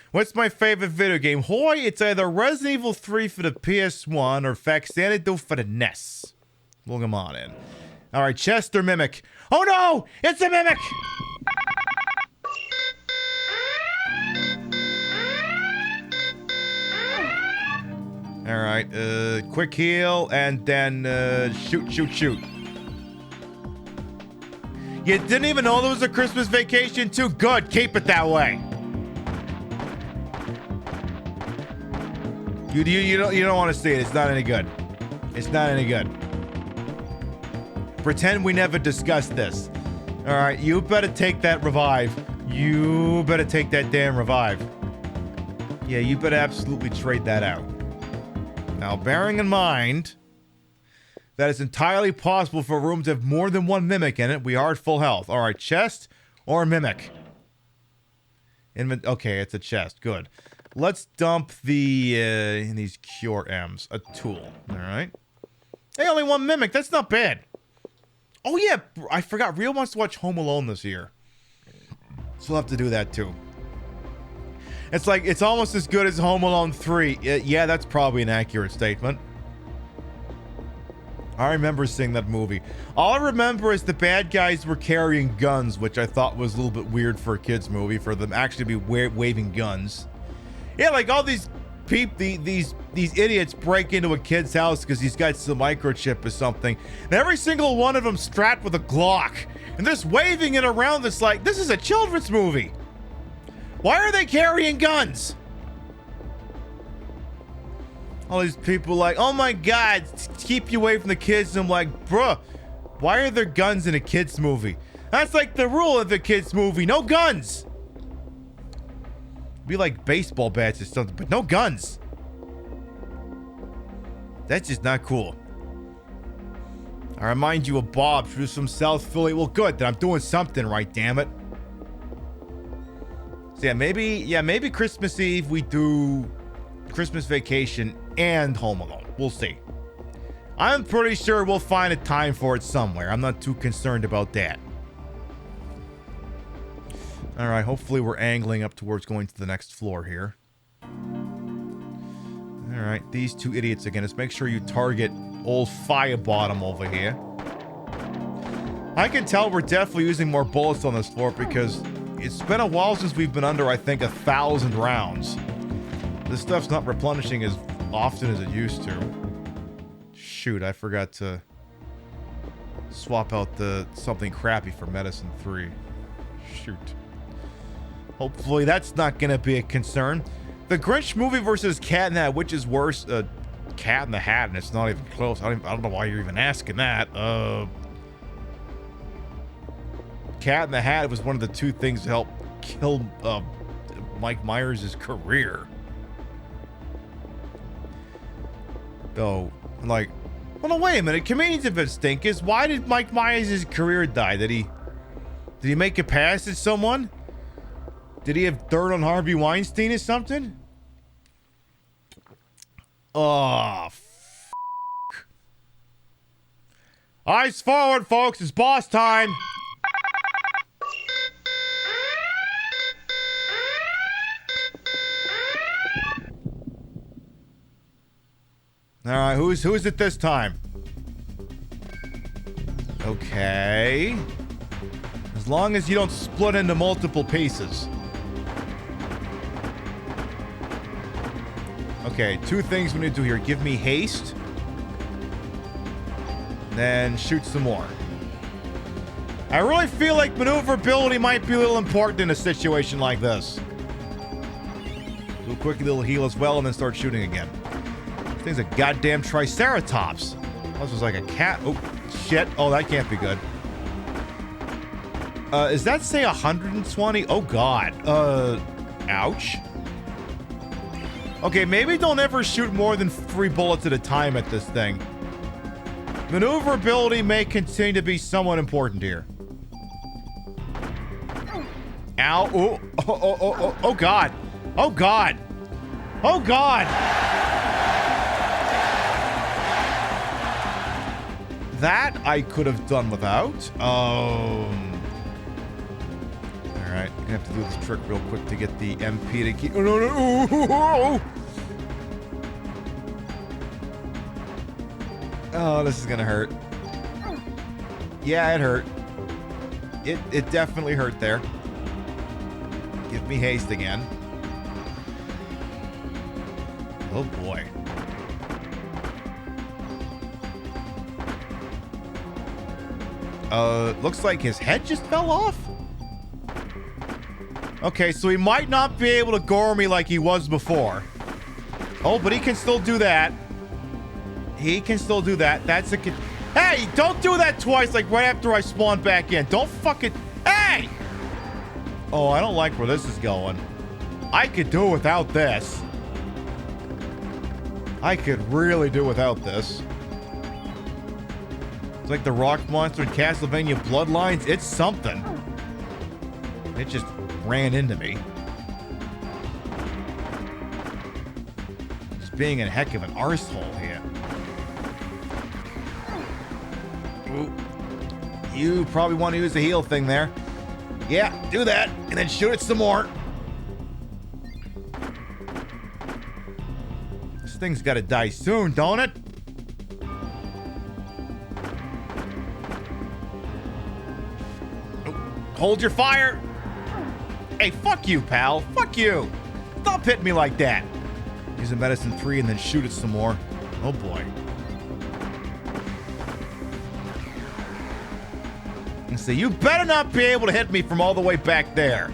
What's my favorite video game? Hoy, it's either Resident Evil 3 for the PS1 or Faxanadu for the NES. Welcome on in. All right, Chester Mimic. Oh no! It's a Mimic! All right, quick heal, and then shoot. You didn't even know there was a Christmas vacation too? Good, keep it that way. You don't want to see it. It's not any good. It's not any good. Pretend we never discussed this. All right, you better take that revive. You better take that damn revive. Yeah, you better absolutely trade that out. Now, bearing in mind that it's entirely possible for a room to have more than one mimic in it, we are at full health. All right, chest or mimic? Okay, it's a chest. Good. Let's dump these cure M's. A tool. All right. Hey, only one mimic. That's not bad. Oh, yeah. I forgot. Rio wants to watch Home Alone this year. So we'll have to do that, too. It's like, it's almost as good as Home Alone 3. Yeah, that's probably an accurate statement. I remember seeing that movie. All I remember is the bad guys were carrying guns, which I thought was a little bit weird for a kid's movie, for them actually to be waving guns. Yeah, like all these people, these idiots break into a kid's house because he's got some microchip or something, and every single one of them strapped with a Glock, and they're just waving it around. It's like, this is a children's movie. Why are they carrying guns? All these people like, oh my God, keep you away from the kids. And I'm like, bruh, why are there guns in a kid's movie? That's like the rule of the kid's movie. No guns. Be like baseball bats or something, but no guns. That's just not cool. I remind you of Bob, who's from South Philly. Well, good, then I'm doing something right, damn it. So maybe Christmas Eve we do Christmas Vacation and Home Alone. We'll see. I'm pretty sure we'll find a time for it somewhere. I'm not too concerned about that. All right, hopefully we're angling up towards going to the next floor here. All right, these two idiots again. Let's make sure you target old Firebottom over here. I can tell we're definitely using more bullets on this floor because it's been a while since we've been under, I think, 1,000 rounds. This stuff's not replenishing as often as it used to. Shoot, I forgot to swap out the something crappy for medicine 3. Shoot. Hopefully that's not gonna be a concern. The Grinch movie versus Cat in the Hat, which is worse? Cat in the Hat, and it's not even close. I don't know why you're even asking that. Cat in the Hat was one of the two things to help kill Mike Myers' career. Though, like, well, no, wait a minute. Comedians have been stinkers. Why did Mike Myers' career die? Did he make it past it, someone? Did he have dirt on Harvey Weinstein or something? Oh, f***. Eyes forward, folks. It's boss time. All right, who's it this time? Okay. As long as you don't split into multiple pieces. Okay, two things we need to do here. Give me haste. Then shoot some more. I really feel like maneuverability might be a little important in a situation like this. Do a quick little heal as well and then start shooting again. This thing's a goddamn Triceratops. This was like a cat. Oh, shit. Oh, that can't be good. Does that say 120? Oh, God. Ouch. Okay, maybe don't ever shoot more than 3 bullets at a time at this thing. Maneuverability may continue to be somewhat important here. Ow. Oh, God. Oh, God. Oh, God. That I could have done without. Alright, gonna have to do this trick real quick to get the MP to keep. Oh, no. Oh, this is gonna hurt. Yeah, it hurt. It definitely hurt there. Give me haste again. Oh boy. Looks like his head just fell off. Okay, so he might not be able to gore me like he was before. Oh, but he can still do that. He can still do that. That's a kid. Hey, don't do that twice, like right after I spawn back in. Don't fucking. Hey! Oh, I don't like where this is going. I could do without this. I could really do without this. It's like the rock monster in Castlevania Bloodlines. It's something. It just ran into me. Just being a heck of an arsehole here. Ooh. You probably want to use the heal thing there. Yeah, do that, and then shoot it some more. This thing's got to die soon, don't it? Hold your fire. Hey, fuck you, pal. Fuck you. Stop hitting me like that. Use a medicine 3 and then shoot it some more. Oh, boy. And say, you better not be able to hit me from all the way back there.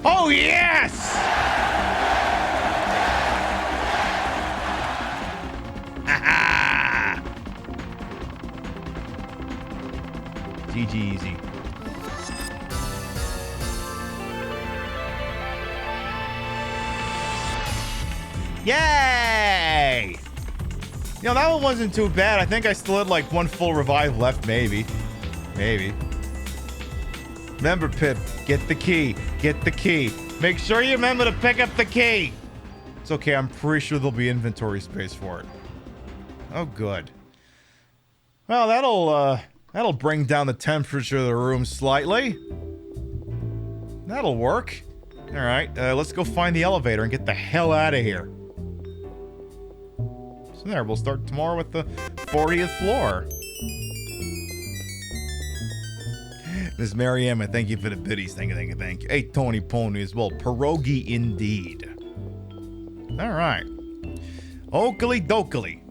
Oh, yes! Ha-ha! GG easy. Yay! You know, that one wasn't too bad. I think I still had like one full revive left, maybe. Maybe. Remember, Pip, get the key. Get the key. Make sure you remember to pick up the key. It's okay, I'm pretty sure there'll be inventory space for it. Oh, good. Well, that'll bring down the temperature of the room slightly. That'll work. All right, let's go find the elevator and get the hell out of here. So there, we'll start tomorrow with the 40th floor. Miss Mariam, I thank you for the biddies. Thank you, thank you, thank you. Hey, Tony Pony as well. Pierogi indeed. All right. Oakley dokley.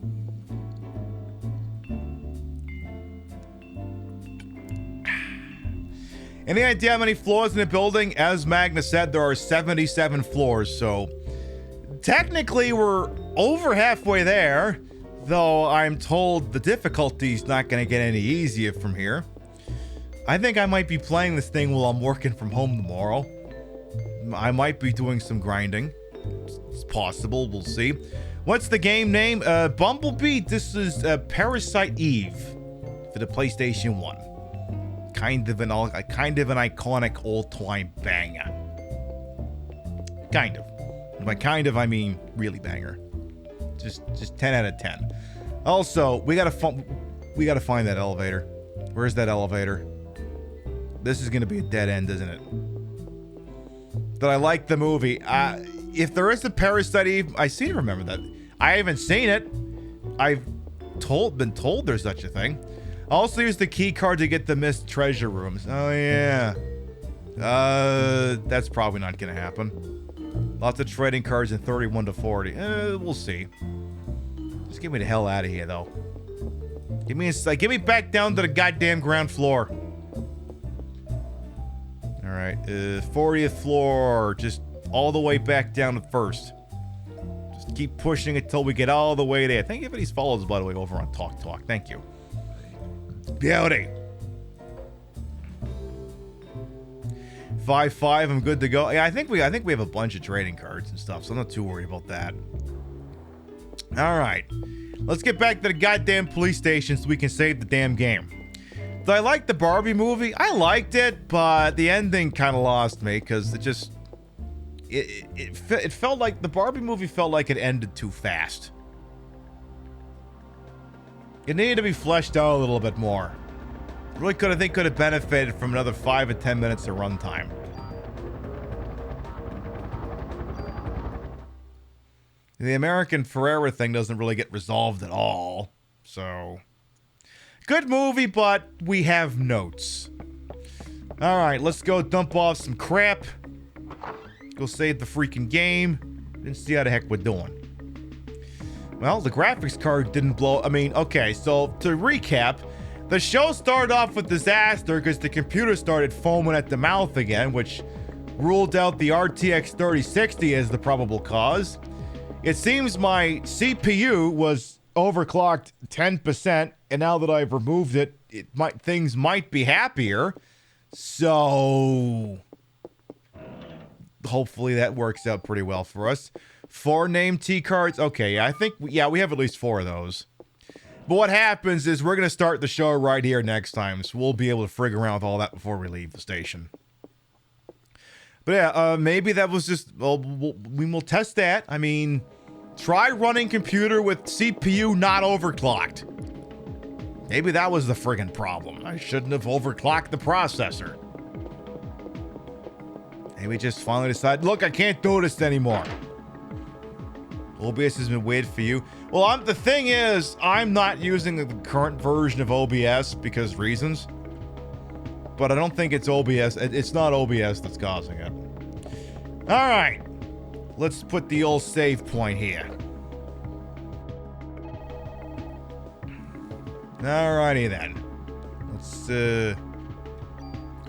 Any idea how many floors in the building? As Magnus said, there are 77 floors, so technically we're over halfway there, though I'm told the difficulty's not going to get any easier from here. I think I might be playing this thing while I'm working from home tomorrow. I might be doing some grinding. It's possible, we'll see. What's the game name? Bumblebee? This is Parasite Eve for the PlayStation 1. Kind of an iconic old-time banger. Kind of. And by kind of, I mean really banger. Just 10 out of 10. Also, we gotta find that elevator. Where's that elevator? This is gonna be a dead end, isn't it? But I like the movie. If there is a Parasite Eve, I seem to remember that. I haven't seen it. I've been told there's such a thing. Also use the key card to get the missed treasure rooms. Oh yeah. That's probably not gonna happen. Lots of trading cards in 31 to 40. We'll see. Just get me the hell out of here, though. Get me back down to the goddamn ground floor. All right, 40th floor, just all the way back down to first. Just keep pushing it till we get all the way there. Thank you for these follows, by the way, over on Talk Talk. Thank you. Beauty. 5-5, I'm good to go. Yeah, I think we have a bunch of trading cards and stuff, so I'm not too worried about that. All right, let's get back to the goddamn police station so we can save the damn game. Did I like the Barbie movie? I liked it, but the ending kind of lost me because it felt like the Barbie movie felt like it ended too fast. It needed to be fleshed out a little bit more. Really could have benefited from another 5 or 10 minutes of runtime. The American Ferrera thing doesn't really get resolved at all. So, good movie, but we have notes. All right, let's go dump off some crap. Go save the freaking game and see how the heck we're doing. Well, the graphics card didn't blow. I mean, okay, so to recap, the show started off with disaster because the computer started foaming at the mouth again, which ruled out the RTX 3060 as the probable cause. It seems my CPU was overclocked 10%, and now that I've removed it, things might be happier. So hopefully that works out pretty well for us. 4 name T cards. Okay, I think we have at least 4 of those. But what happens is we're going to start the show right here next time, so we'll be able to frig around with all that before we leave the station. But yeah, maybe that was just, well, we will test that. I mean, try running computer with CPU not overclocked. Maybe that was the friggin' problem. I shouldn't have overclocked the processor. Maybe just finally decided, look, I can't do this anymore. OBS has been weird for you. Well, the thing is, I'm not using the current version of OBS because reasons. But I don't think it's OBS. It's not OBS that's causing it. All right. Let's put the old save point here. Alrighty then. Let's go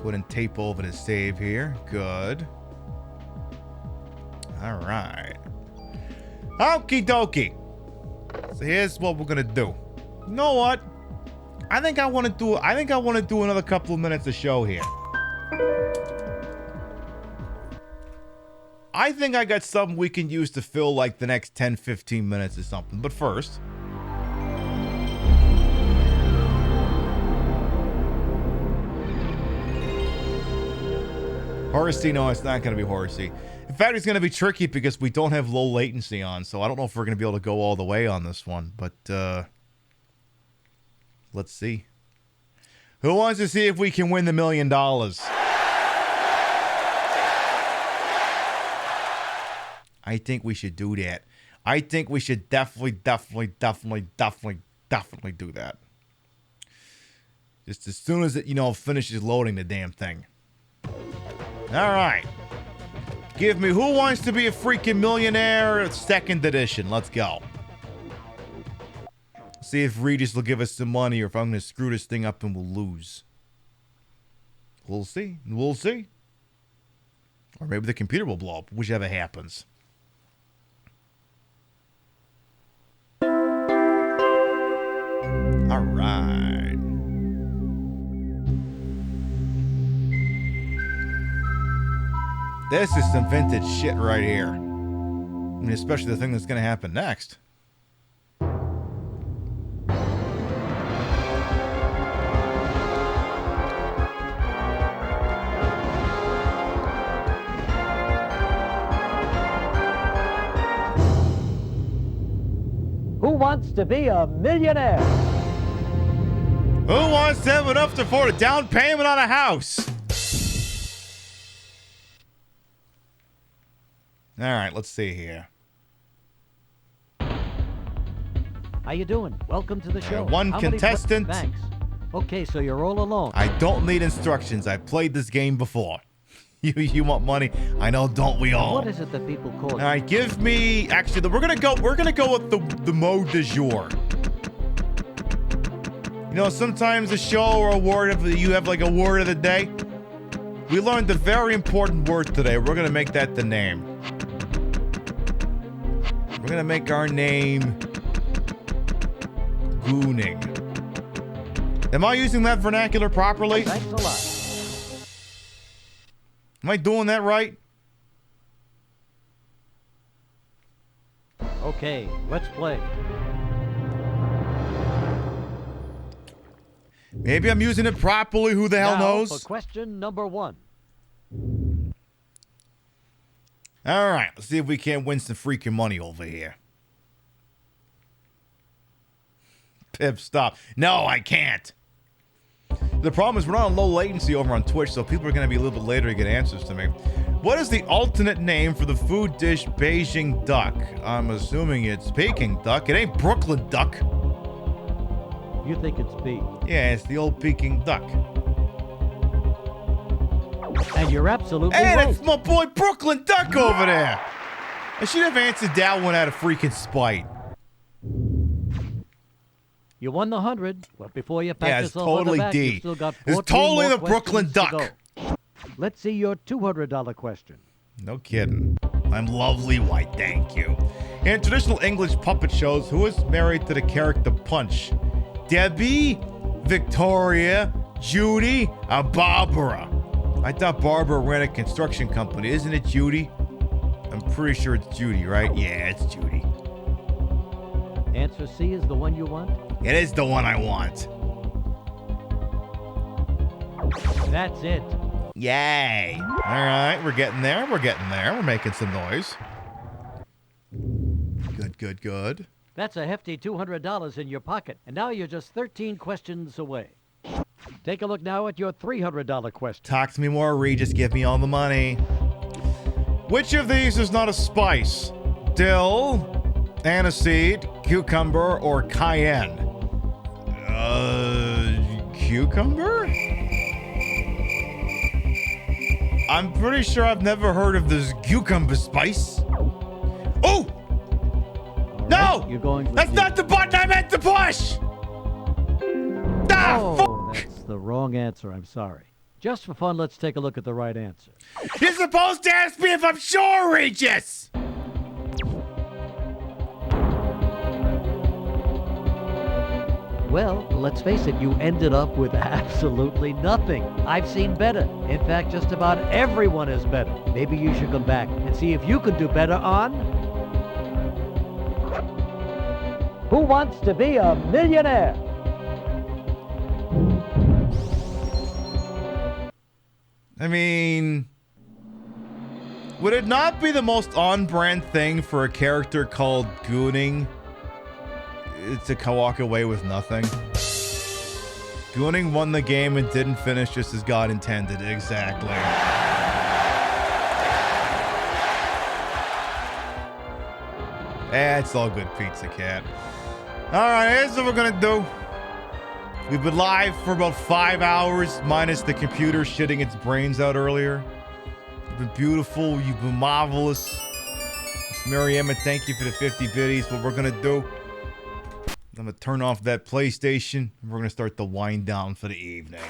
ahead and tape over the save here. Good. All right. Okie dokie. So here's what we're gonna do. You know what? I think I want to do another couple of minutes of show here. I think I got something we can use to fill like the next 10-15 minutes or something. But first, Horsey, no, it's not going to be Horsey. In fact, it's going to be tricky because we don't have low latency on, so I don't know if we're going to be able to go all the way on this one, but let's see. Who wants to see if we can win the $1 million? I think we should do that. I think we should definitely do that. Just as soon as it, finishes loading the damn thing. All right. Give me Who Wants to Be a Freaking Millionaire 2nd edition. Let's go. See if Regis will give us some money or if I'm going to screw this thing up and we'll lose. We'll see. We'll see. Or maybe the computer will blow up, whichever happens. All right. This is some vintage shit right here. I mean, especially the thing that's going to happen next. Who wants to be a millionaire? Who wants to have enough to afford a down payment on a house? All right, let's see here. How you doing? Welcome to the show. One contestant. Thanks. Okay, so you're all alone. I don't need instructions. I played this game before. You want money? I know, don't we all? What is it that people call? All right, give me. Actually, we're gonna go with the mode du jour. Sometimes a show or a word you have like a word of the day. We learned a very important word today. We're gonna make that the name. We're gonna make our name Gooning. Am I using that vernacular properly? Thanks a lot. Am I doing that right? Okay, let's play. Maybe I'm using it properly. Who the hell knows? For question number 1. All right, let's see if we can't win some freaking money over here. Pip, stop. No, I can't. The problem is we're not on low latency over on Twitch, so people are going to be a little bit later to get answers to me. What is the alternate name for the food dish Beijing duck? I'm assuming it's Peking duck. It ain't Brooklyn duck. You think it's B. Yeah, it's the old Peking duck. And you're absolutely right. Hey, right. that's my boy Brooklyn Duck over there. I should have answered that one out of freaking spite. You won the 100, but before you pat Yeah, it's yourself on totally the back, D. you've still got It's 14 totally more the Brooklyn questions to Duck. go. Let's see your $200 question. No kidding. I'm lovely white, thank you. In traditional English puppet shows, who is married to the character Punch? Debbie, Victoria, Judy, or Barbara? I thought Barbara ran a construction company. Isn't it Judy? I'm pretty sure it's Judy, right? Yeah, it's Judy. Answer C is the one you want? It is the one I want. That's it. Yay. All right, we're getting there. We're getting there. We're making some noise. Good, good, good. That's a hefty $200 in your pocket, and now you're just 13 questions away. Take a look now at your $300 question. Talk to me more, Regis. Give me all the money. Which of these is not a spice? Dill, aniseed, cucumber, or cayenne? Cucumber? I'm pretty sure I've never heard of this cucumber spice. Oh! No! You're going That's not the button I meant to push! Ah, Oh, that's the wrong answer. I'm sorry. Just for fun, let's take a look at the right answer. You're supposed to ask me if I'm sure, Regis! Well, let's face it, you ended up with absolutely nothing. I've seen better. In fact, just about everyone is better. Maybe you should come back and see if you can do better on Who Wants to Be a Millionaire? I mean, would it not be the most on-brand thing for a character called Gooning to walk away with nothing? Gooning won the game and didn't finish just as God intended. Exactly. It's all good, Pizza Cat. All right, here's what we're gonna do. We've been live for about 5 hours, minus the computer shitting its brains out earlier. You've been beautiful. You've been marvelous. Miss Mary Emma, thank you for the 50 biddies. What we're gonna do, I'm gonna turn off that PlayStation, and we're gonna start the wind down for the evening.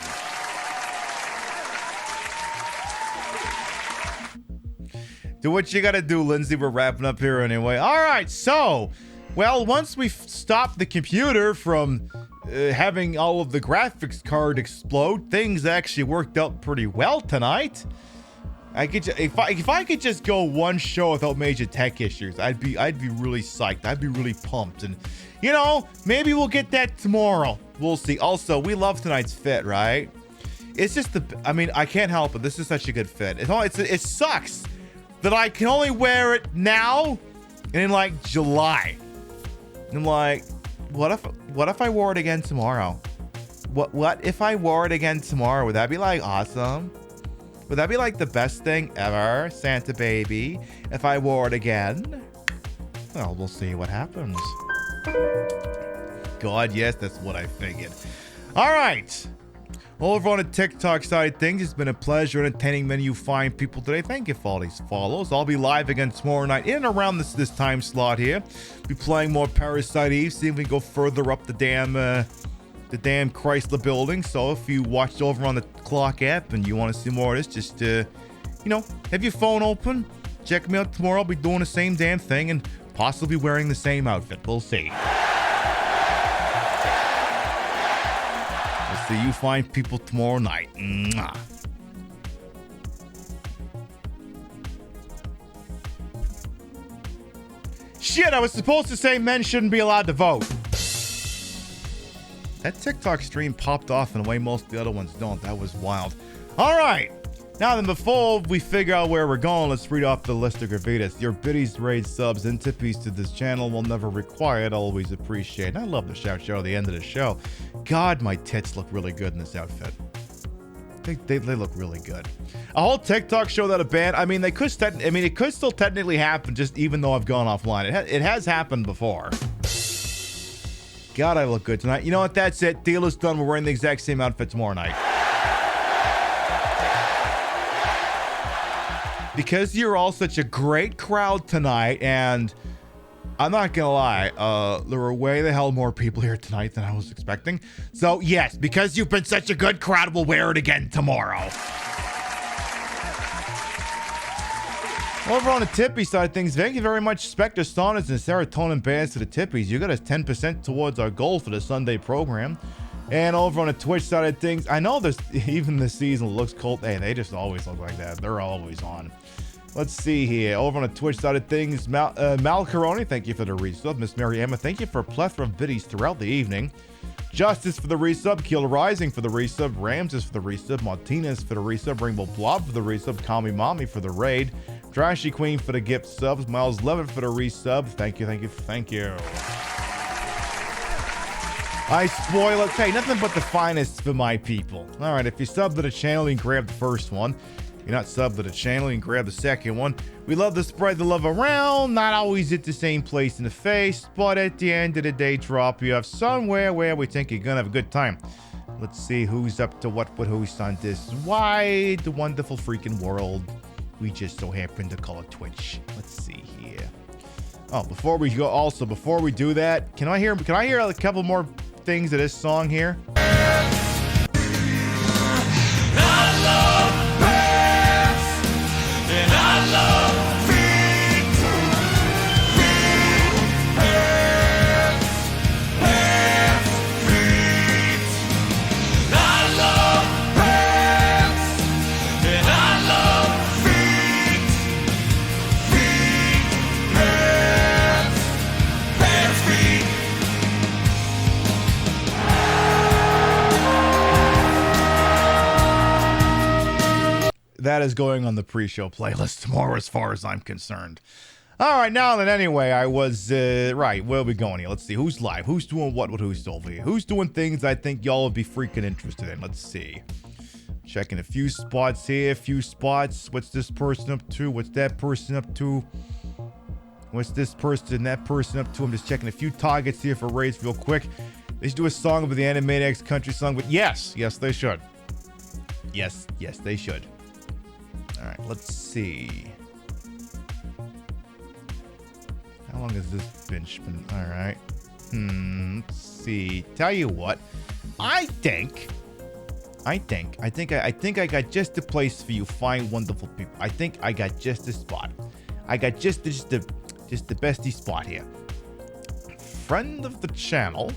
Do what you gotta do, Lindsay. We're wrapping up here anyway. All right, so, well, once we stopped the computer from having all of the graphics card explode, things actually worked out pretty well tonight. I could, if I could just go one show without major tech issues, I'd be really psyched. I'd be really pumped, and you know, maybe we'll get that tomorrow. We'll see. Also, we love tonight's fit, right? It's just I mean, I can't help it. This is such a good fit. It sucks that I can only wear it now and in like July. And I'm like, what if I wore it again tomorrow? What if I wore it again tomorrow? Would that be like awesome? Would that be like the best thing ever, Santa baby? If I wore it again? Well, we'll see what happens. God, yes, that's what I figured. All right. Over on the TikTok side of things, it's been a pleasure entertaining many of you fine people today. Thank you for all these follows. I'll be live again tomorrow night in and around this time slot here. Be playing more Parasite Eve, see if we can go further up the damn Chrysler building. So if you watched over on the Clock app and you want to see more of this, just you know, have your phone open. Check me out tomorrow. I'll be doing the same damn thing and possibly wearing the same outfit. We'll see. We'll see you fine people tomorrow night. Mwah. Shit, I was supposed to say men shouldn't be allowed to vote. That TikTok stream popped off in a way most of the other ones don't. That was wild. All right. Now then, before we figure out where we're going, let's read off the list of gravitas. Your biddies, raids, subs, and tippies to this channel will never require it. Always appreciate it. I love the shout at the end of the show. God, my tits look really good in this outfit. They look really good. A whole TikTok show that a band, I mean, it could still technically happen, just even though I've gone offline. It has happened before. God, I look good tonight. You know what? That's it. Deal is done. We're wearing the exact same outfit tomorrow night. Because you're all such a great crowd tonight, and I'm not gonna lie, there were way the hell more people here tonight than I was expecting. So yes, because you've been such a good crowd, we'll wear it again tomorrow. Over on the Tippy side of things, thank you very much, Spectre Saunas and Serotonin Bands to the Tippies. You got us 10% towards our goal for the Sunday program. And over on the Twitch side of things, I know there's even this season looks cold. Hey, they just always look like that. They're always on. Let's see here. Over on the Twitch side of things, Mal Caroni, thank you for the resub. Miss Mary Emma, thank you for a plethora of biddies throughout the evening. Justice for the resub, Keel Rising for the resub, Ramses for the resub, Martinez for the resub, Rainbow Blob for the resub, Kami Mami for the raid, Trashy Queen for the gift subs, Miles Levin for the resub. Thank you, thank you, thank you. I spoil it. Hey, nothing but the finest for my people. All right, if you sub to the channel, you can grab the first one. If you're not sub to the channel, you can grab the second one. We love to spread the love around, not always at the same place in the face, but at the end of the day, drop you off somewhere where we think you're gonna have a good time. Let's see who's up to what with who's on this wide, wonderful freaking world. We just so happen to call it Twitch. Let's see here. Oh, before we do that, can I hear a couple more things of this song here? That is going on the pre-show playlist tomorrow as far as I'm concerned. All right, now then, anyway, I was, right, where are we going here? Let's see, who's live? Who's doing what with who's over here? Who's doing things I think y'all would be freaking interested in? Let's see. Checking a few spots here, a few spots. What's this person up to? What's that person up to? What's this person and that person up to? I'm just checking a few targets here for raids real quick. They should do a song with the Animaniacs country song, but yes, they should. Yes, they should. All right, let's see. How long has this bench been? All right. Let's see. Tell you what, I think I got just the place for you fine, wonderful people. I think I got just the spot. I got just the bestie spot here. Friend of the channel.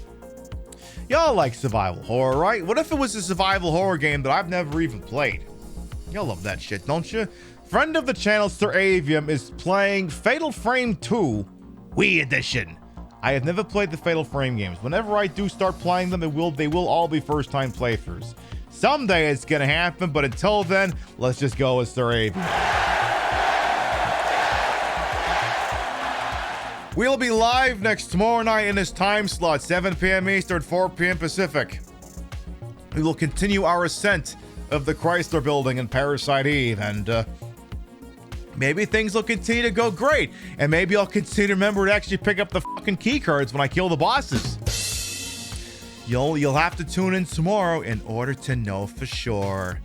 Y'all like survival horror, right? What if it was a survival horror game that I've never even played? Y'all love that shit, don't you? Friend of the channel, Sir Avium, is playing Fatal Frame 2 Wii Edition. I have never played the Fatal Frame games. Whenever I do start playing them, they will all be first-time playthroughs. Someday it's gonna happen, but until then, let's just go with Sir Avium. We'll be live next tomorrow night in this time slot, 7 p.m. Eastern, 4 p.m. Pacific. We will continue our ascent of the Chrysler building in Parasite Eve, and maybe things will continue to go great, and maybe I'll continue to remember to actually pick up the fucking key cards when I kill the bosses. You'll have to tune in tomorrow in order to know for sure.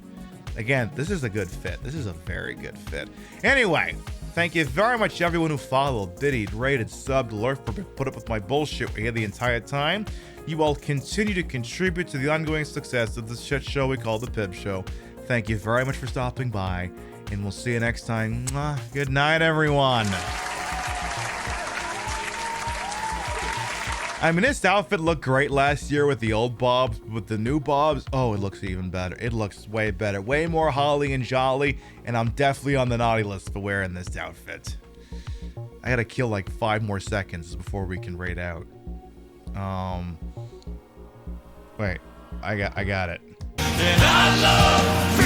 Again, this is a good fit. This is a very good fit. Anyway, thank you very much to everyone who followed, biddied, rated, subbed, lurked, put up with my bullshit here the entire time. You all continue to contribute to the ongoing success of this shit show we call the Pib Show. Thank you very much for stopping by, and we'll see you next time. Mwah. Good night, everyone. I mean, this outfit looked great last year with the old bobs. With the new bobs, oh, it looks even better. It looks way better. Way more holly and jolly, and I'm definitely on the naughty list for wearing this outfit. I gotta kill like 5 more seconds before we can raid out. Wait, I got it. And I love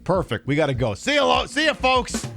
Perfect. We gotta go. See you, folks.